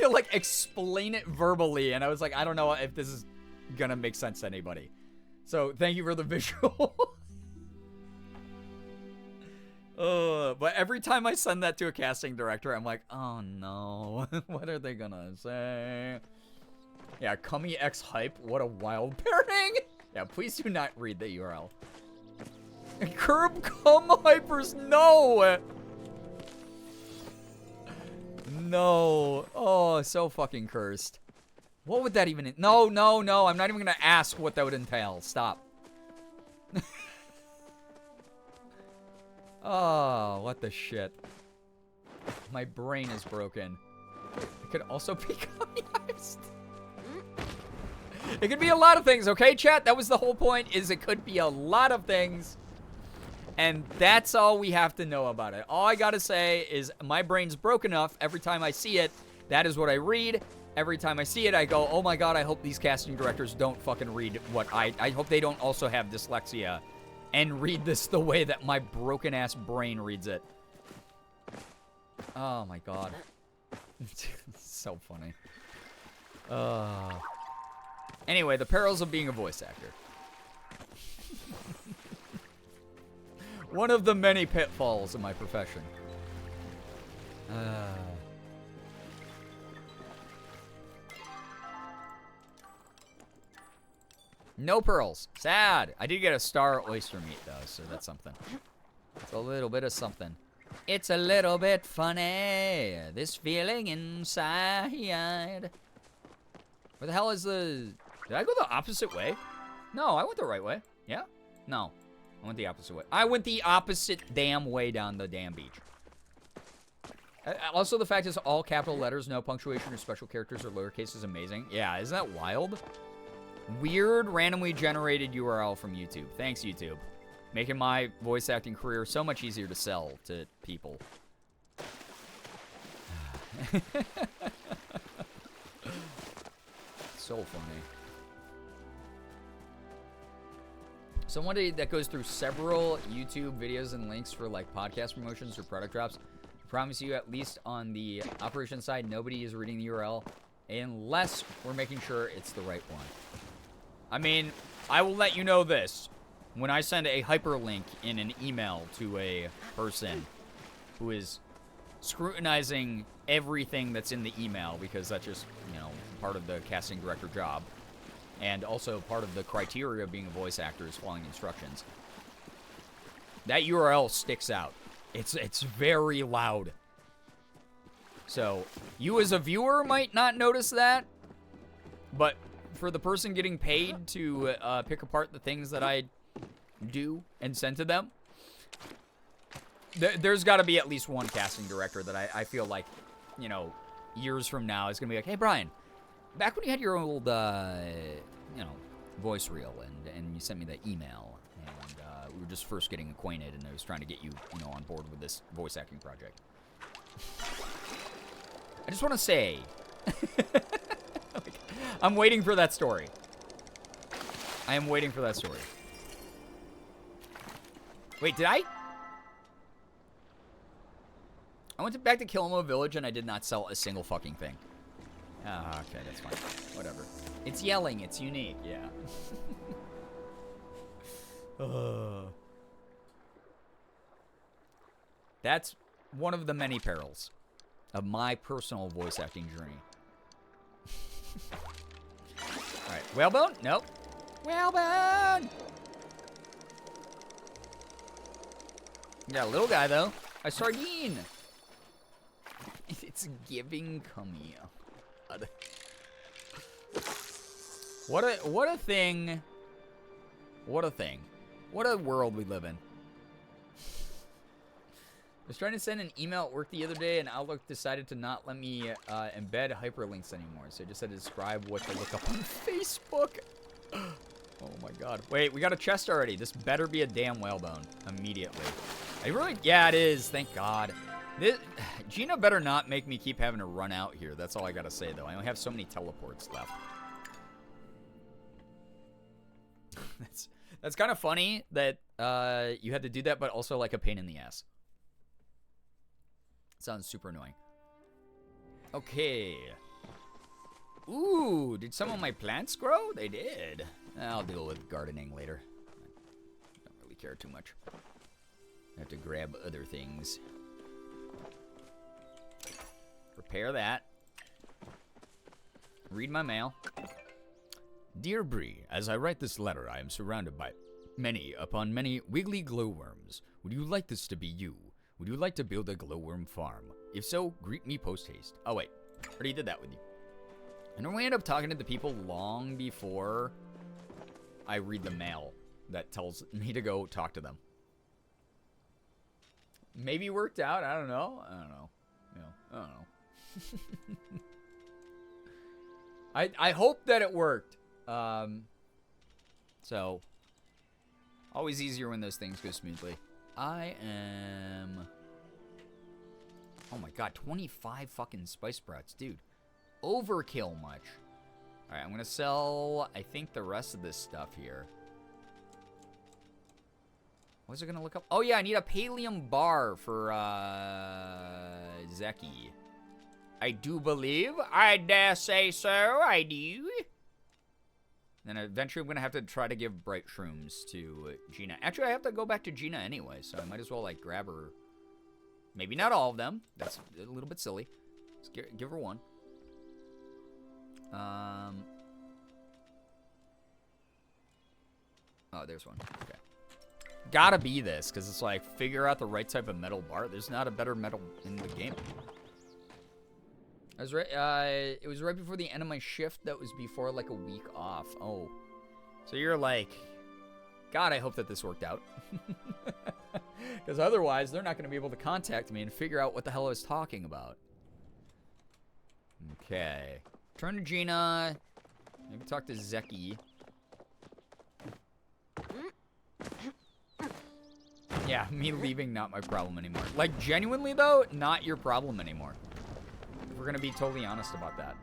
to like explain it verbally, and I was like, I don't know if this is gonna make sense to anybody. So thank you for the visual. But every time I send that to a casting director, I'm like, oh no, what are they gonna say? Yeah, Cummy X Hype, what a wild pairing. Yeah, please do not read the URL. Curb Cum Hypers, no! No. Oh, so fucking cursed. What would that even... No. I'm not even going to ask what that would entail. Stop. Oh, what the shit. My brain is broken. It could also be communist. It could be a lot of things, okay, chat? That was the whole point, is it could be a lot of things. And that's all we have to know about it. All I gotta say is my brain's broke enough every time I see it. That is what I read. Every time I see it, I go, oh my god, I hope these casting directors don't fucking read what I hope they don't also have dyslexia and read this the way that my broken-ass brain reads it. Oh my god. So funny. Anyway, the perils of being a voice actor. One of the many pitfalls of my profession. No pearls. Sad. I did get a star oyster meat, though, so that's something. It's a little bit of something. It's a little bit funny, this feeling inside. Where the hell is the... Did I go the opposite way? No, I went the right way. Yeah? No. I went the opposite way. I went the opposite damn way down the damn beach. Also, the fact is all capital letters, no punctuation or special characters or lowercase is amazing. Yeah, isn't that wild? Weird, randomly generated URL from YouTube. Thanks, YouTube. Making my voice acting career so much easier to sell to people. So funny. Somebody that goes through several YouTube videos and links for like podcast promotions or product drops. I promise you, at least on the operation side, nobody is reading the URL unless we're making sure it's the right one. I mean, I will let you know this. When I send a hyperlink in an email to a person who is scrutinizing everything that's in the email, because that's just, you know, part of the casting director job, and also part of the criteria of being a voice actor is following instructions, that URL sticks out. It's very loud. So, you as a viewer might not notice that, but for the person getting paid to pick apart the things that I do and send to them, there's got to be at least one casting director that I feel like, you know, years from now is going to be like, hey, Brian, back when you had your old, you know, voice reel and you sent me that email and we were just first getting acquainted and I was trying to get you, you know, on board with this voice acting project. I just want to say, I'm waiting for that story. I am waiting for that story. Wait, did I? I went back to Kilimo Village and I did not sell a single fucking thing. Ah, okay, that's fine. Whatever. It's yelling. It's unique. Yeah. That's one of the many perils of my personal voice acting journey. Alright, whalebone? Nope. Whalebone! Yeah, little guy, though. A sardine! It's giving, come here. What a thing. What a thing. What a world we live in. I was trying to send an email at work the other day, and Outlook decided to not let me embed hyperlinks anymore. So I just had to describe what to look up on Facebook. Oh my god. Wait, we got a chest already. This better be a damn whalebone. Immediately. Yeah, it is. Thank god. Gina better not make me keep having to run out here. That's all I gotta say, though. I only have so many teleports left. That's kind of funny that you had to do that, but also like a pain in the ass. Sounds super annoying. Okay. Ooh, did some of my plants grow? They did. I'll deal with gardening later. I don't really care too much. I have to grab other things. Repair that. Read my mail. Dear Bree, as I write this letter, I am surrounded by many wiggly glowworms. Would you like this to be you? Would you like to build a glowworm farm? If so, greet me post-haste. Oh, wait. I already did that with you. I normally end up talking to the people long before I read the mail that tells me to go talk to them. Maybe it worked out. I don't know. You know, I don't know. I hope that it worked. So, always easier when those things go smoothly. I am... Oh my god, 25 fucking spice sprouts. Dude, overkill much. Alright, I'm going to sell, I think, the rest of this stuff here. What was I going to look up? Oh yeah, I need a pallium bar for, Zeki. I do believe. I dare say so. I do. Then eventually I'm going to have to try to give bright shrooms to Gina. Actually, I have to go back to Gina anyway, so I might as well, like, grab her. Maybe not all of them. That's a little bit silly. Just give her one. Oh, there's one. Okay. Gotta be this, because it's like, figure out the right type of metal bar. There's not a better metal in the game. I was right, it was right before the end of my shift. That was before, like, a week off. Oh. So you're like, God, I hope that this worked out. Because otherwise, they're not going to be able to contact me and figure out what the hell I was talking about. Okay. Turn to Gina. Maybe talk to Zeki. Yeah, me leaving, not my problem anymore. Like, genuinely, though, not your problem anymore. If we're going to be totally honest about that.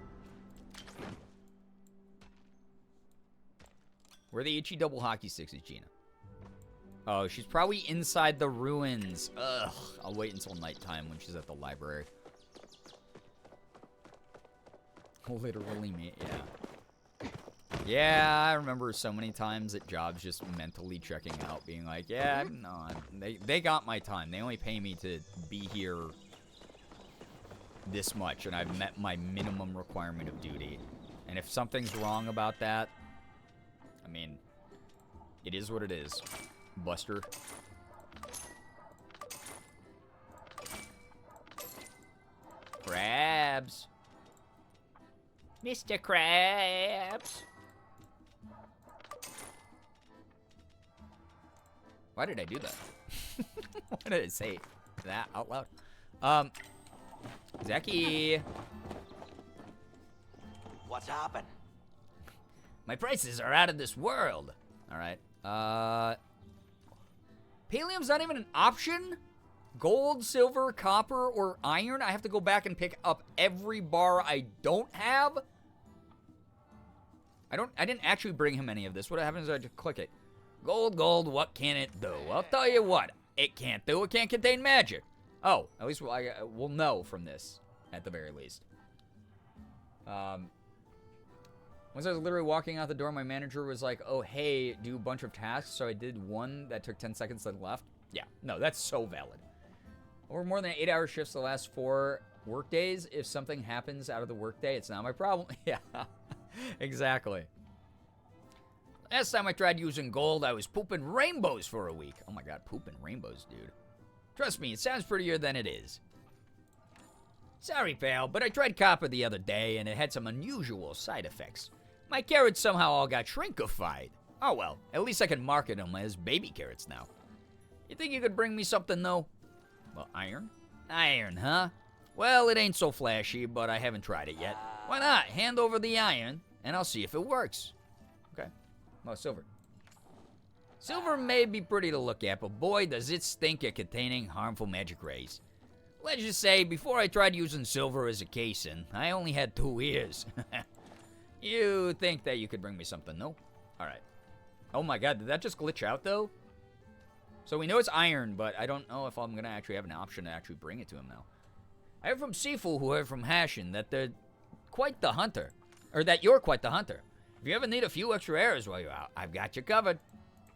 Where the itchy double hockey sticks is Gina? Oh, she's probably inside the ruins. Ugh. I'll wait until nighttime when she's at the library. Literally me, yeah. Yeah, I remember so many times at jobs just mentally checking out, being like, yeah, no, they got my time. They only pay me to be here this much, and I've met my minimum requirement of duty. And if something's wrong about that, I mean, it is what it is. Buster. Crabs. Mr. Krabs. Why did I do that? Why did I say that out loud? Zeki. What's happened? My prices are out of this world. All right. Pallium's not even an option? Gold, silver, copper, or iron? I have to go back and pick up every bar I don't have? I didn't actually bring him any of this. What happens if I just click it? Gold, gold, what can it do? I'll tell you what. It can't do. It can't contain magic. Oh, at least we'll know from this, at the very least. Once I was literally walking out the door, my manager was like, oh, hey, do a bunch of tasks. So I did one that took 10 seconds then left. Yeah, no, that's so valid. Over more than 8-hour shifts the last 4 work days. If something happens out of the workday, it's not my problem. Yeah, exactly. Last time I tried using gold, I was pooping rainbows for a week. Oh my god, pooping rainbows, dude. Trust me, it sounds prettier than it is. Sorry, pal, but I tried copper the other day, and it had some unusual side effects. My carrots somehow all got shrinkified. Oh well, at least I can market them as baby carrots now. You think you could bring me something, though? Well, iron? Iron, huh? Well, it ain't so flashy, but I haven't tried it yet. Why not? Hand over the iron, and I'll see if it works. Okay. Oh, silver. Silver may be pretty to look at, but boy, does it stink at containing harmful magic rays. Let's just say, before I tried using silver as a casing, I only had 2 ears. You think that you could bring me something, no? Alright. Oh my god, did that just glitch out, though? So we know it's iron, but I don't know if I'm going to actually have an option to actually bring it to him now. I heard from Sifu, who heard from Hashin, that they're quite the hunter. Or that you're quite the hunter. If you ever need a few extra arrows while you're out, I've got you covered.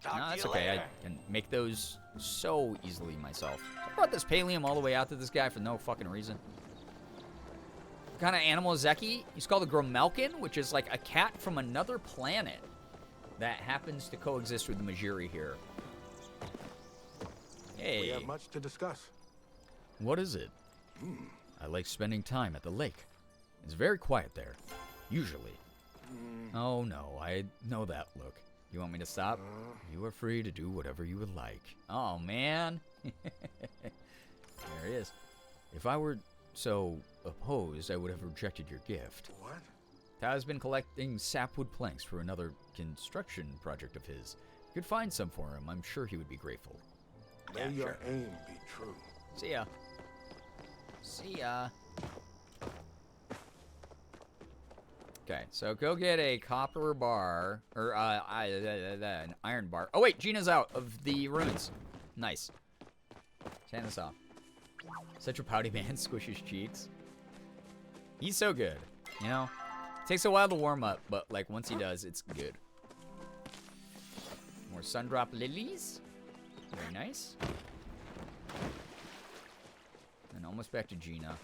Talk No, to that's you okay. later. I can make those so easily myself. I brought this pallium all the way out to this guy for no fucking reason. What kind of animal is Zeki? He's called a Gromelkin, which is like a cat from another planet that happens to coexist with the Majiri here. Hey. We have much to discuss. What is it? I like spending time at the lake. It's very quiet there, usually. Oh no, I know that look. You want me to stop? You are free to do whatever you would like. Oh man. There he is. If I were so opposed, I would have rejected your gift. What? Tao's been collecting sapwood planks for another construction project of his. If you could find some for him, I'm sure he would be grateful. May your aim be true. See ya. See ya. Okay, so go get a copper bar, or an iron bar. Oh wait, Gina's out of the ruins. Nice. Hand this off. Such a pouty man, squish his cheeks. He's so good, you know? Takes a while to warm up, but like once he does, it's good. More sundrop lilies. Very nice. And almost back to Gina.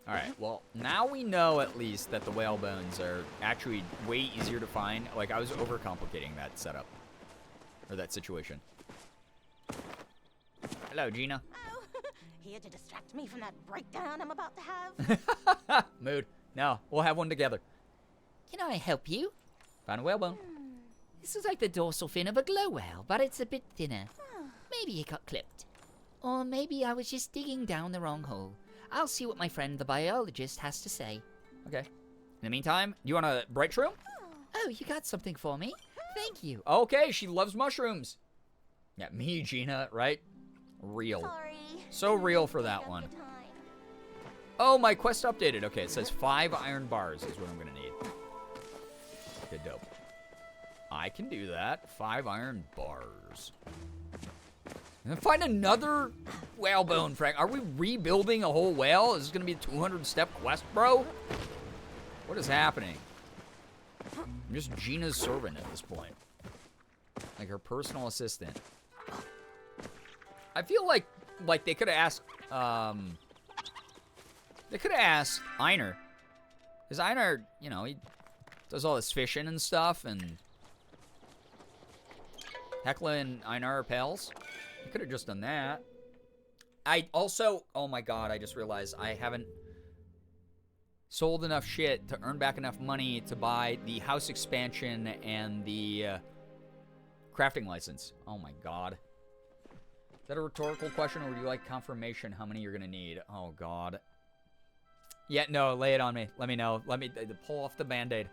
Alright, well, now we know at least that the whale bones are actually way easier to find. Like, I was overcomplicating that setup. Or that situation. Hello, Gina. Oh, here to distract me from that breakdown I'm about to have? Mood. No, we'll have one together. Can I help you? Found a whalebone. This is like the dorsal fin of a glow whale, but it's a bit thinner. Maybe it got clipped. Or maybe I was just digging down the wrong hole. I'll see what my friend the biologist has to say. Okay. In the meantime, you want a bright shroom? Oh, you got something for me? Thank you. Okay, she loves mushrooms. Yeah, me, Gina, right? Real. Sorry. So real for that one. Oh, my quest updated. Okay, it says 5 iron bars is what I'm going to need. Good dope. I can do that. 5 iron bars. And then find another whalebone, Frank. Are we rebuilding a whole whale? Is this going to be a 200-step quest, bro? What is happening? I'm just Gina's servant at this point. Like her personal assistant. I feel like they could have asked, they could have asked Einar. Because Einar, you know, he does all this fishing and stuff, and Hecla and Einar are pals. I could have just done that. I also, oh my god, I just realized I haven't sold enough shit to earn back enough money to buy the house expansion and the crafting license. Oh my god. Is that a rhetorical question, or would you like confirmation how many you're gonna need? Oh god. Yeah, no, lay it on me. Let me know. Let me pull off the band-aid.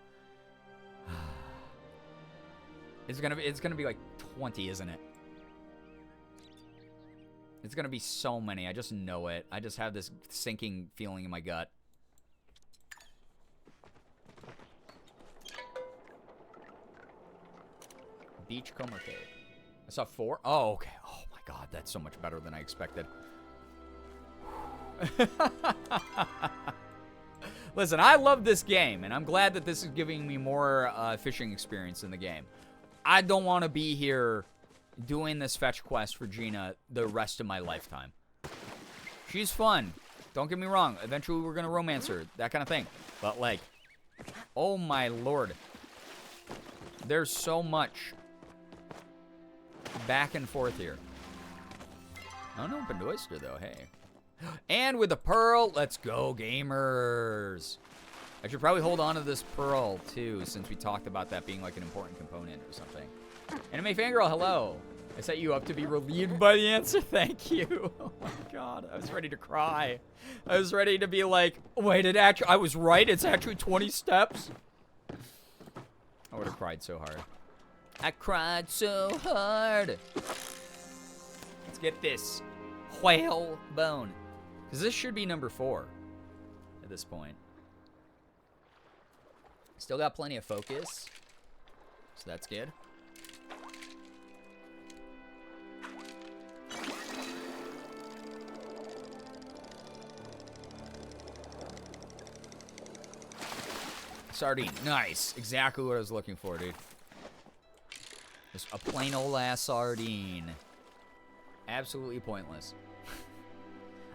It's gonna be like 20, isn't it? It's gonna be so many. I just know it. I just have this sinking feeling in my gut. Beachcomber Cave. I saw 4. Oh, okay. Oh my god, that's so much better than I expected. Listen, I love this game, and I'm glad that this is giving me more fishing experience in the game. I don't want to be here doing this fetch quest for Gina the rest of my lifetime. She's fun. Don't get me wrong. Eventually, we're going to romance her. That kind of thing. But, like, oh my lord. There's so much back and forth here. Unopened oyster, though. Hey. And with the pearl, let's go, gamers. I should probably hold on to this pearl, too, since we talked about that being, like, an important component or something. Anime Fangirl, hello. I set you up to be relieved by the answer. Thank you. Oh, my God. I was ready to cry. I was ready to be like, wait, I was right. It's actually 20 steps. I would have cried so hard. I cried so hard. Let's get this whale bone. Because this should be number 4 at this point. Still got plenty of focus. So that's good. Sardine. Nice. Exactly what I was looking for, dude. Just a plain old ass sardine. Absolutely pointless.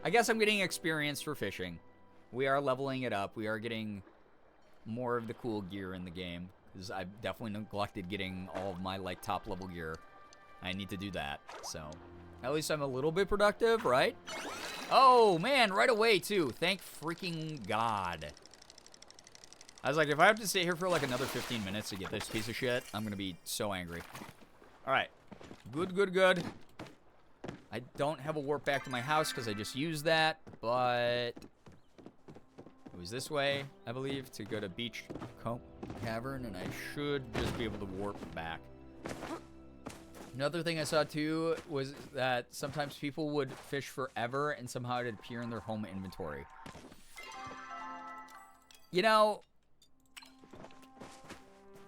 I guess I'm getting experience for fishing. We are leveling it up. We are getting more of the cool gear in the game. Because I've definitely neglected getting all of my, like, top level gear. I need to do that. So, at least I'm a little bit productive, right? Oh, man, right away, too. Thank freaking God. I was like, if I have to sit here for, like, another 15 minutes to get this piece of shit, I'm going to be so angry. All right. Good, good, good. I don't have a warp back to my house because I just used that, but it was this way, I believe, to go to Beach Cavern, and I should just be able to warp back. Another thing I saw, too, was that sometimes people would fish forever, and somehow it'd appear in their home inventory. You know,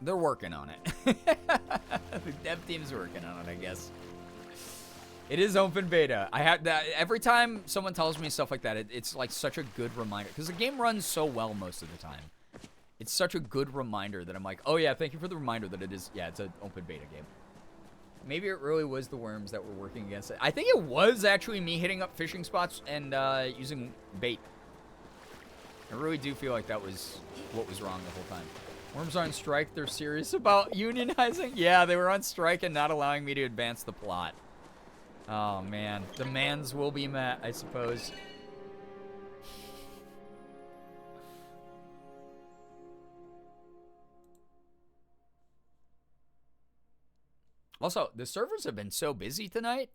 they're working on it. The dev team's working on it, I guess. It is open beta. I have that every time someone tells me stuff like that. It's like such a good reminder because the game runs so well most of the time. It's such a good reminder that I'm like, oh yeah, thank you for the reminder that it is. Yeah, it's an open beta game. Maybe it really was the worms that were working against it. I think it was actually me hitting up fishing spots and using bait. I really do feel like that was what was wrong the whole time. Worms are on strike. They're serious about unionizing. Yeah, they were on strike and not allowing me to advance the plot. Oh, man. The mans will be met, I suppose. Also, the servers have been so busy tonight.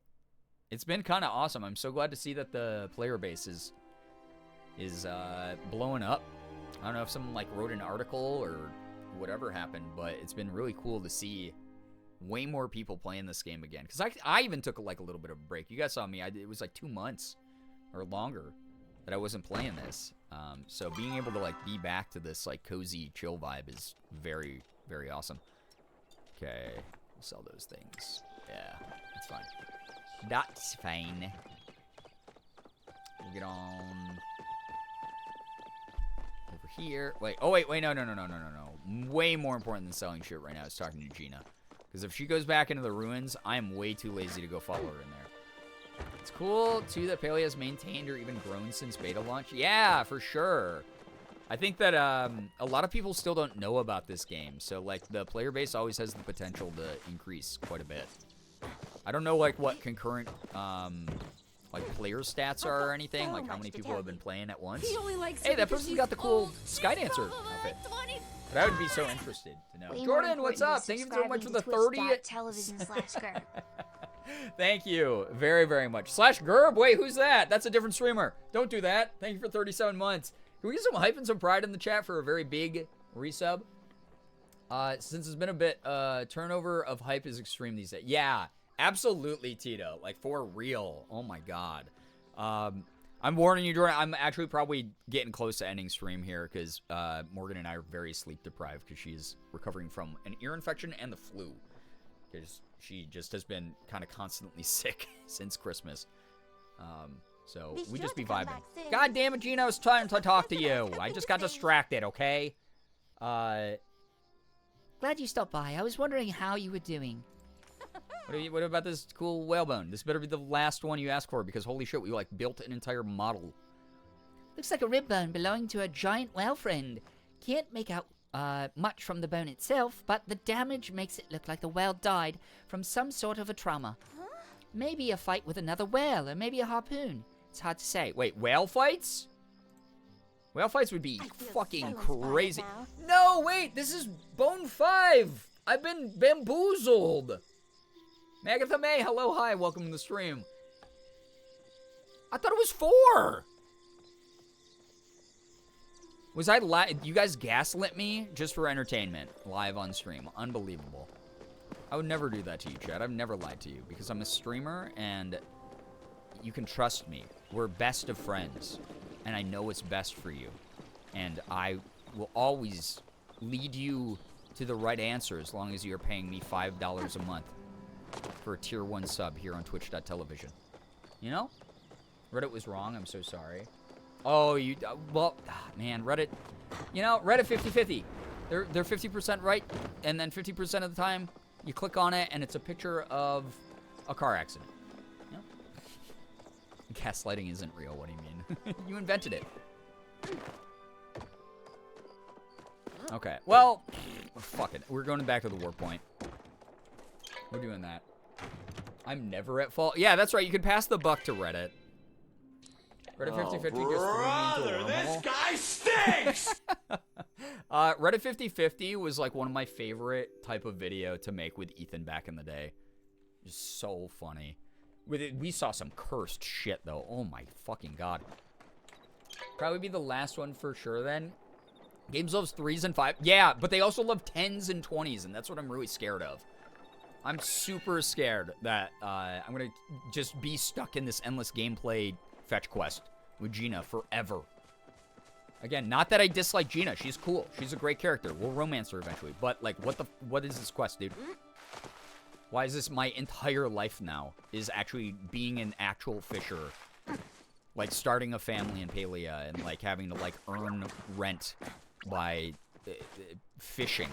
It's been kind of awesome. I'm so glad to see that the player base is blowing up. I don't know if someone like wrote an article or whatever happened, but it's been really cool to see way more people playing this game again. Because I even took like a little bit of a break. You guys saw me. It was like 2 months or longer that I wasn't playing this. So being able to like be back to this like cozy chill vibe is very, very awesome. Okay, we'll sell those things. Yeah, that's fine. That's fine. We'll get on over here. Wait, oh wait, no. Way more important than selling shit right now is talking to Gina. Because if she goes back into the ruins, I'm way too lazy to go follow her in there. It's cool, too, that Palia has maintained or even grown since beta launch. Yeah, for sure. I think that a lot of people still don't know about this game. So, like, the player base always has the potential to increase quite a bit. I don't know, like, what concurrent, like, player stats are or anything. Like, how many people have been playing at once. Hey, that person's got the cool Skydancer outfit. But I would be so interested to know. Jordan, what's up? Thank you so much for the 30. Thank you very, very much. /Gerb, wait, who's that? That's a different streamer. Don't do that. Thank you for 37 months. Can we get some hype and some pride in the chat for a very big resub? Since it's been a bit, turnover of hype is extreme these days. Yeah, absolutely, Tito. Like, for real. Oh, my God. I'm warning you, Jordan. I'm actually probably getting close to ending stream here because Morgan and I are very sleep deprived because she's recovering from an ear infection and the flu. Because she just has been kind of constantly sick since Christmas. So we just be vibing. God damn it, Gina, it's time to talk to you. I just got distracted, okay? Glad you stopped by. I was wondering how you were doing. What about this cool whalebone? This better be the last one you ask for because holy shit, we like built an entire model. Looks like a rib bone belonging to a giant whale friend. Can't make out much from the bone itself, but the damage makes it look like the whale died from some sort of a trauma. Maybe a fight with another whale, or maybe a harpoon. It's hard to say. Wait, whale fights? Whale fights would be fucking crazy. No, wait, this is Bone 5. I've been bamboozled. Magatha May, hello, hi, welcome to the stream. I thought it was 4. Was I you guys gaslit me just for entertainment, live on stream? Unbelievable. I would never do that to you, Chad. I've never lied to you because I'm a streamer and you can trust me. We're best of friends and I know what's best for you. And I will always lead you to the right answer as long as you're paying me $5 a month for a tier 1 sub here on twitch.tv. You know? Reddit was wrong. I'm so sorry. Oh, you... well, man, Reddit... You know, Reddit 50-50. They're 50% right, and then 50% of the time, you click on it, and it's a picture of a car accident. You know? Gaslighting isn't real. What do you mean? You invented it. Okay. Well, fuck it. We're going back to the warp point. We're doing that. I'm never at fault. Yeah, that's right. You can pass the buck to Reddit. Reddit 50-50 just threw me into a wormhole. This guy stinks! Reddit 50-50 was like one of my favorite type of video to make with Ethan back in the day. Just so funny. With it, we saw some cursed shit, though. Oh, my fucking God. Probably be the last one for sure, then. Games loves 3s and 5s. Yeah, but they also love 10s and 20s, and that's what I'm really scared of. I'm super scared that I'm going to just be stuck in this endless gameplay fetch quest with Gina forever. Again, not that I dislike Gina. She's cool. She's a great character. We'll romance her eventually. But, like, what is this quest, dude? Why is this my entire life now? Is actually being an actual fisher. Like, starting a family in Palia and, like, having to, like, earn rent by fishing.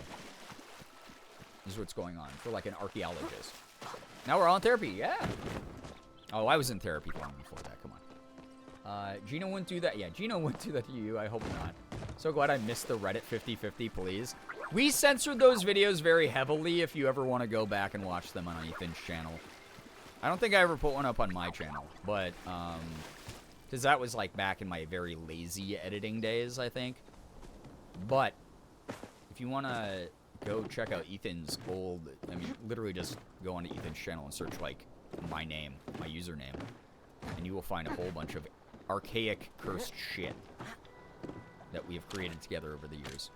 This is what's going on for, like, an archaeologist. Now we're all in therapy. Yeah. Oh, I was in therapy long before that. Come on. Gina wouldn't do that. Yeah, Gina wouldn't do that to you. I hope not. So glad I missed the Reddit 50-50, please. We censored those videos very heavily if you ever want to go back and watch them on Ethan's channel. I don't think I ever put one up on my channel, but, because that was, like, back in my very lazy editing days, I think. But, if you want to go check out Ethan's old, I mean, literally just go onto Ethan's channel and search, like, my name, my username, and you will find a whole bunch of archaic, cursed shit that we have created together over the years.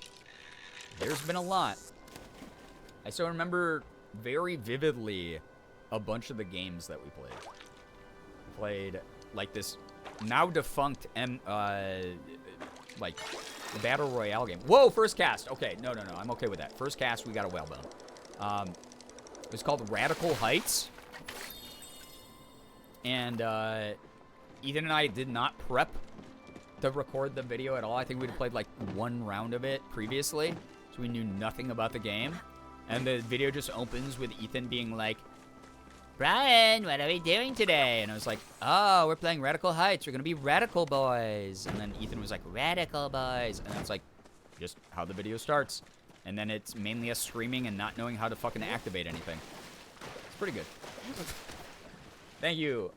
There's been a lot. I still remember very vividly a bunch of the games that we played. We played, like, this now defunct, like, the Battle Royale game. Whoa, first cast. Okay, no, I'm okay with that. First cast, we got a whalebone. It was called Radical Heights. And, Ethan and I did not prep to record the video at all. I think we'd played, like, one round of it previously. So we knew nothing about the game. And the video just opens with Ethan being like, Brian, what are we doing today? And I was like, oh, we're playing Radical Heights. We're going to be Radical Boys. And then Ethan was like, Radical Boys. And that's like just how the video starts. And then it's mainly us screaming and not knowing how to fucking activate anything. It's pretty good. Thank you,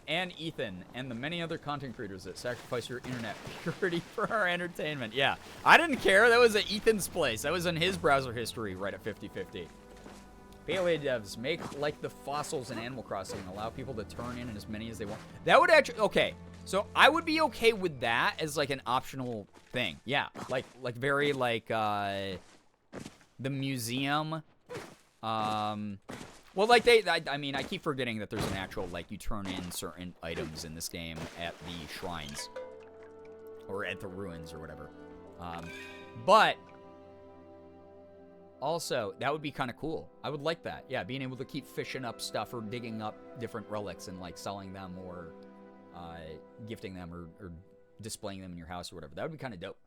and Ethan, and the many other content creators that sacrifice your internet purity for our entertainment. Yeah, I didn't care. That was at Ethan's place. That was in his browser history right at 50-50. Palia devs, make like the fossils in Animal Crossing and allow people to turn in as many as they want. That would actually, okay, so I would be okay with that as like an optional thing. Yeah, like very like, the museum, well, like, I mean, I keep forgetting that there's an actual, like, you turn in certain items in this game at the shrines. Or at the ruins or whatever. But, also, that would be kind of cool. I would like that. Yeah, being able to keep fishing up stuff or digging up different relics and, like, selling them or gifting them or displaying them in your house or whatever. That would be kind of dope.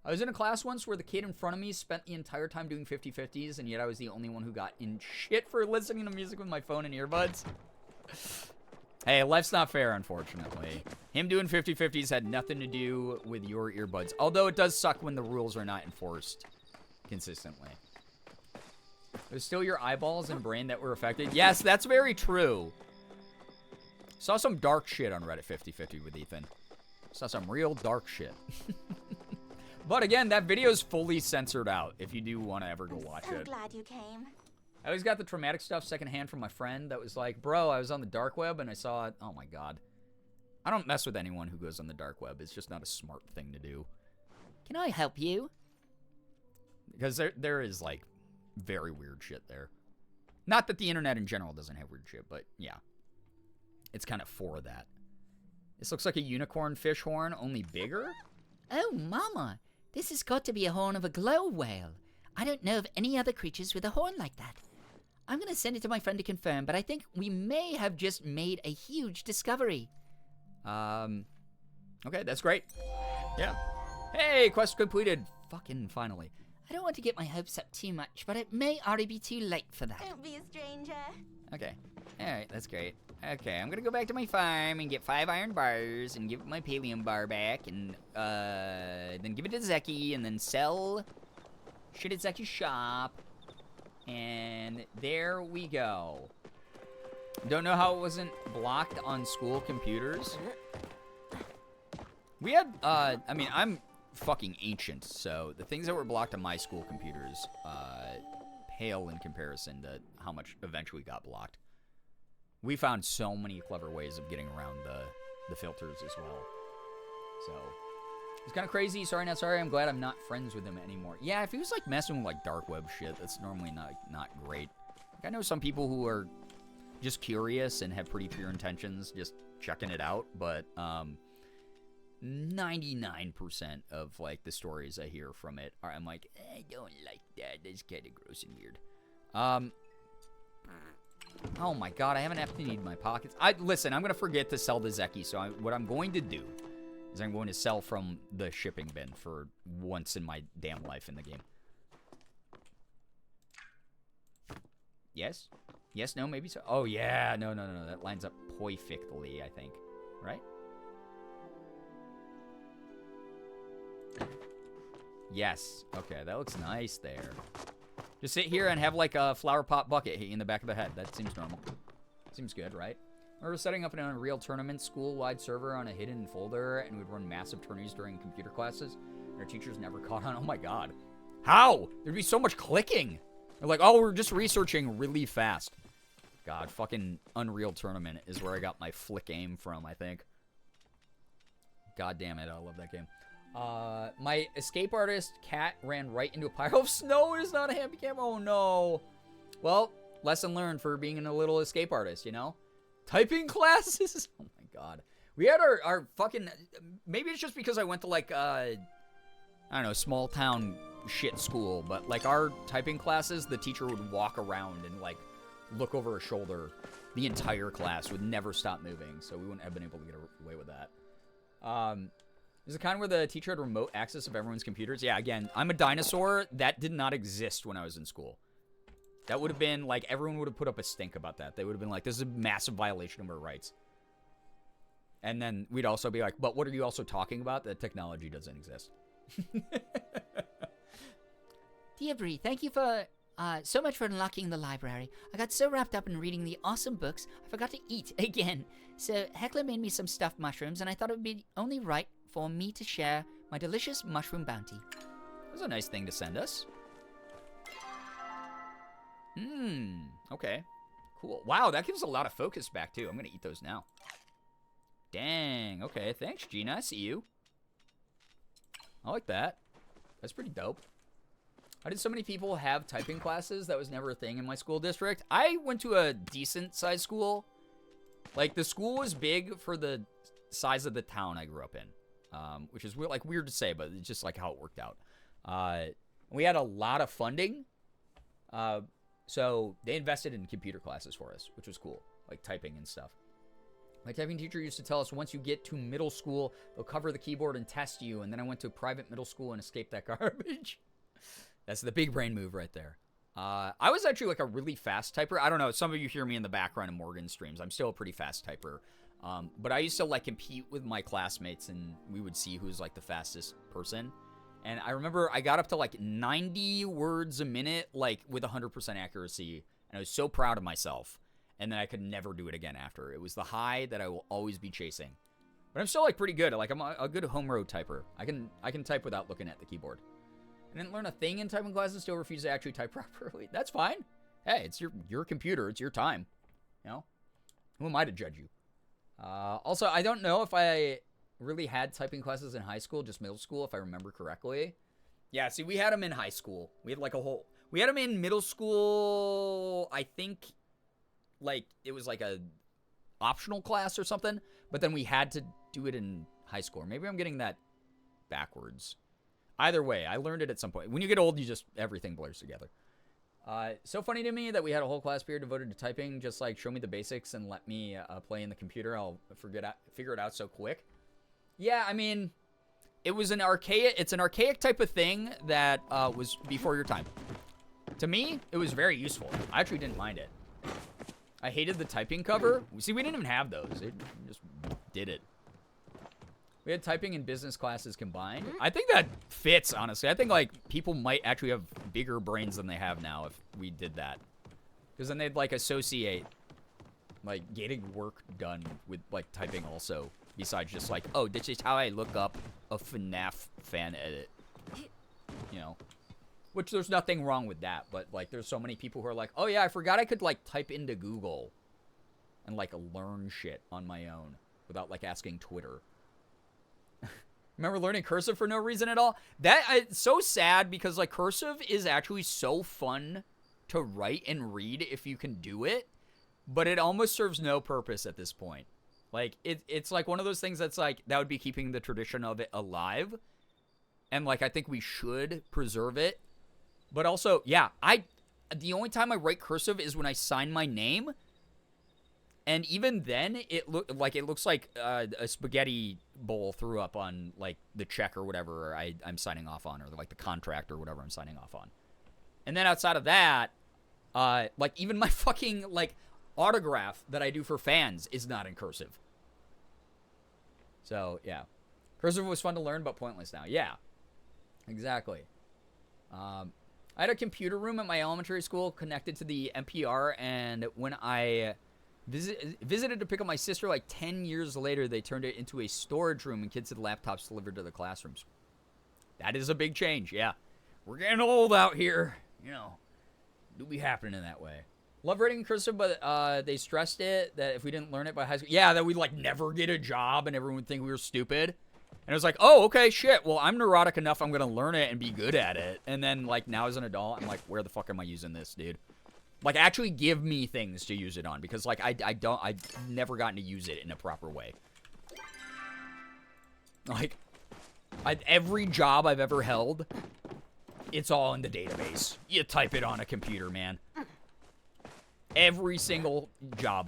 I was in a class once where the kid in front of me spent the entire time doing 50-50s, and yet I was the only one who got in shit for listening to music with my phone and earbuds. Hey, life's not fair, unfortunately. Him doing 50-50s had nothing to do with your earbuds, although it does suck when the rules are not enforced consistently. It was still your eyeballs and brain that were affected. Yes, that's very true. Saw some dark shit on Reddit 50-50 with Ethan. Saw some real dark shit. But again, that video is fully censored out if you do want to ever go watch it. I'm glad you came. I always got the traumatic stuff secondhand from my friend that was like, bro, I was on the dark web and I saw it. Oh my God. I don't mess with anyone who goes on the dark web. It's just not a smart thing to do. Can I help you? Because there is, like, very weird shit there. Not that the internet in general doesn't have weird shit, but yeah. It's kind of for that. This looks like a unicorn fish horn, only bigger? Oh, mama. This has got to be a horn of a glow whale. I don't know of any other creatures with a horn like that. I'm going to send it to my friend to confirm, but I think we may have just made a huge discovery. Okay, that's great. Yeah. Hey, quest completed. Fucking finally. I don't want to get my hopes up too much, but it may already be too late for that. Don't be a stranger. Okay. Alright, that's great. Okay, I'm gonna go back to my farm and get 5 iron bars and give my pallium bar back and, then give it to Zeki and then sell shit at Zeki's shop. And there we go. Don't know how it wasn't blocked on school computers. We had, I mean, I'm fucking ancient, so the things that were blocked on my school computers, pale in comparison to how much eventually got blocked. We found so many clever ways of getting around the filters as well. So, it's kind of crazy. Sorry, not sorry. I'm glad I'm not friends with him anymore. Yeah, if he was, like, messing with, like, dark web shit, that's normally not great. Like, I know some people who are just curious and have pretty pure intentions, just checking it out, but 99% of, like, the stories I hear from it are, I'm like, I don't like that. That's kind of gross and weird. Oh my god, I haven't emptied my pockets. Listen, I'm going to forget to sell the Zeki, so what I'm going to do is I'm going to sell from the shipping bin for once in my damn life in the game. Yes? Yes, no, maybe so. Oh, yeah. No. That lines up perfectly, I think. Right? Yes. Okay, that looks nice there. Just sit here and have, like, a flower pot bucket hit you in the back of the head. That seems normal. Seems good, right? We were setting up an Unreal Tournament school-wide server on a hidden folder, and we'd run massive tourneys during computer classes. And our teachers never caught on. Oh, my God. How? There'd be so much clicking. They're like, oh, we're just researching really fast. God, fucking Unreal Tournament is where I got my flick aim from, I think. God damn it, I love that game. My escape artist cat ran right into a pile of snow. It is not a happy camera. Oh, no. Well, lesson learned for being a little escape artist, you know? Typing classes. Oh, my God. We had our fucking... Maybe it's just because I went to, like, I don't know, small town shit school. But, like, our typing classes, the teacher would walk around and, like, look over her shoulder. The entire class would never stop moving. So we wouldn't have been able to get away with that. Is the kind where the teacher had remote access of everyone's computers? Yeah, again, I'm a dinosaur. That did not exist when I was in school. That would have been, like, everyone would have put up a stink about that. They would have been like, this is a massive violation of our rights. And then we'd also be like, but what are you also talking about? That technology doesn't exist. Dear Bree, thank you for so much for unlocking the library. I got so wrapped up in reading the awesome books, I forgot to eat again. So Heckler made me some stuffed mushrooms, and I thought it would be only right for me to share my delicious mushroom bounty. That was a nice thing to send us. Okay. Cool. Wow, that gives a lot of focus back, too. I'm going to eat those now. Dang. Okay, thanks, Gina. I see you. I like that. That's pretty dope. How did so many people have typing classes? That was never a thing in my school district. I went to a decent-sized school. Like, the school was big for the size of the town I grew up in. Which is weird to say, but it's just like how it worked out. We had a lot of funding. So they invested in computer classes for us, which was cool. Like typing and stuff. My typing teacher used to tell us once you get to middle school, they'll cover the keyboard and test you. And then I went to a private middle school and escaped that garbage. That's the big brain move right there. I was actually like a really fast typer. I don't know. Some of you hear me in the background of Morgan's streams. I'm still a pretty fast typer. But I used to like compete with my classmates and we would see who's like the fastest person. And I remember I got up to like 90 words a minute, like with 100% accuracy. And I was so proud of myself. And then I could never do it again after. It was the high that I will always be chasing. But I'm still like pretty good. Like I'm a good home road typer. I can type without looking at the keyboard. I didn't learn a thing in typing classes, still refuse to actually type properly. That's fine. Hey, it's your computer. It's your time. You know? Who am I to judge you? Also, I don't know if I really had typing classes in high school, just middle school, if I remember correctly. Yeah, see, we had them in high school. We had like we had them in middle school, I think, like, it was like a optional class or something, but then we had to do it in high school. Or maybe I'm getting that backwards. Either way, I learned it at some point. When you get old, everything blurs together. So funny to me that we had a whole class period devoted to typing. Just like show me the basics and let me play in the computer. I'll figure it out so quick. Yeah, I mean, it's an archaic type of thing that was before your time. To me, it was very useful. I actually didn't mind it. I hated the typing cover. See, we didn't even have those. It just did it. We had typing and business classes combined. I think that fits, honestly. I think, like, people might actually have bigger brains than they have now if we did that. Because then they'd, like, associate, like, getting work done with, like, typing also. Besides just, like, oh, this is how I look up a FNAF fan edit. You know? Which there's nothing wrong with that. But, like, there's so many people who are like, oh, yeah, I forgot I could, like, type into Google. and, like, learn shit on my own without, like, asking Twitter. Remember learning cursive for no reason at all? It's so sad because, like, cursive is actually so fun to write and read if you can do it, but it almost serves no purpose at this point. Like, it's like one of those things that's, like, that would be keeping the tradition of it alive, and, like, I think we should preserve it. But also, yeah, the only time I write cursive is when I sign my name. And even then, it looks like a spaghetti bowl threw up on, like, the check or whatever I'm signing off on, or, like, the contract or whatever I'm signing off on. And then outside of that, like, even my fucking, like, autograph that I do for fans is not in cursive. So, yeah. Cursive was fun to learn, but pointless now. Yeah. Exactly. I had a computer room at my elementary school connected to the NPR, and when I visited to pick up my sister like 10 years later, they turned it into a storage room and kids had laptops delivered to the classrooms. That is a big change, yeah. We're getting old out here. You know, do be happening that way. Love writing in cursive, but they stressed it that if we didn't learn it by high school, yeah, that we'd like never get a job and everyone would think we were stupid. And it was like, oh, okay, shit. Well, I'm neurotic enough. I'm going to learn it and be good at it. And then, like, now as an adult, I'm like, where the fuck am I using this, dude? Like, actually give me things to use it on. Because, like, I've never gotten to use it in a proper way. Like, every job I've ever held, it's all in the database. You type it on a computer, man. Every single job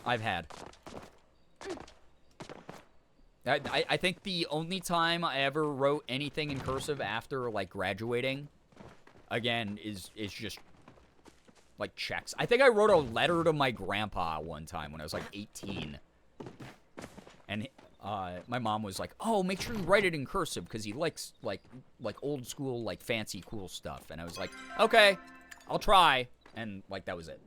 I've had. I think the only time I ever wrote anything in cursive after, like, graduating, again, is just, like, checks. I think I wrote a letter to my grandpa one time when I was, like, 18. And my mom was like, oh, make sure you write it in cursive because he likes, like old school, like, fancy, cool stuff. And I was like, okay, I'll try. And, like, that was it.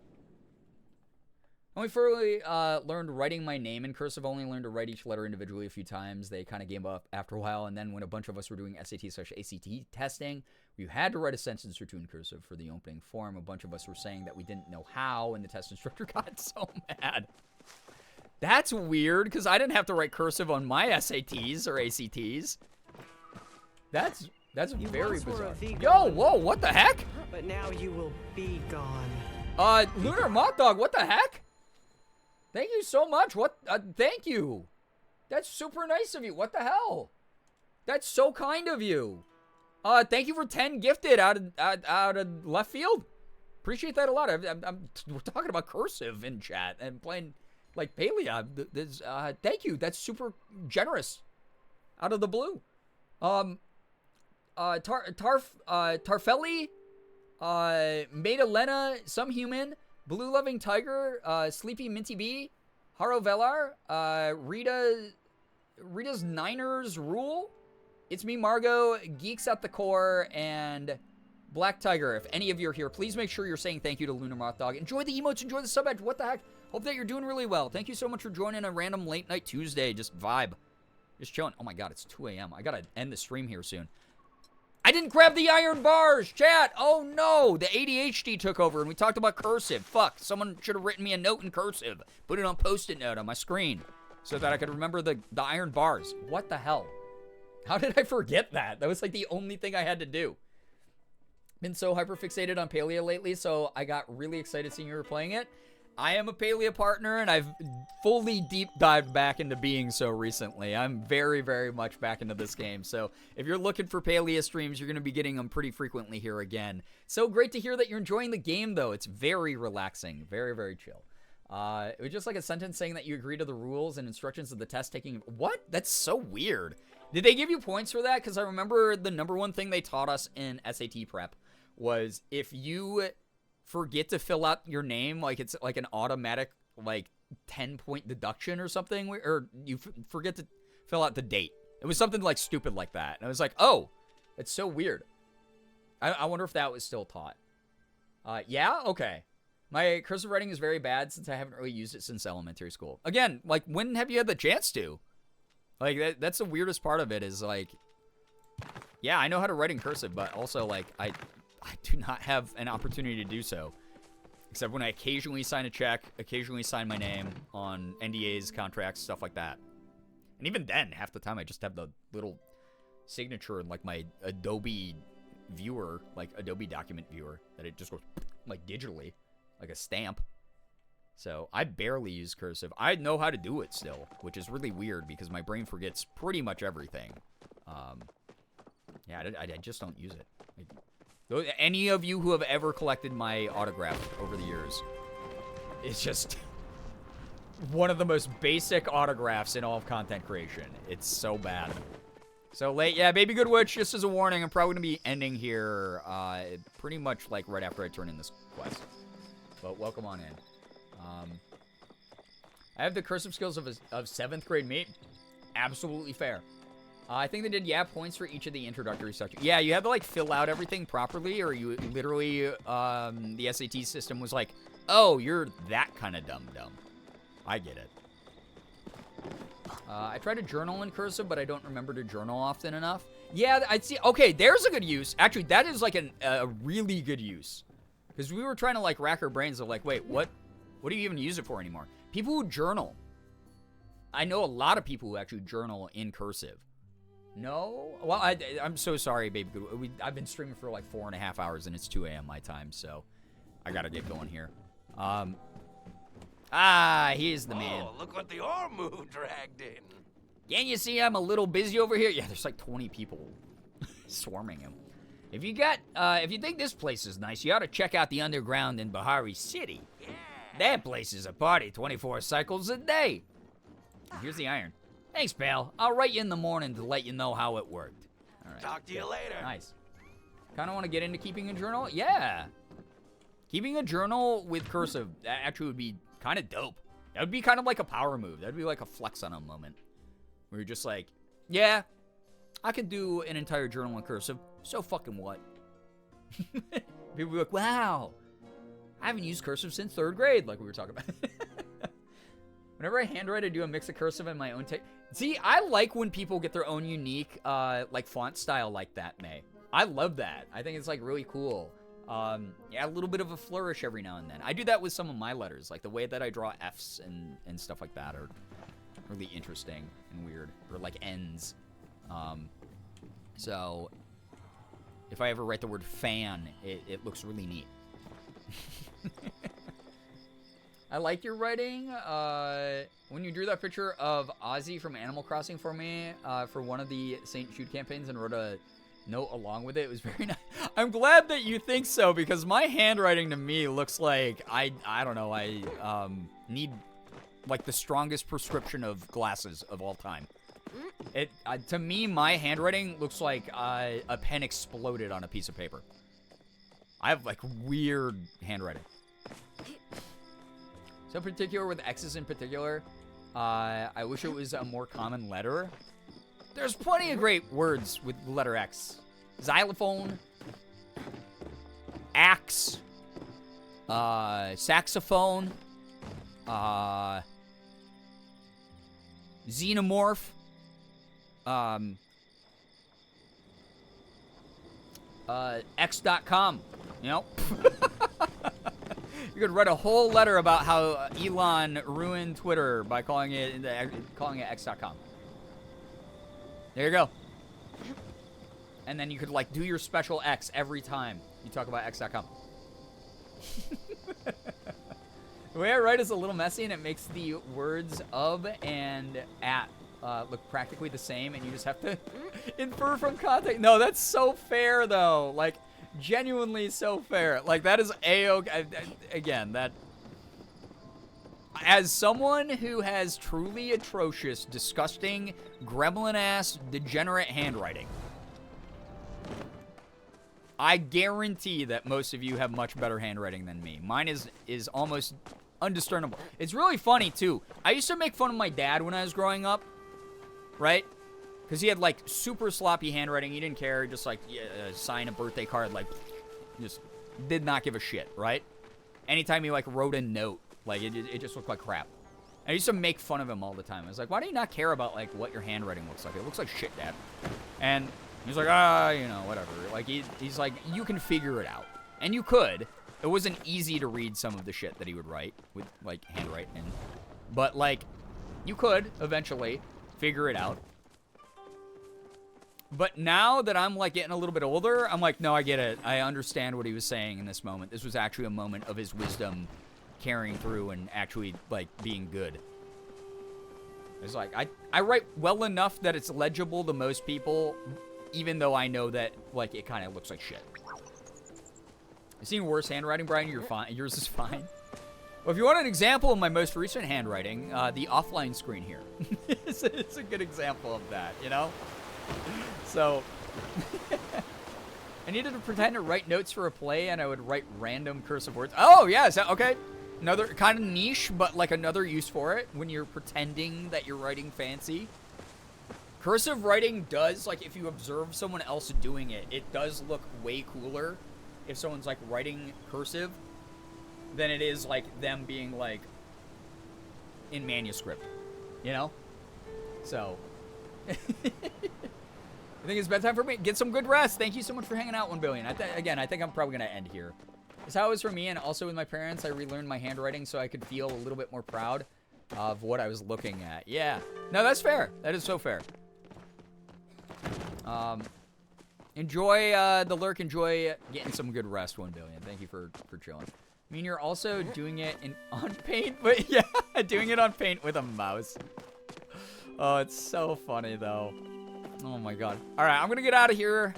Only fully learned writing my name in cursive. Only learned to write each letter individually a few times. They kind of gave up after a while. And then when a bunch of us were doing SAT/ACT testing, we had to write a sentence or two in cursive for the opening form. A bunch of us were saying that we didn't know how, and the test instructor got so mad. That's weird, because I didn't have to write cursive on my SATs or ACTs. That's very bizarre. Yo, whoa, what the heck? But now you will be gone. Lunar Moth Dog, what the heck? Thank you so much. What? Thank you. That's super nice of you. What the hell? That's so kind of you. Thank you for 10 gifted out of left field. Appreciate that a lot. We're talking about cursive in chat and playing like palia. Thank you. That's super generous. Out of the blue. Tarfelli, Maida Lena, Some Human, Blue Loving Tiger, Sleepy Minty Bee, Haro Velar, Rita's Niners Rule, It's Me Margot, Geeks at the Core, and Black Tiger. If any of you are here, please make sure you're saying thank you to Lunar Moth Dog. Enjoy the emotes, enjoy the sub edge. What the heck? Hope that you're doing really well. Thank you so much for joining a random late night Tuesday. Just vibe. Just chilling. Oh my god, it's 2 a.m. I gotta end the stream here soon. I didn't grab the iron bars, chat. Oh no, the ADHD took over and we talked about cursive. Fuck, someone should have written me a note in cursive. Put it on Post-it note on my screen so that I could remember the iron bars. What the hell? How did I forget that? That was like the only thing I had to do. Been so hyper fixated on Palia lately, so I got really excited seeing you were playing it. I am a Palia partner, and I've fully deep dived back into being so recently. I'm very, very much back into this game. So if you're looking for Palia streams, you're going to be getting them pretty frequently here again. So great to hear that you're enjoying the game, though. It's very relaxing. Very, very chill. It was just like a sentence saying that you agree to the rules and instructions of the test taking... What? That's so weird. Did they give you points for that? Because I remember the number one thing they taught us in SAT prep was if you... forget to fill out your name, like it's like an automatic like 10-point deduction or something, or you forget to fill out the date. It was something like stupid like that. And I was like, oh, it's so weird. I wonder if that was still taught. Yeah, okay. My cursive writing is very bad since I haven't really used it since elementary school. Again, like when have you had the chance to? Like that's the weirdest part of it is like, yeah, I know how to write in cursive, but also like I do not have an opportunity to do so. Except when I occasionally sign a check, occasionally sign my name on NDAs, contracts, stuff like that. And even then, half the time I just have the little signature in like my Adobe viewer, like Adobe document viewer, that it just goes like digitally, like a stamp. So I barely use cursive. I know how to do it still, which is really weird because my brain forgets pretty much everything. Yeah, I just don't use it. Like, any of you who have ever collected my autograph over the years, it's just one of the most basic autographs in all of content creation. It's so bad. So late. Yeah, Baby Good Witch, just as a warning, I'm probably going to be ending here pretty much like right after I turn in this quest. But welcome on in. I have the cursive skills of 7th grade me. Absolutely fair. I think they did, points for each of the introductory sections. Yeah, you had to, like, fill out everything properly, or you literally, the SAT system was like, oh, you're that kind of dumb. I get it. I try to journal in cursive, but I don't remember to journal often enough. Yeah, I'd see. Okay, there's a good use. Actually, that is, like, a really good use. Because we were trying to, like, rack our brains of, like, wait, what do you even use it for anymore? People who journal. I know a lot of people who actually journal in cursive. No? Well, I'm so sorry, baby. I've been streaming for like 4.5 hours, and it's 2 a.m. my time, so I gotta get going here. Here's the man. Oh, look what the arm move dragged in. Can't you see I'm a little busy over here? Yeah, there's like 20 people swarming him. If you think this place is nice, you ought to check out the underground in Bahari City. Yeah. That place is a party 24 cycles a day. Here's the iron. Thanks, pal. I'll write you in the morning to let you know how it worked. All right. Talk to you later. Nice. Kind of want to get into keeping a journal? Yeah. Keeping a journal with cursive, that actually would be kind of dope. That would be kind of like a power move. That would be like a flex on a moment. Where you're just like, yeah, I could do an entire journal in cursive. So fucking what? People be like, wow, I haven't used cursive since 3rd grade, like we were talking about. Whenever I handwrite, I do a mix of cursive and my own text. See, I like when people get their own unique, like, font style like that, May. I love that. I think it's, like, really cool. Yeah, a little bit of a flourish every now and then. I do that with some of my letters. Like, the way that I draw Fs and stuff like that are really interesting and weird. Or, like, Ns. So, if I ever write the word fan, it looks really neat. I like your writing. When you drew that picture of Ozzy from Animal Crossing for me for one of the St. Jude campaigns and wrote a note along with it, it was very nice. I'm glad that you think so, because my handwriting to me looks like I don't know, I need like the strongest prescription of glasses of all time. To me, my handwriting looks like a pen exploded on a piece of paper. I have like weird handwriting. So particular with X's in particular, I wish it was a more common letter. There's plenty of great words with the letter X. Xylophone, axe, saxophone, xenomorph, X.com, you know? You could write a whole letter about how Elon ruined Twitter by calling it X.com. There you go. And then you could, like, do your special X every time you talk about X.com. The way I write is a little messy, and it makes the words of and at look practically the same, and you just have to infer from context. No, that's so fair, though. Like, genuinely so fair. Like, that is A-OK. Again, that... As someone who has truly atrocious, disgusting, gremlin-ass, degenerate handwriting, I guarantee that most of you have much better handwriting than me. Mine is almost undiscernible. It's really funny, too. I used to make fun of my dad when I was growing up, right? Because he had, like, super sloppy handwriting. He didn't care. Just, like, sign a birthday card, like, just did not give a shit, right? Anytime he, like, wrote a note, like, it just looked like crap. I used to make fun of him all the time. I was like, why do you not care about, like, what your handwriting looks like? It looks like shit, Dad. And he's like, you know, whatever. Like, he's like, you can figure it out. And you could. it wasn't easy to read some of the shit that he would write with like handwriting, but like you could eventually figure it out. But now that I'm like getting a little bit older, I'm like, no, I get it. I understand what he was saying in this moment. This was actually a moment of his wisdom carrying through and actually like being good. It's like I write well enough that it's legible to most people, even though I know that like it kind of looks like shit. I've seen worse handwriting, Brian. You're fine. Yours is fine. Well, if you want an example of my most recent handwriting, the offline screen here. it's a good example of that, you know? So, I needed to pretend to write notes for a play, and I would write random cursive words. Oh, yes, okay. Another kind of niche, but like another use for it when you're pretending that you're writing fancy. Cursive writing does, like, if you observe someone else doing it, it does look way cooler if someone's, like, writing cursive than it is, like, them being, like, in manuscript, you know? So, I think it's bedtime for me. Get some good rest. Thank you so much for hanging out, 1 billion. Again, I think I'm probably going to end here. It's how it was for me, and also with my parents, I relearned my handwriting so I could feel a little bit more proud of what I was looking at. Yeah. No, that's fair. That is so fair. Enjoy the lurk. Enjoy getting some good rest, 1 billion. Thank you for chilling. I mean, you're also doing it on Paint, but yeah, doing it on Paint with a mouse. Oh, it's so funny, though. Oh, my God. All right, I'm going to get out of here.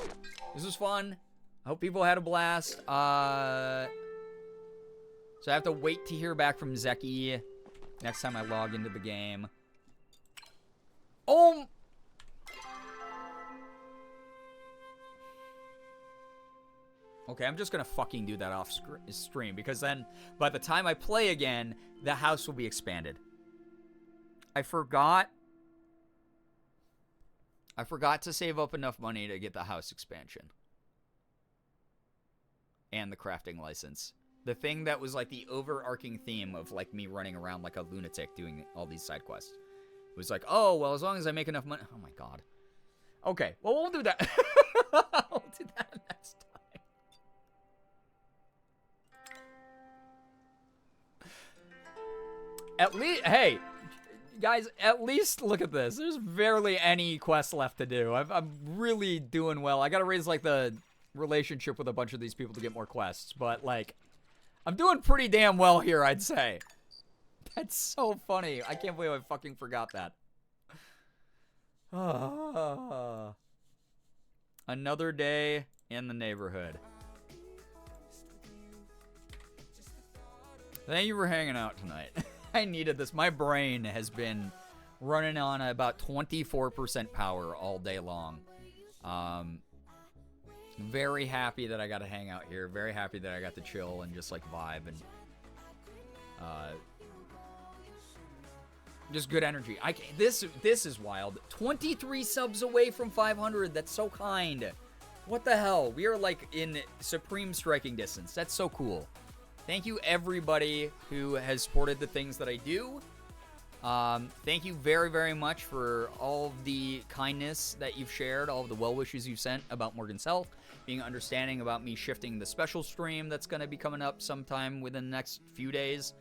This was fun. I hope people had a blast. So I have to wait to hear back from Zeki next time I log into the game. Oh! Okay, I'm just gonna fucking do that off stream, because then by the time I play again, the house will be expanded. I forgot to save up enough money to get the house expansion. And the crafting license. The thing that was like the overarching theme of like me running around like a lunatic doing all these side quests. It was like, oh, well, as long as I make enough money. Oh my God. Okay, well, we'll do that. We'll do that next time. At least, hey, guys, at least look at this. There's barely any quests left to do. I'm really doing well. I gotta raise like the relationship with a bunch of these people to get more quests, but like, I'm doing pretty damn well here, I'd say. That's so funny. I can't believe I fucking forgot that. Another day in the neighborhood. Thank you for hanging out tonight. I needed this. My brain has been running on about 24% power all day long. Very happy that I got to hang out here. Very happy that I got to chill and just like vibe and just good energy. This is wild. 23 subs away from 500. That's so kind. What the hell? We are like in supreme striking distance. That's so cool. Thank you everybody who has supported the things that I do. Thank you very, very much for all of the kindness that you've shared, all of the well wishes you've sent about Morgan's health, being understanding about me shifting the special stream that's going to be coming up sometime within the next few days.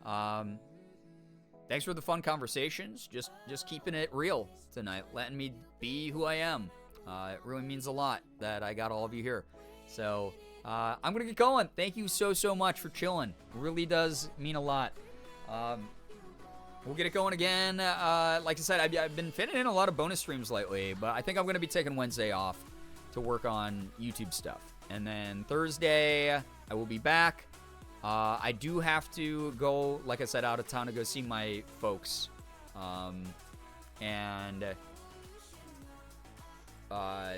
Thanks for the fun conversations. Just keeping it real tonight, letting me be who I am. It really means a lot that I got all of you here. So I'm gonna get going. Thank you so much for chilling. Really does mean a lot. We'll get it going again. Like I said, I've been fitting in a lot of bonus streams lately, but I think I'm gonna be taking Wednesday off to work on YouTube stuff. And then Thursday, I will be back. I do have to go, like I said, out of town to go see my folks. And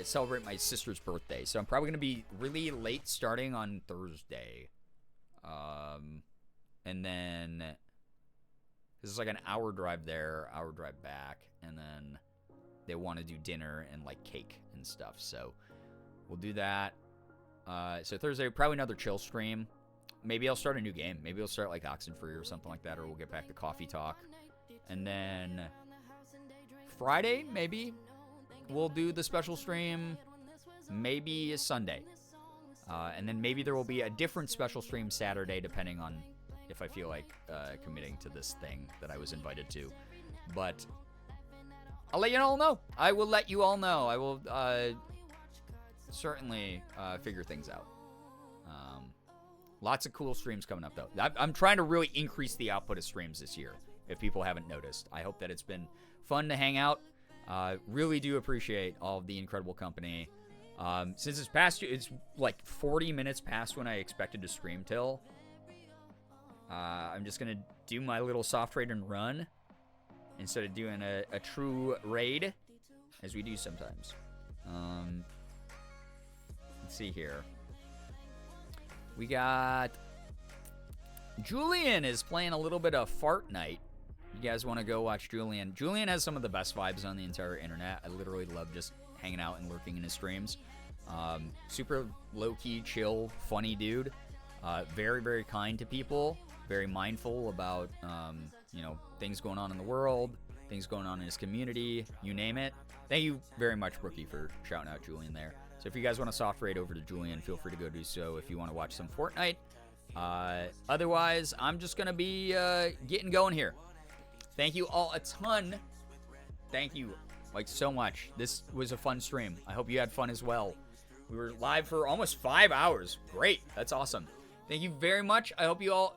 celebrate my sister's birthday. So I'm probably going to be really late starting on Thursday. And then this is like an hour drive there, hour drive back. And then they want to do dinner and like cake and stuff. So we'll do that. So Thursday, probably another chill stream. Maybe I'll start a new game. Maybe I'll start like Oxenfree or something like that. Or we'll get back to Coffee Talk. And then Friday, maybe we'll do the special stream. Maybe Sunday. And then maybe there will be a different special stream Saturday, depending on if I feel like committing to this thing that I was invited to. But I'll let you all know. I will let you all know. I will certainly figure things out. Lots of cool streams coming up, though. I'm trying to really increase the output of streams this year, if people haven't noticed. I hope that it's been fun to hang out. Really do appreciate all of the incredible company. Since it's past, it's like 40 minutes past when I expected to stream till. I'm just going to do my little soft raid and run instead of doing a true raid, as we do sometimes. Let's see here. We got Julian is playing a little bit of Fart Night. You guys want to go watch Julian? Julian has some of the best vibes on the entire internet. I literally love just hanging out and lurking in his streams. Super low-key, chill, funny dude. Very, very kind to people. Very mindful about, things going on in the world, things going on in his community, you name it. Thank you very much, Brookie, for shouting out Julian there. So if you guys want to soft raid over to Julian, feel free to go do so if you want to watch some Fortnite. Otherwise, I'm just going to be getting going here. Thank you all a ton. Thank you, so much. This was a fun stream. I hope you had fun as well. We were live for almost 5 hours. Great. That's awesome. Thank you very much. I hope you all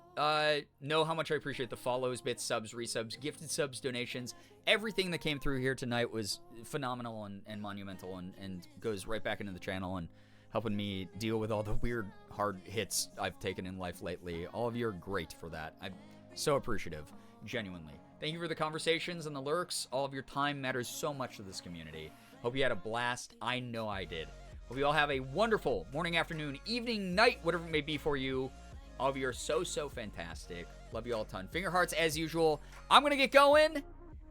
know how much I appreciate the follows, bits, subs, resubs, gifted subs, donations. Everything that came through here tonight was phenomenal and monumental and goes right back into the channel and helping me deal with all the weird, hard hits I've taken in life lately. All of you are great for that. I'm so appreciative, genuinely. Thank you for the conversations and the lurks. All of your time matters so much to this community. Hope you had a blast. I know I did. Hope you all have a wonderful morning, afternoon, evening, night, whatever it may be for you. All of you are so, so fantastic. Love you all a ton. Finger hearts as usual. I'm going to get going, and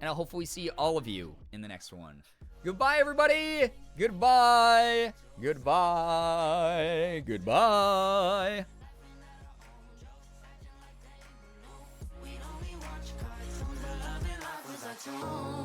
I'll hopefully see all of you in the next one. Goodbye, everybody. Goodbye. Goodbye. Goodbye. We only watch cartoons, but loving life was our tune.